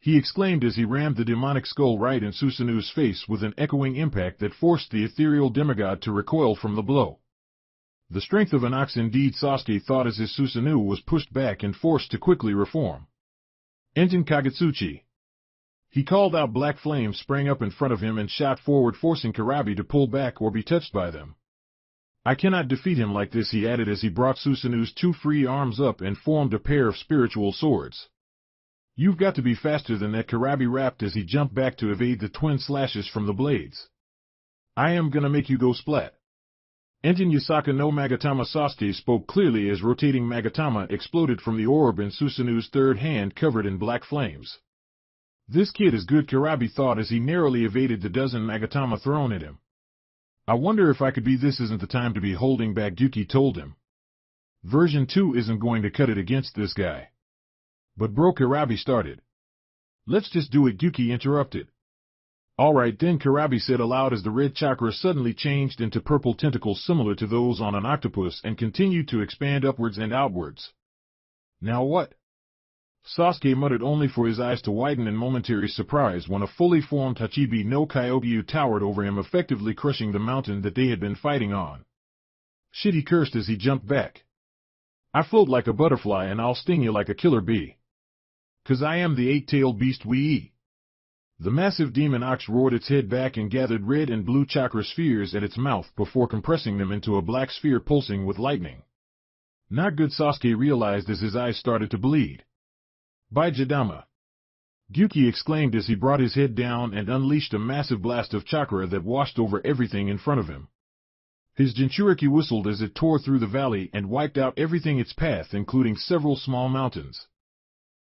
he exclaimed as he rammed the demonic skull right in Susanoo's face with an echoing impact that forced the ethereal demigod to recoil from the blow. The strength of an ox indeed, Sasuke thought as his Susanoo was pushed back and forced to quickly reform. Enjin Kagetsuchi. He called out. Black flames sprang up in front of him and shot forward, forcing Karabi to pull back or be touched by them. I cannot defeat him like this, he added as he brought Susanoo's two free arms up and formed a pair of spiritual swords. You've got to be faster than that, Karabi rapped as he jumped back to evade the twin slashes from the blades. I am gonna make you go splat. Enjin Yasaka no Magatama. Sasuke spoke clearly as rotating Magatama exploded from the orb in Susanoo's third hand covered in black flames. This kid is good, Karabi thought as he narrowly evaded the dozen Magatama thrown at him. I wonder if I could be. This isn't the time to be holding back, Yuki told him. Version 2 isn't going to cut it against this guy. But bro, Karabi started. Let's just do it, Yuki interrupted. Alright then, Karabi said aloud as the red chakra suddenly changed into purple tentacles similar to those on an octopus and continued to expand upwards and outwards. Now what? Sasuke muttered, only for his eyes to widen in momentary surprise when a fully formed Hachibi no Kyogyu towered over him, effectively crushing the mountain that they had been fighting on. Shit, he cursed as he jumped back. I float like a butterfly and I'll sting you like a killer bee. 'Cause I am the eight-tailed beast wee. The massive demon ox roared its head back and gathered red and blue chakra spheres at its mouth before compressing them into a black sphere pulsing with lightning. Not good, Sasuke realized as his eyes started to bleed. By Jidama! Gyuki exclaimed as he brought his head down and unleashed a massive blast of chakra that washed over everything in front of him. His Jinchuriki whistled as it tore through the valley and wiped out everything its path, including several small mountains.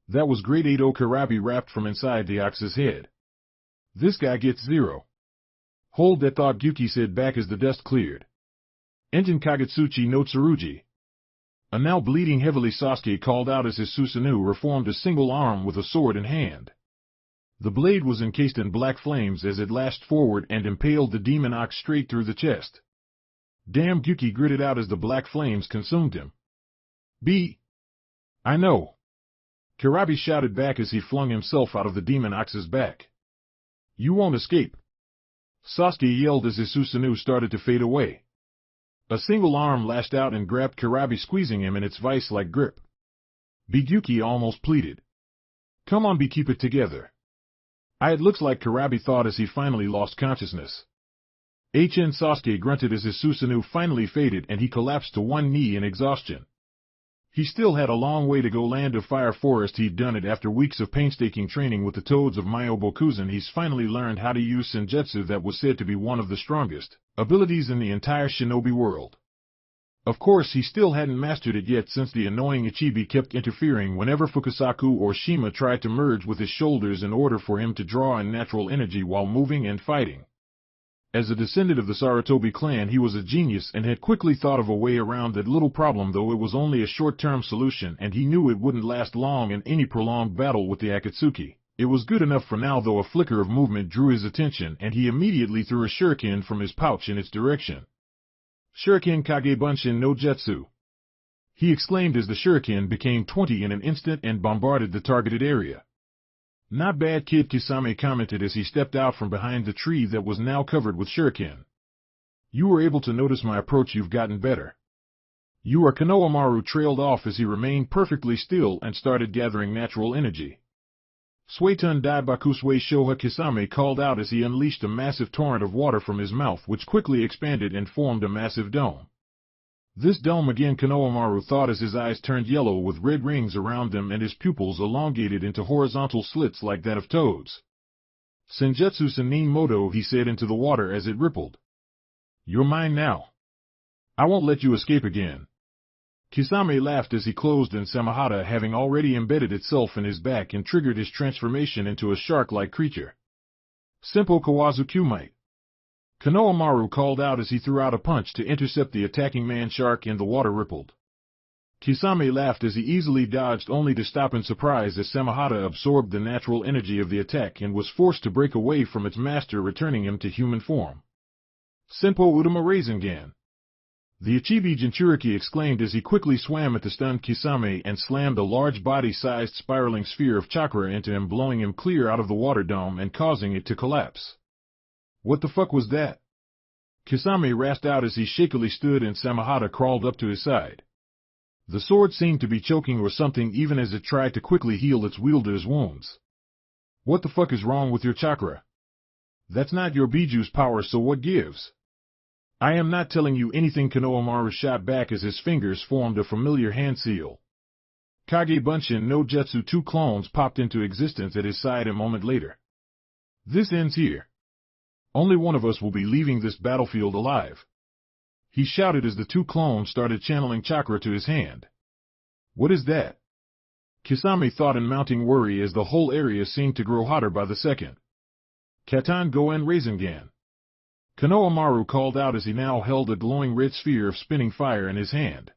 That was great, Edo, Karabi rapped from inside the ox's head. This guy gets 0. Hold that thought, Gyuki said back as the dust cleared. Enjin Kagetsuchi no Tsurugi. A now bleeding heavily, Sasuke called out as his Susanoo reformed a single arm with a sword in hand. The blade was encased in black flames as it lashed forward and impaled the demon ox straight through the chest. Damn, Gyuki gritted out as the black flames consumed him. I know. Karabi shouted back as he flung himself out of the demon ox's back. You won't escape. Sasuke yelled as his Susanoo started to fade away. A single arm lashed out and grabbed Karabi, squeezing him in its vice-like grip. Gyuki almost pleaded. Come on, keep it together. It looks like, Karabi thought as he finally lost consciousness. Sasuke grunted as his Susanoo finally faded and he collapsed to one knee in exhaustion. He still had a long way to go. Land of Fire Forest. He'd done it after weeks of painstaking training with the toads of Myobokuzen. He's finally learned how to use Senjutsu, that was said to be one of the strongest abilities in the entire shinobi world. Of course, he still hadn't mastered it yet, since the annoying Ichibi kept interfering whenever Fukasaku or Shima tried to merge with his shoulders in order for him to draw in natural energy while moving and fighting. As a descendant of the Sarutobi clan, he was a genius and had quickly thought of a way around that little problem, though it was only a short-term solution and he knew it wouldn't last long in any prolonged battle with the Akatsuki. It was good enough for now, though. A flicker of movement drew his attention and he immediately threw a shuriken from his pouch in its direction. Shuriken Kage Bunshin no Jutsu! He exclaimed as the shuriken became 20 in an instant and bombarded the targeted area. Not bad, kid, Kisame commented as he stepped out from behind the tree that was now covered with shuriken. You were able to notice my approach. You've gotten better. You are Konoamaru trailed off as he remained perfectly still and started gathering natural energy. Suetun Daibaku Sui Shoha, Kisame called out as he unleashed a massive torrent of water from his mouth, which quickly expanded and formed a massive dome. This dome again, Konoamaru thought as his eyes turned yellow with red rings around them and his pupils elongated into horizontal slits like that of toads. Senjutsu Sannin Moto, he said into the water as it rippled. You're mine now. I won't let you escape again. Kisame laughed as he closed in Samahata, having already embedded itself in his back and triggered his transformation into a shark-like creature. Simple Kawazu might. Konoamaru called out as he threw out a punch to intercept the attacking man-shark, and the water rippled. Kisame laughed as he easily dodged, only to stop in surprise as Samahata absorbed the natural energy of the attack and was forced to break away from its master, returning him to human form. Senpo Udama Rasengan! The Ichibi Jinchuriki exclaimed as he quickly swam at the stunned Kisame and slammed a large body-sized spiraling sphere of chakra into him, blowing him clear out of the water dome and causing it to collapse. What the fuck was that? Kisame rasped out as he shakily stood and Samahata crawled up to his side. The sword seemed to be choking or something even as it tried to quickly heal its wielder's wounds. What the fuck is wrong with your chakra? That's not your Biju's power, so what gives? I am not telling you anything. Konoamaru shot back as his fingers formed a familiar hand seal. Kage Bunshin no Jutsu, 2 clones popped into existence at his side a moment later. This ends here. Only one of us will be leaving this battlefield alive. He shouted as the 2 clones started channeling chakra to his hand. What is that? Kisame thought in mounting worry as the whole area seemed to grow hotter by the second. Katan Goen Rasengan. Konoamaru called out as he now held a glowing red sphere of spinning fire in his hand.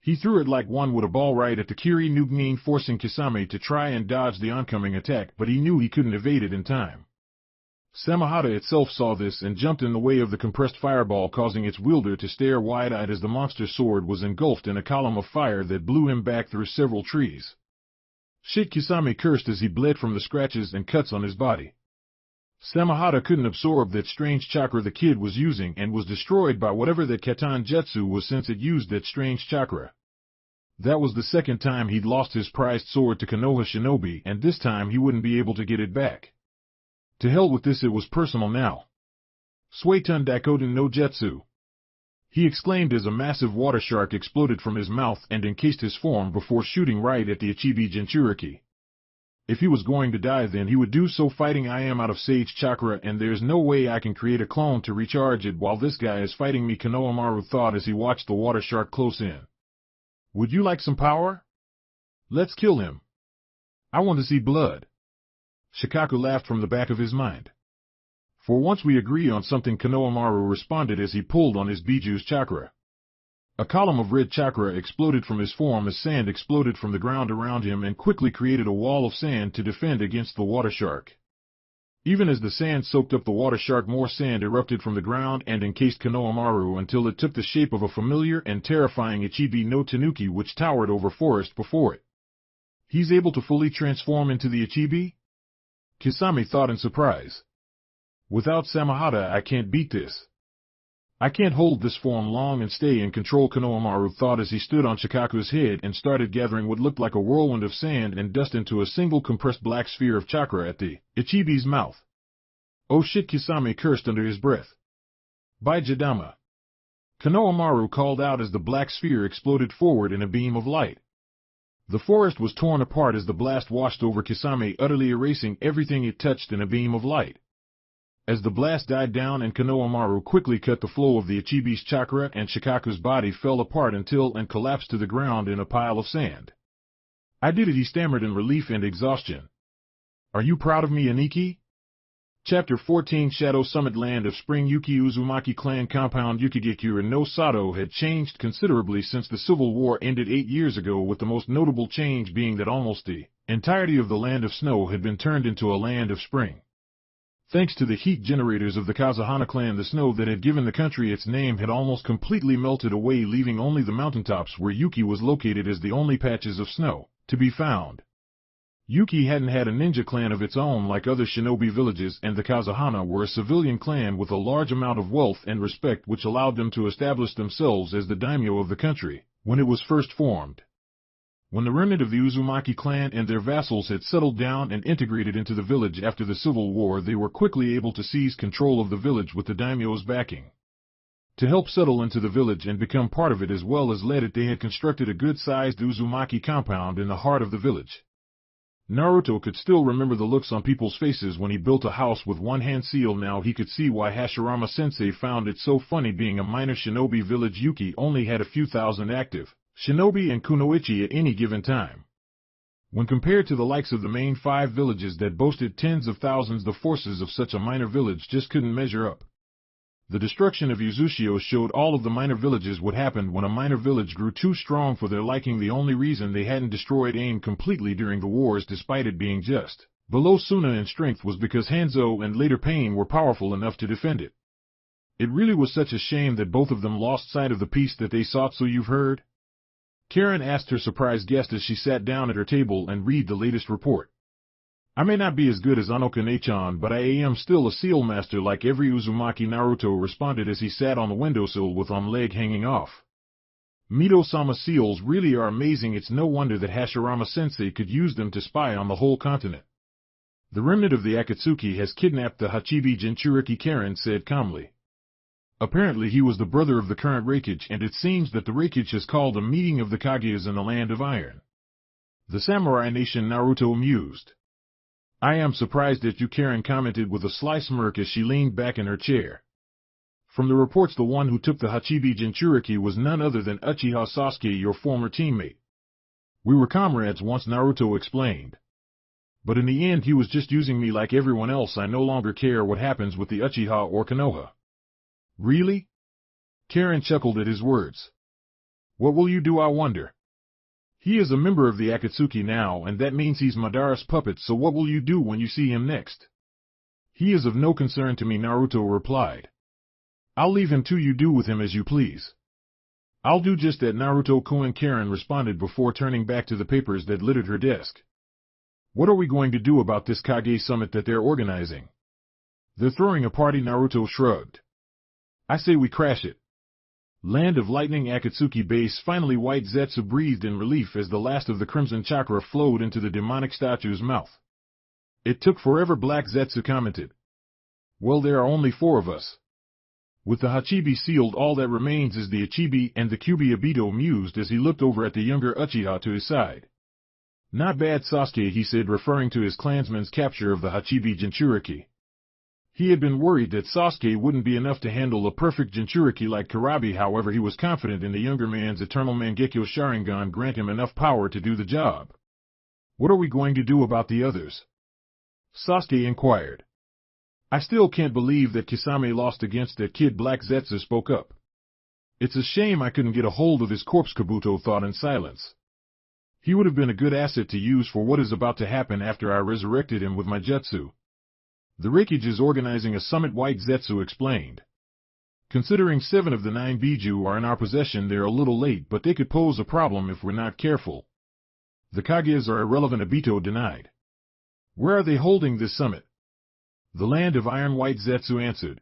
He threw it like one would a ball right at the Kiri Nugnin, forcing Kisame to try and dodge the oncoming attack, but he knew he couldn't evade it in time. Samahata itself saw this and jumped in the way of the compressed fireball, causing its wielder to stare wide-eyed as the monster's sword was engulfed in a column of fire that blew him back through several trees. Shit, Kisame cursed as he bled from the scratches and cuts on his body. Samahata couldn't absorb that strange chakra the kid was using and was destroyed by whatever that Katan Jutsu was since it used that strange chakra. That was the second time he'd lost his prized sword to Konoha Shinobi, and this time he wouldn't be able to get it back. To hell with this, it was personal now. Suetun Daikoden no Jutsu. He exclaimed as a massive water shark exploded from his mouth and encased his form before shooting right at the Ichibi Jinchuriki. If he was going to die, then he would do so fighting. I am out of sage chakra and there's no way I can create a clone to recharge it while this guy is fighting me, Konoamaru thought as he watched the water shark close in. Would you like some power? Let's kill him. I want to see blood. Shikaku laughed from the back of his mind. For once we agree on something, Konoamaru responded as he pulled on his Biju's chakra. A column of red chakra exploded from his form as sand exploded from the ground around him and quickly created a wall of sand to defend against the water shark. Even as the sand soaked up the water shark, more sand erupted from the ground and encased Konoamaru until it took the shape of a familiar and terrifying Ichibi no Tanuki which towered over forest before it. He's able to fully transform into the Ichibi? Kisame thought in surprise. Without Samahata, I can't beat this. I can't hold this form long and stay in control, Konoamaru thought as he stood on Shikaku's head and started gathering what looked like a whirlwind of sand and dust into a single compressed black sphere of chakra at the Ichibi's mouth. Oh shit, Kisame cursed under his breath. By Jidama. Konoamaru called out as the black sphere exploded forward in a beam of light. The forest was torn apart as the blast washed over Kisame, utterly erasing everything it touched in a beam of light. As the blast died down and Konoamaru quickly cut the flow of the Ichibi's chakra, and Shikaku's body fell apart until and collapsed to the ground in a pile of sand. I did it, he stammered in relief and exhaustion. Are you proud of me, Aniki? Chapter 14 Shadow Summit. Land of Spring. Yuki Uzumaki clan compound. Yukigekura no Sato had changed considerably since the civil war ended 8 years ago, with the most notable change being that almost the entirety of the land of snow had been turned into a land of spring. Thanks to the heat generators of the Kazuhana clan, the snow that had given the country its name had almost completely melted away, leaving only the mountaintops where Yuki was located as the only patches of snow to be found. Yuki hadn't had a ninja clan of its own like other shinobi villages, and the Kazuhana were a civilian clan with a large amount of wealth and respect, which allowed them to establish themselves as the daimyo of the country when it was first formed. When the remnant of the Uzumaki clan and their vassals had settled down and integrated into the village after the Civil War, they were quickly able to seize control of the village with the daimyo's backing. To help settle into the village and become part of it as well as lead it, they had constructed a good-sized Uzumaki compound in the heart of the village. Naruto could still remember the looks on people's faces when he built a house with one-hand seal. Now he could see why Hashirama-sensei found it so funny. Being a minor shinobi village, Yuki only had a few thousand active shinobi and kunoichi at any given time. When compared to the likes of the main 5 villages that boasted tens of thousands, the forces of such a minor village just couldn't measure up. The destruction of Uzushio showed all of the minor villages what happened when a minor village grew too strong for their liking. The only reason they hadn't destroyed AIM completely during the wars, despite it being just below Suna in strength, was because Hanzo and later Pain were powerful enough to defend it. It really was such a shame that both of them lost sight of the peace that they sought. So you've heard? Karin asked her surprised guest as she sat down at her table and read the latest report. I may not be as good as Anoka-chan, but I am still a seal master like every Uzumaki. Naruto responded as he sat on the windowsill with one leg hanging off. Mito-sama seals really are amazing. It's no wonder that Hashirama-sensei could use them to spy on the whole continent. The remnant of the Akatsuki has kidnapped the Hachibi Jinchuriki, Karin said calmly. Apparently he was the brother of the current Raikage, and it seems that the Raikage has called a meeting of the Kages in the Land of Iron. The Samurai Nation. Naruto mused. I am surprised at you, Karin commented with a sly smirk as she leaned back in her chair. From the reports, the one who took the Hachibi Jinchuriki was none other than Uchiha Sasuke, your former teammate. We were comrades once, Naruto explained. But in the end he was just using me like everyone else. I no longer care what happens with the Uchiha or Konoha. Really? Karin chuckled at his words. What will you do, I wonder? He is a member of the Akatsuki now, and that means he's Madara's puppet, so what will you do when you see him next? He is of no concern to me, Naruto replied. I'll leave him to you. Do with him as you please. I'll do just that, Naruto-kun, Karin responded before turning back to the papers that littered her desk. What are we going to do about this Kage summit that they're organizing? They're throwing a party, Naruto shrugged. I say we crash it. Land of Lightning, Akatsuki base. Finally White Zetsu breathed in relief as the last of the crimson chakra flowed into the demonic statue's mouth. It took forever, Black Zetsu commented. Well, there are only 4 of us. With the Hachibi sealed, all that remains is the Ichibi and the Kyuubi, Obito mused as he looked over at the younger Uchiha to his side. Not bad, Sasuke, he said, referring to his clansman's capture of the Hachibi Jinchuriki. He had been worried that Sasuke wouldn't be enough to handle a perfect Jinchuriki like Karabi. However, he was confident in the younger man's eternal Mangekyo Sharingan grant him enough power to do the job. What are we going to do about the others? Sasuke inquired. I still can't believe that Kisame lost against that kid, Black Zetsu spoke up. It's a shame I couldn't get a hold of his corpse, Kabuto thought in silence. He would have been a good asset to use for what is about to happen after I resurrected him with my jutsu. The Raikage is organizing a summit, White Zetsu explained. Considering 7 of the 9 Biju are in our possession, they're a little late, but they could pose a problem if we're not careful. The Kages are irrelevant, Obito denied. Where are they holding this summit? The Land of Iron, White Zetsu answered.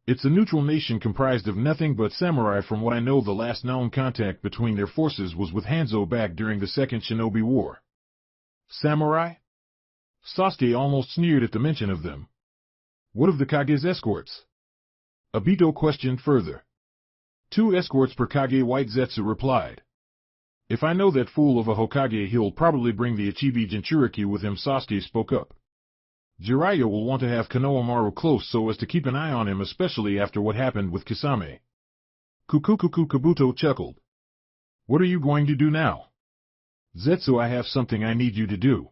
It's a neutral nation comprised of nothing but samurai. From what I know, the last known contact between their forces was with Hanzo back during the Second Shinobi War. Samurai? Sasuke almost sneered at the mention of them. What of the Kage's escorts? Obito questioned further. 2 escorts per Kage, White Zetsu replied. If I know that fool of a Hokage, he'll probably bring the Ichibi Jinchuriki with him, Sasuke spoke up. Jiraiya will want to have Konoamaru close so as to keep an eye on him, especially after what happened with Kisame. Kukukuku, Kabuto chuckled. What are you going to do now? Zetsu, I have something I need you to do.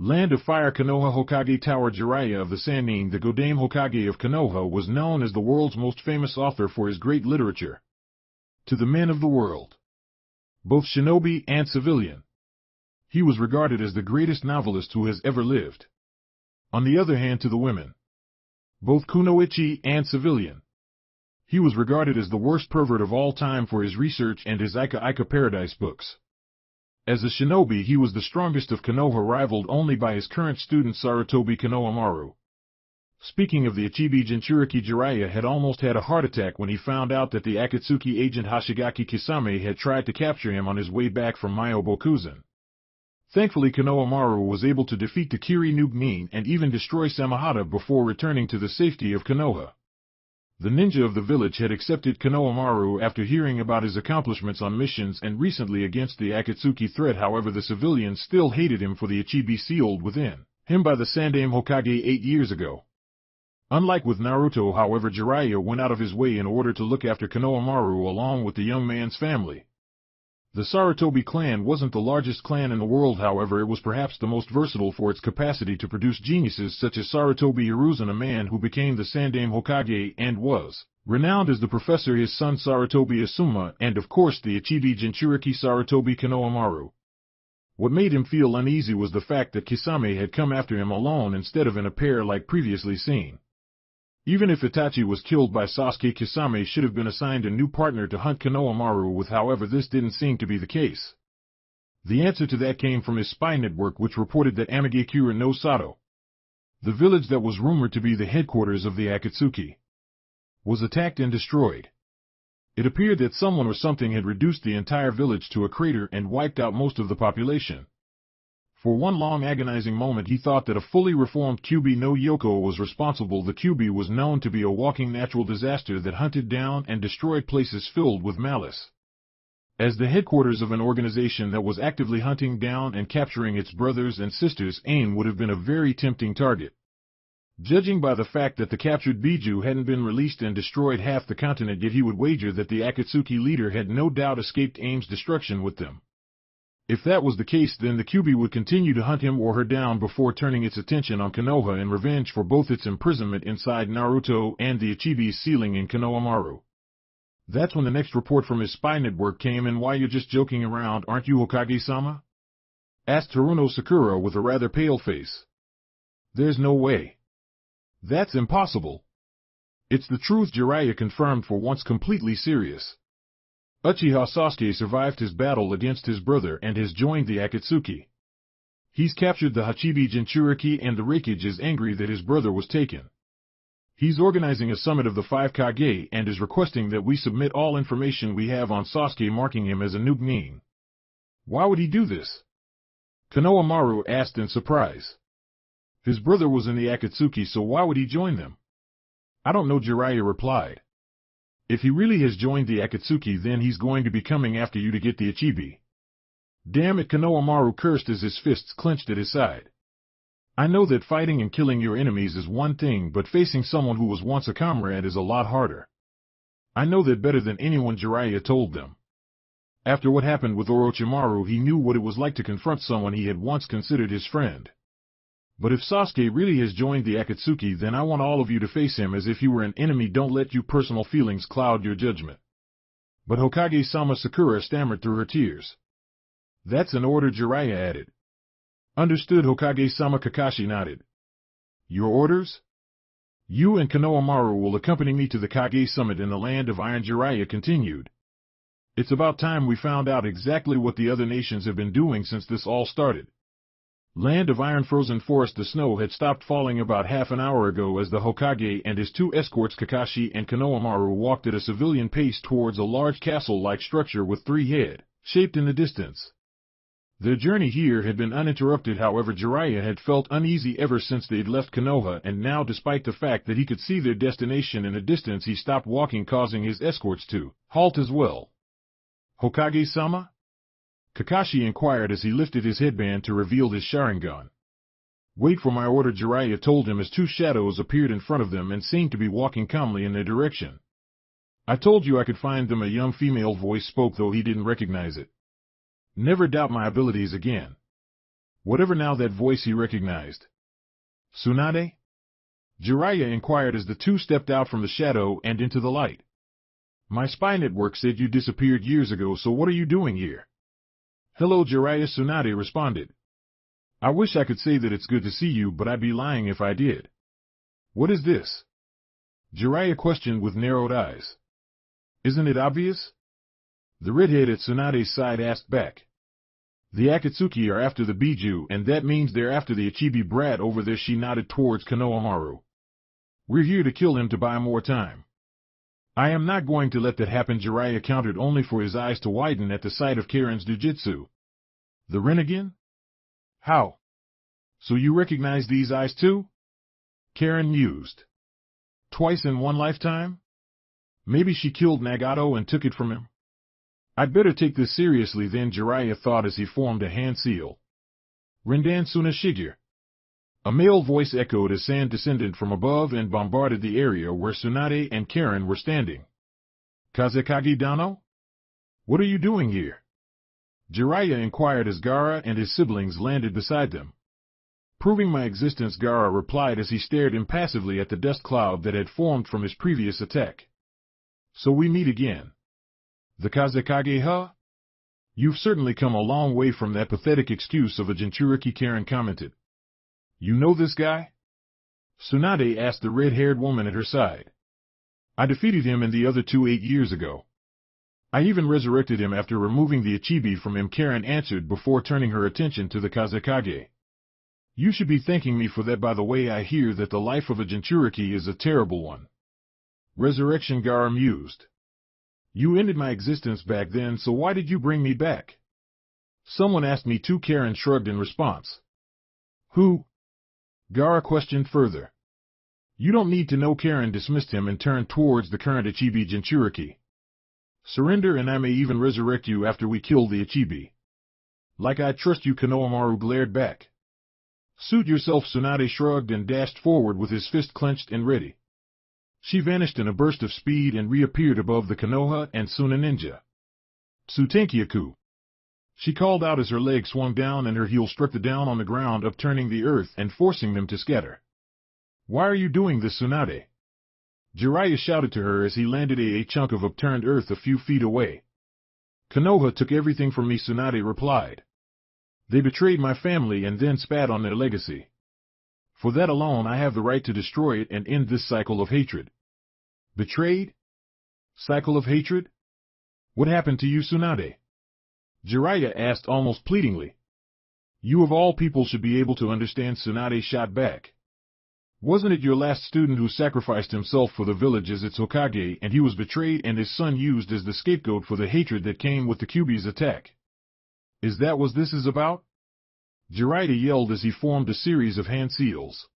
Land of Fire, Konoha Hokage Tower. Jiraiya of the Sannin, the Godame Hokage of Konoha, was known as the world's most famous author for his great literature. To the men of the world, both shinobi and civilian, he was regarded as the greatest novelist who has ever lived. On the other hand, to the women, both kunoichi and civilian, he was regarded as the worst pervert of all time for his research and his Ika Ika Paradise books. As a shinobi, he was the strongest of Konoha, rivaled only by his current student Sarutobi Konoamaru. Speaking of the Ichibi Jinchuriki, Jiraiya had almost had a heart attack when he found out that the Akatsuki agent Hashigaki Kisame had tried to capture him on his way back from Myobokuzen. Thankfully, Konoamaru was able to defeat the Kiri Nugnin and even destroy Samahata before returning to the safety of Konoha. The ninja of the village had accepted Konoamaru after hearing about his accomplishments on missions and recently against the Akatsuki threat. However, the civilians still hated him for the Ichibi sealed within him by the Sandaime Hokage 8 years ago. Unlike with Naruto, however, Jiraiya went out of his way in order to look after Konoamaru along with the young man's family. The Sarutobi clan wasn't the largest clan in the world, however it was perhaps the most versatile for its capacity to produce geniuses such as Sarutobi Hiruzen, a man who became the Sandaime Hokage and was renowned as the professor, his son Sarutobi Asuma, and of course the Ichibi Jinchuriki Sarutobi Konoamaru. What made him feel uneasy was the fact that Kisame had come after him alone instead of in a pair like previously seen. Even if Itachi was killed by Sasuke, Kisame should have been assigned a new partner to hunt Konoamaru with, however this didn't seem to be the case. The answer to that came from his spy network, which reported that Amigakura no Sato, the village that was rumored to be the headquarters of the Akatsuki, was attacked and destroyed. It appeared that someone or something had reduced the entire village to a crater and wiped out most of the population. For one long agonizing moment he thought that a fully reformed Kyuubi no Yoko was responsible. The Kyuubi was known to be a walking natural disaster that hunted down and destroyed places filled with malice. As the headquarters of an organization that was actively hunting down and capturing its brothers and sisters, AIM would have been a very tempting target. Judging by the fact that the captured Biju hadn't been released and destroyed half the continent, yet he would wager that the Akatsuki leader had no doubt escaped AIM's destruction with them. If that was the case, then the Kyuubi would continue to hunt him or her down before turning its attention on Konoha in revenge for both its imprisonment inside Naruto and the Ichibi's sealing in Konoamaru. That's when the next report from his spy network came. "And why, you're just joking around, aren't you, Hokage-sama?" asked Haruno Sakura with a rather pale face. "There's no way. That's impossible." "It's the truth," Jiraiya confirmed, for once completely serious. "Uchiha Sasuke survived his battle against his brother and has joined the Akatsuki. He's captured the Hachibi Jinchuriki, and the Raikage is angry that his brother was taken. He's organizing a summit of the 5 Kage and is requesting that we submit all information we have on Sasuke, marking him as a noob nin." "Why would he do this?" Konoamaru asked in surprise. "His brother was in the Akatsuki, so why would he join them?" "I don't know," Jiraiya replied. "If he really has joined the Akatsuki, then he's going to be coming after you to get the Ichibi." "Damn it," Konoamaru cursed as his fists clenched at his side. "I know that fighting and killing your enemies is one thing, but facing someone who was once a comrade is a lot harder. I know that better than anyone," Jiraiya told them. After what happened with Orochimaru, he knew what it was like to confront someone he had once considered his friend. "But if Sasuke really has joined the Akatsuki, then I want all of you to face him as if he were an enemy. Don't let your personal feelings cloud your judgment." But Hokage-sama, Sakura stammered through her tears. "That's an order," Jiraiya added. "Understood," Hokage-sama. Kakashi nodded. "Your orders? You and Konoamaru will accompany me to the Kage summit in the Land of Iron," Jiraiya continued. "It's about time we found out exactly what the other nations have been doing since this all started." Land of Iron, frozen forest. The snow had stopped falling about half an hour ago as the Hokage and his 2 escorts, Kakashi and Konoamaru, walked at a civilian pace towards a large castle-like structure with 3 heads, shaped in the distance. Their journey here had been uninterrupted. However, Jiraiya had felt uneasy ever since they'd left Konoha, and now, despite the fact that he could see their destination in the distance, he stopped walking, causing his escorts to halt as well. "Hokage-sama?" Kakashi inquired as he lifted his headband to reveal his Sharingan. "Wait for my order," Jiraiya told him as 2 shadows appeared in front of them and seemed to be walking calmly in their direction. "I told you I could find them," a young female voice spoke, though he didn't recognize it. "Never doubt my abilities again." Whatever now, that voice he recognized. "Tsunade?" Jiraiya inquired as the 2 stepped out from the shadow and into the light. "My spy network said you disappeared years ago, so what are you doing here?" "Hello, Jiraiya," Tsunade responded. "I wish I could say that it's good to see you, but I'd be lying if I did." "What is this?" Jiraiya questioned with narrowed eyes. "Isn't it obvious?" The redhead at Tsunade's side asked back. "The Akatsuki are after the Biju, and that means they're after the Ichibi brat over there." She nodded towards Konoamaru. "We're here to kill him to buy more time." "I am not going to let that happen," Jiraiya countered, only for his eyes to widen at the sight of Karin's jujitsu. "The Rinnegan? How? So you recognize these eyes too?" Karin mused. "Twice in one lifetime? Maybe she killed Nagato and took it from him." "I'd better take this seriously then," Jiraiya thought as he formed a hand seal. "Rendan Tsunashigure." A male voice echoed as sand descended from above and bombarded the area where Tsunade and Karin were standing. "Kazekage Dano? What are you doing here?" Jiraiya inquired as Gaara and his siblings landed beside them. "Proving my existence," Gaara replied as he stared impassively at the dust cloud that had formed from his previous attack. "So we meet again. The Kazekage, huh? You've certainly come a long way from that pathetic excuse of a Jinchuriki," Karin commented. "You know this guy?" Tsunade asked the red-haired woman at her side. "I defeated him and the other 2 8 years ago." I even resurrected him after removing the Ichibi from him, Karin answered before turning her attention to the Kazekage. You should be thanking me for that. By the way, I hear that the life of a Jinchuriki is a terrible one. Resurrection, Gaara mused. You ended my existence back then, so why did you bring me back? Someone asked me to. Karin shrugged in response. Who? Gaara questioned further. You don't need to know. Karin dismissed him and turned towards the current Ichibi Jinchuriki. Surrender and I may even resurrect you after we kill the Ichibi. Like I trust you, Konoamaru glared back. Suit yourself. Tsunade shrugged and dashed forward with his fist clenched and ready. She vanished in a burst of speed and reappeared above the Konoha and Suna ninja. Tsutenkyaku. She called out as her leg swung down and her heel struck the down on the ground, upturning the earth and forcing them to scatter. Why are you doing this, Tsunade? Jiraiya shouted to her as he landed a chunk of upturned earth a few feet away. Konoha took everything from me, Tsunade replied. They betrayed my family and then spat on their legacy. For that alone I have the right to destroy it and end this cycle of hatred. Betrayed? Cycle of hatred? What happened to you, Tsunade? Jiraiya asked almost pleadingly. You of all people should be able to understand, Tsunade shot back. Wasn't it your last student who sacrificed himself for the village as its Hokage, and he was betrayed and his son used as the scapegoat for the hatred that came with the Kyuubi's attack? Is that what this is about? Jiraiya yelled as he formed a series of hand seals.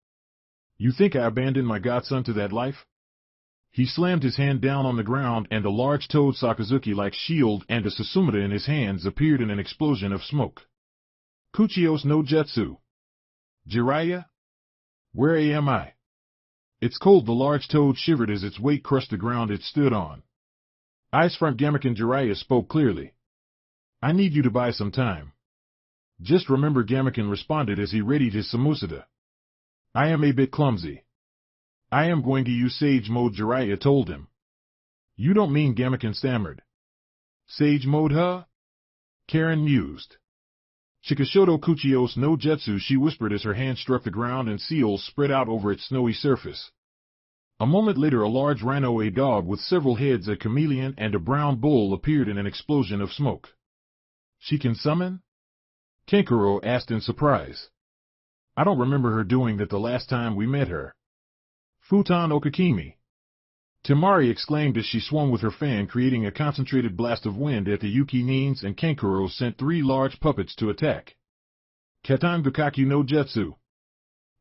You think I abandoned my godson to that life? He slammed his hand down on the ground and a large toad Sakazuki-like shield and a Susumida in his hands appeared in an explosion of smoke. Kuchios no Jutsu. Jiraiya? Where am I? It's cold. The large toad shivered as its weight crushed the ground it stood on. Ice front Gammeken. Jiraiya spoke clearly. I need you to buy some time. Just remember, Gammeken responded as he readied his Samusida. I am a bit clumsy. I am going to use Sage Mode, Jiraiya told him. You don't mean, Gammeken stammered. Sage Mode, huh? Karin mused. Chikashoto Kuchios no Jutsu, she whispered as her hand struck the ground and seals spread out over its snowy surface. A moment later a large rhino, a dog with several heads, a chameleon, and a brown bull appeared in an explosion of smoke. She can summon? Kankuro asked in surprise. I don't remember her doing that the last time we met her. Futon Okakimi. Temari exclaimed as she swung with her fan, creating a concentrated blast of wind at the Yuki Nins, and Kankuro sent 3 large puppets to attack. Katan Gakaku no Jutsu.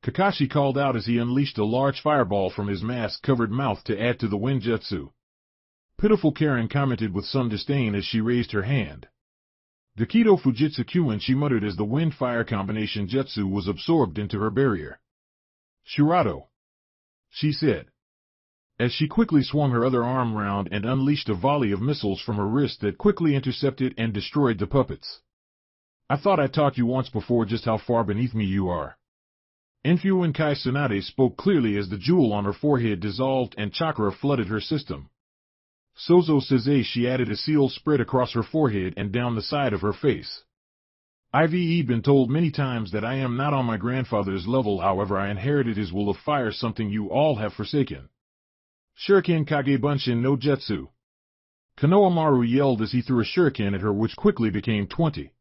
Kakashi called out as he unleashed a large fireball from his mask-covered mouth to add to the wind jutsu. Pitiful, Karin commented with some disdain as she raised her hand. Gakido Fujitsu Kyuin, she muttered as the wind-fire combination jutsu was absorbed into her barrier. Shirato, she said, as she quickly swung her other arm round and unleashed a volley of missiles from her wrist that quickly intercepted and destroyed the puppets. I thought I taught you once before just how far beneath me you are. Enfuin Kai Tsunade spoke clearly as the jewel on her forehead dissolved and chakra flooded her system. Sozo Seze, she added a seal spread across her forehead and down the side of her face. I've been told many times that I am not on my grandfather's level, however I inherited his will of fire, something you all have forsaken. Shuriken Kage Bunshin no Jutsu. Konoamaru yelled as he threw a shuriken at her, which quickly became 20.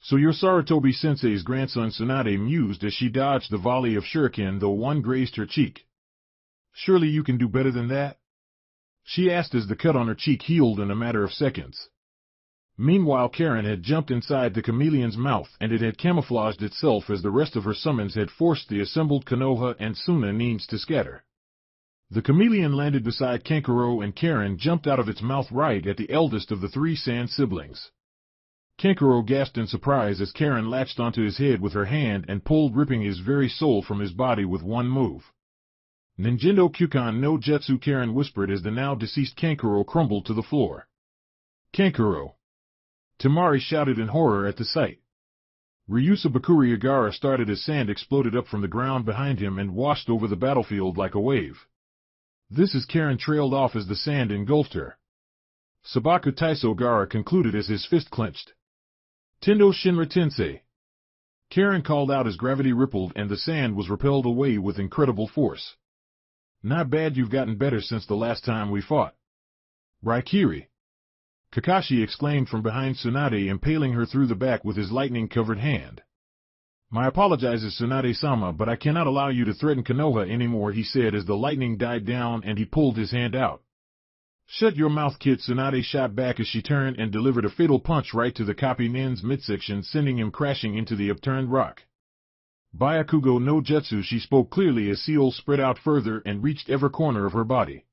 So you're Sarutobi Sensei's grandson, Tsunade mused as she dodged the volley of shuriken, though one grazed her cheek. Surely you can do better than that? She asked as the cut on her cheek healed in a matter of seconds. Meanwhile, Karin had jumped inside the chameleon's mouth and it had camouflaged itself as the rest of her summons had forced the assembled Konoha and Suna Nins to scatter. The chameleon landed beside Kankuro and Karin jumped out of its mouth right at the eldest of the 3 Sand siblings. Kankuro gasped in surprise as Karin latched onto his head with her hand and pulled, ripping his very soul from his body with one move. Ninjendo Kyukan no Jutsu, Karin whispered as the now deceased Kankuro crumbled to the floor. Kankuro! Temari shouted in horror at the sight. Ryusa Bakuri Agara started as sand exploded up from the ground behind him and washed over the battlefield like a wave. This is Karin trailed off as the sand engulfed her. Sabaku Taiso Gara concluded as his fist clenched. Tendo Shinra Tensei. Karin called out as gravity rippled and the sand was repelled away with incredible force. Not bad, you've gotten better since the last time we fought. Raikiri. Kakashi exclaimed from behind Tsunade, impaling her through the back with his lightning-covered hand. My apologizes, Tsunade-sama, but I cannot allow you to threaten Konoha anymore, he said as the lightning died down and he pulled his hand out. Shut your mouth, kid, Tsunade shot back as she turned and delivered a fatal punch right to the copy nin's midsection, sending him crashing into the upturned rock. Byakugo no Jutsu, she spoke clearly as Seal spread out further and reached every corner of her body.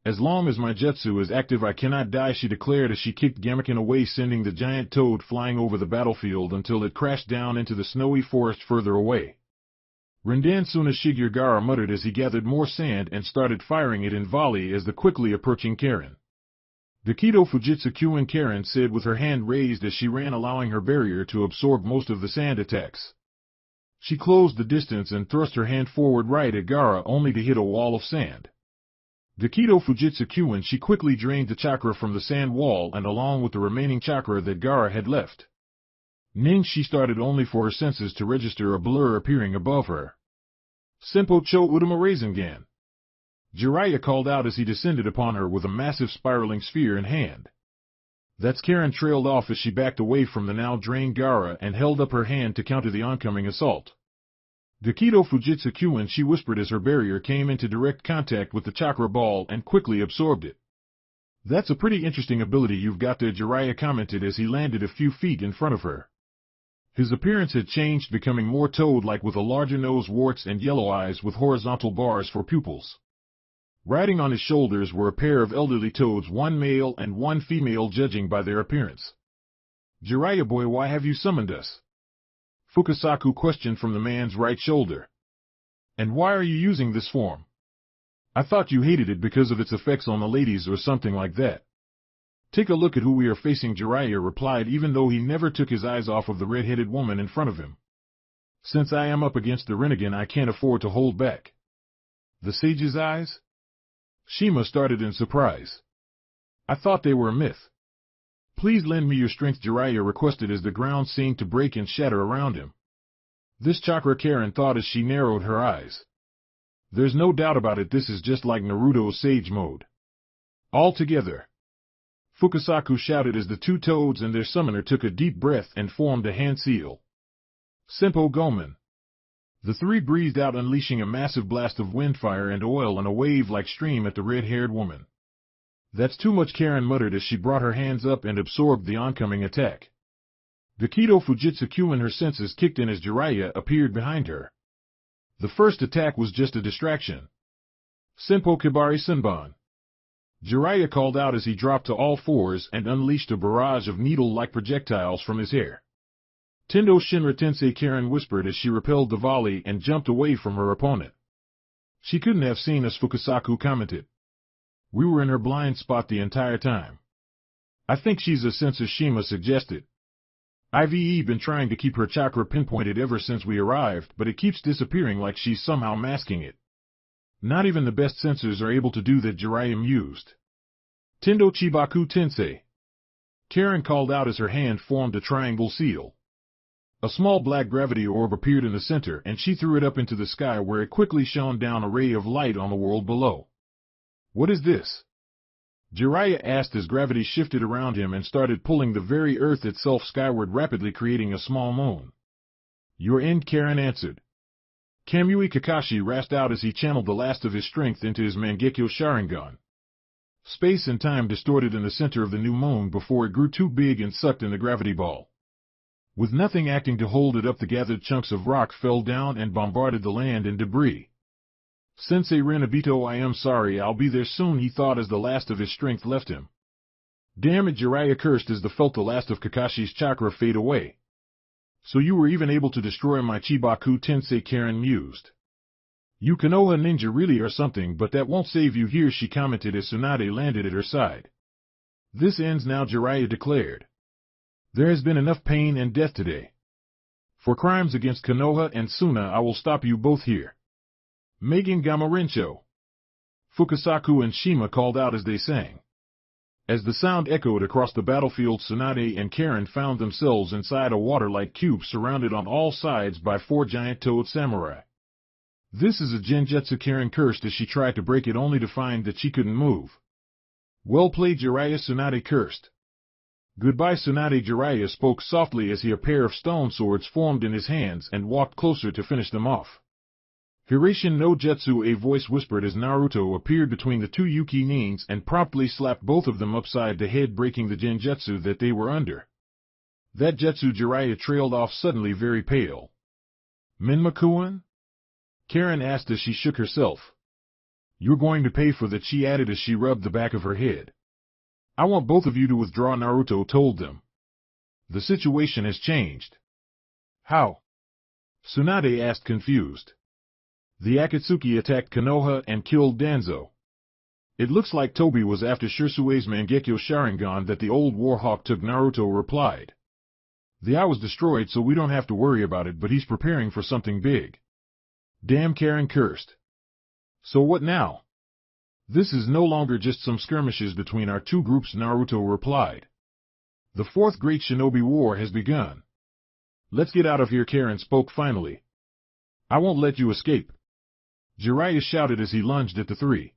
As long as my jutsu is active I cannot die, she declared as she kicked Gamekin away, sending the giant toad flying over the battlefield until it crashed down into the snowy forest further away. Rendan Tsunashigure Gaara muttered as he gathered more sand and started firing it in volley as the quickly approaching Karin. Dakido Fujitsu Kyuin, Karin said with her hand raised as she ran, allowing her barrier to absorb most of the sand attacks. She closed the distance and thrust her hand forward right at Gaara, only to hit a wall of sand. Dakido Fujitsu Kyuin, she quickly drained the chakra from the sand wall and along with the remaining chakra that Gaara had left. Ning, she started only for her senses to register a blur appearing above her. Senpo Cho Udama Rasengan. Jiraiya called out as he descended upon her with a massive spiraling sphere in hand. That's Karin trailed off as she backed away from the now drained Gaara and held up her hand to counter the oncoming assault. Dakido Fujitsu Kyuin, she whispered as her barrier came into direct contact with the chakra ball and quickly absorbed it. That's a pretty interesting ability you've got there, Jiraiya commented as he landed a few feet in front of her. His appearance had changed, becoming more toad-like with a larger nose, warts, and yellow eyes with horizontal bars for pupils. Riding on his shoulders were a pair of elderly toads, one male and one female, judging by their appearance. Jiraiya boy, why have you summoned us? Fukasaku questioned from the man's right shoulder. And why are you using this form? I thought you hated it because of its effects on the ladies or something like that. Take a look at who we are facing, Jiraiya replied, even though he never took his eyes off of the red-headed woman in front of him. Since I am up against the Rinnegan, I can't afford to hold back. The sage's eyes? Shima started in surprise. I thought they were a myth. Please lend me your strength, Jiraiya requested as the ground seemed to break and shatter around him. This chakra, Karin thought as she narrowed her eyes. There's no doubt about it, this is just like Naruto's Sage Mode. All together. Fukasaku shouted as the two toads and their summoner took a deep breath and formed a hand seal. Senpo Gomen. The three breathed out, unleashing a massive blast of windfire and oil and a wave-like stream at the red-haired woman. That's too much, Karin muttered as she brought her hands up and absorbed the oncoming attack. Dakido Fujitsu Kyuin, her senses kicked in as Jiraiya appeared behind her. The first attack was just a distraction. Senpo Kibari Senban. Jiraiya called out as he dropped to all fours and unleashed a barrage of needle-like projectiles from his hair. Tendo Shinra Tensei, Karin whispered as she repelled the volley and jumped away from her opponent. She couldn't have seen us, Fukasaku commented. We were in her blind spot the entire time. I think she's a sensor, Shima suggested. I've been trying to keep her chakra pinpointed ever since we arrived, but it keeps disappearing like she's somehow masking it. Not even the best sensors are able to do that, Jiraiya mused. Tendo Chibaku Tensei. Karin called out as her hand formed a triangle seal. A small black gravity orb appeared in the center and she threw it up into the sky where it quickly shone down a ray of light on the world below. What is this? Jiraiya asked as gravity shifted around him and started pulling the very earth itself skyward, rapidly creating a small moon. Your end, Karin answered. Kamui Kakashi rasped out as he channeled the last of his strength into his Mangekyo Sharingan. Space and time distorted in the center of the new moon before it grew too big and sucked in the gravity ball. With nothing acting to hold it up, the gathered chunks of rock fell down and bombarded the land and debris. Sensei Renobito, I am sorry, I'll be there soon, he thought as the last of his strength left him. Damn it, Jiraiya cursed as felt the last of Kakashi's chakra fade away. So you were even able to destroy my Chibaku Tensei, Karin mused. You Konoha ninja really are something, but that won't save you here, she commented as Tsunade landed at her side. This ends now, Jiraiya declared. There has been enough pain and death today. For crimes against Konoha and Suna, I will stop you both here. Megan Gamarencho. Fukasaku and Shima called out as they sang. As the sound echoed across the battlefield, Tsunade and Karin found themselves inside a water-like cube surrounded on all sides by four giant toad samurai. This is a genjutsu, Karin cursed as she tried to break it only to find that she couldn't move. Well played, Jiraiya, Tsunade cursed. Goodbye. Tsunade. Jiraiya spoke softly as a pair of stone swords formed in his hands and walked closer to finish them off. Hiruzen no Jutsu, a voice whispered as Naruto appeared between the two Yuki nins and promptly slapped both of them upside the head, breaking the genjutsu that they were under. That jutsu. Jiraiya trailed off suddenly, very pale. Menma-kun? Karin asked as she shook herself. You're going to pay for that, she added as she rubbed the back of her head. I want both of you to withdraw, Naruto told them. The situation has changed. How? Tsunade asked, confused. The Akatsuki attacked Konoha and killed Danzo. It looks like Tobi was after Shirsue's Mangekyo Sharingan that the old Warhawk took, Naruto replied. The eye was destroyed, so we don't have to worry about it, but he's preparing for something big. Damn, Karin cursed. So what now? This is no longer just some skirmishes between our two groups, Naruto replied. The fourth great shinobi war has begun. Let's get out of here, Karin spoke finally. I won't let you escape. Jiraiya shouted as he lunged at the three.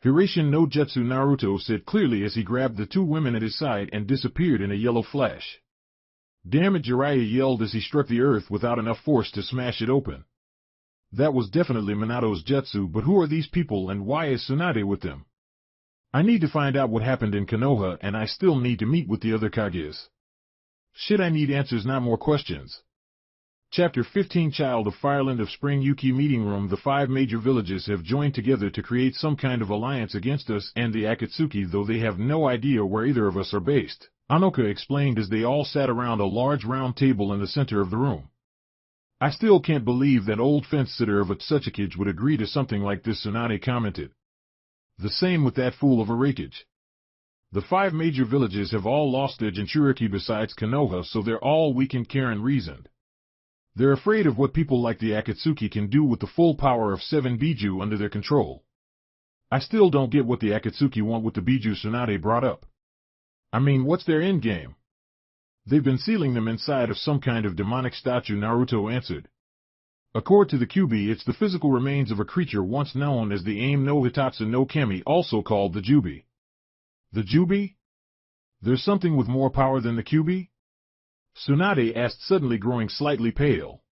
Hiruzen no Jutsu, Naruto said clearly as he grabbed the two women at his side and disappeared in a yellow flash. Damn it, Jiraiya yelled as he struck the earth without enough force to smash it open. That was definitely Minato's jutsu, but who are these people and why is Tsunade with them? I need to find out what happened in Konoha, and I still need to meet with the other Kages. Shit, I need answers, not more questions. Chapter 15. Child of Fireland of Spring Yuki Meeting Room. The 5 major villages have joined together to create some kind of alliance against us and the Akatsuki, though they have no idea where either of us are based, Anoka explained as they all sat around a large round table in the center of the room. I still can't believe that old fence-sitter of a Tsuchikage would agree to something like this, Tsunade commented. The same with that fool of a Raikage. The 5 major villages have all lost their Jinchuriki besides Konoha, so they're all weakened, Karin reasoned. They're afraid of what people like the Akatsuki can do with the full power of 7 Biju under their control. I still don't get what the Akatsuki want with the Biju, Tsunade brought up. I mean, what's their endgame? They've been sealing them inside of some kind of demonic statue, Naruto answered. According to the Kyuubi, it's the physical remains of a creature once known as the Aim no Hitatsu no Kami, also called the Jubi. The Jubi? There's something with more power than the Kyuubi? Tsunade asked, suddenly growing slightly pale.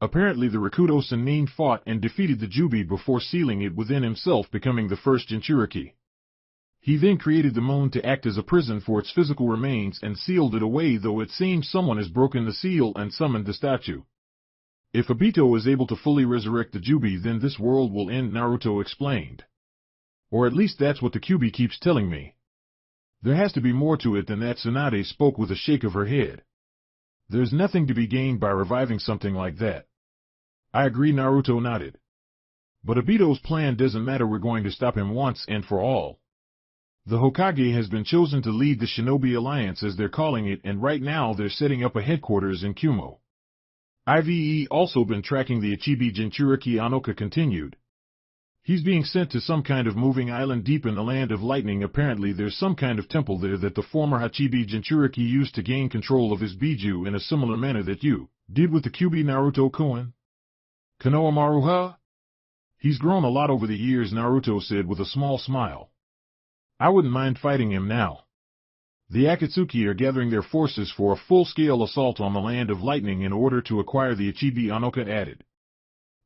Apparently the Rakuto Sannin fought and defeated the Jubi before sealing it within himself, becoming the first Jinchuriki. He then created the moon to act as a prison for its physical remains and sealed it away, though it seems someone has broken the seal and summoned the statue. If Obito is able to fully resurrect the Jubi, then this world will end, Naruto explained. Or at least that's what the Kyuubi keeps telling me. There has to be more to it than that, Tsunade spoke with a shake of her head. There's nothing to be gained by reviving something like that. I agree, Naruto nodded. But Obito's plan doesn't matter, we're going to stop him once and for all. The Hokage has been chosen to lead the Shinobi Alliance, as they're calling it, and right now they're setting up a headquarters in Kumo. I've also been tracking the Ichibi Jinchuriki, Anoka continued. He's being sent to some kind of moving island deep in the land of lightning. Apparently there's some kind of temple there that the former Hachibi Jinchuriki used to gain control of his Biju in a similar manner that you did with the Kyuubi, Naruto-kun. Konoamaru, huh? He's grown a lot over the years, Naruto said with a small smile. I wouldn't mind fighting him now. The Akatsuki are gathering their forces for a full-scale assault on the land of lightning in order to acquire the Ichibi, Anoka added.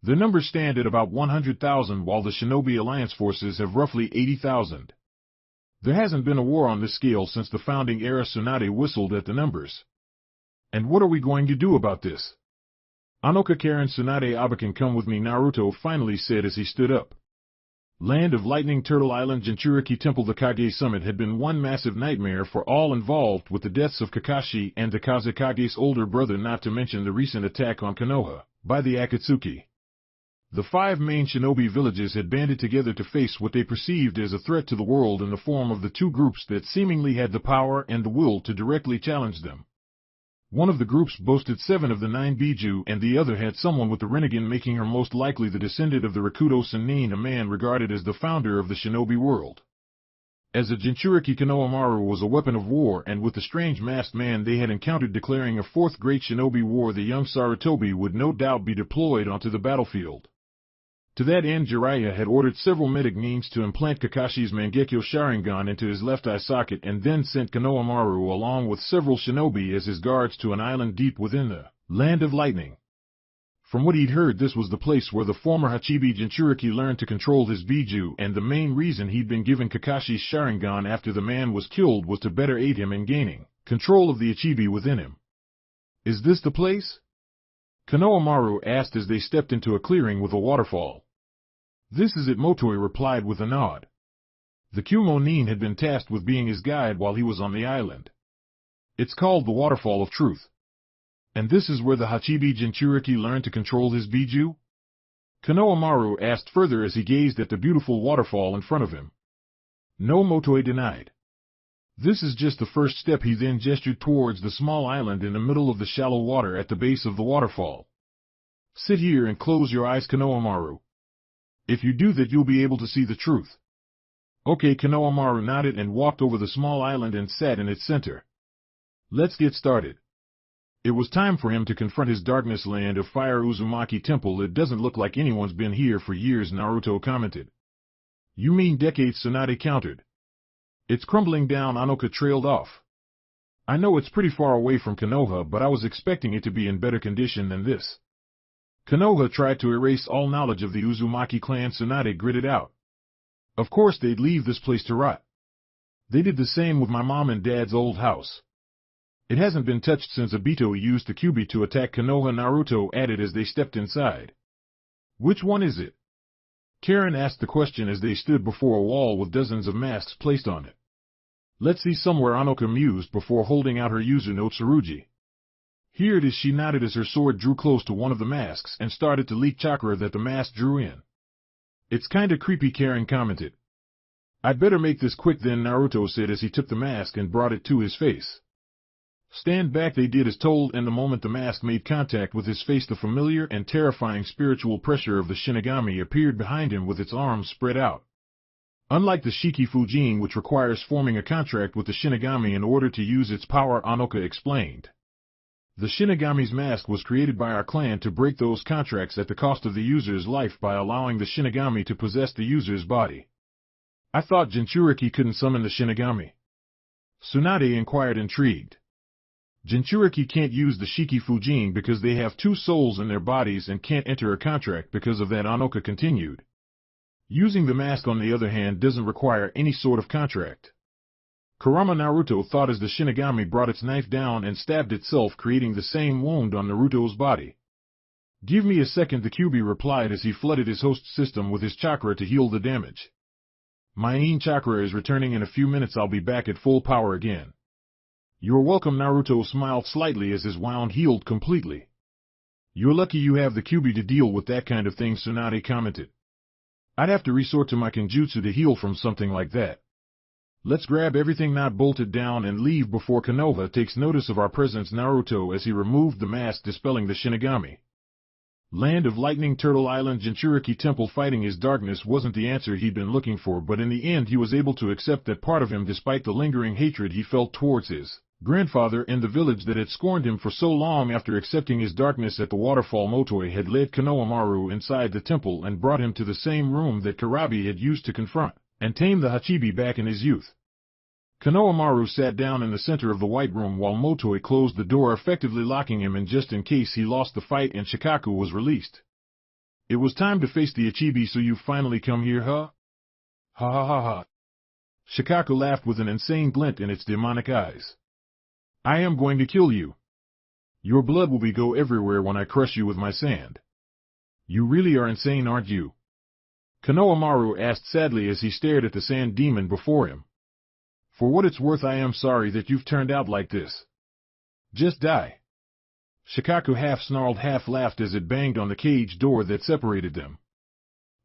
Their numbers stand at about 100,000, while the Shinobi Alliance forces have roughly 80,000. There hasn't been a war on this scale since the founding era, Tsunade whistled at the numbers. And what are we going to do about this? Anoka, Karin, Tsunade, Abakan, come with me, Naruto finally said as he stood up. Land of Lightning, Turtle Island, Jinchuriki Temple. The Kage Summit had been one massive nightmare for all involved, with the deaths of Kakashi and the Kazekage's older brother, not to mention the recent attack on Konoha by the Akatsuki. The 5 main shinobi villages had banded together to face what they perceived as a threat to the world in the form of the 2 groups that seemingly had the power and the will to directly challenge them. One of the groups boasted 7 of the 9 Biju, and the other had someone with the Rinnegan, making her most likely the descendant of the Rakuto Sannin, a man regarded as the founder of the shinobi world. As a Jinchuriki, Konoamaru was a weapon of war, and with the strange masked man they had encountered declaring a 4th great shinobi war, the young Sarutobi would no doubt be deployed onto the battlefield. To that end, Jiraiya had ordered several medic needs to implant Kakashi's Mangekyo Sharingan into his left eye socket and then sent Konoamaru along with several shinobi as his guards to an island deep within the Land of Lightning. From what he'd heard, this was the place where the former Hachibi Jinchuriki learned to control his Biju, and the main reason he'd been given Kakashi's Sharingan after the man was killed was to better aid him in gaining control of the Ichibi within him. Is this the place? Konoamaru asked as they stepped into a clearing with a waterfall. This is it, Motoi replied with a nod. The Kumo-nin had been tasked with being his guide while he was on the island. It's called the Waterfall of Truth. And this is where the Hachibi Jinchuriki learned to control his Biju? Konoamaru asked further as he gazed at the beautiful waterfall in front of him. No, Motoi denied. This is just the first step. He then gestured towards the small island in the middle of the shallow water at the base of the waterfall. Sit here and close your eyes, Konoamaru. If you do that, you'll be able to see the truth. Okay, Konoamaru nodded and walked over the small island and sat in its center. Let's get started. It was time for him to confront his darkness land of fire Uzumaki temple. It doesn't look like anyone's been here for years, Naruto commented. You mean decades, Tsunade countered. It's crumbling down, Anoka trailed off. I know it's pretty far away from Konoha, but I was expecting it to be in better condition than this. Konoha tried to erase all knowledge of the Uzumaki clan, Tsunade gritted out. Of course they'd leave this place to rot. They did the same with my mom and dad's old house. It hasn't been touched since Obito used the Kyuubi to attack Konoha, Naruto added as they stepped inside. Which one is it? Karin asked the question as they stood before a wall with dozens of masks placed on it. Let's see, somewhere, Anoka mused before holding out her user note Tsurugi. Here it is, she nodded as her sword drew close to one of the masks and started to leak chakra that the mask drew in. It's kinda creepy, Karin commented. I'd better make this quick then, Naruto said as he took the mask and brought it to his face. Stand back, they did as told, and the moment the mask made contact with his face, the familiar and terrifying spiritual pressure of the Shinigami appeared behind him with its arms spread out. Unlike the Shiki Fujin, which requires forming a contract with the Shinigami in order to use its power, Anoka explained. The Shinigami's mask was created by our clan to break those contracts at the cost of the user's life by allowing the Shinigami to possess the user's body. I thought Jinchuriki couldn't summon the Shinigami. Tsunade inquired, intrigued. Jinchuriki can't use the Shiki Fujin because they have two souls in their bodies and can't enter a contract because of that, Anoka continued. Using the mask, on the other hand, doesn't require any sort of contract. Kurama, Naruto thought as the Shinigami brought its knife down and stabbed itself, creating the same wound on Naruto's body. Give me a second, the Kyuubi replied as he flooded his host system with his chakra to heal the damage. My Yin chakra is returning in a few minutes, I'll be back at full power again. You're welcome, Naruto smiled slightly as his wound healed completely. You're lucky you have the Kyuubi to deal with that kind of thing, Tsunade commented. I'd have to resort to my kenjutsu to heal from something like that. Let's grab everything not bolted down and leave before Konoha takes notice of our presence, Naruto as he removed the mask, dispelling the Shinigami. Land of Lightning, Turtle Island, Jinchuriki Temple. Fighting his darkness wasn't the answer he'd been looking for, but in the end he was able to accept that part of him, despite the lingering hatred he felt towards his grandfather in the village that had scorned him for so long. After accepting his darkness at the waterfall, Motoi had led Konoamaru inside the temple and brought him to the same room that Karabi had used to confront and tame the Hachibi back in his youth. Konoamaru sat down in the center of the white room while Motoi closed the door, effectively locking him in just in case he lost the fight and Shikaku was released. It was time to face the Ichibi. So you've finally come here, huh? Ha ha ha ha. Shikaku laughed with an insane glint in its demonic eyes. I am going to kill you. Your blood will go everywhere when I crush you with my sand. You really are insane, aren't you? Konoamaru asked sadly as he stared at the sand demon before him. For what it's worth, I am sorry that you've turned out like this. Just die. Shikaku half snarled, half laughed as it banged on the cage door that separated them.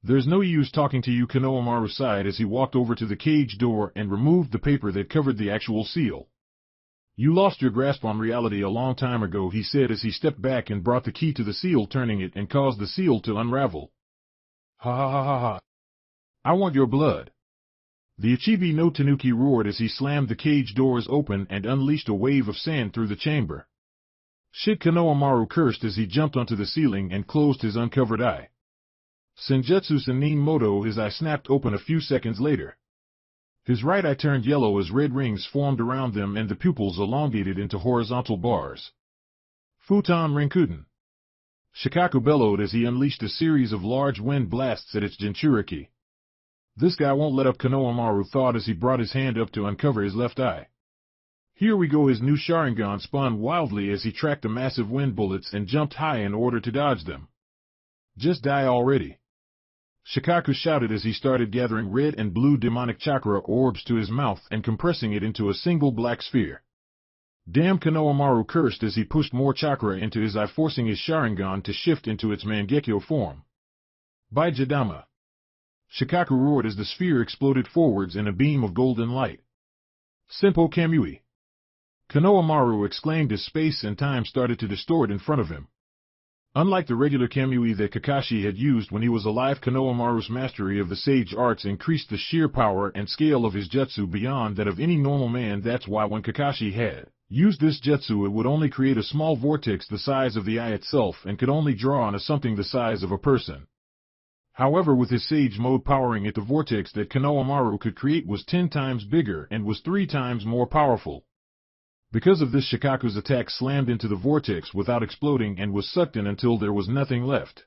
There's no use talking to you, Konoamaru sighed as he walked over to the cage door and removed the paper that covered the actual seal. You lost your grasp on reality a long time ago, he said as he stepped back and brought the key to the seal, turning it and caused the seal to unravel. Ha ha ha ha ha. I want your blood. The Ichibi no Tanuki roared as he slammed the cage doors open and unleashed a wave of sand through the chamber. Shit, Konoamaru cursed as he jumped onto the ceiling and closed his uncovered eye. Senjutsu Sannin Moto. His eye snapped open a few seconds later. His right eye turned yellow as red rings formed around them and the pupils elongated into horizontal bars. Futon Rinkuten. Shikaku bellowed as he unleashed a series of large wind blasts at its Jinchuriki. This guy won't let up, Konoamaru thought as he brought his hand up to uncover his left eye. Here we go. His new Sharingan spun wildly as he tracked the massive wind bullets and jumped high in order to dodge them. Just die already. Shikaku shouted as he started gathering red and blue demonic chakra orbs to his mouth and compressing it into a single black sphere. Damn, Konoamaru cursed as he pushed more chakra into his eye, forcing his Sharingan to shift into its Mangekyo form. By Jadama. Shikaku roared as the sphere exploded forwards in a beam of golden light. Senpo Kamui. Konoamaru exclaimed as space and time started to distort in front of him. Unlike the regular Kamui that Kakashi had used when he was alive, Konoamaru's mastery of the sage arts increased the sheer power and scale of his jutsu beyond that of any normal man. That's why when Kakashi had used this jutsu, it would only create a small vortex the size of the eye itself and could only draw on something the size of a person. However, with his sage mode powering it, the vortex that Konoamaru could create was 10 times bigger and was 3 times more powerful. Because of this, Shikaku's attack slammed into the vortex without exploding and was sucked in until there was nothing left.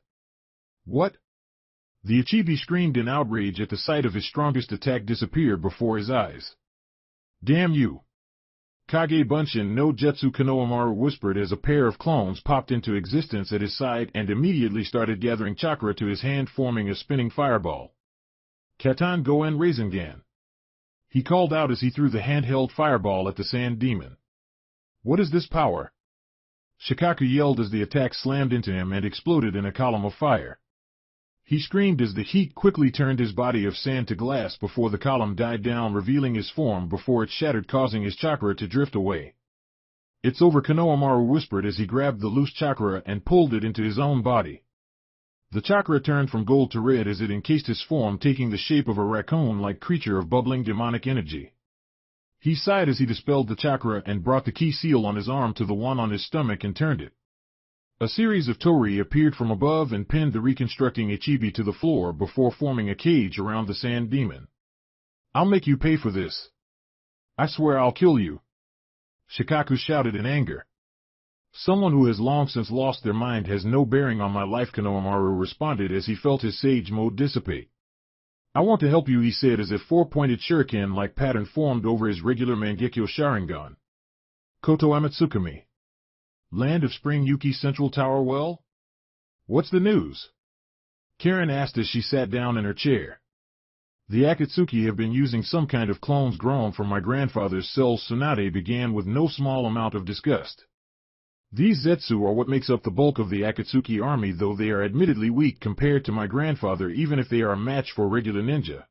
What? The Ichibi screamed in outrage at the sight of his strongest attack disappear before his eyes. Damn you! Kage Bunshin no Jutsu, Konoamaru whispered as a pair of clones popped into existence at his side and immediately started gathering chakra to his hand, forming a spinning fireball. Katan Goen Rasengan. He called out as he threw the handheld fireball at the sand demon. What is this power? Shikaku yelled as the attack slammed into him and exploded in a column of fire. He screamed as the heat quickly turned his body of sand to glass before the column died down, revealing his form before it shattered, causing his chakra to drift away. It's over, Konoamaru whispered as he grabbed the loose chakra and pulled it into his own body. The chakra turned from gold to red as it encased his form, taking the shape of a raccoon-like creature of bubbling demonic energy. He sighed as he dispelled the chakra and brought the key seal on his arm to the one on his stomach and turned it. A series of tori appeared from above and pinned the reconstructing Ichibi to the floor before forming a cage around the sand demon. I'll make you pay for this. I swear I'll kill you. Shikaku shouted in anger. Someone who has long since lost their mind has no bearing on my life, Konoamaru responded as he felt his sage mode dissipate. I want to help you, he said as a 4-pointed shuriken-like pattern formed over his regular Mangekyo Sharingan. Koto Amatsukami. Land of Spring Yuki Central Tower. Well? What's the news? Karin asked as she sat down in her chair. The Akatsuki have been using some kind of clones grown from my grandfather's cells. Tsunade began with no small amount of disgust. These Zetsu are what makes up the bulk of the Akatsuki army, though they are admittedly weak compared to my grandfather, even if they are a match for regular ninja.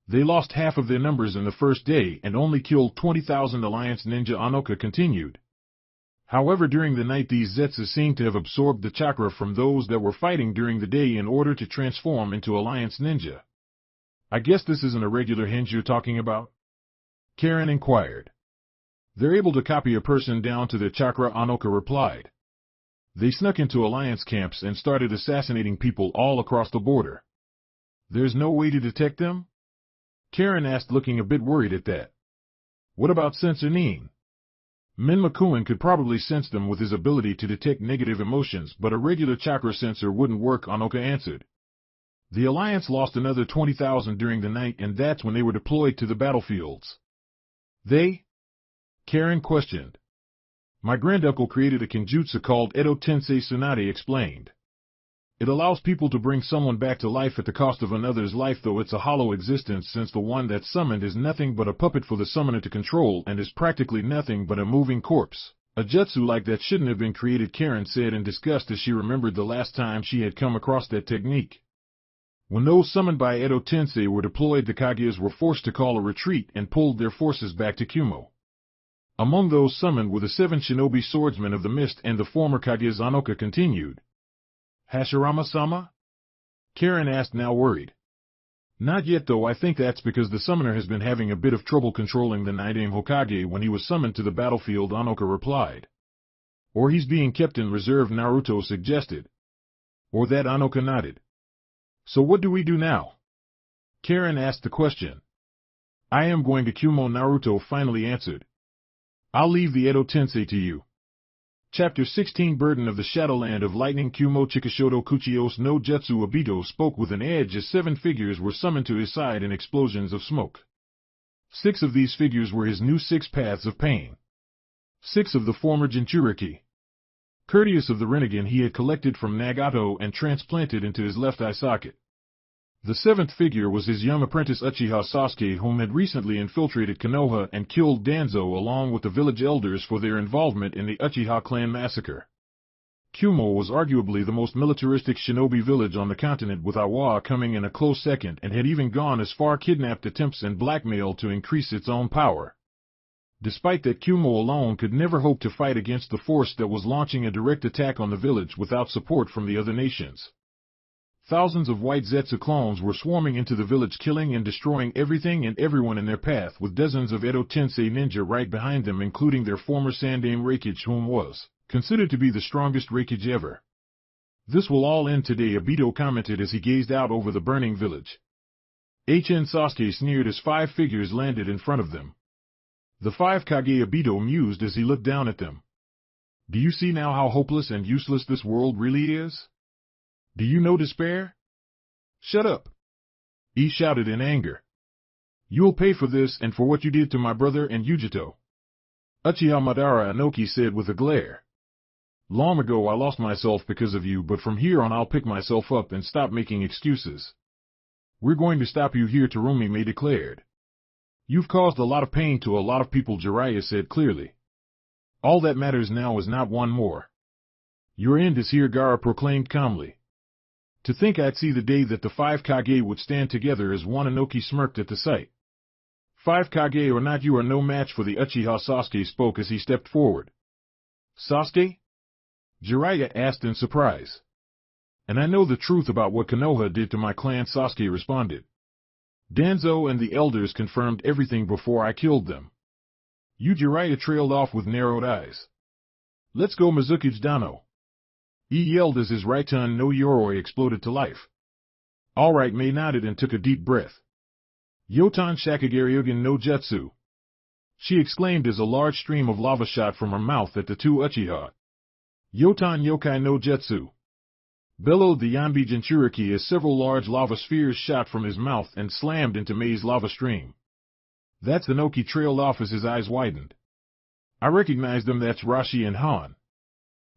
They lost half of their numbers in the first day and only killed 20,000 Alliance ninja, Anoka continued. However, during the night these Zetsu seem to have absorbed the chakra from those that were fighting during the day in order to transform into Alliance ninja. I guess this isn't a regular hinge you're talking about? Karin inquired. They're able to copy a person down to their chakra, Anoka replied. They snuck into Alliance camps and started assassinating people all across the border. There's no way to detect them? Karin asked, looking a bit worried at that. What about Sannin? Menma could probably sense them with his ability to detect negative emotions, but a regular chakra sensor wouldn't work, Anoka answered. The Alliance lost another 20,000 during the night, and that's when they were deployed to the battlefields. They? Karin questioned. My granduncle created a kenjutsu called Edo Tensei, Tsunade explained. It allows people to bring someone back to life at the cost of another's life, though it's a hollow existence since the one that's summoned is nothing but a puppet for the summoner to control and is practically nothing but a moving corpse. A jutsu like that shouldn't have been created, Karin said in disgust as she remembered the last time she had come across that technique. When those summoned by Edo Tensei were deployed, the Kages were forced to call a retreat and pulled their forces back to Kumo. Among those summoned were the 7 shinobi swordsmen of the mist and the former Kages, Anoka continued. Hashirama-sama? Karin asked, now worried. Not yet, though. I think that's because the summoner has been having a bit of trouble controlling the Nidaime Hokage when he was summoned to the battlefield, Anoka replied. Or he's being kept in reserve, Naruto suggested. Or that, Anoka nodded. So what do we do now? Karin asked the question. I am going to Kumo, Naruto finally answered. I'll leave the Edo Tensei to you. Chapter 16 Burden of the Shadowland of Lightning. Kumo Chikashoto Kuchios no Jutsu. Obito spoke with an edge as 7 figures were summoned to his side in explosions of smoke. 6 of these figures were his new 6 paths of pain. 6 of the former Jinchuriki. Courteous of the Rinnegan he had collected from Nagato and transplanted into his left eye socket. The 7th figure was his young apprentice Uchiha Sasuke, whom had recently infiltrated Konoha and killed Danzo along with the village elders for their involvement in the Uchiha clan massacre. Kumo was arguably the most militaristic shinobi village on the continent, with Iwa coming in a close second, and had even gone as far kidnapped attempts and blackmail to increase its own power. Despite that, Kumo alone could never hope to fight against the force that was launching a direct attack on the village without support from the other nations. Thousands of white Zetsu clones were swarming into the village, killing and destroying everything and everyone in their path, with dozens of Edo Tensei ninja right behind them, including their former Sandaime Reikage, whom was considered to be the strongest Reikage ever. This will all end today, Obito commented as he gazed out over the burning village. HN Sasuke sneered as 5 figures landed in front of them. The 5 Kage, Obito mused as he looked down at them. Do you see now how hopeless and useless this world really is? Do you know despair? Shut up! He shouted in anger. You'll pay for this and for what you did to my brother and Yujito. Uchiha Madara Inoki said with a glare. Long ago I lost myself because of you, but from here on I'll pick myself up and stop making excuses. We're going to stop you here, Terumi declared. You've caused a lot of pain to a lot of people, Jiraiya said clearly. All that matters now is not one more. Your end is here, Gaara proclaimed calmly. To think I'd see the day that the 5 Kage would stand together as one. Inoki smirked at the sight. 5 Kage or not, you are no match for the Uchiha. Sasuke spoke as he stepped forward. Sasuke? Jiraiya asked in surprise. And I know the truth about what Konoha did to my clan, Sasuke responded. Danzo and the elders confirmed everything before I killed them. You, Jiraiya trailed off with narrowed eyes. Let's go, Mizukage Dano. He yelled as his Raiton no Yoroi exploded to life. All right, Mei nodded and took a deep breath. Yotan Shakageryugen no Jutsu. She exclaimed as a large stream of lava shot from her mouth at the 2 Uchiha. Yotan Yokai no Jutsu. Bellowed the Yanbi Jinchuriki as several large lava spheres shot from his mouth and slammed into Mei's lava stream. That's Inoki trailed off as his eyes widened. I recognize them, that's Rashi and Han.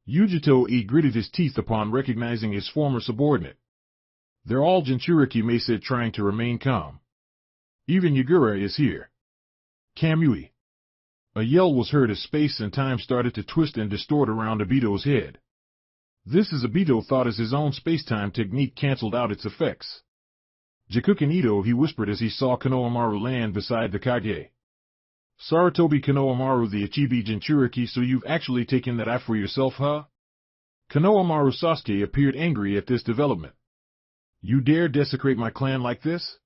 Yujito gritted his teeth upon recognizing his former subordinate. They're all Jinchuriki, Mei said, trying to remain calm. Even Yagura is here. Kamui. A yell was heard as space and time started to twist and distort around Obito's head. This, as Obito thought, as his own space-time technique canceled out its effects. Jakuken Ito, he whispered as he saw Konoamaru land beside the Kage. Sarutobi Konoamaru, the Ichibi Jinchuriki, so you've actually taken that eye for yourself, huh? Konoamaru. Sasuke appeared angry at this development. You dare desecrate my clan like this?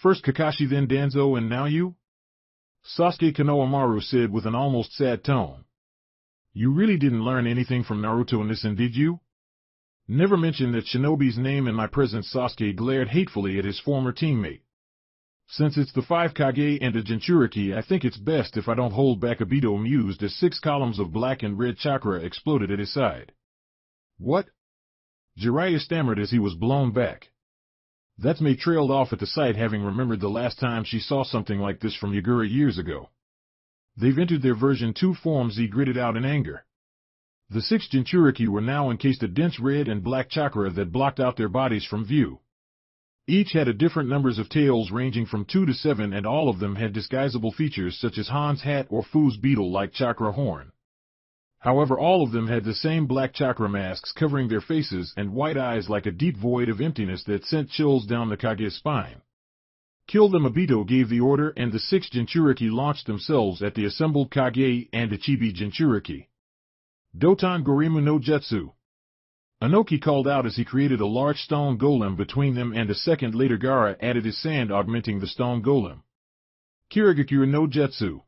First Kakashi, then Danzo, and now you? Sasuke, Konoamaru said with an almost sad tone. You really didn't learn anything from Naruto in this, and did you? Never mention that shinobi's name in my presence. Sasuke glared hatefully at his former teammate. Since it's the 5 Kage and a Jinchuriki, I think it's best if I don't hold back, Obito mused as 6 columns of black and red chakra exploded at his side. What? Jiraiya stammered as he was blown back. That's Mei trailed off at the sight, having remembered the last time she saw something like this from Yagura years ago. They've entered their version 2 forms, he gritted out in anger. The 6 Jinchuriki were now encased in dense red and black chakra that blocked out their bodies from view. Each had a different numbers of tails ranging from 2 to 7, and all of them had disguisable features such as Han's hat or Fu's beetle-like chakra horn. However, all of them had the same black chakra masks covering their faces and white eyes like a deep void of emptiness that sent chills down the Kage's spine. Kill them, Obito gave the order, and the 6 Jinchuriki launched themselves at the assembled Kage and Ichibi Jinchuriki. Doton Gorimu no Jutsu. Inoki called out as he created a large stone golem between them, and a second later Gaara added his sand, augmenting the stone golem. Kirigakure no Jutsu.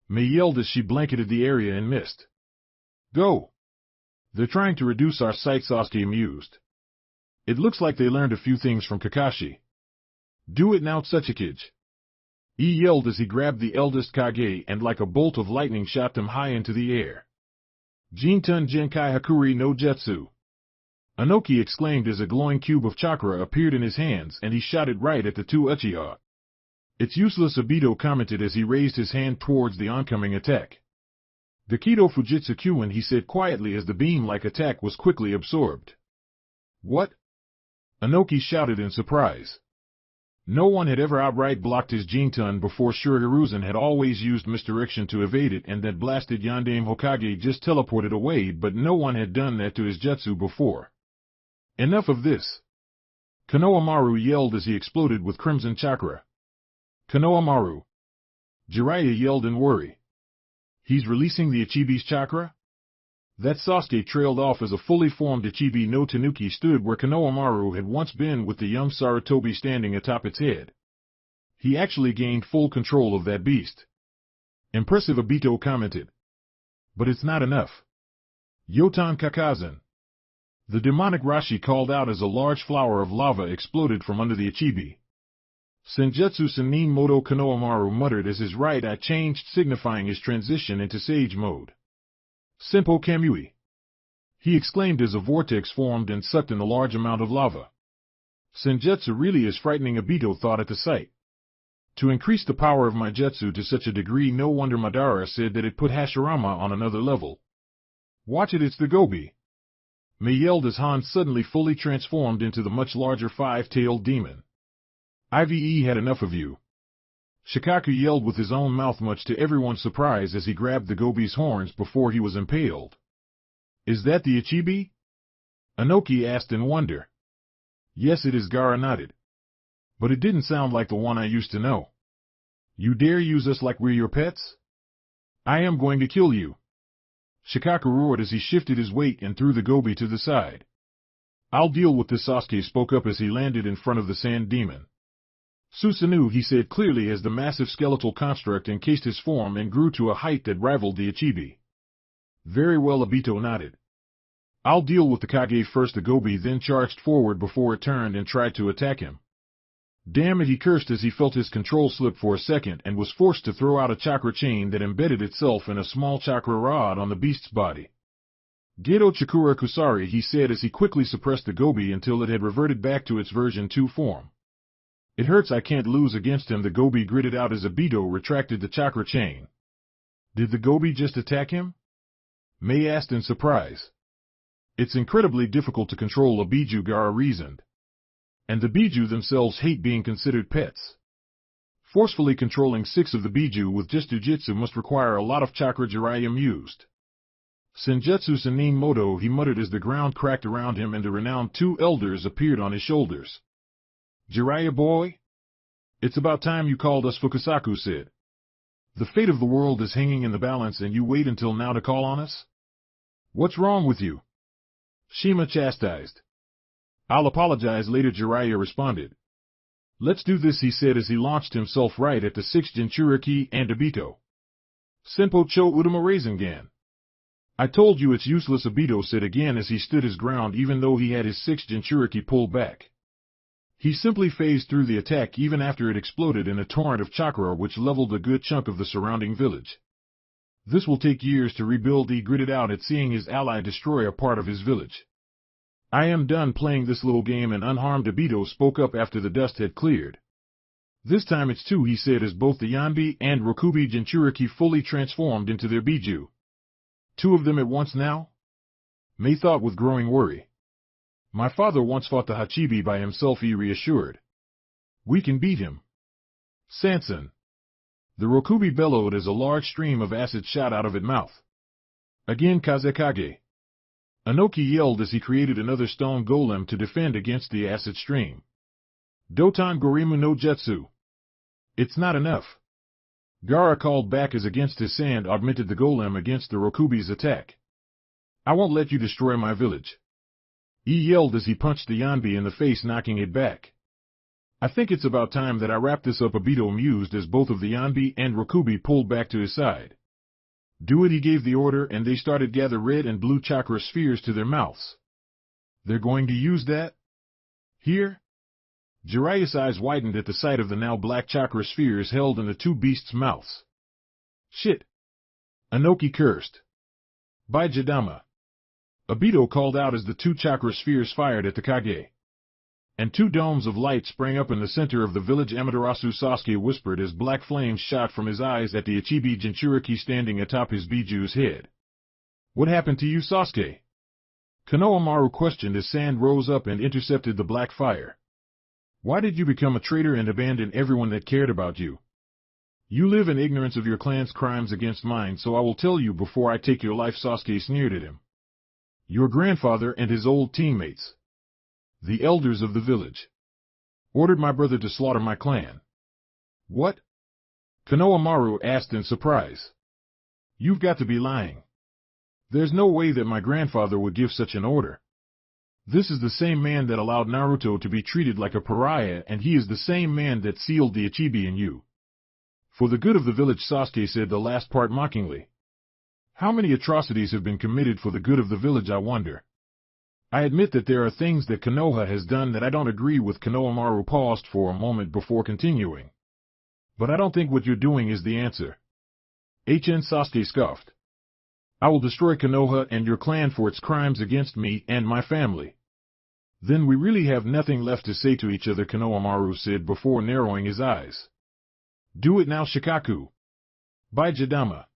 Mei yelled as she blanketed the area in mist. Go! They're trying to reduce our sight, Sasuke mused. It looks like they learned a few things from Kakashi. Do it now, Tsuchikage. He yelled as he grabbed the eldest Kage and like a bolt of lightning shot them high into the air. Jinten Genkai Hakuri no Jutsu. Inoki exclaimed as a glowing cube of chakra appeared in his hands and he shot it right at the two Uchiha. It's useless, Obito commented as he raised his hand towards the oncoming attack. Dakido Fujitsu Kyuin, he said quietly as the beam-like attack was quickly absorbed. What? Inoki shouted in surprise. No one had ever outright blocked his Jinten before. Sure, Hiruzen had always used misdirection to evade it, and that blasted Yondaime Hokage just teleported away, but no one had done that to his jutsu before. Enough of this. Konoamaru yelled as he exploded with crimson chakra. Konoamaru. Jiraiya yelled in worry. He's releasing the Ichibi's chakra? That Sasuke trailed off as a fully formed Ichibi no Tanuki stood where Konoamaru had once been, with the young Sarutobi standing atop its head. He actually gained full control of that beast. Impressive, Obito commented. But it's not enough. Yotan Kakazen. The demonic Rashi called out as a large flower of lava exploded from under the Ichibi. Senjutsu Sannin Moto, Konoamaru muttered as his right eye changed, signifying his transition into Sage mode. Senpo Kamui. He exclaimed as a vortex formed and sucked in a large amount of lava. Senjutsu really is frightening, Obito thought at the sight. To increase the power of my jutsu to such a degree, no wonder Madara said that it put Hashirama on another level. Watch it, it's the Gobi. Mei yelled as Han suddenly fully transformed into the much larger five-tailed demon. IVE had enough of you. Shikaku yelled with his own mouth, much to everyone's surprise, as he grabbed the Gobi's horns before he was impaled. Is that the Ichibi? Inoki asked in wonder. Yes, it is, Gaara nodded. But it didn't sound like the one I used to know. You dare use us like we're your pets? I am going to kill you. Shikaku roared as he shifted his weight and threw the Gobi to the side. I'll deal with this, Sasuke spoke up as he landed in front of the sand demon. Susanoo, he said clearly as the massive skeletal construct encased his form and grew to a height that rivaled the Ichibi. Very well, Obito nodded. I'll deal with the Kage first. The Gobi then charged forward before it turned and tried to attack him. Damn it, he cursed as he felt his control slip for a second and was forced to throw out a chakra chain that embedded itself in a small chakra rod on the beast's body. Geto Chikura Kusari, he said as he quickly suppressed the Gobi until it had reverted back to its version 2 form. It hurts, I can't lose against him, the Gobi gritted out as Obito retracted the chakra chain. Did the Gobi just attack him? Mei asked in surprise. It's incredibly difficult to control a Biju, Gaara reasoned. And the Biju themselves hate being considered pets. Forcefully controlling 6 of the Biju with just Jujitsu must require a lot of chakra, Jiraiya mused. Senjutsu Sannin Moto, he muttered as the ground cracked around him and the renowned 2 elders appeared on his shoulders. Jiraiya boy? It's about time you called us, Fukasaku said. The fate of the world is hanging in the balance and you wait until now to call on us? What's wrong with you? Shima chastised. I'll apologize later, Jiraiya responded. Let's do this, he said as he launched himself right at the 6th Jinchuriki and Obito. Senpo Cho Udama Rasengan. I told you it's useless, Obito said again as he stood his ground even though he had his 6th Jinchuriki pulled back. He simply phased through the attack even after it exploded in a torrent of chakra which leveled a good chunk of the surrounding village. This will take years to rebuild, he gritted out at seeing his ally destroy a part of his village. I am done playing this little game, and unharmed Obito spoke up after the dust had cleared. This time it's 2, he said as both the Yanbi and Rokubi Jinchuriki fully transformed into their Biju. 2 of them at once now? Mei thought with growing worry. My father once fought the Hachibi by himself, he reassured. We can beat him. Sanson. The Rokubi bellowed as a large stream of acid shot out of its mouth. Again Kazekage. Inoki yelled as he created another stone golem to defend against the acid stream. Doton Gorimu no Jutsu. It's not enough. Gaara called back as against his sand augmented the golem against the Rokubi's attack. I won't let you destroy my village. He yelled as he punched the Yanbi in the face, knocking it back. I think it's about time that I wrap this up, Obito mused as both of the Yanbi and Rokubi pulled back to his side. Do it, he gave the order, and they started gather red and blue chakra spheres to their mouths. They're going to use that? Here? Jiraiya's eyes widened at the sight of the now black chakra spheres held in the two beasts' mouths. Shit! Inoki cursed. By Jidama. Obito called out as the two chakra spheres fired at the Kage. And two domes of light sprang up in the center of the village. Amaterasu. Sasuke whispered as black flames shot from his eyes at the Ichibi Jinchuriki standing atop his Biju's head. What happened to you, Sasuke? Konoamaru questioned as sand rose up and intercepted the black fire. Why did you become a traitor and abandon everyone that cared about you? You live in ignorance of your clan's crimes against mine, so I will tell you before I take your life. Sasuke sneered at him. Your grandfather and his old teammates, the elders of the village, ordered my brother to slaughter my clan. What? Konoamaru asked in surprise. You've got to be lying. There's no way that my grandfather would give such an order. This is the same man that allowed Naruto to be treated like a pariah, and he is the same man that sealed the Ichibi in you. For the good of the village, Sasuke said the last part mockingly. How many atrocities have been committed for the good of the village, I wonder? I admit that there are things that Konoha has done that I don't agree with. Konoamaru paused for a moment before continuing. But I don't think what you're doing is the answer. Sasuke scoffed. I will destroy Konoha and your clan for its crimes against me and my family. Then we really have nothing left to say to each other, Konoamaru said before narrowing his eyes. Do it now, Shikaku. By Jidama.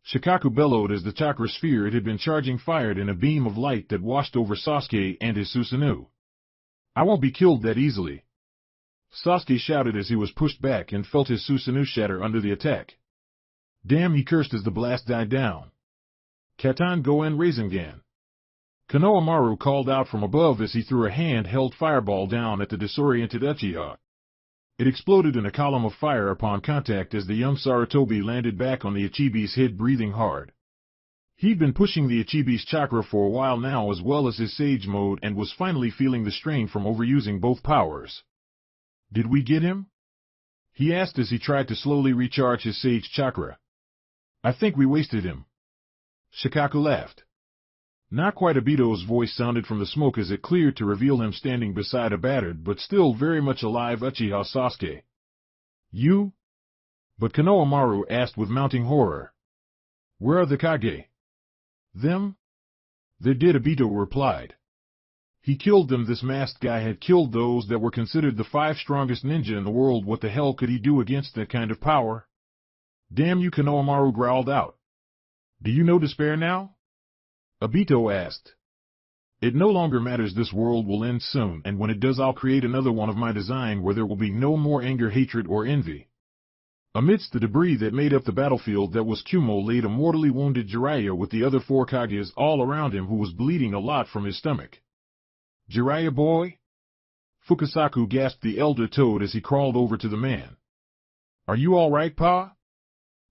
Shikaku bellowed as the chakra sphere it had been charging fired in a beam of light that washed over Sasuke and his Susanoo. I won't be killed that easily. Sasuke shouted as he was pushed back and felt his Susanoo shatter under the attack. Damn, he cursed as the blast died down. Katan Goen Rasengan. Konoamaru called out from above as he threw a hand-held fireball down at the disoriented Uchiha. It exploded in a column of fire upon contact as the young Sarutobi landed back on the Ichibi's head, breathing hard. He'd been pushing the Ichibi's chakra for a while now, as well as his Sage mode, and was finally feeling the strain from overusing both powers. Did we get him? He asked as he tried to slowly recharge his Sage chakra. I think we wasted him. Shikaku laughed. Not quite. Obito's voice sounded from the smoke as it cleared to reveal him standing beside a battered but still very much alive Uchiha Sasuke. You? But Konoamaru asked with mounting horror. Where are the Kage? Them? They're dead, Obito replied. He killed them. This masked guy had killed those that were considered the 5 strongest ninja in the world. What the hell could he do against that kind of power? Damn you, Konoamaru growled out. Do you know despair now? Obito asked. It no longer matters. This world will end soon, and when it does I'll create another one of my design where there will be no more anger, hatred, or envy. Amidst the debris that made up the battlefield that was Kumo laid a mortally wounded Jiraiya with the other 4 Kages all around him, who was bleeding a lot from his stomach. Jiraiya boy? Fukasaku gasped the elder Toad as he crawled over to the man. Are you all right, Pa?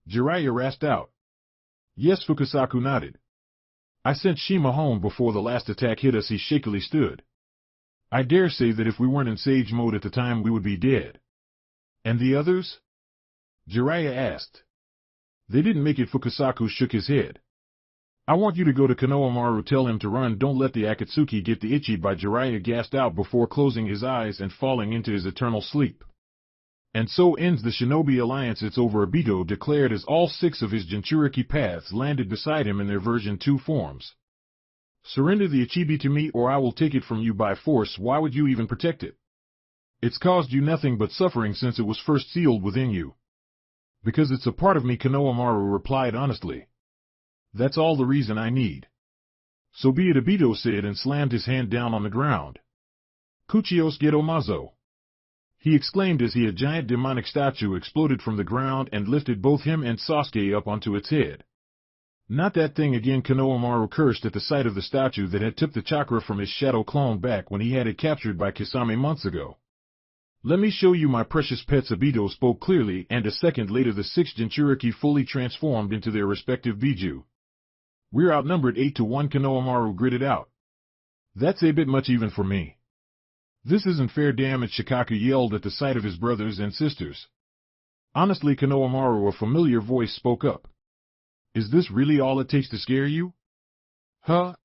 Jiraiya rasped out. Yes, Fukasaku nodded. I sent Shima home before the last attack hit us. He shakily stood. I dare say that if we weren't in Sage mode at the time we would be dead. And the others? Jiraiya asked. They didn't make it. Fukasaku shook his head. I want you to go to Konoamaru, tell him to run, don't let the Akatsuki get the itchy. By Jiraiya gasped out before closing his eyes and falling into his eternal sleep. And so ends the Shinobi Alliance. It's over, Obito declared as all 6 of his Jinchuriki paths landed beside him in their version 2 forms. Surrender the Ichibi to me or I will take it from you by force. Why would you even protect it? It's caused you nothing but suffering since it was first sealed within you. Because it's a part of me, Konoamaru replied honestly. That's all the reason I need. So be it, Obito said and slammed his hand down on the ground. Kuchios Geto Mazo. He exclaimed as a giant demonic statue exploded from the ground and lifted both him and Sasuke up onto its head. Not that thing again, Konoamaru cursed at the sight of the statue that had took the chakra from his shadow clone back when he had it captured by Kisame months ago. Let me show you my precious pets. Obito spoke clearly, and a second later the 6 Jinchuriki fully transformed into their respective Biju. We're outnumbered 8-1, Konoamaru gritted out. That's a bit much even for me. This isn't fair, damn it, Shikaku yelled at the sight of his brothers and sisters. Honestly, Konoamaru, a familiar voice spoke up. Is this really all it takes to scare you? Huh?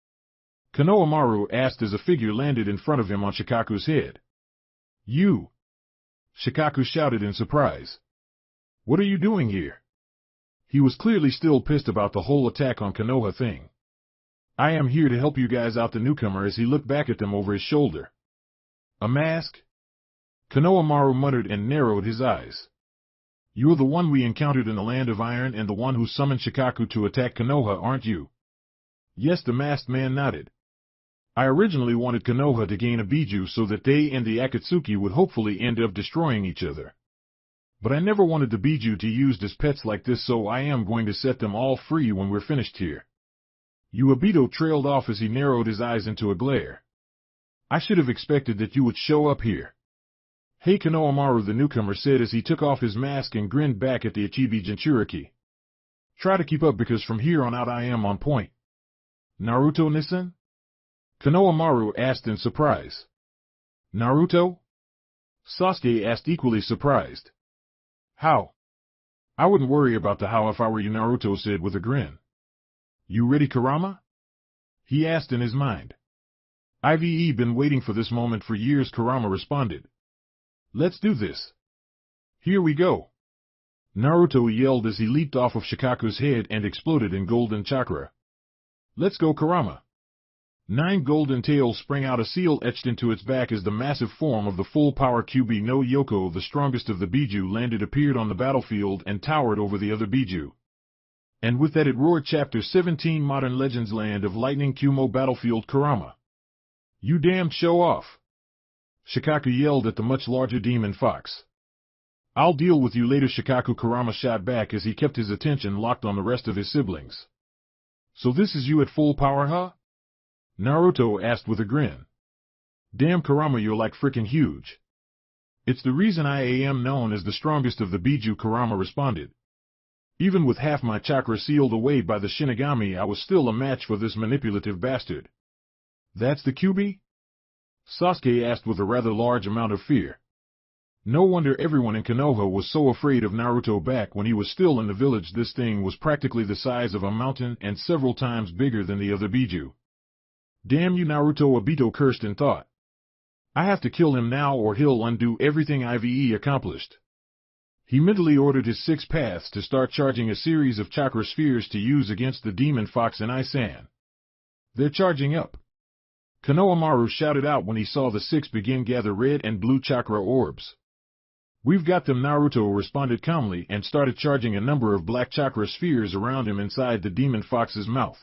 Konoamaru asked as a figure landed in front of him on Shikaku's head. You! Shikaku shouted in surprise. What are you doing here? He was clearly still pissed about the whole attack on Konoha thing. I am here to help you guys out, the newcomer, as he looked back at them over his shoulder. A mask? Konoamaru muttered and narrowed his eyes. You're the one we encountered in the Land of Iron and the one who summoned Shikaku to attack Konoha, aren't you? Yes, the masked man nodded. I originally wanted Konoha to gain a Biju so that they and the Akatsuki would hopefully end up destroying each other. But I never wanted the Biju to used as pets like this, so I am going to set them all free when we're finished here. Uabito trailed off as he narrowed his eyes into a glare. I should have expected that you would show up here. Hey, Konoamaru, the newcomer said as he took off his mask and grinned back at the Ichibi Jinchuriki. Try to keep up because from here on out I am on point. Naruto-Nissen? Konoamaru asked in surprise. Naruto? Sasuke asked, equally surprised. How? I wouldn't worry about the how if I were you, Naruto said with a grin. You ready, Kurama? He asked in his mind. I've been waiting for this moment for years, Kurama responded. Let's do this. Here we go. Naruto yelled as he leaped off of Shikaku's head and exploded in golden chakra. Let's go, Kurama. 9 golden tails sprang out, a seal etched into its back as the massive form of the full-power Kyuubi no Yoko, the strongest of the Biju, landed, appeared on the battlefield and towered over the other Biju. And with that it roared. Chapter 17 Modern Legends Land of Lightning Kumo Battlefield Kurama. You damned show off! Shikaku yelled at the much larger demon fox. I'll deal with you later, Shikaku, Kurama shot back as he kept his attention locked on the rest of his siblings. So this is you at full power, huh? Naruto asked with a grin. Damn, Kurama, you're like frickin' huge. It's the reason I am known as the strongest of the Biju, Kurama responded. Even with half my chakra sealed away by the Shinigami, I was still a match for this manipulative bastard. That's the Kyuubi? Sasuke asked with a rather large amount of fear. No wonder everyone in Konoha was so afraid of Naruto back when he was still in the village. This thing was practically the size of a mountain and several times bigger than the other Biju. Damn you, Naruto, Obito cursed in thought. I have to kill him now or he'll undo everything I've accomplished. He mentally ordered his 6 paths to start charging a series of chakra spheres to use against the demon fox and Isan. They're charging up. Konoamaru shouted out when he saw the 6 begin gather red and blue chakra orbs. We've got them, Naruto responded calmly and started charging a number of black chakra spheres around him inside the demon fox's mouth.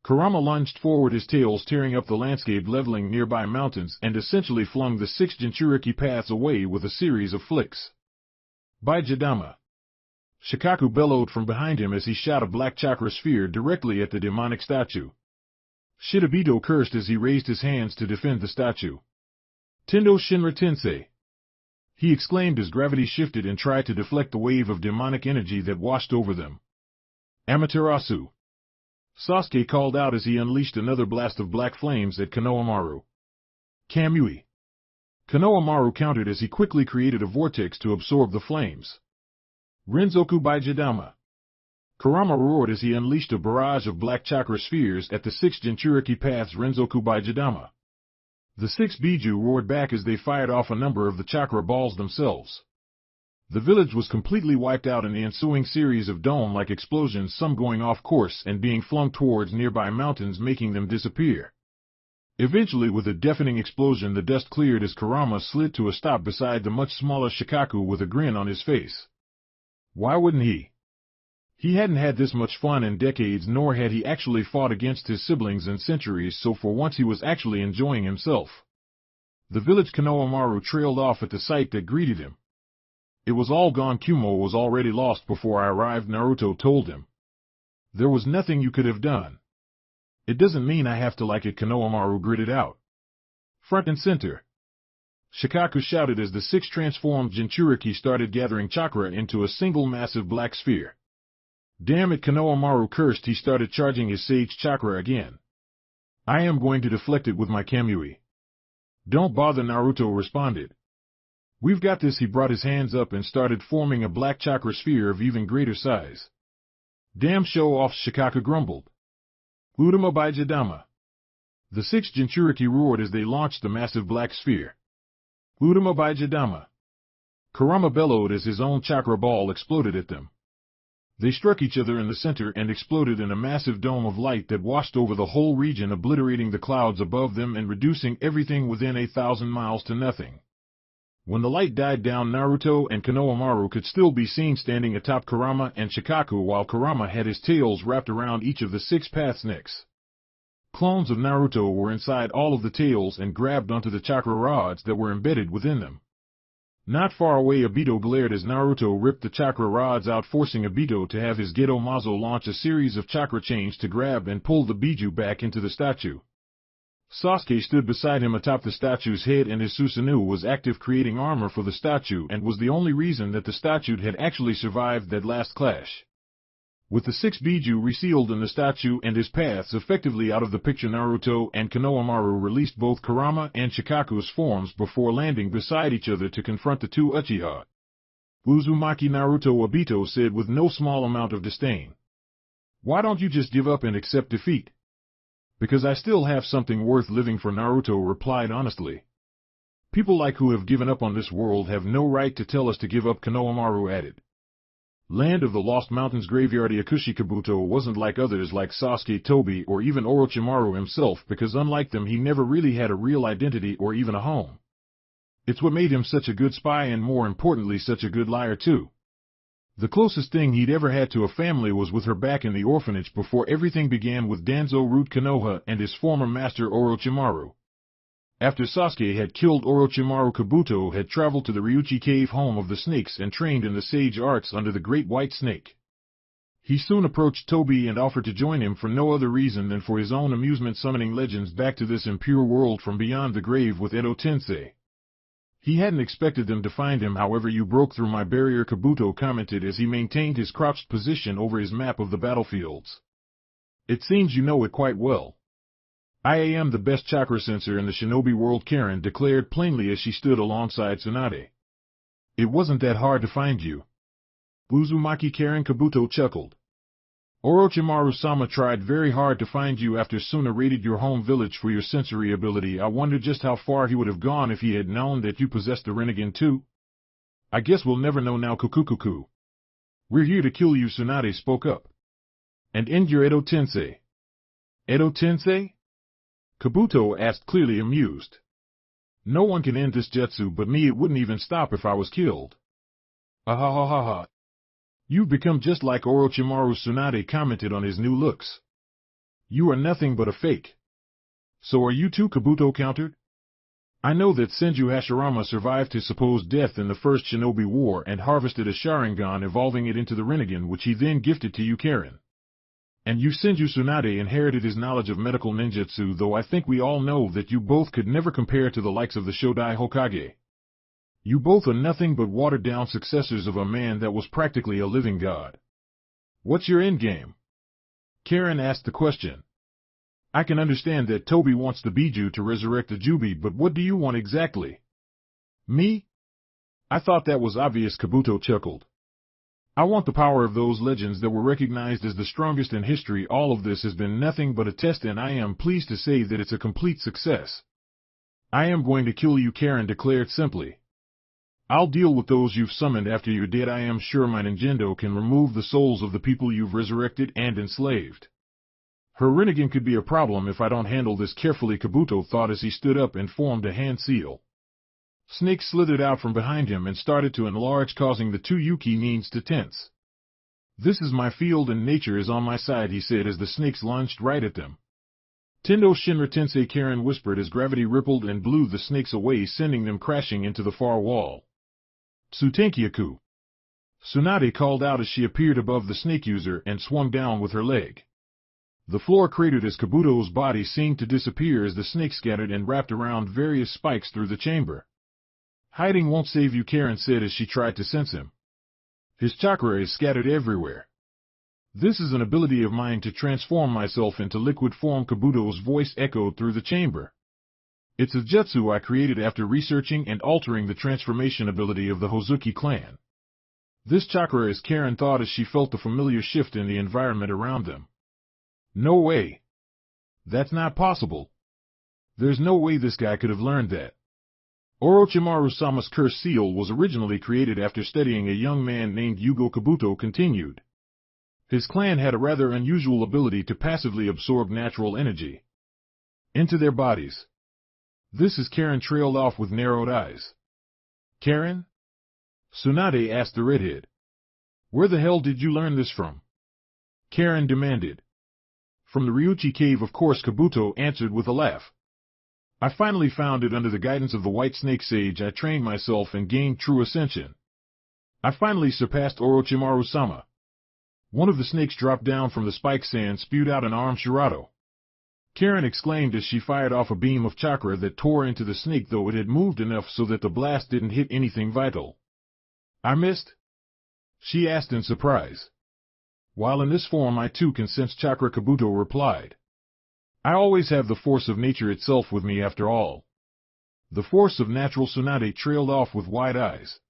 Kurama lunged forward, his tails tearing up the landscape, leveling nearby mountains, and essentially flung the 6 Jinchuriki paths away with a series of flicks. By Jidama! Shikaku bellowed from behind him as he shot a black chakra sphere directly at the demonic statue. Shidabito cursed as he raised his hands to defend the statue. Tendo Shinra Tensei! He exclaimed as gravity shifted and tried to deflect the wave of demonic energy that washed over them. Amaterasu! Sasuke called out as he unleashed another blast of black flames at Konoamaru. Kamui! Konoamaru countered as he quickly created a vortex to absorb the flames. Renzoku by Jidama! Kurama roared as he unleashed a barrage of black chakra spheres at the 6 Jinchuriki paths. Renzoku by Jidama! The 6 Biju roared back as they fired off a number of the chakra balls themselves. The village was completely wiped out in the ensuing series of dome-like explosions, some going off course and being flung towards nearby mountains, making them disappear. Eventually, with a deafening explosion, the dust cleared as Kurama slid to a stop beside the much smaller Shikaku with a grin on his face. Why wouldn't he? He hadn't had this much fun in decades, nor had he actually fought against his siblings in centuries, so for once he was actually enjoying himself. The village Konoamaru trailed off at the sight that greeted him. It was all gone. Kumo was already lost before I arrived, Naruto told him. There was nothing you could have done. It doesn't mean I have to like it, Konoamaru gritted out. Front and center! Shikaku shouted as the 6 transformed Jinchuriki started gathering chakra into a single massive black sphere. Damn it, Konoamaru cursed. He started charging his sage chakra again. I am going to deflect it with my Kamui. Don't bother, Naruto responded. We've got this. He brought his hands up and started forming a black chakra sphere of even greater size. Damn show off, Shikaku grumbled. Udama by Jidama! The six Jinchuriki roared as they launched the massive black sphere. Udama by Jadama. Kurama bellowed as his own chakra ball exploded at them. They struck each other in the center and exploded in a massive dome of light that washed over the whole region, obliterating the clouds above them and reducing everything within 1,000 miles to nothing. When the light died down, Naruto and Konoamaru could still be seen standing atop Kurama and Shikaku, while Kurama had his tails wrapped around each of the six paths' necks. Clones of Naruto were inside all of the tails and grabbed onto the chakra rods that were embedded within them. Not far away, Obito glared as Naruto ripped the chakra rods out, forcing Obito to have his Geto Mazo launch a series of chakra chains to grab and pull the Biju back into the statue. Sasuke stood beside him atop the statue's head, and his Susanoo was active, creating armor for the statue, and was the only reason that the statue had actually survived that last clash. With the six Biju resealed in the statue and his paths effectively out of the picture, Naruto and Konoamaru released both Kurama and Shikaku's forms before landing beside each other to confront the two Uchiha. Uzumaki Naruto, Obito said with no small amount of disdain. Why don't you just give up and accept defeat? Because I still have something worth living for, Naruto replied honestly. People like who have given up on this world have no right to tell us to give up, Konoamaru added. Land of the Lost Mountains graveyard. Yakushi Kabuto wasn't like others like Sasuke, Tobi, or even Orochimaru himself, because unlike them he never really had a real identity or even a home. It's what made him such a good spy, and more importantly such a good liar too. The closest thing he'd ever had to a family was with her back in the orphanage before everything began with Danzo Root Konoha and his former master Orochimaru. After Sasuke had killed Orochimaru, Kabuto had traveled to the Ryuchi cave, home of the snakes, and trained in the sage arts under the great white snake. He soon approached Tobi and offered to join him for no other reason than for his own amusement, summoning legends back to this impure world from beyond the grave with Edo Tensei. He hadn't expected them to find him, however. You broke through my barrier, Kabuto commented as he maintained his crouched position over his map of the battlefields. It seems you know it quite well. I am the best chakra sensor in the shinobi world, Karin declared plainly as she stood alongside Tsunade. It wasn't that hard to find you. Uzumaki, Karin, Kabuto chuckled. Orochimaru-sama tried very hard to find you after Suna raided your home village for your sensory ability. I wonder just how far he would have gone if he had known that you possessed the Rinnegan too. I guess we'll never know now, Kukukuku. We're here to kill you, Tsunade spoke up. And end your Edo Tensei. Edo Tensei? Kabuto asked, clearly amused. No one can end this jutsu but me. It wouldn't even stop if I was killed. Ha. You've become just like Orochimaru, Tsunade commented on his new looks. You are nothing but a fake. So are you too, Kabuto countered. I know that Senju Hashirama survived his supposed death in the first Shinobi War and harvested a Sharingan, evolving it into the Rinnegan, which he then gifted to you, Karin. And you, Senju Tsunade, inherited his knowledge of medical ninjutsu, though I think we all know that you both could never compare to the likes of the Shodai Hokage. You both are nothing but watered-down successors of a man that was practically a living god. What's your endgame? Karin asked the question. I can understand that Tobi wants the Biju to resurrect the Jubi, but what do you want exactly? Me? I thought that was obvious, Kabuto chuckled. I want the power of those legends that were recognized as the strongest in history. All of this has been nothing but a test, and I am pleased to say that it's a complete success. I am going to kill you, Karin declared simply. I'll deal with those you've summoned after you're dead. I am sure my Ninjendo can remove the souls of the people you've resurrected and enslaved. Her Rinnegan could be a problem if I don't handle this carefully, Kabuto thought as he stood up and formed a hand seal. Snake slithered out from behind him and started to enlarge, causing the two Yuki Nins to tense. This is my field and nature is on my side, he said as the snakes lunged right at them. Tendo Shinra Tensei, Karin whispered as gravity rippled and blew the snakes away, sending them crashing into the far wall. Tsutenkyaku. Tsunade called out as she appeared above the snake user and swung down with her leg. The floor cratered as Kabuto's body seemed to disappear as the snake scattered and wrapped around various spikes through the chamber. Hiding won't save you, Karin said as she tried to sense him. His chakra is scattered everywhere. This is an ability of mine to transform myself into liquid form, Kabuto's voice echoed through the chamber. It's a jutsu I created after researching and altering the transformation ability of the Hozuki clan. This chakra is, Karin thought as she felt the familiar shift in the environment around them. No way. That's not possible. There's no way this guy could have learned that. Orochimaru-sama's curse seal was originally created after studying a young man named Yugo Kabuto continued. His clan had a rather unusual ability to passively absorb natural energy into their bodies. This is Karin trailed off with narrowed eyes. Karin? Tsunade asked the redhead. Where the hell did you learn this from? Karin demanded. From the Ryuchi cave, of course, Kabuto answered with a laugh. I finally found it under the guidance of the White Snake Sage. I trained myself and gained true ascension. I finally surpassed Orochimaru-sama. One of the snakes dropped down from the spike sand, spewed out an armed Shirato. Karin exclaimed as she fired off a beam of chakra that tore into the snake, though it had moved enough so that the blast didn't hit anything vital. I missed? She asked in surprise. While in this form I too can sense chakra, Kabuto replied. I always have the force of nature itself with me after all. The force of natural. Tsunade trailed off with wide eyes.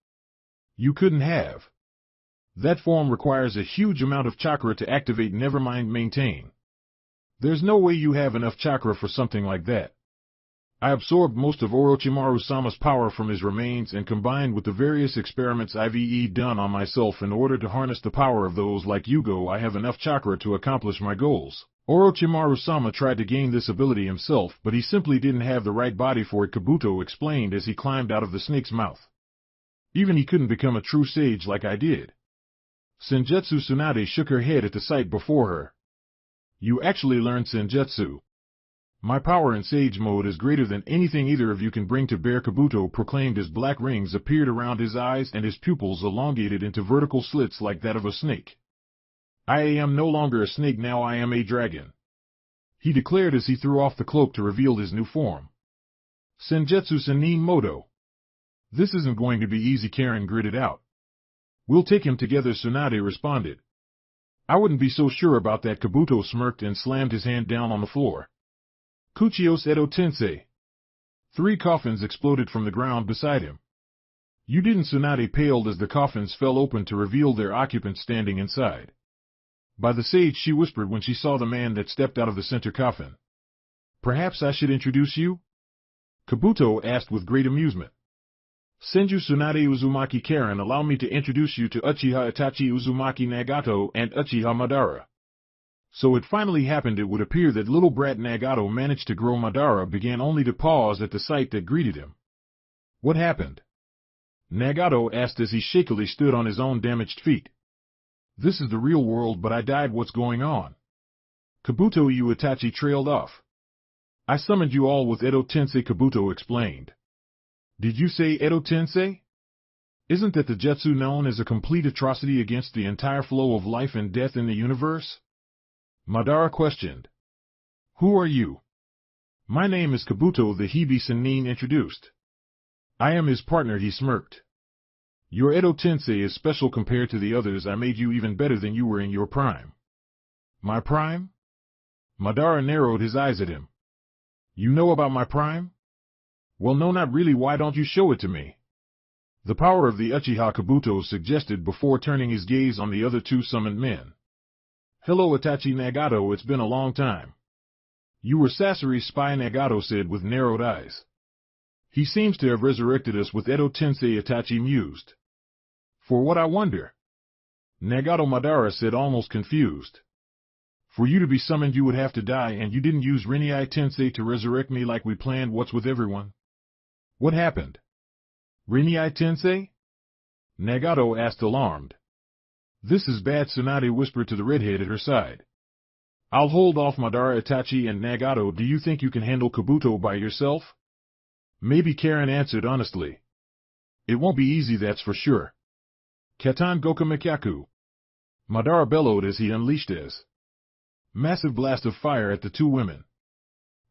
You couldn't have. That form requires a huge amount of chakra to activate, never mind maintain. There's no way you have enough chakra for something like that. I absorbed most of Orochimaru-sama's power from his remains and combined with the various experiments I've done on myself in order to harness the power of those like Yugo. I have enough chakra to accomplish my goals. Orochimaru-sama tried to gain this ability himself, but he simply didn't have the right body for it, Kabuto explained as he climbed out of the snake's mouth. Even he couldn't become a true sage like I did. Senjutsu. Tsunade shook her head at the sight before her. You actually learned Senjutsu. My power in sage mode is greater than anything either of you can bring to bear, Kabuto proclaimed as black rings appeared around his eyes and his pupils elongated into vertical slits like that of a snake. I am no longer a snake now, I am a dragon, he declared as he threw off the cloak to reveal his new form. Senjutsu Sannin Moto. This isn't going to be easy, Karin gritted out. We'll take him together, Tsunade responded. I wouldn't be so sure about that, Kabuto smirked and slammed his hand down on the floor. Kuchios Edo Tensei. 3 coffins exploded from the ground beside him. You didn't? Tsunade paled as the coffins fell open to reveal their occupants standing inside. By the sage, she whispered when she saw the man that stepped out of the center coffin. Perhaps I should introduce you? Kabuto asked with great amusement. Senju Tsunade Uzumaki. Karin, allow me to introduce you to Uchiha Itachi, Uzumaki Nagato, and Uchiha Madara. So it finally happened. It would appear that little brat Nagato managed to grow. Madara began only to pause at the sight that greeted him. What happened? Nagato asked as he shakily stood on his own damaged feet. This is the real world, but I died. What's going on? Kabuto, you Itachi trailed off. I summoned you all with Edo Tensei, Kabuto explained. Did you say Edo Tensei? Isn't that the jutsu known as a complete atrocity against the entire flow of life and death in the universe? Madara questioned. Who are you? My name is Kabuto, the Hibi Sannin introduced. I am his partner, he smirked. Your Edo Tensei is special compared to the others. I made you even better than you were in your prime. My prime? Madara narrowed his eyes at him. You know about my prime? Well, no, not really. Why don't you show it to me? The power of the Uchiha, Kabuto suggested before turning his gaze on the other 2 summoned men. Hello Itachi. Nagato, it's been a long time. You were Sasori's spy, Nagato said with narrowed eyes. He seems to have resurrected us with Edo Tensei, Itachi mused. For what, I wonder? Nagato, Madara said, almost confused. For you to be summoned you would have to die, and you didn't use Rin'ai Tensei to resurrect me like we planned. What's with everyone? What happened? Rin'ai Tensei? Nagato asked, alarmed. This is bad, Tsunade whispered to the redhead at her side. I'll hold off Madara, Itachi, and Nagato. Do you think you can handle Kabuto by yourself? Maybe, Karin answered honestly. It won't be easy, that's for sure. Katan Goka Mikaku. Madara bellowed as he unleashed his massive blast of fire at the 2 women.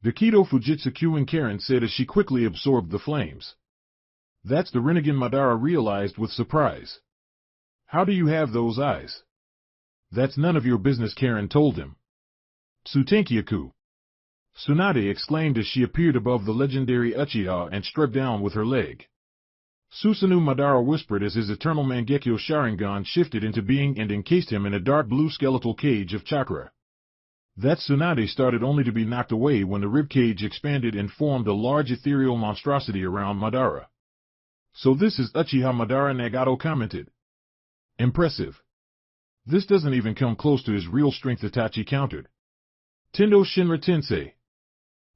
Dakido Fujitsu Q, and Karin said as she quickly absorbed the flames. That's the Rinnegan, Madara realized with surprise. How do you have those eyes? That's none of your business, Karin told him. Tsutenkyaku. Tsunade exclaimed as she appeared above the legendary Uchiha and struck down with her leg. Susanoo, Madara whispered as his eternal Mangekyo Sharingan shifted into being and encased him in a dark blue skeletal cage of chakra. That Tsunade started only to be knocked away when the ribcage expanded and formed a large ethereal monstrosity around Madara. So this is Uchiha Madara, Nagato commented. Impressive. This doesn't even come close to his real strength, Itachi countered. Tendo Shinra Tensei.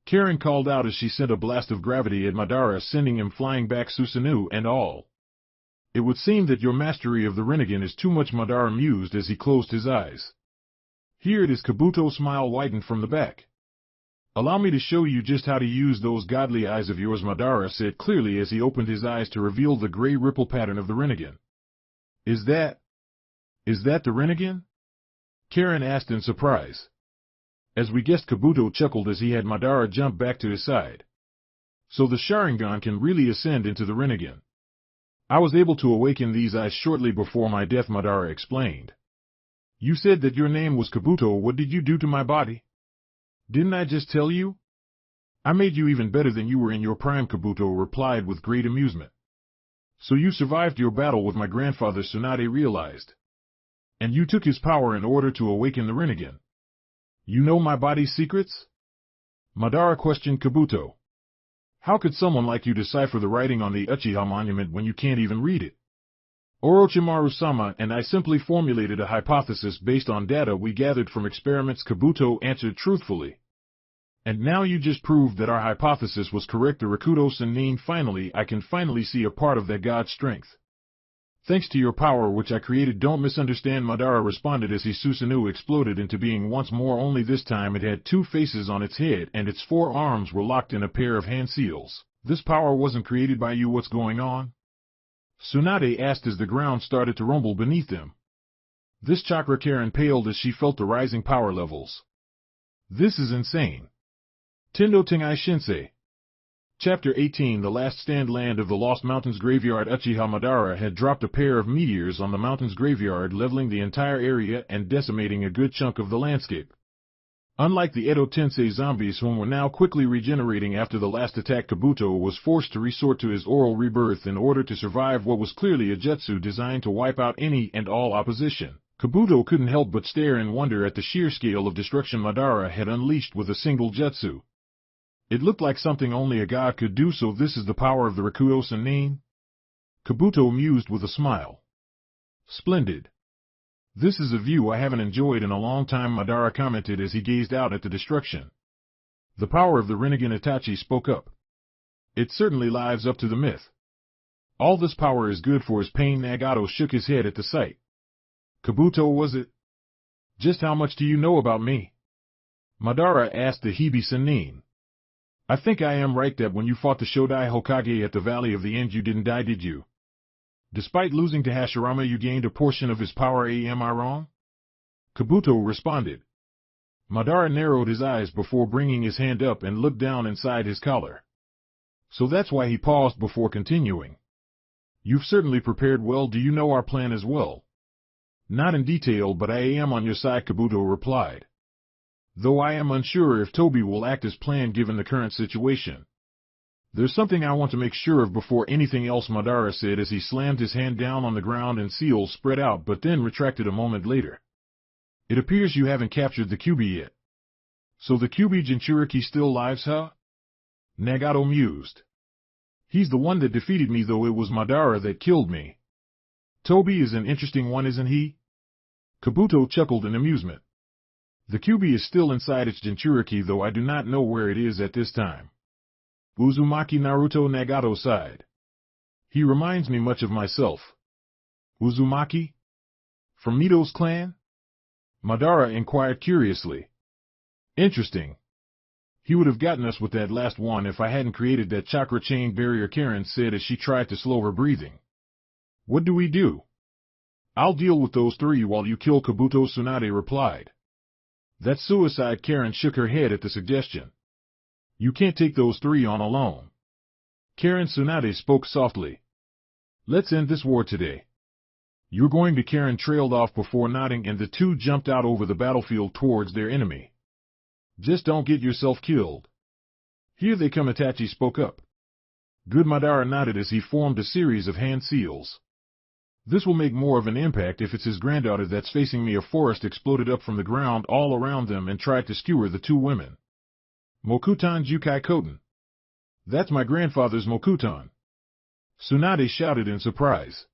Karin called out as she sent a blast of gravity at Madara, sending him flying back, Susanoo and all. It would seem that your mastery of the Rinnegan is too much, Madara mused as he closed his eyes. Here it is, Kabuto's smile widened from the back. Allow me to show you just how to use those godly eyes of yours, Madara said clearly as he opened his eyes to reveal the gray ripple pattern of the Rinnegan. Is that the Rinnegan? Karin asked in surprise. As we guessed, Kabuto chuckled as he had Madara jump back to his side. So the Sharingan can really ascend into the Rinnegan. I was able to awaken these eyes shortly before my death, Madara explained. You said that your name was Kabuto. What did you do to my body? Didn't I just tell you? I made you even better than you were in your prime, Kabuto replied with great amusement. So you survived your battle with my grandfather, Tsunade realized. And you took his power in order to awaken the Rinnegan. You know my body's secrets? Madara questioned Kabuto. How could someone like you decipher the writing on the Uchiha monument when you can't even read it? Orochimaru-sama and I simply formulated a hypothesis based on data we gathered from experiments, Kabuto answered truthfully. And now you just proved that our hypothesis was correct, the Rakuto Sannin. Finally, I can finally see a part of that god's strength. Thanks to your power which I created, don't misunderstand, Madara responded as his Susanoo exploded into being once more, only this time it had two faces on its head and its four arms were locked in a pair of hand seals. This power wasn't created by you, what's going on? Tsunade asked as the ground started to rumble beneath them. This chakra. Karin paled as she felt the rising power levels. This is insane. Tendo Tengai Shinsei. Chapter 18. The Last Stand. Land of the Lost Mountains Graveyard. Uchiha Madara had dropped a pair of meteors on the mountain's graveyard, leveling the entire area and decimating a good chunk of the landscape. Unlike the Edo Tensei zombies, whom were now quickly regenerating after the last attack, Kabuto was forced to resort to his oral rebirth in order to survive what was clearly a jutsu designed to wipe out any and all opposition. Kabuto couldn't help but stare in wonder at the sheer scale of destruction Madara had unleashed with a single jutsu. It looked like something only a god could do. So this is the power of the Rakuto Sannin? Kabuto mused with a smile. Splendid. This is a view I haven't enjoyed in a long time, Madara commented as he gazed out at the destruction. The power of the Rinnegan, Itachi spoke up. It certainly lives up to the myth. All this power is good for his pain. Nagato shook his head at the sight. Kabuto, was it? Just how much do you know about me? Madara asked the Hibi Sannin. I think I am right that when you fought the Shodai Hokage at the Valley of the End you didn't die, did you? Despite losing to Hashirama you gained a portion of his power, am I wrong? Kabuto responded. Madara narrowed his eyes before bringing his hand up and looked down inside his collar. So that's why he paused before continuing. You've certainly prepared well. Do you know our plan as well? Not in detail, but I am on your side, Kabuto replied. Though I am unsure if Toby will act as planned given the current situation. There's something I want to make sure of before anything else, Madara said as he slammed his hand down on the ground and seals spread out, but then retracted a moment later. It appears you haven't captured the Kyuubi yet. So the Kyuubi Jinchuriki still lives, huh? Nagato mused. He's the one that defeated me, though it was Madara that killed me. Toby is an interesting one, isn't he? Kabuto chuckled in amusement. The Kyuubi is still inside its Jinchuriki, though I do not know where it is at this time. Uzumaki Naruto, Nagato sighed. He reminds me much of myself. Uzumaki? From Mito's clan? Madara inquired curiously. Interesting. He would have gotten us with that last one if I hadn't created that chakra chain barrier, Karin said as she tried to slow her breathing. What do we do? I'll deal with those three while you kill Kabuto, Tsunade replied. That's suicide. Karin shook her head at the suggestion. You can't take those three on alone. Karin, Tsunade spoke softly. Let's end this war today. You're going to. Karin trailed off before nodding, and the two jumped out over the battlefield towards their enemy. Just don't get yourself killed. Here they come, Itachi spoke up. Good, Madara nodded as he formed a series of hand seals. This will make more of an impact if it's his granddaughter that's facing me. A forest exploded up from the ground all around them and tried to skewer the two women. Mokuton Jukai Koten. That's my grandfather's Mokuton. Tsunade shouted in surprise.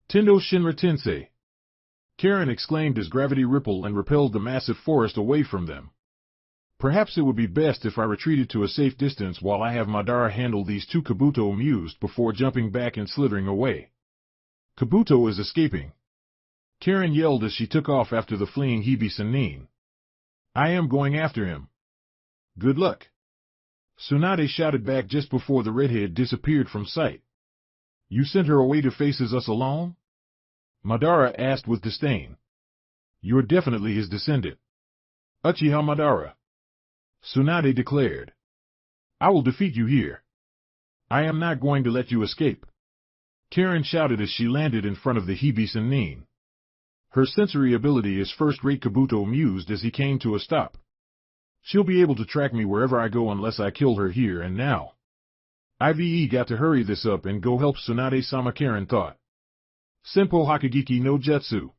Tendo Shinra Tensei. Karin exclaimed as gravity rippled and repelled the massive forest away from them. Perhaps it would be best if I retreated to a safe distance while I have Madara handle these two, Kabuto mused before jumping back and slithering away. Kabuto is escaping. Karin yelled as she took off after the fleeing Sannin. I am going after him. Good luck. Tsunade shouted back just before the redhead disappeared from sight. You sent her away to face us alone? Madara asked with disdain. You're definitely his descendant. Uchiha Madara. Tsunade declared. I will defeat you here. I am not going to let you escape. Karin shouted as she landed in front of the Sannin. Her sensory ability is first-rate, Kabuto mused as he came to a stop. She'll be able to track me wherever I go unless I kill her here and now. IVE got to hurry this up and go help Tsunade-sama, Karin thought. Senpo Hakagiki no Jutsu.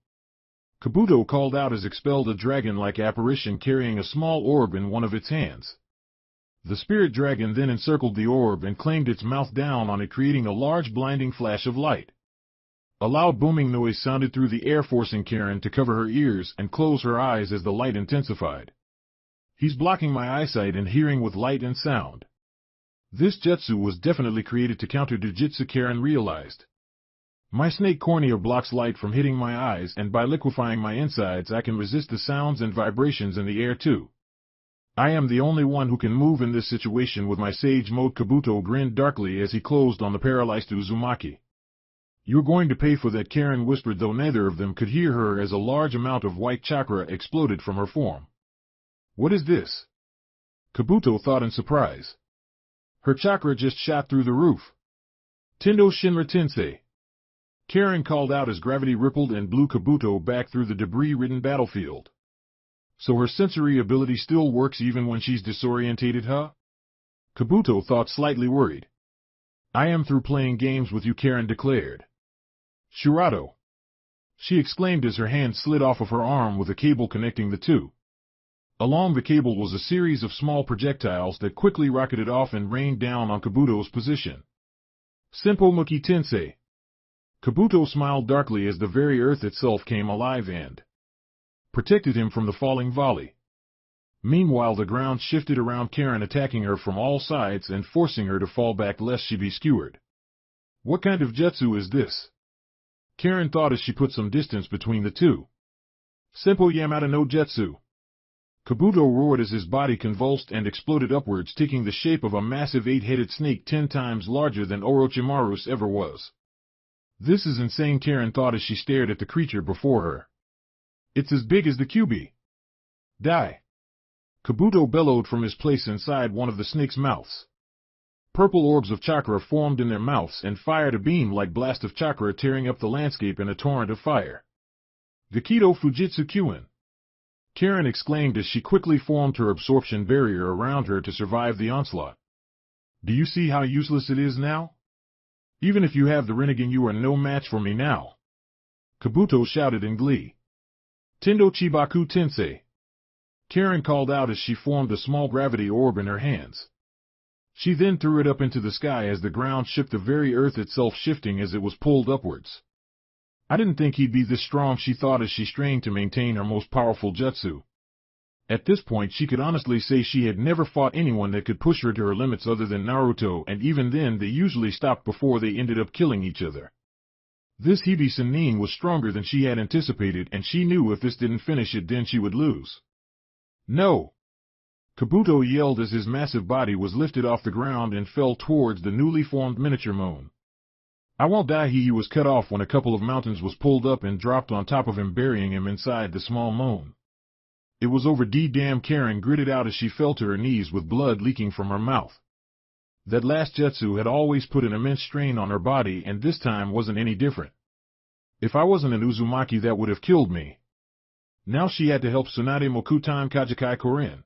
Kabuto called out as expelled a dragon-like apparition carrying a small orb in one of its hands. The spirit dragon then encircled the orb and claimed its mouth down on it, creating a large blinding flash of light. A loud booming noise sounded through the air, forcing Karin to cover her ears and close her eyes as the light intensified. He's blocking my eyesight and hearing with light and sound. This jutsu was definitely created to counter Jujutsu, Karin realized. My snake cornea blocks light from hitting my eyes, and by liquefying my insides I can resist the sounds and vibrations in the air too. I am the only one who can move in this situation with my sage mode. Kabuto grinned darkly as he closed on the paralyzed Uzumaki. You're going to pay for that, Karin whispered, though neither of them could hear her as a large amount of white chakra exploded from her form. What is this? Kabuto thought in surprise. Her chakra just shot through the roof. Tendo Shinra Tensei. Karin called out as gravity rippled and blew Kabuto back through the debris-ridden battlefield. So her sensory ability still works even when she's disorientated, huh? Kabuto thought, slightly worried. I am through playing games with you, Karin declared. Shirato. She exclaimed as her hand slid off of her arm with a cable connecting the two. Along the cable was a series of small projectiles that quickly rocketed off and rained down on Kabuto's position. Senpo Muki Tensei. Kabuto smiled darkly as the very earth itself came alive and protected him from the falling volley. Meanwhile, the ground shifted around Karin, attacking her from all sides and forcing her to fall back lest she be skewered. What kind of jutsu is this? Karin thought as she put some distance between the two. Senpo Yamada no Jutsu. Kabuto roared as his body convulsed and exploded upwards, taking the shape of a massive 8-headed snake 10 times larger than Orochimaru's ever was. This is insane, Karin thought as she stared at the creature before her. It's as big as the QB. Die. Kabuto bellowed from his place inside one of the snake's mouths. Purple orbs of chakra formed in their mouths and fired a beam-like blast of chakra, tearing up the landscape in a torrent of fire. Gakido Fujitsu Kyuin. Karin exclaimed as she quickly formed her absorption barrier around her to survive the onslaught. Do you see how useless it is now? Even if you have the Rinnegan, you are no match for me now. Kabuto shouted in glee. Tendo Chibaku Tensei. Karin called out as she formed a small gravity orb in her hands. She then threw it up into the sky as the ground shook, the very earth itself shifting as it was pulled upwards. I didn't think he'd be this strong, she thought as she strained to maintain her most powerful jutsu. At this point she could honestly say she had never fought anyone that could push her to her limits other than Naruto, and even then they usually stopped before they ended up killing each other. This Sannin was stronger than she had anticipated, and she knew if this didn't finish it then she would lose. No! Kabuto yelled as his massive body was lifted off the ground and fell towards the newly formed miniature moon. I won't die. He was cut off when a couple of mountains was pulled up and dropped on top of him, burying him inside the small moon. It was over. Damn, Karin gritted out as she fell to her knees with blood leaking from her mouth. That last jutsu had always put an immense strain on her body, and this time wasn't any different. If I wasn't an Uzumaki, that would have killed me. Now she had to help Tsunade Mokuton Kajikai Korin.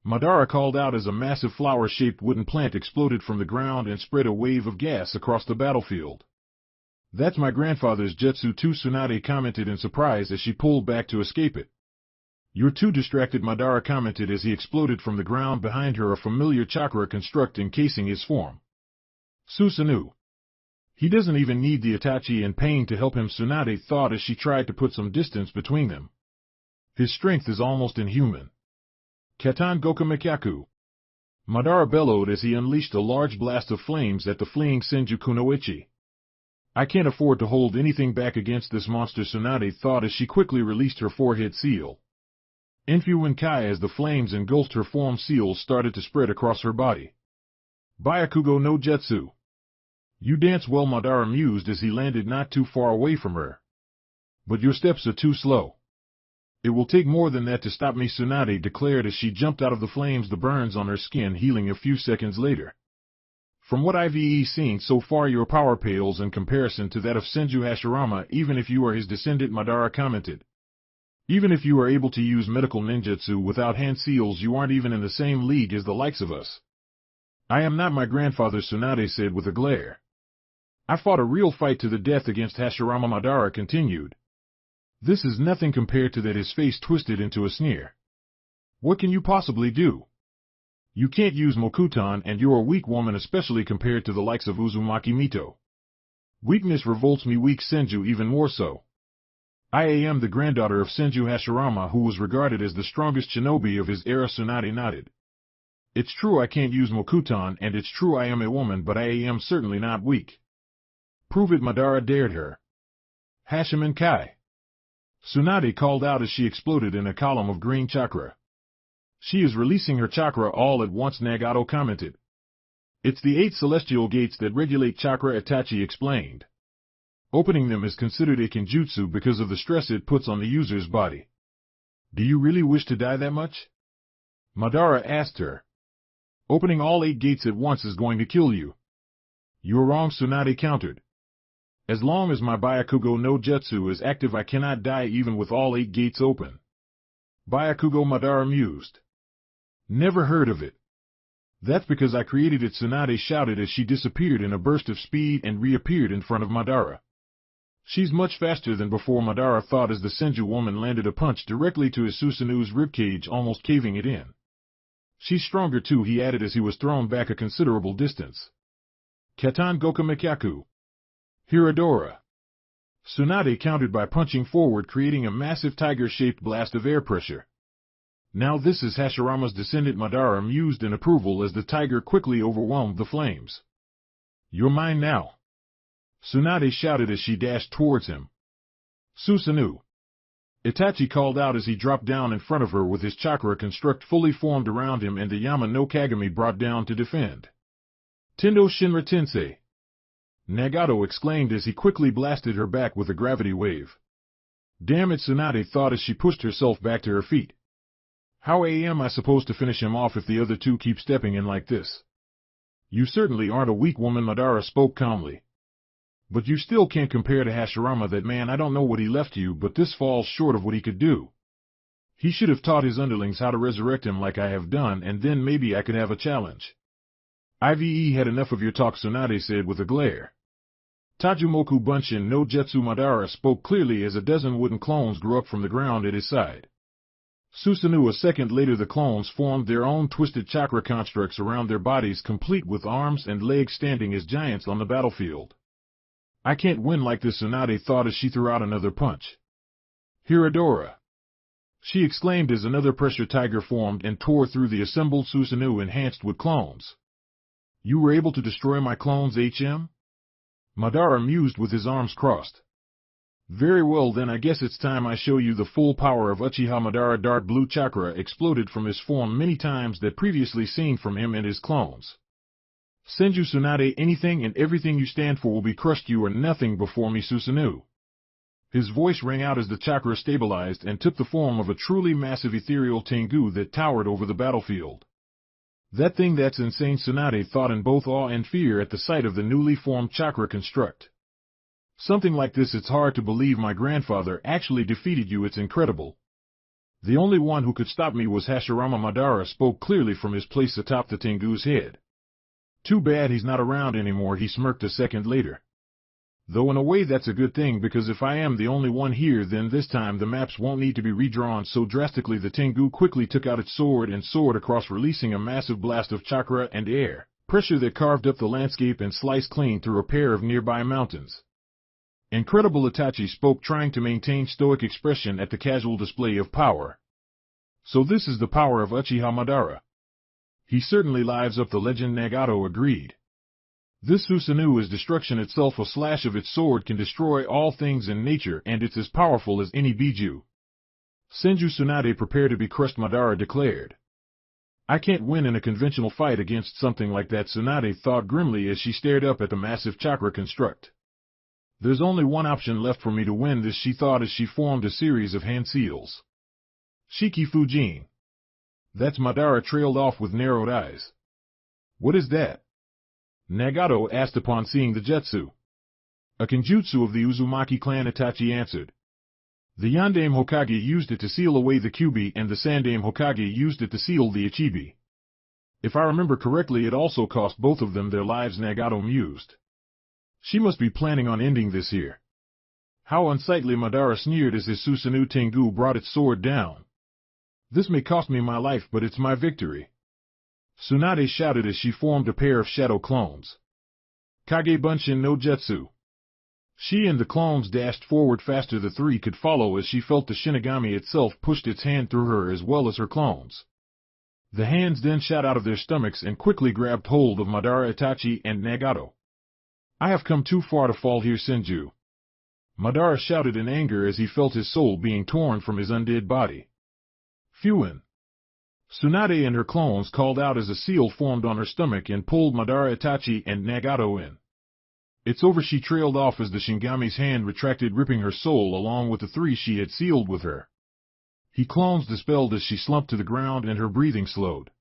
Madara called out as a massive flower-shaped wooden plant exploded from the ground and spread a wave of gas across the battlefield. That's my grandfather's jutsu too, Tsunade commented in surprise as she pulled back to escape it. You're too distracted, Madara commented as he exploded from the ground behind her, a familiar chakra construct encasing his form. Susanoo. He doesn't even need the Itachi and pain to help him, Tsunade thought as she tried to put some distance between them. His strength is almost inhuman. Katan Goku Mikaku. Madara bellowed as he unleashed a large blast of flames at the fleeing Senju Kunoichi. I can't afford to hold anything back against this monster, Tsunade thought as she quickly released her forehead seal. Infiltration Kai as the flames engulfed her form, seals started to spread across her body. Byakugo no Jutsu. You dance well, Madara mused as he landed not too far away from her. But your steps are too slow. It will take more than that to stop me, Tsunade declared as she jumped out of the flames, the burns on her skin healing a few seconds later. From what I've seen so far, your power pales in comparison to that of Senju Hashirama, even if you are his descendant, Madara commented. Even if you are able to use medical ninjutsu without hand seals, you aren't even in the same league as the likes of us. I am not my grandfather, Tsunade said with a glare. I fought a real fight to the death against Hashirama, Madara continued. This is nothing compared to that. His face twisted into a sneer. What can you possibly do? You can't use Mokuton, and you're a weak woman, especially compared to the likes of Uzumaki Mito. Weakness revolts me, weak Senju even more so. I am the granddaughter of Senju Hashirama, who was regarded as the strongest shinobi of his era, Tsunade nodded. It's true I can't use Mokuton, and it's true I am a woman, but I am certainly not weak. Prove it, Madara dared her. Hashiman Kai. Tsunade called out as she exploded in a column of green chakra. She is releasing her chakra all at once, Nagato commented. It's the 8 celestial gates that regulate chakra, Itachi explained. Opening them is considered a kenjutsu because of the stress it puts on the user's body. Do you really wish to die that much? Madara asked her. Opening all 8 gates at once is going to kill you. You're wrong, Tsunade countered. As long as my Byakugo no Jutsu is active, I cannot die even with all 8 gates open. Byakugo, Madara mused. Never heard of it. That's because I created it, Tsunade shouted as she disappeared in a burst of speed and reappeared in front of Madara. She's much faster than before, Madara thought as the Senju woman landed a punch directly to his Susanu's ribcage, almost caving it in. She's stronger too, he added as he was thrown back a considerable distance. Katan Goku Mikaku. Hiradora. Tsunade countered by punching forward, creating a massive tiger-shaped blast of air pressure. Now this is Hashirama's descendant, Madara mused in approval as the tiger quickly overwhelmed the flames. You're mine now. Tsunade shouted as she dashed towards him. Susanoo. Itachi called out as he dropped down in front of her with his chakra construct fully formed around him and the Yama no Kagami brought down to defend. Tendo Shinra Tensei. Nagato exclaimed as he quickly blasted her back with a gravity wave. Damn it, Tsunade thought as she pushed herself back to her feet. How am I supposed to finish him off if the other two keep stepping in like this? You certainly aren't a weak woman, Madara spoke calmly. But you still can't compare to Hashirama, that man. I don't know what he left you, but this falls short of what he could do. He should have taught his underlings how to resurrect him like I have done, and then maybe I could have a challenge. Ive had enough of your talk, Tsunade said with a glare. Tajumoku Bunshin no Jutsu, Madara spoke clearly as a dozen wooden clones grew up from the ground at his side. Susanoo. A second later the clones formed their own twisted chakra constructs around their bodies, complete with arms and legs, standing as giants on the battlefield. I can't win like this, Tsunade thought as she threw out another punch. Hiradora. She exclaimed as another pressure tiger formed and tore through the assembled Susanoo enhanced with clones. You were able to destroy my clones, HM? Madara mused with his arms crossed. Very well then, I guess it's time I show you the full power of Uchiha. Madara dark blue chakra exploded from his form many times that previously seen from him and his clones. Senju Tsunade, anything and everything you stand for will be crushed. You are nothing before me, Susanoo. His voice rang out as the chakra stabilized and took the form of a truly massive ethereal Tengu that towered over the battlefield. That thing, that's insane, Tsunade thought in both awe and fear at the sight of the newly formed chakra construct. Something like this, it's hard to believe my grandfather actually defeated you, it's incredible. The only one who could stop me was Hashirama. Madara spoke clearly from his place atop the Tengu's head. Too bad he's not around anymore, he smirked a second later. Though in a way that's a good thing, because if I am the only one here, then this time the maps won't need to be redrawn so drastically. The Tengu quickly took out its sword and soared across, releasing a massive blast of chakra and air pressure that carved up the landscape and sliced clean through a pair of nearby mountains. Incredible, Itachi spoke, trying to maintain stoic expression at the casual display of power. So this is the power of Uchiha Madara. He certainly lives up the legend, Nagato agreed. This Susanoo is destruction itself. A slash of its sword can destroy all things in nature, and it's as powerful as any Biju. Senju Tsunade, prepare to be crushed, Madara declared. I can't win in a conventional fight against something like that, Tsunade thought grimly as she stared up at the massive chakra construct. There's only one option left for me to win this, she thought as she formed a series of hand seals. Shiki Fujin. That's Madara trailed off with narrowed eyes. What is that? Nagato asked upon seeing the jutsu. A kenjutsu of the Uzumaki clan, Itachi answered. The Yandame Hokage used it to seal away the Kyubi, and the Sandame Hokage used it to seal the Ichibi. If I remember correctly, it also cost both of them their lives, Nagato mused. She must be planning on ending this here. How unsightly, Madara sneered as his Susanoo Tengu brought its sword down. This may cost me my life, but it's my victory. Tsunade shouted as she formed a pair of shadow clones. Kage Bunshin no Jutsu. She and the clones dashed forward faster. The three could follow as she felt the Shinigami itself pushed its hand through her as well as her clones. The hands then shot out of their stomachs and quickly grabbed hold of Madara, Itachi, and Nagato. I have come too far to fall here, Senju. Madara shouted in anger as he felt his soul being torn from his undead body. Fuin. Tsunade and her clones called out as a seal formed on her stomach and pulled Madara, Itachi, and Nagato in. It's over, she trailed off as the Shinigami's hand retracted, ripping her soul along with the three she had sealed with her. He clones dispelled as she slumped to the ground and her breathing slowed.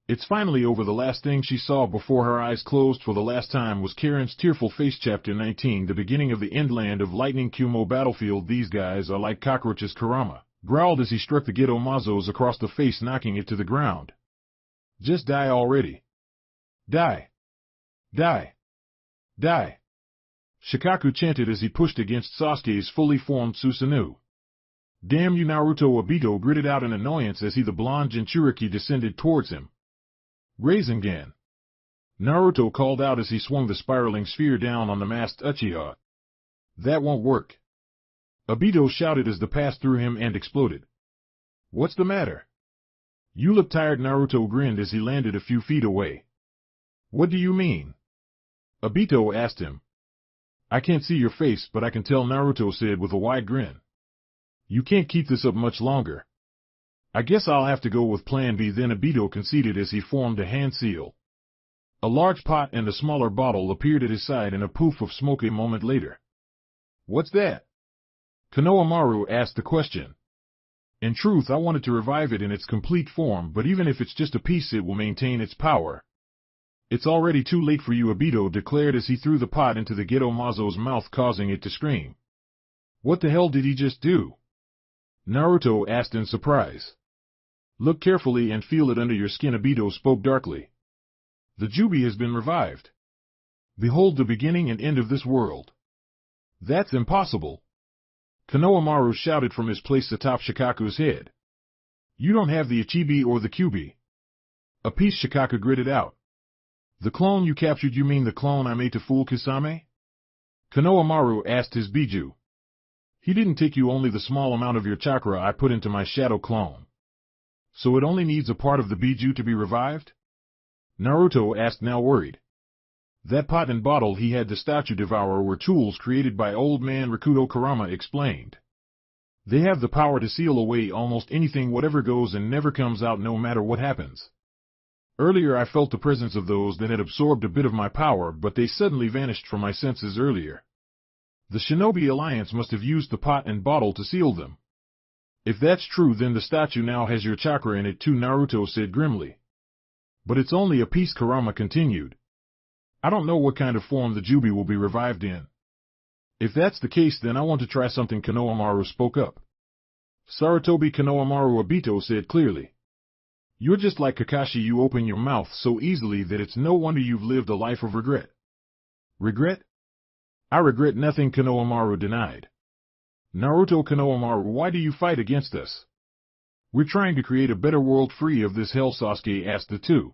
It's finally over. The last thing she saw before her eyes closed for the last time was Karin's tearful face. Chapter 19. The beginning of the Endland of Lightning Kumo battlefield. These guys are like cockroaches, Kurama growled as he struck the Geto Mazos across the face, knocking it to the ground. Just die already. Die. Die. Die. Shikaku chanted as he pushed against Sasuke's fully formed Susanoo. Damn you, Naruto, Obito gritted out in annoyance as the blonde Jinchuriki descended towards him. Rasengan. Naruto called out as he swung the spiraling sphere down on the masked Uchiha. That won't work. Obito shouted as the pass threw him and exploded. What's the matter? You look tired, Naruto grinned as he landed a few feet away. What do you mean? Obito asked him. I can't see your face, but I can tell, Naruto said with a wide grin. You can't keep this up much longer. I guess I'll have to go with plan B then, Obito conceded as he formed a hand seal. A large pot and a smaller bottle appeared at his side in a poof of smoke a moment later. What's that? Konoamaru asked the question. In truth, I wanted to revive it in its complete form, but even if it's just a piece, it will maintain its power. It's already too late for you, Obito declared as he threw the pot into the Geto Mazo's mouth, causing it to scream. What the hell did he just do? Naruto asked in surprise. Look carefully and feel it under your skin, Obito spoke darkly. The Jubi has been revived. Behold the beginning and end of this world. That's impossible. Konoamaru shouted from his place atop Shikaku's head. You don't have the Ichibi or the Kyubi. A piece, Shikaku gritted out. The clone you captured? You mean the clone I made to fool Kisame? Konoamaru asked his Biju. He didn't take you, only the small amount of your chakra I put into my shadow clone. So it only needs a part of the Biju to be revived? Naruto asked, now worried. That pot and bottle he had the statue devourer were tools created by old man Rakuto, Kurama explained. They have the power to seal away almost anything, whatever goes and never comes out, no matter what happens. Earlier I felt the presence of those that had absorbed a bit of my power, but they suddenly vanished from my senses earlier. The Shinobi Alliance must have used the pot and bottle to seal them. If that's true, then the statue now has your chakra in it too, Naruto said grimly. But it's only a piece, Kurama continued. I don't know what kind of form the Jubi will be revived in. If that's the case, then I want to try something, Konoamaru spoke up. Sarutobi Konoamaru, Obito said clearly. You're just like Kakashi, you open your mouth so easily that it's no wonder you've lived a life of regret. Regret? I regret nothing, Konoamaru denied. Naruto, Konoamaru, why do you fight against us? We're trying to create a better world free of this hell, Sasuke asked the two.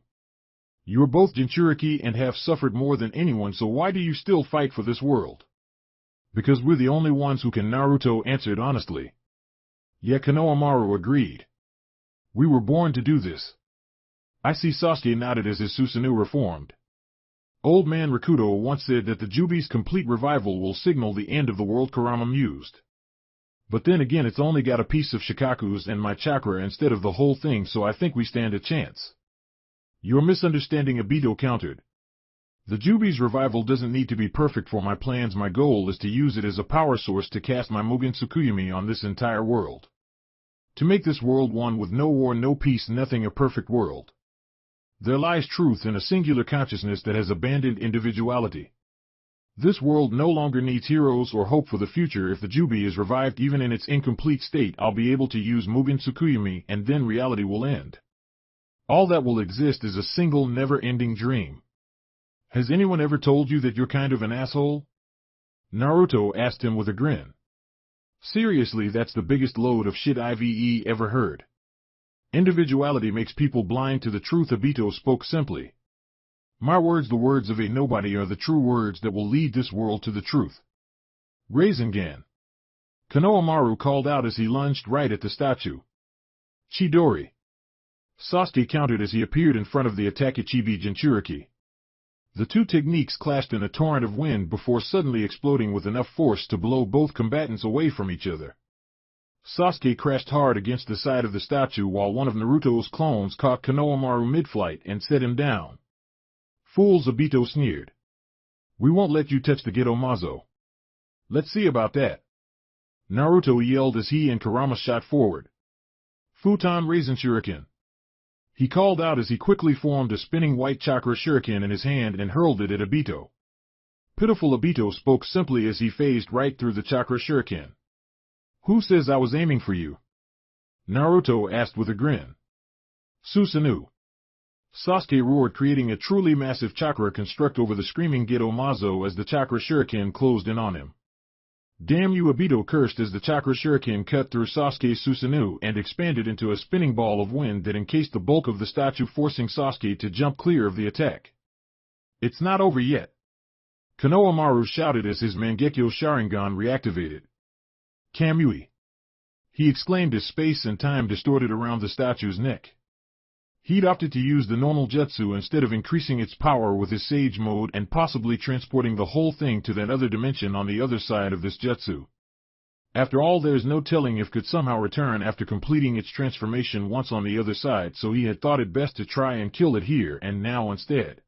You are both Jinchuriki and have suffered more than anyone, so why do you still fight for this world? Because we're the only ones who can, Naruto answered honestly. Yeah, Konoamaru agreed. We were born to do this. I see, Sasuke nodded as his Susanoo reformed. Old man Rakuto once said that the Jubi's complete revival will signal the end of the world, Kurama mused. But then again, it's only got a piece of Shikaku's and my chakra instead of the whole thing, so I think we stand a chance. You're misunderstanding, Obito countered. The Jubi's revival doesn't need to be perfect for my plans. My goal is to use it as a power source to cast my Mugen Tsukuyami on this entire world. To make this world one with no war, no peace, nothing, a perfect world. There lies truth in a singular consciousness that has abandoned individuality. This world no longer needs heroes or hope for the future. If the Jubi is revived even in its incomplete state, I'll be able to use Mugen Tsukuyami, and then reality will end. All that will exist is a single never-ending dream. Has anyone ever told you that you're kind of an asshole? Naruto asked him with a grin. Seriously, that's the biggest load of shit I've ever heard. Individuality makes people blind to the truth, Obito spoke simply. My words, the words of a nobody, are the true words that will lead this world to the truth. Rasengan. Konoamaru called out as he lunged right at the statue. Chidori. Sasuke countered as he appeared in front of the Itachi Jinchuriki. The two techniques clashed in a torrent of wind before suddenly exploding with enough force to blow both combatants away from each other. Sasuke crashed hard against the side of the statue while one of Naruto's clones caught Konoamaru mid-flight and set him down. Fools, Obito sneered. We won't let you touch the Gedomazo. Let's see about that. Naruto yelled as he and Kurama shot forward. Futon Raisin Shuriken. He called out as he quickly formed a spinning white chakra shuriken in his hand and hurled it at Obito. Pitiful, Obito spoke simply as he phased right through the chakra shuriken. Who says I was aiming for you? Naruto asked with a grin. Susanoo. Sasuke roared, creating a truly massive chakra construct over the screaming Gedomazo as the chakra shuriken closed in on him. Damn you, Obito cursed as the chakra shuriken cut through Sasuke's Susanoo and expanded into a spinning ball of wind that encased the bulk of the statue, forcing Sasuke to jump clear of the attack. It's not over yet. Konoamaru shouted as his Mangekyo Sharingan reactivated. Kamui. He exclaimed as space and time distorted around the statue's neck. He'd opted to use the normal jutsu instead of increasing its power with his Sage mode and possibly transporting the whole thing to that other dimension on the other side of this jutsu. After all, there's no telling if it could somehow return after completing its transformation once on the other side, so he had thought it best to try and kill it here and now instead.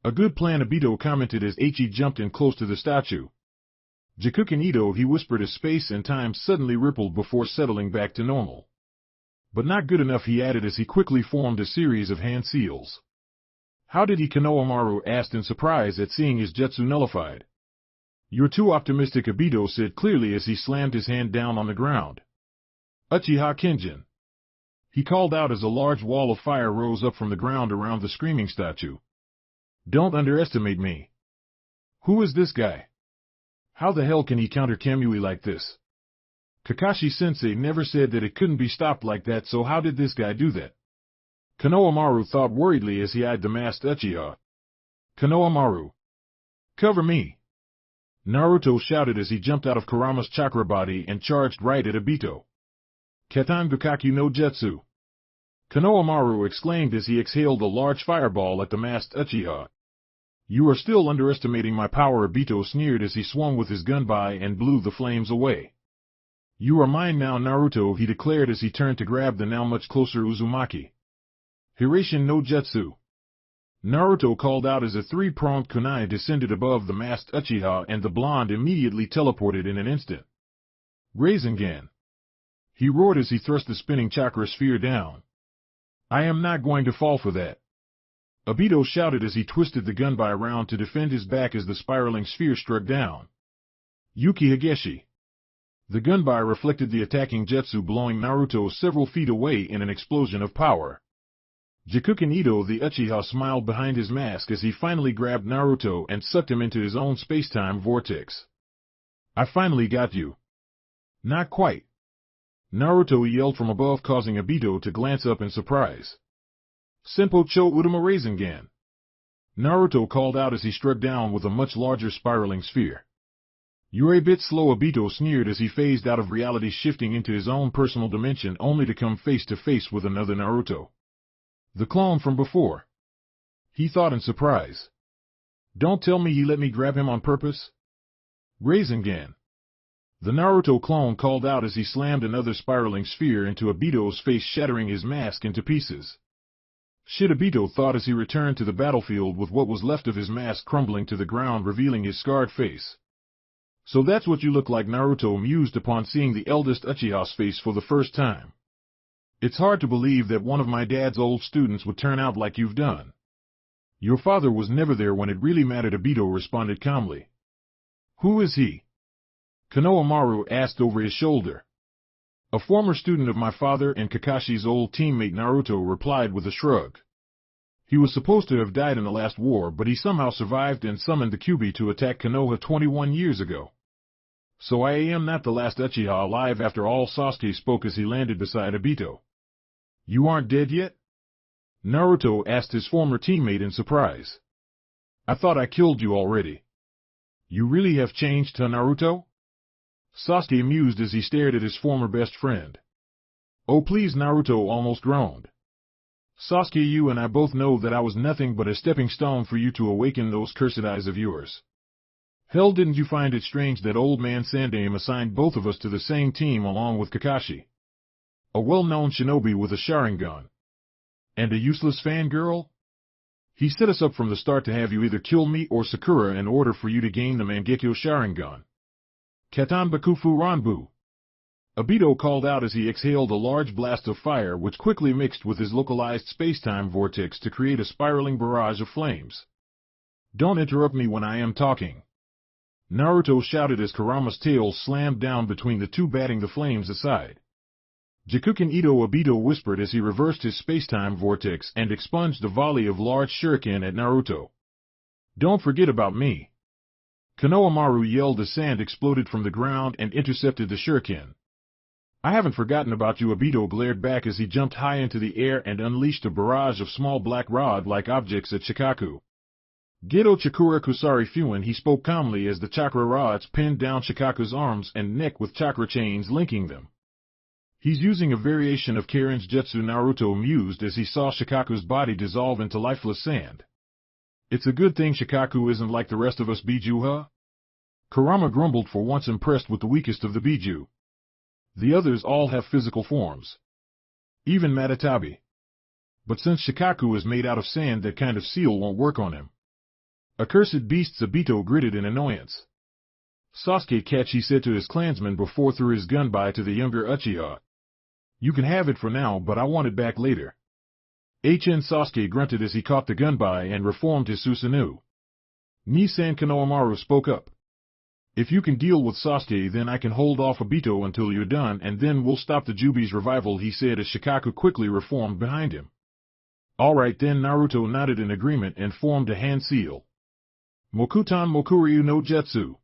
A good plan, Obito commented as Ichi jumped in close to the statue. Jakuken Ito, he whispered as space and time suddenly rippled before settling back to normal. But not good enough, he added as he quickly formed a series of hand seals. How did he? Konoamaru asked in surprise at seeing his jutsu nullified. You're too optimistic, Obito said clearly as he slammed his hand down on the ground. Uchiha Kenjin. He called out as a large wall of fire rose up from the ground around the screaming statue. Don't underestimate me. Who is this guy? How the hell can he counter Kamui like this? Kakashi-sensei never said that it couldn't be stopped like that, so how did this guy do that? Konoamaru thought worriedly as he eyed the masked Uchiha. Konoamaru. Cover me. Naruto shouted as he jumped out of Kurama's chakra body and charged right at Obito. Katan Gakaku no Jutsu. Konoamaru exclaimed as he exhaled a large fireball at the masked Uchiha. You are still underestimating my power, Obito sneered as he swung with his gunbai and blew the flames away. You are mine now, Naruto, he declared as he turned to grab the now much closer Uzumaki. Hirashin no Jutsu. Naruto called out as a three-pronged kunai descended above the masked Uchiha and the blonde immediately teleported in an instant. Rasengan. He roared as he thrust the spinning chakra sphere down. I am not going to fall for that. Obito shouted as he twisted the gunbai round to defend his back as the spiraling sphere struck down. Yuki Higeshi. The gunbai reflected the attacking jutsu, blowing Naruto several feet away in an explosion of power. Jikuken Ito the Uchiha smiled behind his mask as he finally grabbed Naruto and sucked him into his own space-time vortex. I finally got you. Not quite. Naruto yelled from above, causing Obito to glance up in surprise. Senpo Cho Udama Rasengan. Naruto called out as he struck down with a much larger spiraling sphere. You're a bit slow, Obito sneered as he phased out of reality, shifting into his own personal dimension only to come face to face with another Naruto. The clone from before. He thought in surprise. Don't tell me he let me grab him on purpose? Rasengan. The Naruto clone called out as he slammed another spiraling sphere into Obito's face, shattering his mask into pieces. Shit, Obito thought as he returned to the battlefield with what was left of his mask crumbling to the ground, revealing his scarred face. So that's what you look like, Naruto mused upon seeing the eldest Uchiha's face for the first time. It's hard to believe that one of my dad's old students would turn out like you've done. Your father was never there when it really mattered, Obito responded calmly. Who is he? Konoamaru asked over his shoulder. A former student of my father and Kakashi's old teammate, Naruto replied with a shrug. He was supposed to have died in the last war, but he somehow survived and summoned the Kyuubi to attack Konoha 21 years ago. So I am not the last Uchiha alive after all, Sasuke spoke as he landed beside Obito. You aren't dead yet? Naruto asked his former teammate in surprise. I thought I killed you already. You really have changed, huh, Naruto? Sasuke mused as he stared at his former best friend. Oh please, Naruto almost groaned. Sasuke, you and I both know that I was nothing but a stepping stone for you to awaken those cursed eyes of yours. Hell, didn't you find it strange that old man Sandaime assigned both of us to the same team along with Kakashi? A well-known shinobi with a Sharingan. And a useless fangirl? He set us up from the start to have you either kill me or Sakura in order for you to gain the Mangekyo Sharingan. Katan Bakufu Ranbu. Obito called out as he exhaled a large blast of fire which quickly mixed with his localized space-time vortex to create a spiraling barrage of flames. Don't interrupt me when I am talking. Naruto shouted as Kurama's tail slammed down between the two, batting the flames aside. Jikuken Ito, Obito whispered as he reversed his space-time vortex and expunged a volley of large shuriken at Naruto. Don't forget about me. Konoamaru yelled as sand exploded from the ground and intercepted the shuriken. I haven't forgotten about you, Obito glared back as he jumped high into the air and unleashed a barrage of small black rod-like objects at Shikaku. Geto Chakura Kusari Fuin, he spoke calmly as the chakra rods pinned down Shikaku's arms and neck with chakra chains linking them. He's using a variation of Karin's jutsu, Naruto mused as he saw Shikaku's body dissolve into lifeless sand. It's a good thing Shikaku isn't like the rest of us, Biju, huh? Kurama grumbled, for once impressed with the weakest of the Biju. The others all have physical forms. Even Matatabi. But since Shikaku is made out of sand, that kind of seal won't work on him. Accursed beasts, Obito gritted in annoyance. Sasuke, catch, he said to his clansmen before threw his gun by to the younger Uchiha. You can have it for now, but I want it back later. Sasuke grunted as he caught the gun by and reformed his Susanoo. Nisan, Konoamaru spoke up. If you can deal with Sasuke, then I can hold off Obito until you're done, and then we'll stop the Jubi's revival, he said as Shikaku quickly reformed behind him. Alright then, Naruto nodded in agreement and formed a hand seal. Mokuton Mokuryu no Jutsu.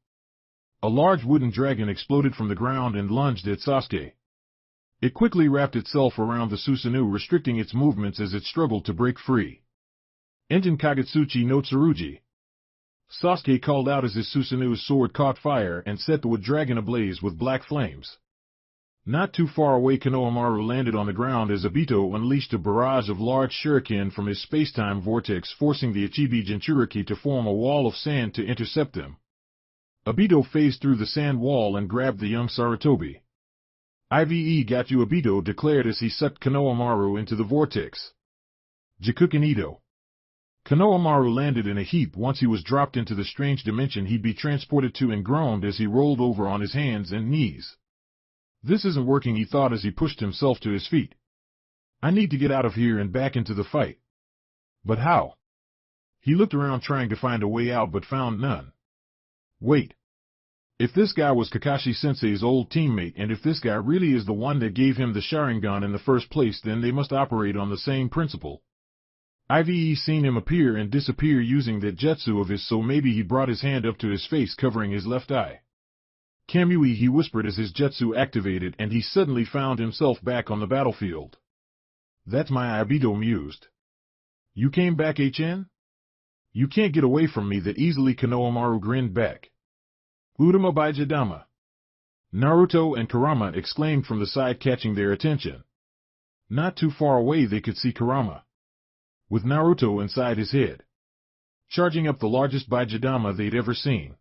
A large wooden dragon exploded from the ground and lunged at Sasuke. It quickly wrapped itself around the Susanoo, restricting its movements as it struggled to break free. Enten Kagetsuchi no Tsurugi. Sasuke called out as his Susanoo's sword caught fire and set the wood dragon ablaze with black flames. Not too far away, Konoamaru landed on the ground as Obito unleashed a barrage of large shuriken from his space-time vortex, forcing the Ichibi Jinchuriki to form a wall of sand to intercept them. Obito phased through the sand wall and grabbed the young Sarutobi. IVE got you, Obito declared as he sucked Konoamaru into the vortex. Jikuken Ito. Konoamaru landed in a heap once he was dropped into the strange dimension he'd be transported to and groaned as he rolled over on his hands and knees. This isn't working, he thought as he pushed himself to his feet. I need to get out of here and back into the fight. But how? He looked around trying to find a way out but found none. Wait. If this guy was Kakashi-sensei's old teammate, and if this guy really is the one that gave him the Sharingan in the first place, then they must operate on the same principle. I've seen him appear and disappear using that jutsu of his, so maybe he brought his hand up to his face covering his left eye. Kamui, he whispered as his jutsu activated and he suddenly found himself back on the battlefield. That's my Ibito mused. You came back, HN? You can't get away from me that easily, Konoamaru grinned back. Udama Baijidama. Naruto and Kurama exclaimed from the side, catching their attention. Not too far away they could see Kurama, with Naruto inside his head, charging up the largest Baijidama they'd ever seen.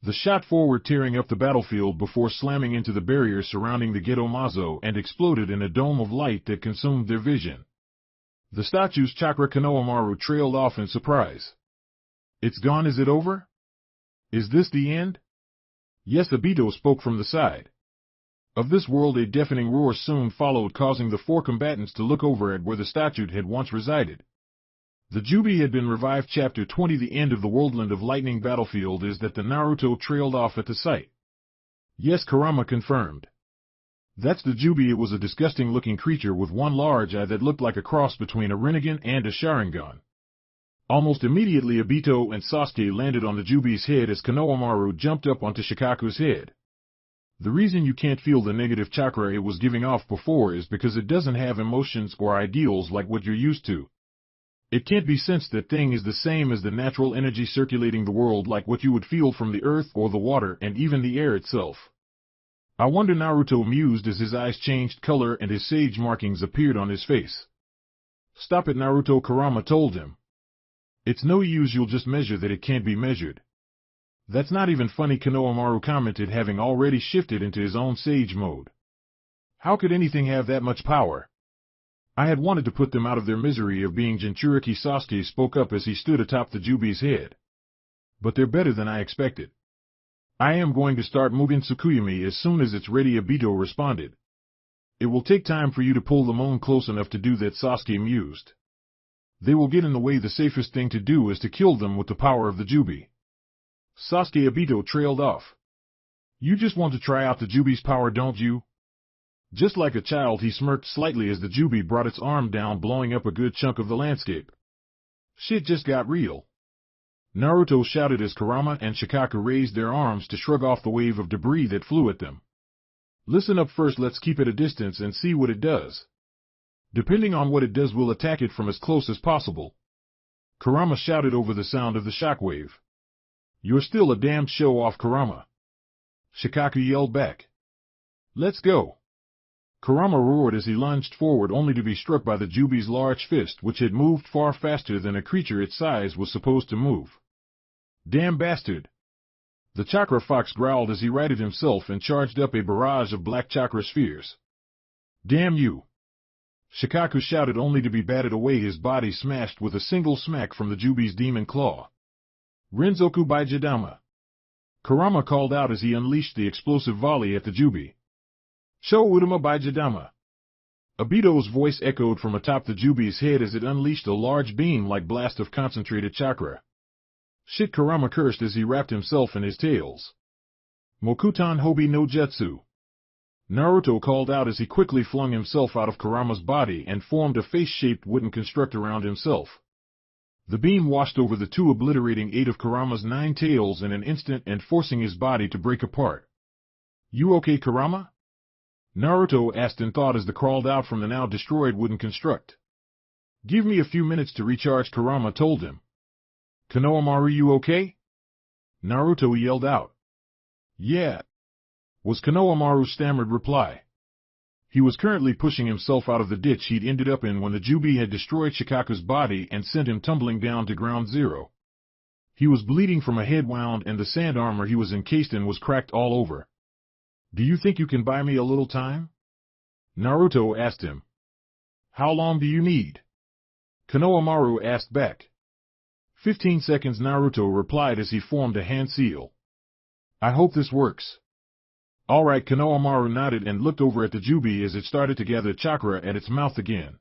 The shot forward, tearing up the battlefield before slamming into the barrier surrounding the Gato Mazo and exploded in a dome of light that consumed their vision. The statue's chakra. Konoamaru trailed off in surprise. It's gone, is it over? Is this the end? Yes, Ibito spoke from the side of this world. A deafening roar soon followed, causing the four combatants to look over at where the statue had once resided. The Jubi had been revived. Chapter 20. The end of the Worldland of Lightning battlefield is that the Naruto trailed off at the site. Yes, Kurama confirmed. That's the Jubi. It was a disgusting-looking creature with one large eye that looked like a cross between a Rinnegan and a Sharingan. Almost immediately, Ibito and Sasuke landed on the Jubi's head as Konoamaru jumped up onto Shikaku's head. The reason you can't feel the negative chakra it was giving off before is because it doesn't have emotions or ideals like what you're used to. It can't be sensed. That thing is the same as the natural energy circulating the world, like what you would feel from the earth or the water and even the air itself. I wonder, Naruto mused as his eyes changed color and his sage markings appeared on his face. Stop it, Naruto, Kurama told him. It's no use, you'll just measure that it can't be measured. That's not even funny, Konoamaru commented, having already shifted into his own sage mode. How could anything have that much power? I had wanted to put them out of their misery of being Jinchuriki. Sasuke spoke up as he stood atop the Jubi's head. But they're better than I expected. I am going to start Mugen Tsukuyami as soon as it's ready, Ibito responded. It will take time for you to pull the moon close enough to do that, Sasuke mused. They will get in the way. The safest thing to do is to kill them with the power of the Jubi. Sasuke. Ibito trailed off. You just want to try out the Jubi's power, don't you? Just like a child, he smirked slightly as the Jubi brought its arm down, blowing up a good chunk of the landscape. Shit just got real. Naruto shouted as Kurama and Shikaku raised their arms to shrug off the wave of debris that flew at them. Listen up first, let's keep it a distance and see what it does. Depending on what it does, we'll attack it from as close as possible. Kurama shouted over the sound of the shockwave. You're still a damned show-off, Kurama. Shikaku yelled back. Let's go. Kurama roared as he lunged forward, only to be struck by the Jubi's large fist, which had moved far faster than a creature its size was supposed to move. Damn bastard! The chakra fox growled as he righted himself and charged up a barrage of black chakra spheres. Damn you! Shikaku shouted, only to be batted away, his body smashed with a single smack from the Jubi's demon claw. Renzoku Baijidama! Kurama called out as he unleashed the explosive volley at the Jubi. Sho Udama Baijidama! Ibito's voice echoed from atop the Jubi's head as it unleashed a large beam-like blast of concentrated chakra. Shit, Kurama cursed as he wrapped himself in his tails. Mokuton Hobi no Jutsu! Naruto called out as he quickly flung himself out of Kurama's body and formed a face-shaped wooden construct around himself. The beam washed over the two, obliterating 8 of Kurama's 9 tails in an instant and forcing his body to break apart. You okay, Kurama? Naruto asked in thought as they crawled out from the now destroyed wooden construct. Give me a few minutes to recharge, Kurama told him. Konoamaru, you okay? Naruto yelled out. Yeah, was Konoamaru's stammered reply. He was currently pushing himself out of the ditch he'd ended up in when the Jubi had destroyed Shikaku's body and sent him tumbling down to ground zero. He was bleeding from a head wound and the sand armor he was encased in was cracked all over. Do you think you can buy me a little time? Naruto asked him. How long do you need? Konoamaru asked back. 15 seconds, Naruto replied as he formed a hand seal. I hope this works. Alright, Konoamaru nodded and looked over at the Jubi as it started to gather chakra at its mouth again.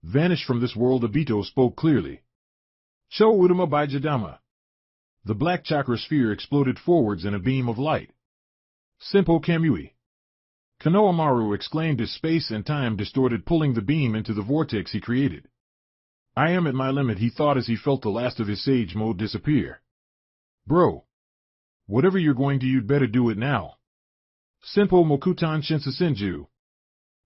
Vanish from this world, Ibito spoke clearly. Sho Udama Baijidama! The black chakra sphere exploded forwards in a beam of light. Senpo Kamui! Konoamaru exclaimed as space and time distorted, pulling the beam into the vortex he created. I am at my limit, he thought as he felt the last of his Sage mode disappear. Bro. Whatever you're going to, you'd better do it now. Senpo Mokuton Senju.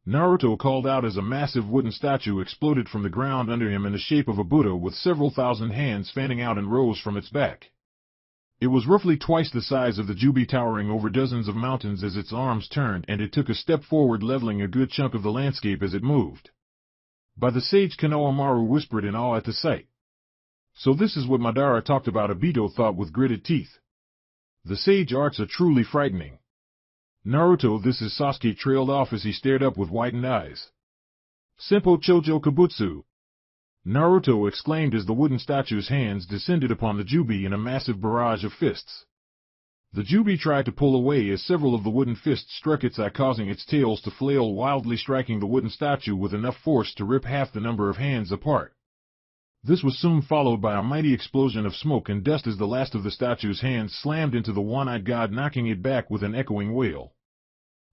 Naruto called out as a massive wooden statue exploded from the ground under him in the shape of a Buddha with several thousand hands fanning out in rows from its back. It was roughly twice the size of the Jubi, towering over dozens of mountains as its arms turned, and it took a step forward, leveling a good chunk of the landscape as it moved. By the sage, Konoamaru whispered in awe at the sight. So this is what Madara talked about, Obito thought with gritted teeth. The sage arts are truly frightening. Naruto, this is Sasuke, trailed off as he stared up with widened eyes. Senpo Chojo Kabutsu. Naruto exclaimed as the wooden statue's hands descended upon the Jubi in a massive barrage of fists. The Jubi tried to pull away as several of the wooden fists struck its eye, causing its tails to flail wildly, striking the wooden statue with enough force to rip half the number of hands apart. This was soon followed by a mighty explosion of smoke and dust as the last of the statue's hands slammed into the one-eyed god, knocking it back with an echoing wail.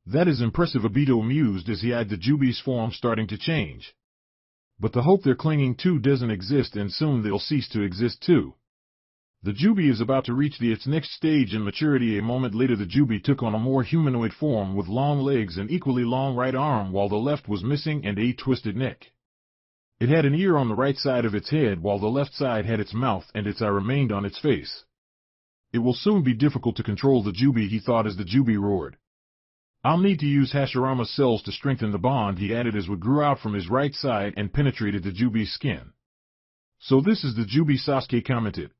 That is impressive, Obito mused as he eyed the Jubi's form starting to change. But the hope they're clinging to doesn't exist, and soon they'll cease to exist too. The Jubi is about to reach its next stage in maturity. A moment later, the Jubi took on a more humanoid form with long legs and equally long right arm, while the left was missing, and a twisted neck. It had an ear on the right side of its head, while the left side had its mouth, and its eye remained on its face. It will soon be difficult to control the Jubi, he thought as the Jubi roared. I'll need to use Hashirama's cells to strengthen the bond, he added as what grew out from his right side and penetrated the Jubi's skin. So this is the Jubi, Sasuke commented.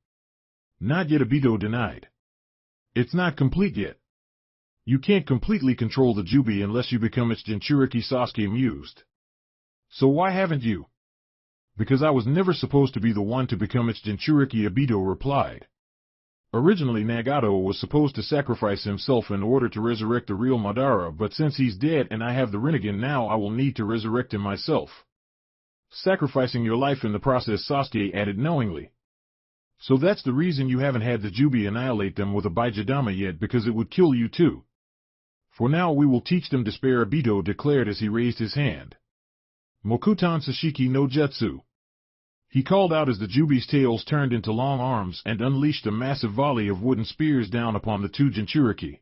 Not yet, Obito denied. It's not complete yet. You can't completely control the Jubi unless you become its Jinchuriki, Sasuke mused. So why haven't you? Because I was never supposed to be the one to become its Jinchuriki, Obito replied. Originally, Nagato was supposed to sacrifice himself in order to resurrect the real Madara, but since he's dead and I have the Rinnegan now, I will need to resurrect him myself. Sacrificing your life in the process, Sasuke added knowingly. So that's the reason you haven't had the Jubi annihilate them with a Baijidama yet, because it would kill you too. For now we will teach them despair, Obito declared as he raised his hand. Mokuton Sashiki no Jutsu. He called out as the Jubi's tails turned into long arms and unleashed a massive volley of wooden spears down upon the two Jinchuriki.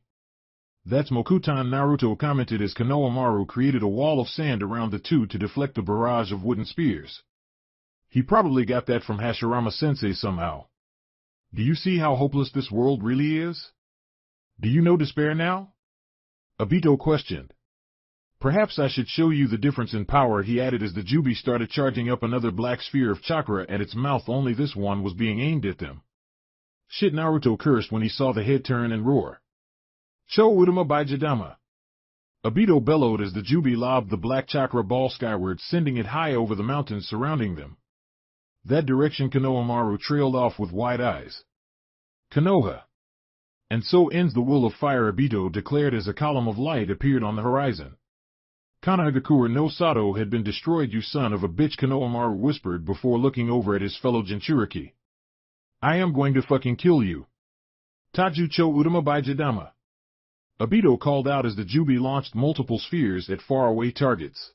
That's Mokuton, Naruto commented as Konoamaru created a wall of sand around the two to deflect the barrage of wooden spears. He probably got that from Hashirama-sensei somehow. Do you see how hopeless this world really is? Do you know despair now? Obito questioned. Perhaps I should show you the difference in power, he added as the Jubi started charging up another black sphere of chakra at its mouth, only this one was being aimed at them. Shit, Naruto cursed when he saw the head turn and roar. Cho Udama Baijidama. Obito bellowed as the Jubi lobbed the black chakra ball skyward, sending it high over the mountains surrounding them. That direction, Konoamaru trailed off with wide eyes. Konoha. And so ends the will of fire, Obito declared as a column of light appeared on the horizon. Kanahagakura no Sato had been destroyed, you son of a bitch, Konoamaru whispered before looking over at his fellow Jinchuriki. I am going to fucking kill you. Taju cho Udama Baijidama. Obito called out as the Jubi launched multiple spheres at faraway targets.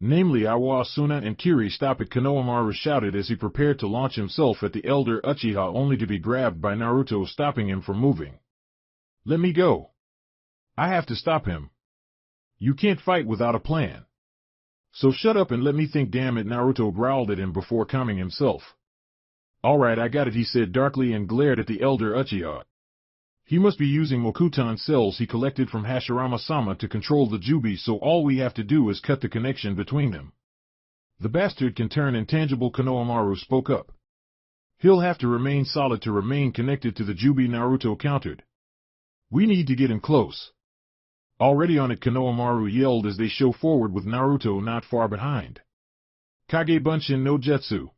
Namely Iwa, Suna and Kiri. Stop it, Konoamaru shouted as he prepared to launch himself at the elder Uchiha, only to be grabbed by Naruto, stopping him from moving. Let me go. I have to stop him. You can't fight without a plan. So shut up and let me think, damn it, Naruto growled at him before calming himself. Alright, I got it, he said darkly and glared at the elder Uchiha. He must be using Mokuton cells he collected from Hashirama-sama to control the Jubi, so all we have to do is cut the connection between them. The bastard can turn intangible, Konoamaru spoke up. He'll have to remain solid to remain connected to the Jubi, Naruto countered. We need to get him close. Already on it, Konoamaru yelled as they show forward with Naruto not far behind. Kage Bunshin no Jutsu.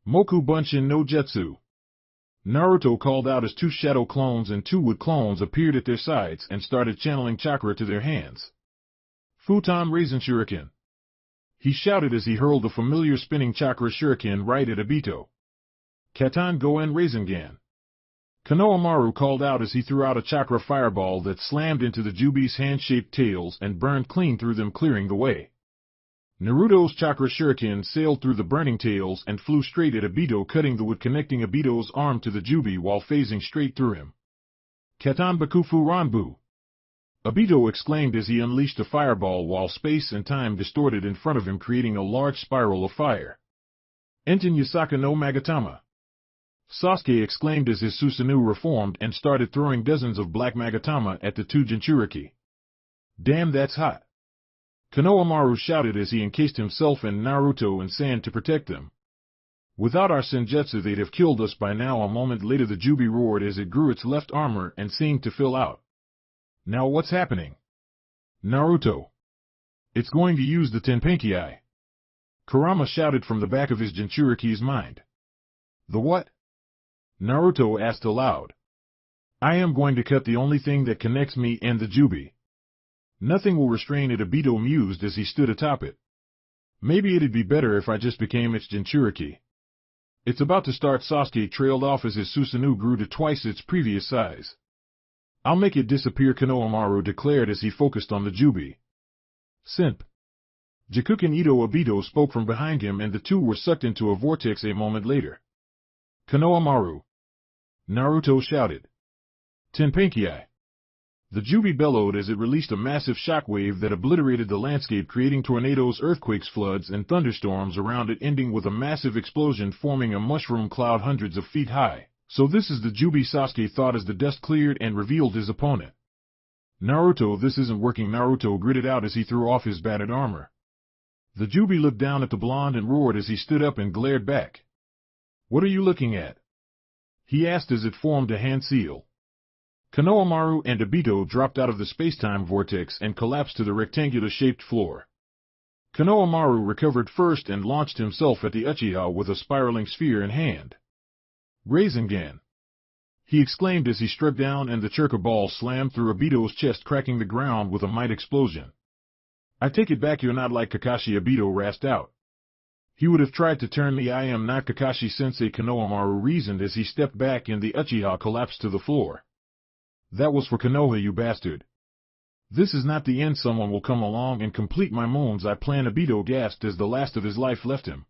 Moku Bunshin no Jutsu. Naruto called out as two shadow clones and two wood clones appeared at their sides and started channeling chakra to their hands. Futon Raisin Shuriken. He shouted as he hurled the familiar spinning chakra shuriken right at Obito. Katan Goen Raisingan. Konoamaru called out as he threw out a chakra fireball that slammed into the Jubi's hand-shaped tails and burned clean through them, clearing the way. Naruto's chakra shuriken sailed through the burning tails and flew straight at Obito, cutting the wood connecting Obito's arm to the Jubi while phasing straight through him. Katan Bakufu Ranbu! Obito exclaimed as he unleashed a fireball while space and time distorted in front of him, creating a large spiral of fire. Enten Yasaka no Magatama! Sasuke exclaimed as his Susanoo reformed and started throwing dozens of black Magatama at the two Jinchuriki. Damn, that's hot! Konoamaru shouted as he encased himself and Naruto in sand to protect them. Without our senjutsu they'd have killed us by now. A moment later the Jubi roared as it grew its left armor and seemed to fill out. Now what's happening? Naruto! It's going to use the Tenpenki. Kurama shouted from the back of his Jinchuriki's mind. The what? Naruto asked aloud. I am going to cut the only thing that connects me and the Jubi. Nothing will restrain it, Obito mused as he stood atop it. Maybe it'd be better if I just became its Jinchuriki. It's about to start. Sasuke trailed off as his Susanoo grew to twice its previous size. I'll make it disappear, Konoamaru declared as he focused on the Jubi. Simp. Jakuken Ito Obito spoke from behind him and the two were sucked into a vortex a moment later. Konoamaru! Naruto shouted. Tenpenki. The Jubi bellowed as it released a massive shockwave that obliterated the landscape, creating tornadoes, earthquakes, floods, and thunderstorms around it, ending with a massive explosion forming a mushroom cloud hundreds of feet high. So this is the Jubi, Sasuke thought as the dust cleared and revealed his opponent. Naruto, this isn't working, Naruto gritted out as he threw off his battered armor. The Jubi looked down at the blonde and roared as he stood up and glared back. What are you looking at? He asked as it formed a hand seal. Konoamaru and Obito dropped out of the spacetime vortex and collapsed to the rectangular-shaped floor. Konoamaru recovered first and launched himself at the Uchiha with a spiraling sphere in hand. Rasengan! He exclaimed as he struck down and the Churka ball slammed through Obito's chest, cracking the ground with a might explosion. I take it back, you're not like Kakashi, Obito rasped out. He would have tried to turn me. I am not Kakashi-sensei, Konoamaru reasoned as he stepped back and the Uchiha collapsed to the floor. That was for Konoha, you bastard. This is not the end. Someone will come along and complete my moons. I plan, Obito gasped as the last of his life left him.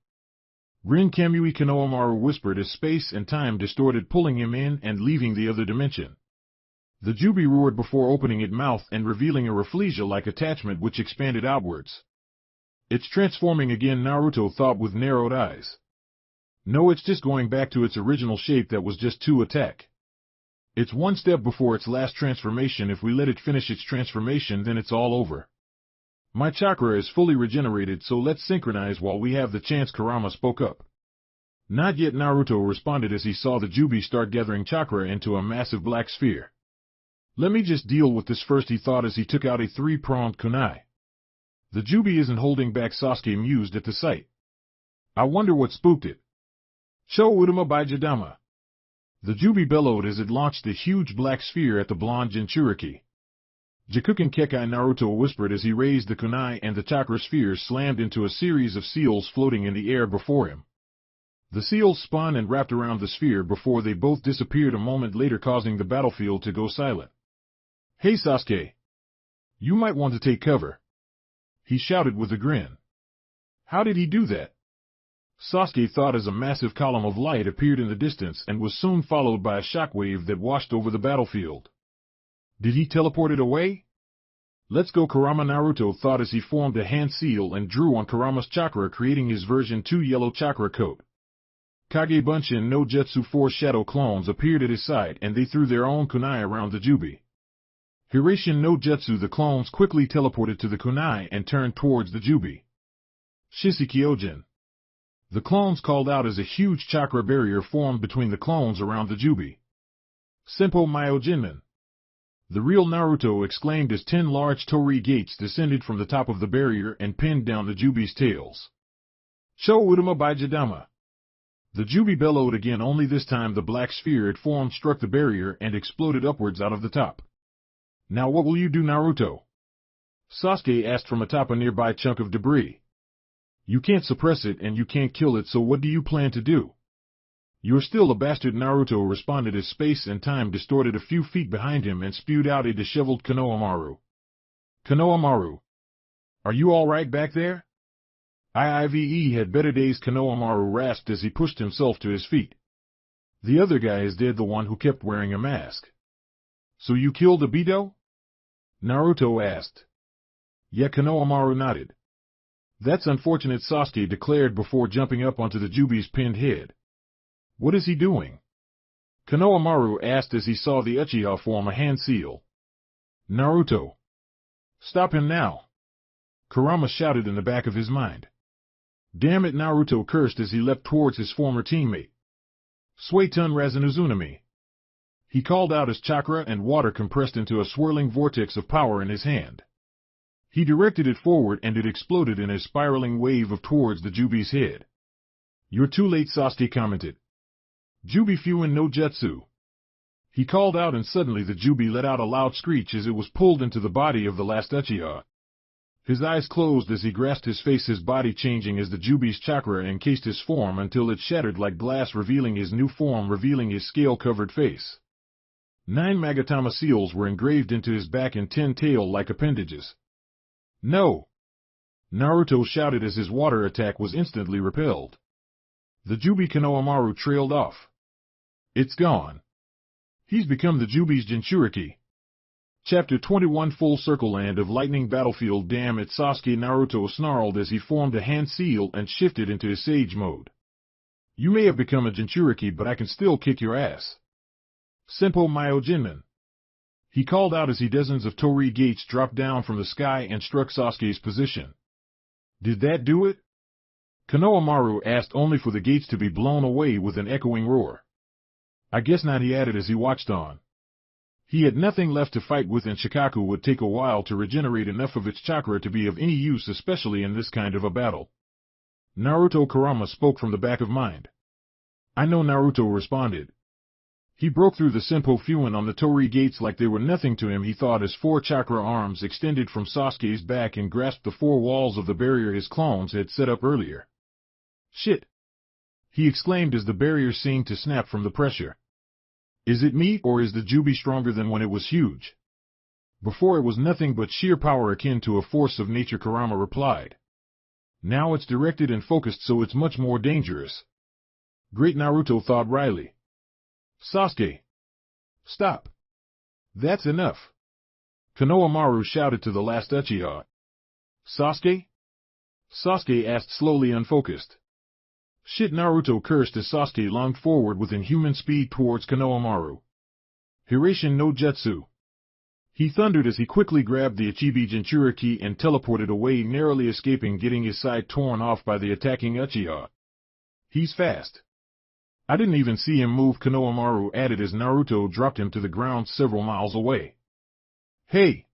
Rin Kamui, Konoamaru whispered as space and time distorted, pulling him in and leaving the other dimension. The Jubi roared before opening its mouth and revealing a Rafflesia-like attachment which expanded outwards. It's transforming again, Naruto thought with narrowed eyes. No, it's just going back to its original shape that was just to attack. It's one step before its last transformation. If we let it finish its transformation, then it's all over. My chakra is fully regenerated, so let's synchronize while we have the chance, Kurama spoke up. Not yet, Naruto responded as he saw the Jubi start gathering chakra into a massive black sphere. Let me just deal with this first, he thought as he took out a three-pronged kunai. The Jubi isn't holding back, Sasuke mused at the sight. I wonder what spooked it. Cho Udama by Jidama. The Jubi bellowed as it launched the huge black sphere at the blonde Jinchuriki. Jakuken Kekai, Naruto whispered as he raised the kunai and the chakra spheres slammed into a series of seals floating in the air before him. The seals spun and wrapped around the sphere before they both disappeared a moment later, causing the battlefield to go silent. Hey Sasuke! You might want to take cover. He shouted with a grin. How did he do that? Sasuke thought as a massive column of light appeared in the distance and was soon followed by a shockwave that washed over the battlefield. Did he teleport it away? Let's go, Kurama, Naruto thought as he formed a hand seal and drew on Kurama's chakra, creating his version 2 yellow chakra coat. Kage Bunshin no Jutsu 4 shadow clones appeared at his side and they threw their own kunai around the Jubi. Hirashin no Jutsu, the clones quickly teleported to the kunai and turned towards the Jubi. Shisekyojin. The clones called out as a huge chakra barrier formed between the clones around the Jubi. Senpo Myojinman. The real Naruto exclaimed as 10 large torii gates descended from the top of the barrier and pinned down the Jubi's tails. Cho Udama by Jidama. The Jubi bellowed again, only this time the black sphere it formed struck the barrier and exploded upwards out of the top. Now what will you do, Naruto? Sasuke asked from atop a nearby chunk of debris. You can't suppress it and you can't kill it, so what do you plan to do? You're still a bastard, Naruto responded as space and time distorted a few feet behind him and spewed out a disheveled Konoamaru. Konoamaru! Are you alright back there? IIVE had better days, Konoamaru rasped as he pushed himself to his feet. The other guy is dead, the one who kept wearing a mask. So you killed Obito? Naruto asked. Yeah, Konoamaru nodded. That's unfortunate, Sasuke declared before jumping up onto the Jubi's pinned head. What is he doing? Konoamaru asked as he saw the Uchiha form a hand seal. Naruto. Stop him now. Kurama shouted in the back of his mind. Damn it, Naruto cursed as he leapt towards his former teammate. Suetun Razanuzunami. He called out as chakra and water compressed into a swirling vortex of power in his hand. He directed it forward and it exploded in a spiraling wave of towards the Jubi's head. You're too late, Sasuke commented. Jubi Fuin no Jutsu. He called out and suddenly the Jubi let out a loud screech as it was pulled into the body of the last Uchiha. His eyes closed as he grasped his face, his body changing as the Jubi's chakra encased his form until it shattered like glass, revealing his new form, revealing his scale-covered face. 9 Magatama seals were engraved into his back and 10 tail-like appendages. No! Naruto shouted as his water attack was instantly repelled. The Jubi Konoamaru trailed off. It's gone. He's become the Jubi's Jinchuriki. Chapter 21 Full Circle Land of Lightning Battlefield. Damn it, Sasuke, Naruto snarled as he formed a hand seal and shifted into his Sage mode. You may have become a Jinchuriki, but I can still kick your ass. Senpo Myo Jinmen. He called out as dozens of Torii gates dropped down from the sky and struck Sasuke's position. Did that do it? Konoamaru asked, only for the gates to be blown away with an echoing roar. I guess not, he added as he watched on. He had nothing left to fight with, and Shikaku would take a while to regenerate enough of its chakra to be of any use, especially in this kind of a battle. Naruto Kurama spoke from the back of mind. I know, Naruto responded. He broke through the Senpo Fuin on the Torii gates like they were nothing to him, he thought, as 4 chakra arms extended from Sasuke's back and grasped the 4 walls of the barrier his clones had set up earlier. Shit! He exclaimed as the barrier seemed to snap from the pressure. Is it me, or is the Jubi stronger than when it was huge? Before it was nothing but sheer power akin to a force of nature, Kurama replied. Now it's directed and focused, so it's much more dangerous. Great, Naruto thought wryly. Sasuke! Stop! That's enough! Konoamaru shouted to the last Uchiha. Sasuke? Sasuke asked, slowly unfocused. Shit, Naruto cursed as Sasuke lunged forward with inhuman speed towards Konoamaru. Hiration no Jutsu. He thundered as he quickly grabbed the Ichibi Jinchuriki and teleported away, narrowly escaping getting his side torn off by the attacking Uchiha. He's fast. I didn't even see him move, Konoamaru added as Naruto dropped him to the ground several miles away. Hey!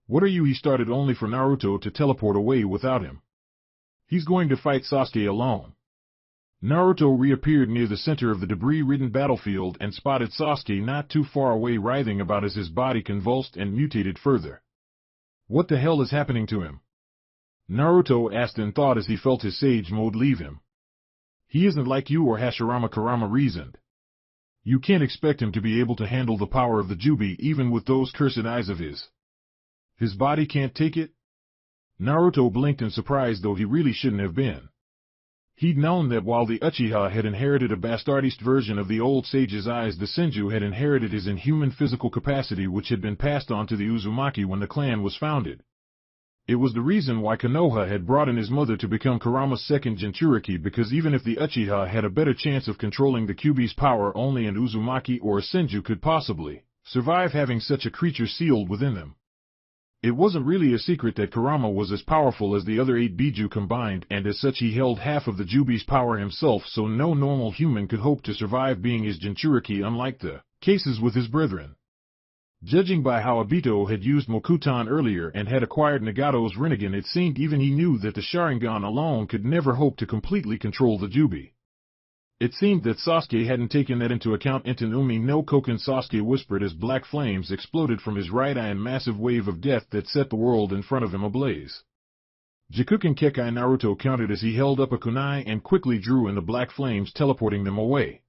What are you? He started, only for Naruto to teleport away without him. He's going to fight Sasuke alone. Naruto reappeared near the center of the debris-ridden battlefield and spotted Sasuke not too far away, writhing about as his body convulsed and mutated further. What the hell is happening to him? Naruto asked in thought as he felt his Sage mode leave him. He isn't like you or Hashirama, Kurama reasoned. You can't expect him to be able to handle the power of the Jubi even with those cursed eyes of his. His body can't take it? Naruto blinked in surprise, though he really shouldn't have been. He'd known that while the Uchiha had inherited a bastardized version of the old sage's eyes, the Senju had inherited his inhuman physical capacity, which had been passed on to the Uzumaki when the clan was founded. It was the reason why Konoha had brought in his mother to become Kurama's second Jinchuriki, because even if the Uchiha had a better chance of controlling the Kyuubi's power, only an Uzumaki or a Senju could possibly survive having such a creature sealed within them. It wasn't really a secret that Kurama was as powerful as the other 8 Biju combined, and as such he held half of the Jubi's power himself, so no normal human could hope to survive being his Jinchuriki, unlike the cases with his brethren. Judging by how Obito had used Mokuton earlier and had acquired Nagato's Rinnegan, it seemed even he knew that the Sharingan alone could never hope to completely control the Jubi. It seemed that Sasuke hadn't taken that into account. Enten Umi no Koken, Sasuke whispered as black flames exploded from his right eye, a massive wave of death that set the world in front of him ablaze. Jikuken Kekai, Naruto countered as he held up a kunai and quickly drew in the black flames, teleporting them away.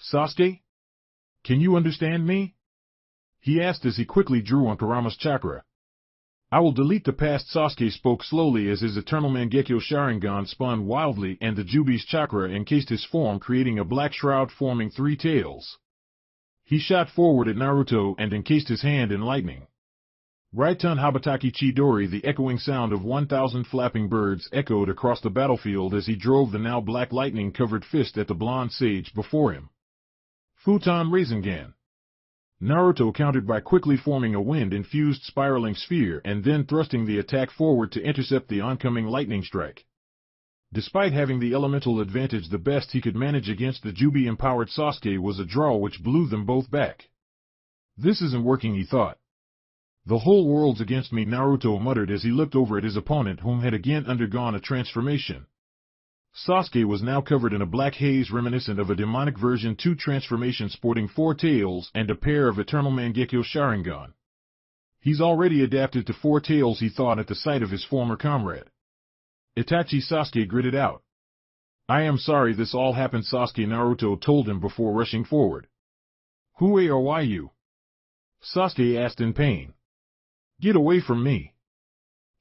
Sasuke? Can you understand me? He asked as he quickly drew on Kurama's chakra. I will delete the past. Sasuke spoke slowly as his Eternal Mangekyo Sharingan spun wildly and the Jubi's chakra encased his form, creating a black shroud forming three tails. He shot forward at Naruto and encased his hand in lightning. Raitun Habataki Chidori. The echoing sound of 1,000 flapping birds echoed across the battlefield as he drove the now black lightning-covered fist at the blonde sage before him. Futon Rasengan. Naruto countered by quickly forming a wind-infused spiraling sphere and then thrusting the attack forward to intercept the oncoming lightning strike. Despite having the elemental advantage, the best he could manage against the Jubi-empowered Sasuke was a draw which blew them both back. This isn't working, he thought. The whole world's against me, Naruto muttered as he looked over at his opponent, whom had again undergone a transformation. Sasuke was now covered in a black haze reminiscent of a demonic version 2 transformation, sporting 4 tails and a pair of Eternal Mangekyo Sharingan. He's already adapted to 4 tails, he thought at the sight of his former comrade. Itachi. Sasuke gritted out. I am sorry this all happened, Sasuke, Naruto told him before rushing forward. Who are you? Sasuke asked in pain. Get away from me!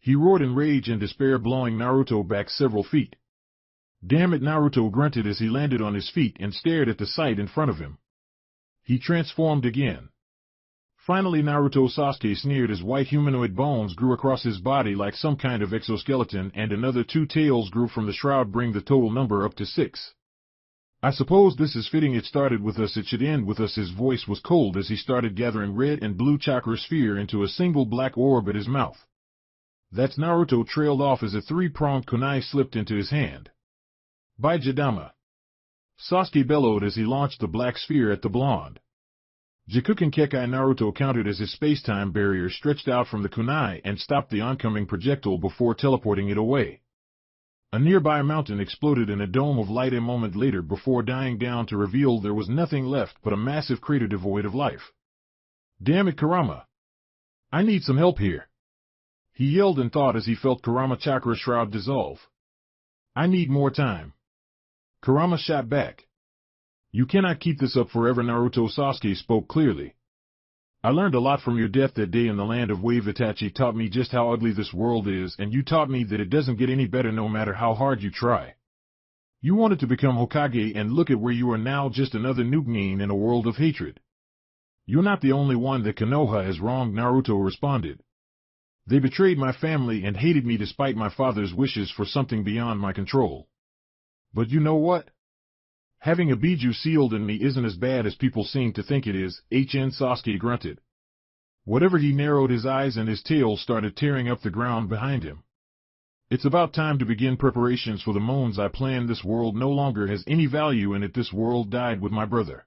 He roared in rage and despair, blowing Naruto back several feet. Damn it, Naruto grunted as he landed on his feet and stared at the sight in front of him. He transformed again. Finally, Naruto. Sasuke sneered as white humanoid bones grew across his body like some kind of exoskeleton, and another 2 tails grew from the shroud, bringing the total number up to 6. I suppose this is fitting. It started with us, it should end with us. His voice was cold as he started gathering red and blue chakra sphere into a single black orb at his mouth. That's Naruto trailed off as a 3-pronged kunai slipped into his hand. By Jidama! Sasuke bellowed as he launched the black sphere at the blonde. Jikuken Kekai. Naruto countered as his spacetime barrier stretched out from the kunai and stopped the oncoming projectile before teleporting it away. A nearby mountain exploded in a dome of light a moment later before dying down to reveal there was nothing left but a massive crater devoid of life. Damn it, Kurama! I need some help here! He yelled in thought as he felt Kurama chakra shroud dissolve. I need more time. Kurama shot back. You cannot keep this up forever, Naruto. Sasuke spoke clearly. I learned a lot from your death that day in the land of Wave. Itachi taught me just how ugly this world is, and you taught me that it doesn't get any better no matter how hard you try. You wanted to become Hokage, and look at where you are now, just another Nukenin in a world of hatred. You're not the only one that Konoha has wronged, Naruto responded. They betrayed my family and hated me despite my father's wishes for something beyond my control. But you know what? Having a Biju sealed in me isn't as bad as people seem to think it is. Sasuke grunted. Whatever. He narrowed his eyes and his tail started tearing up the ground behind him. It's about time to begin preparations for the moons I planned. This world no longer has any value in it. This world died with my brother.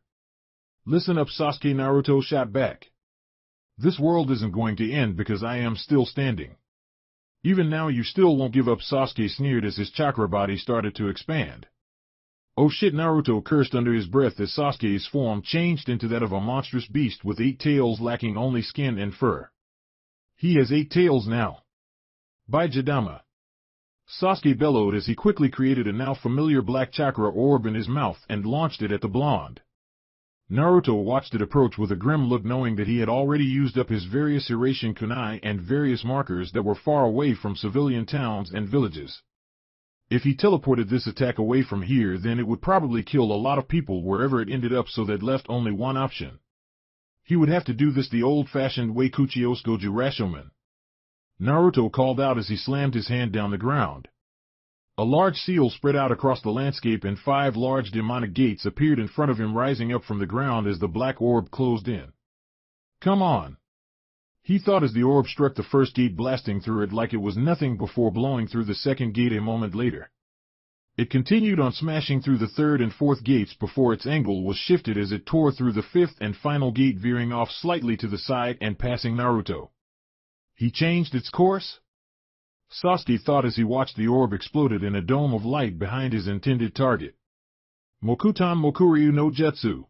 Listen up, Sasuke, Naruto shot back. This world isn't going to end because I am still standing. Even now you still won't give up, Sasuke sneered as his chakra body started to expand. Oh shit, Naruto cursed under his breath as Sasuke's form changed into that of a monstrous beast with 8 tails lacking only skin and fur. He has 8 tails now. By Jidama! Sasuke bellowed as he quickly created a now familiar black chakra orb in his mouth and launched it at the blonde. Naruto watched it approach with a grim look, knowing that he had already used up his various Eurasian kunai and various markers that were far away from civilian towns and villages. If he teleported this attack away from here, then it would probably kill a lot of people wherever it ended up, so that left only one option. He would have to do this the old-fashioned way. Kuchiyosgoju Rashomen! Naruto called out as he slammed his hand down the ground. A large seal spread out across the landscape and 5 large demonic gates appeared in front of him, rising up from the ground as the black orb closed in. Come on! He thought as the orb struck the first gate, blasting through it like it was nothing before blowing through the second gate a moment later. It continued on, smashing through the third and fourth gates before its angle was shifted as it tore through the fifth and final gate, veering off slightly to the side and passing Naruto. He changed its course? Sasuke thought as he watched the orb exploded in a dome of light behind his intended target. Mokuton Mokuryu no Jutsu!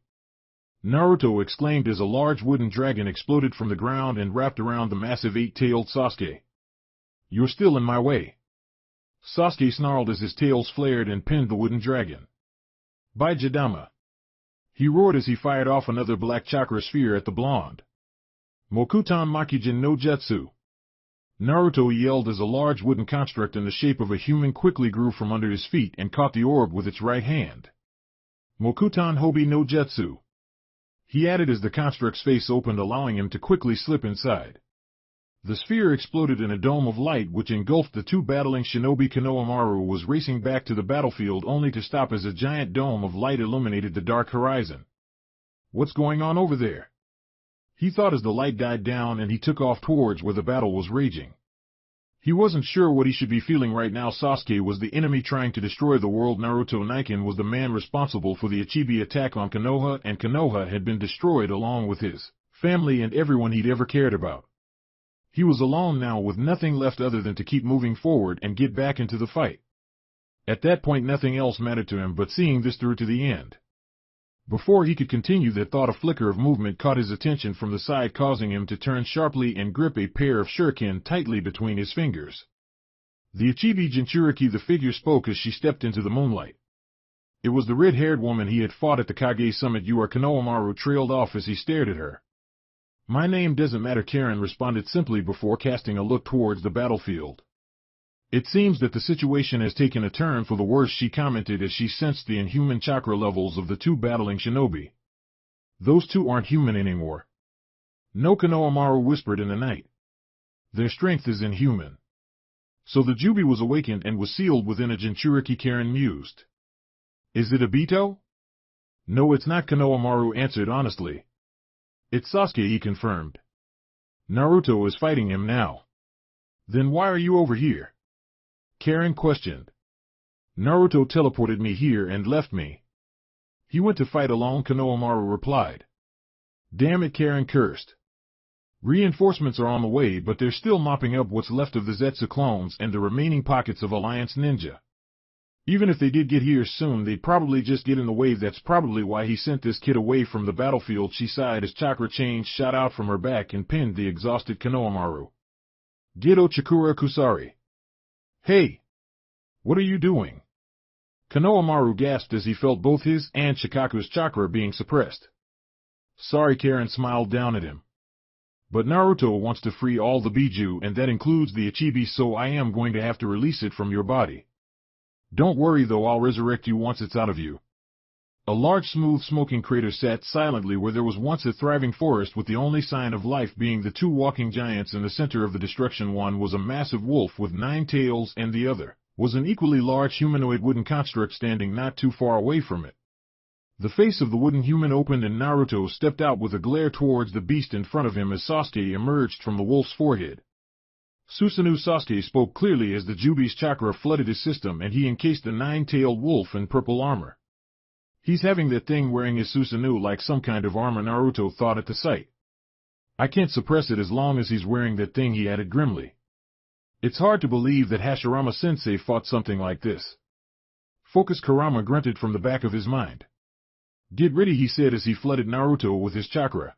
Naruto exclaimed as a large wooden dragon exploded from the ground and wrapped around the massive 8-tailed Sasuke. You're still in my way! Sasuke snarled as his tails flared and pinned the wooden dragon. By Jidama! He roared as he fired off another black chakra sphere at the blonde. Mokuton Makijin no Jutsu! Naruto yelled as a large wooden construct in the shape of a human quickly grew from under his feet and caught the orb with its right hand. Mokuton Hobi no Jutsu. He added as the construct's face opened, allowing him to quickly slip inside. The sphere exploded in a dome of light which engulfed the two battling shinobi. Konoamaru was racing back to the battlefield only to stop as a giant dome of light illuminated the dark horizon. What's going on over there? He thought as the light died down, and he took off towards where the battle was raging. He wasn't sure what he should be feeling right now. Sasuke was the enemy trying to destroy the world. Naruto Niken was the man responsible for the Uchibi attack on Konoha, and Konoha had been destroyed along with his family and everyone he'd ever cared about. He was alone now with nothing left other than to keep moving forward and get back into the fight. At that point nothing else mattered to him but seeing this through to the end. Before he could continue that thought, a flicker of movement caught his attention from the side, causing him to turn sharply and grip a pair of shuriken tightly between his fingers. The Uchibi Jinchuriki, the figure spoke as she stepped into the moonlight. It was the red-haired woman he had fought at the Kage summit. You are Konoamaru trailed off as he stared at her. My name doesn't matter, Karin responded simply before casting a look towards the battlefield. It seems that the situation has taken a turn for the worse, she commented as she sensed the inhuman chakra levels of the two battling shinobi. Those two aren't human anymore. No, Konoamaru whispered in the night. Their strength is inhuman. So the Jubi was awakened and was sealed within a Jinchuriki, Karin mused. Is it Obito? No, it's not, Konoamaru answered honestly. It's Sasuke, he confirmed. Naruto is fighting him now. Then why are you over here? Karin questioned. Naruto teleported me here and left me. He went to fight alone, Konoamaru replied. Damn it, Karin cursed. Reinforcements are on the way, but they're still mopping up what's left of the Zetsu clones and the remaining pockets of Alliance ninja. Even if they did get here soon, they'd probably just get in the way. That's probably why he sent this kid away from the battlefield, she sighed as chakra chains shot out from her back and pinned the exhausted Konoamaru. Gato Chikura Kusari. Hey! What are you doing? Konoamaru gasped as he felt both his and Shikaku's chakra being suppressed. Sorry, Karin smiled down at him. But Naruto wants to free all the Biju, and that includes the Uchibi, so I am going to have to release it from your body. Don't worry though, I'll resurrect you once it's out of you. A large smooth smoking crater sat silently where there was once a thriving forest, with the only sign of life being the two walking giants in the center of the destruction. One was a massive wolf with 9 tails, and the other was an equally large humanoid wooden construct standing not too far away from it. The face of the wooden human opened and Naruto stepped out with a glare towards the beast in front of him as Sasuke emerged from the wolf's forehead. Susanoo, Sasuke spoke clearly as the Jubi's chakra flooded his system and he encased the 9-tailed wolf in purple armor. He's having that thing wearing his Susanoo like some kind of armor, Naruto thought at the sight. I can't suppress it as long as he's wearing that thing, he added grimly. It's hard to believe that Hashirama-sensei fought something like this. Focus, Kurama grunted from the back of his mind. Get ready, he said as he flooded Naruto with his chakra.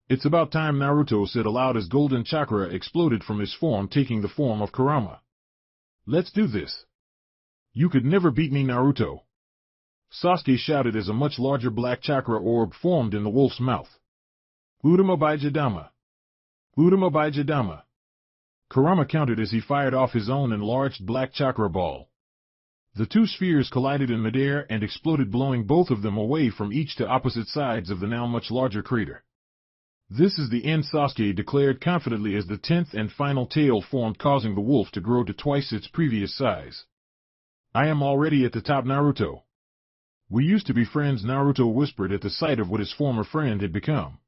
It's about time, Naruto said aloud as golden chakra exploded from his form, taking the form of Kurama. Let's do this. You could never beat me, Naruto. Sasuke shouted as a much larger black chakra orb formed in the wolf's mouth. Udama Baijidama. Udama Baijidama. Kurama countered as he fired off his own enlarged black chakra ball. The two spheres collided in midair and exploded, blowing both of them away from each to opposite sides of the now much larger crater. This is the end, Sasuke declared confidently as the 10th and final tail formed, causing the wolf to grow to twice its previous size. I am already at the top, Naruto. We used to be friends, Naruto whispered at the sight of what his former friend had become.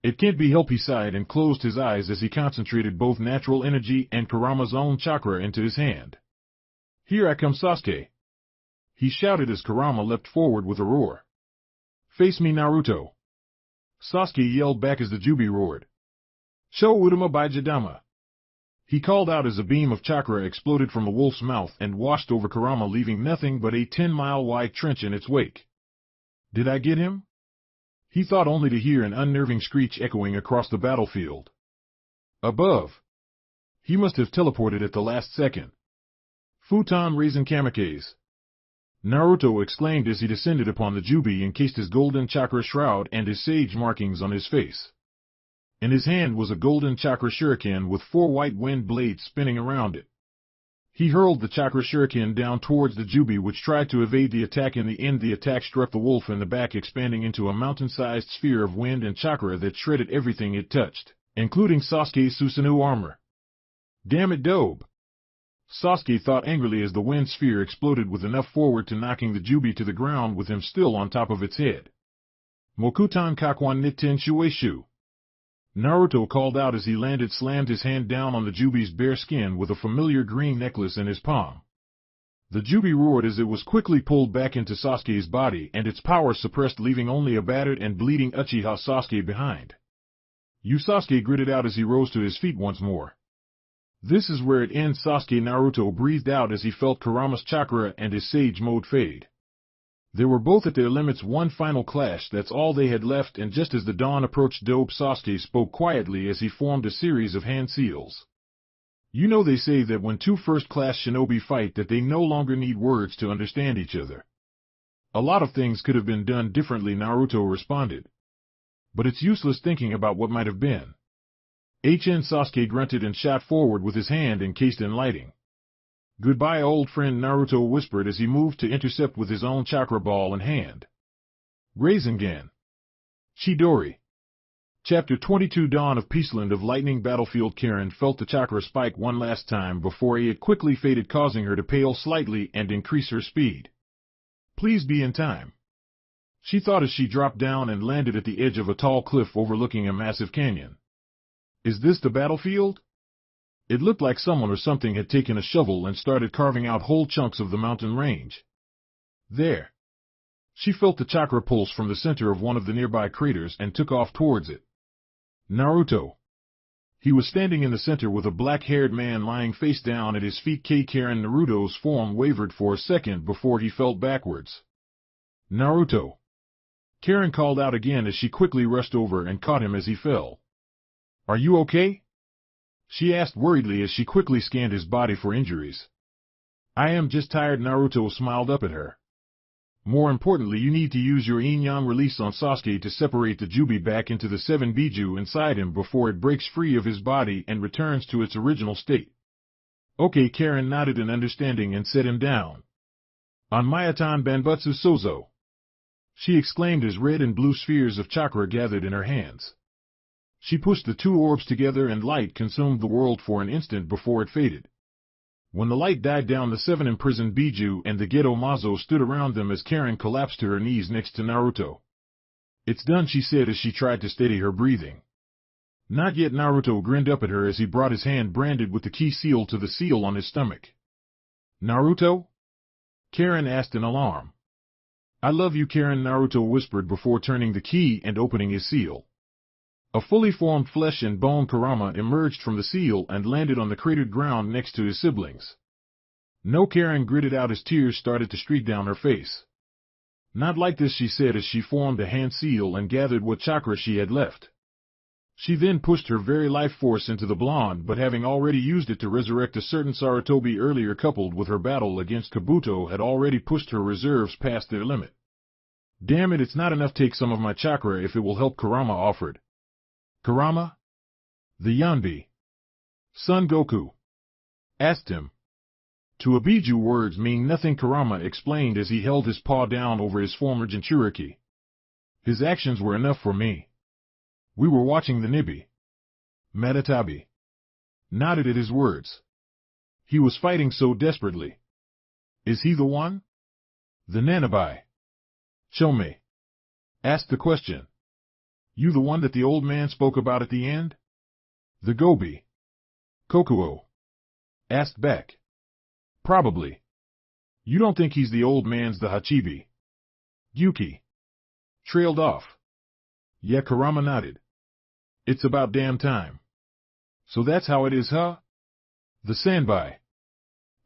It can't be helped, he sighed and closed his eyes as he concentrated both natural energy and Kurama's own chakra into his hand. Here I come, Sasuke! He shouted as Kurama leapt forward with a roar. Face me, Naruto! Sasuke yelled back as the Jubi roared. Sho Udama Baijidama! He called out as a beam of chakra exploded from the wolf's mouth and washed over Kurama, leaving nothing but a 10-mile-wide trench in its wake. Did I get him? He thought, only to hear an unnerving screech echoing across the battlefield. Above. He must have teleported at the last second. Futon Raisin Kamikaze! Naruto exclaimed as he descended upon the Jubi, encased his golden chakra shroud and his sage markings on his face. In his hand was a golden chakra shuriken with 4 white wind blades spinning around it. He hurled the chakra shuriken down towards the Jubi, which tried to evade the attack. In the end, the attack struck the wolf in the back, expanding into a mountain-sized sphere of wind and chakra that shredded everything it touched, including Sasuke's Susanoo armor. Damn it, dope! Sasuke thought angrily as the wind sphere exploded with enough forward to knocking the Jubi to the ground with him still on top of its head. Mokuton Kakwan Nitten Shueishu. Naruto called out as he landed, slammed his hand down on the Jubi's bare skin with a familiar green necklace in his palm. The Jubi roared as it was quickly pulled back into Sasuke's body, and its power suppressed, leaving only a battered and bleeding Uchiha Sasuke behind. Sasuke gritted out as he rose to his feet once more. This is where it ends. Sasuke Naruto breathed out as he felt Kurama's chakra and his sage mode fade. They were both at their limits. One final clash, that's all they had left, and just as the dawn approached, dope, Sasuke spoke quietly as he formed a series of hand seals. You know, they say that when 2 first-class shinobi fight that they no longer need words to understand each other. A lot of things could have been done differently, Naruto responded. But it's useless thinking about what might have been. Sasuke grunted and shot forward with his hand encased in lighting. Goodbye, old friend, Naruto whispered as he moved to intercept with his own chakra ball in hand. Rasengan. Chidori. Chapter 22. Dawn of Peaceland of Lightning Battlefield. Karin felt the chakra spike one last time before it quickly faded, causing her to pale slightly and increase her speed. Please be in time. She thought as she dropped down and landed at the edge of a tall cliff overlooking a massive canyon. Is this the battlefield? It looked like someone or something had taken a shovel and started carving out whole chunks of the mountain range. There. She felt the chakra pulse from the center of one of the nearby craters and took off towards it. Naruto. He was standing in the center with a black-haired man lying face down at his feet. Karin. Naruto's form wavered for a second before he fell backwards. Naruto. Karin called out again as she quickly rushed over and caught him as he fell. Are you okay? She asked worriedly as she quickly scanned his body for injuries. I am just tired. Naruto smiled up at her. More importantly, you need to use your yin-yang release on Sasuke to separate the Jubi back into the 7 Biju inside him before it breaks free of his body and returns to its original state. Okay, Karin nodded in understanding and set him down. On Mayatan Banbutsu Sozo. She exclaimed as red and blue spheres of chakra gathered in her hands. She pushed the 2 orbs together and light consumed the world for an instant before it faded. When the light died down, the 7 imprisoned Biju and the Geto Mazo stood around them as Karin collapsed to her knees next to Naruto. It's done, she said as she tried to steady her breathing. Not yet. Naruto grinned up at her as he brought his hand branded with the key seal to the seal on his stomach. Naruto? Karin asked in alarm. I love you, Karin, Naruto whispered before turning the key and opening his seal. A fully formed flesh and bone Kurama emerged from the seal and landed on the cratered ground next to his siblings. No, Karin gritted out as tears started to streak down her face. Not like this, she said as she formed a hand seal and gathered what chakra she had left. She then pushed her very life force into the blonde, but having already used it to resurrect a certain Sarutobi earlier, coupled with her battle against Kabuto, had already pushed her reserves past their limit. Damn it, it's not enough. Take some of my chakra if it will help, Kurama offered. Kurama? The Yanbi. Son Goku? Asked him. To a Biju, words mean nothing, Kurama explained as he held his paw down over his former Jinchuriki. His actions were enough for me. We were watching the Nibi. Madatabi nodded at his words. He was fighting so desperately. Is he the one? The Nanabai. Chome asked the question. You the one that the old man spoke about at the end? The Gobi. Kokuo asked back. Probably. You don't think he's the old man's the Hachibi? Yuki trailed off. Yeah, Kurama nodded. It's about damn time. So that's how it is, huh? The Sanbai.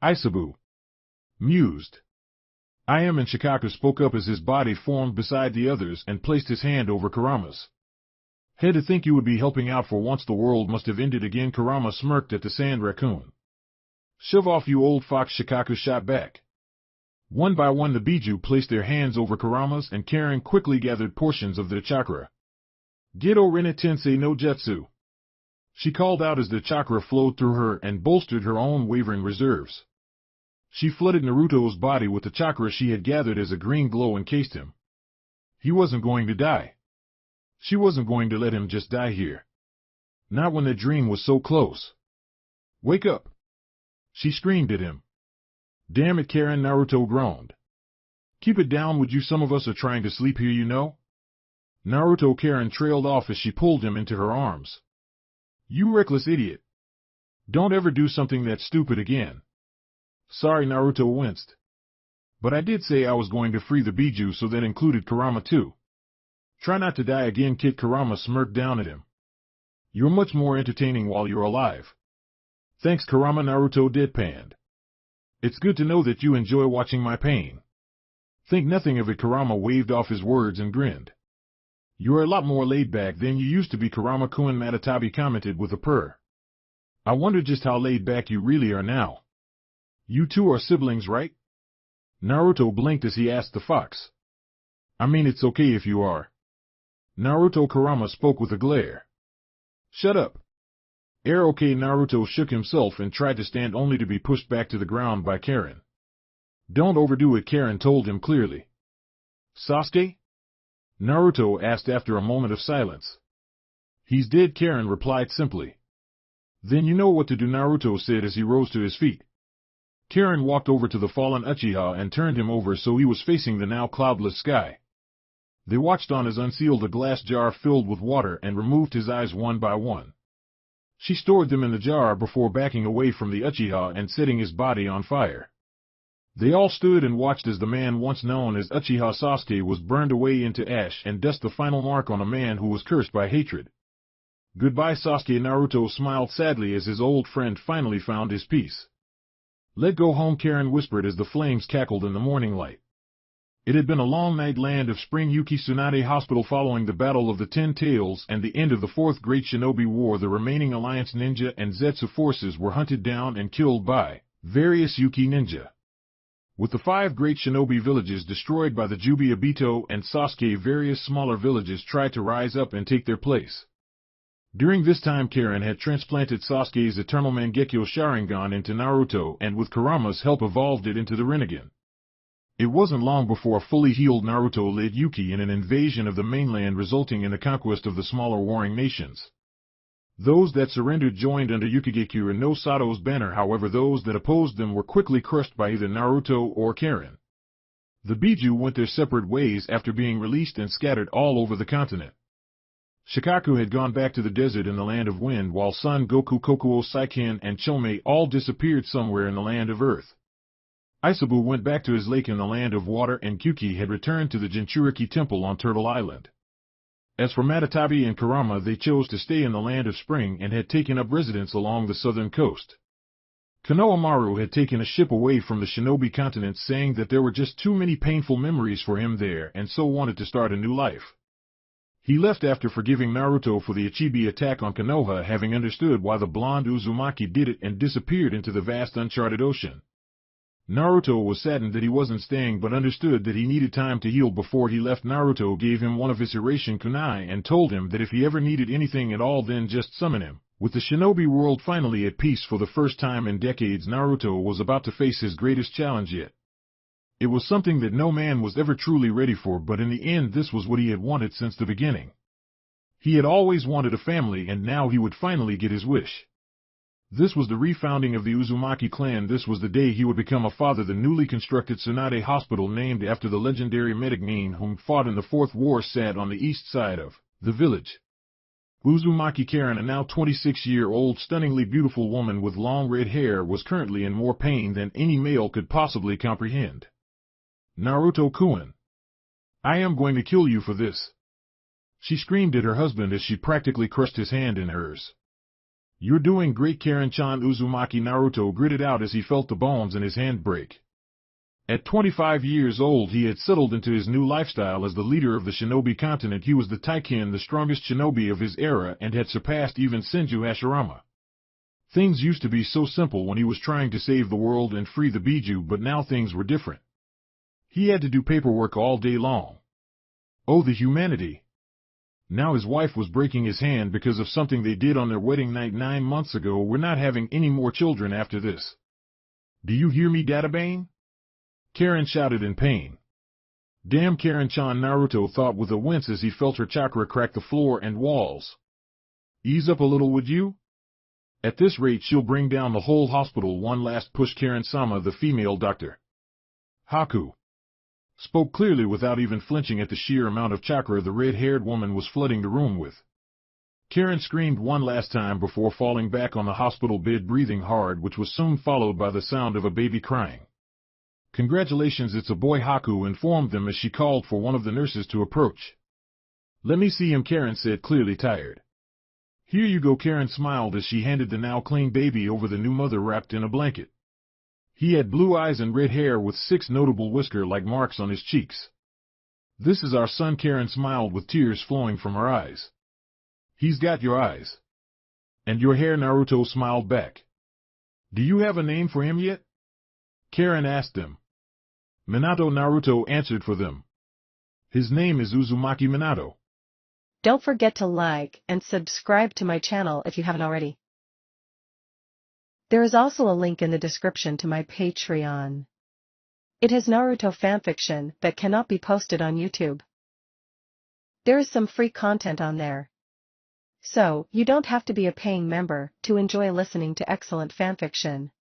Isabu mused. I am, and Shikaku spoke up as his body formed beside the others and placed his hand over Kurama's. Had to think you would be helping out for once. The world must have ended again. Kurama smirked at the sand raccoon. Shove off, you old fox, Shikaku shot back. One by one the Biju placed their hands over Kurama's, and Karin quickly gathered portions of their chakra. Geto Rene Tensei no Jutsu. She called out as the chakra flowed through her and bolstered her own wavering reserves. She flooded Naruto's body with the chakra she had gathered as a green glow encased him. He wasn't going to die. She wasn't going to let him just die here. Not when the dream was so close. Wake up! She screamed at him. Damn it, Karin, Naruto groaned. Keep it down, would you? Some of us are trying to sleep here, you know? Naruto. Karin trailed off as she pulled him into her arms. You reckless idiot. Don't ever do something that stupid again. Sorry, Naruto winced. But I did say I was going to free the Biju, so that included Kurama too. Try not to die again, kid. Kurama smirked down at him. You're much more entertaining while you're alive. Thanks, Kurama. Naruto deadpanned. It's good to know that you enjoy watching my pain. Think nothing of it. Kurama waved off his words and grinned. You're a lot more laid back than you used to be, Kurama-kun. Matatabi commented with a purr. I wonder just how laid back you really are now. You two are siblings, right? Naruto blinked as he asked the fox. I mean, it's okay if you are. Naruto. Kurama spoke with a glare. Shut up. Okay. Naruto shook himself and tried to stand, only to be pushed back to the ground by Karin. Don't overdo it, Karin told him clearly. Sasuke? Naruto asked after a moment of silence. He's dead, Karin replied simply. Then you know what to do, Naruto said as he rose to his feet. Karin walked over to the fallen Uchiha and turned him over so he was facing the now cloudless sky. They watched on as unsealed a glass jar filled with water and removed his eyes one by one. She stored them in the jar before backing away from the Uchiha and setting his body on fire. They all stood and watched as the man once known as Uchiha Sasuke was burned away into ash and dust, the final mark on a man who was cursed by hatred. Goodbye, Sasuke. Naruto smiled sadly as his old friend finally found his peace. Let go home, Karin whispered as the flames cackled in the morning light. It had been a long night. Land of Spring Yuki Tsunade Hospital. Following the Battle of the Ten Tails and the end of the Fourth Great Shinobi War, the remaining Alliance ninja and Zetsu forces were hunted down and killed by various Yuki ninja. With the 5 great shinobi villages destroyed by the Jubi, Obito, and Sasuke, various smaller villages tried to rise up and take their place. During this time, Karin had transplanted Sasuke's Eternal Mangekyo Sharingan into Naruto and with Kurama's help evolved it into the Rinnegan. It wasn't long before a fully healed Naruto led Yuki in an invasion of the mainland, resulting in the conquest of the smaller warring nations. Those that surrendered joined under Yukigekure no Sato's banner. However, those that opposed them were quickly crushed by either Naruto or Karin. The Biju went their separate ways after being released and scattered all over the continent. Shikaku had gone back to the desert in the land of wind, while Son Goku, Kokuo, Saiken, and Chome all disappeared somewhere in the land of earth. Isabu went back to his lake in the land of water, and Kyuki had returned to the Jinchuriki temple on Turtle Island. As for Matatabi and Kurama, they chose to stay in the land of spring and had taken up residence along the southern coast. Konoamaru had taken a ship away from the shinobi continent, saying that there were just too many painful memories for him there and so wanted to start a new life. He left after forgiving Naruto for the Ichibi attack on Konoha, having understood why the blonde Uzumaki did it, and disappeared into the vast uncharted ocean. Naruto was saddened that he wasn't staying but understood that he needed time to heal before he left. Naruto gave him one of his Hirashin kunai and told him that if he ever needed anything at all, then just summon him. With the shinobi world finally at peace for the first time in decades, Naruto was about to face his greatest challenge yet. It was something that no man was ever truly ready for, but in the end this was what he had wanted since the beginning. He had always wanted a family, and now he would finally get his wish. This was the refounding of the Uzumaki clan. This was the day he would become a father. The newly constructed Tsunade Hospital, named after the legendary Medicine whom fought in the Fourth War, sat on the east side of the village. Uzumaki Karin, a now 26-year-old stunningly beautiful woman with long red hair, was currently in more pain than any male could possibly comprehend. Naruto-kun, I am going to kill you for this. She screamed at her husband as she practically crushed his hand in hers. You're doing great, Karin-chan. Uzumaki Naruto gritted out as he felt the bones in his hand break. At 25 years old, he had settled into his new lifestyle as the leader of the shinobi continent. He was the Taiken, the strongest shinobi of his era, and had surpassed even Senju Hashirama. Things used to be so simple when he was trying to save the world and free the Biju, but now things were different. He had to do paperwork all day long. Oh, the humanity! Now his wife was breaking his hand because of something they did on their wedding night 9 months ago. We're not having any more children after this. Do you hear me, Databane? Karin shouted in pain. Damn, Karin-chan, Naruto thought with a wince as he felt her chakra crack the floor and walls. Ease up a little, would you? At this rate she'll bring down the whole hospital. One last push. Karin-sama, the female doctor, Haku, spoke clearly without even flinching at the sheer amount of chakra the red-haired woman was flooding the room with. Karin screamed one last time before falling back on the hospital bed, breathing hard, which was soon followed by the sound of a baby crying. Congratulations, it's a boy, Haku informed them as she called for one of the nurses to approach. Let me see him, Karin said, clearly tired. Here you go. Karin smiled as she handed the now clean baby over the new mother wrapped in a blanket. He had blue eyes and red hair with 6 notable whisker-like marks on his cheeks. This is our son, Karin smiled with tears flowing from her eyes. He's got your eyes. And your hair, Naruto smiled back. Do you have a name for him yet? Karin asked them. Minato, Naruto answered for them. His name is Uzumaki Minato. Don't forget to like and subscribe to my channel if you haven't already. There is also a link in the description to my Patreon. It has Naruto fanfiction that cannot be posted on YouTube. There is some free content on there. So, you don't have to be a paying member to enjoy listening to excellent fanfiction.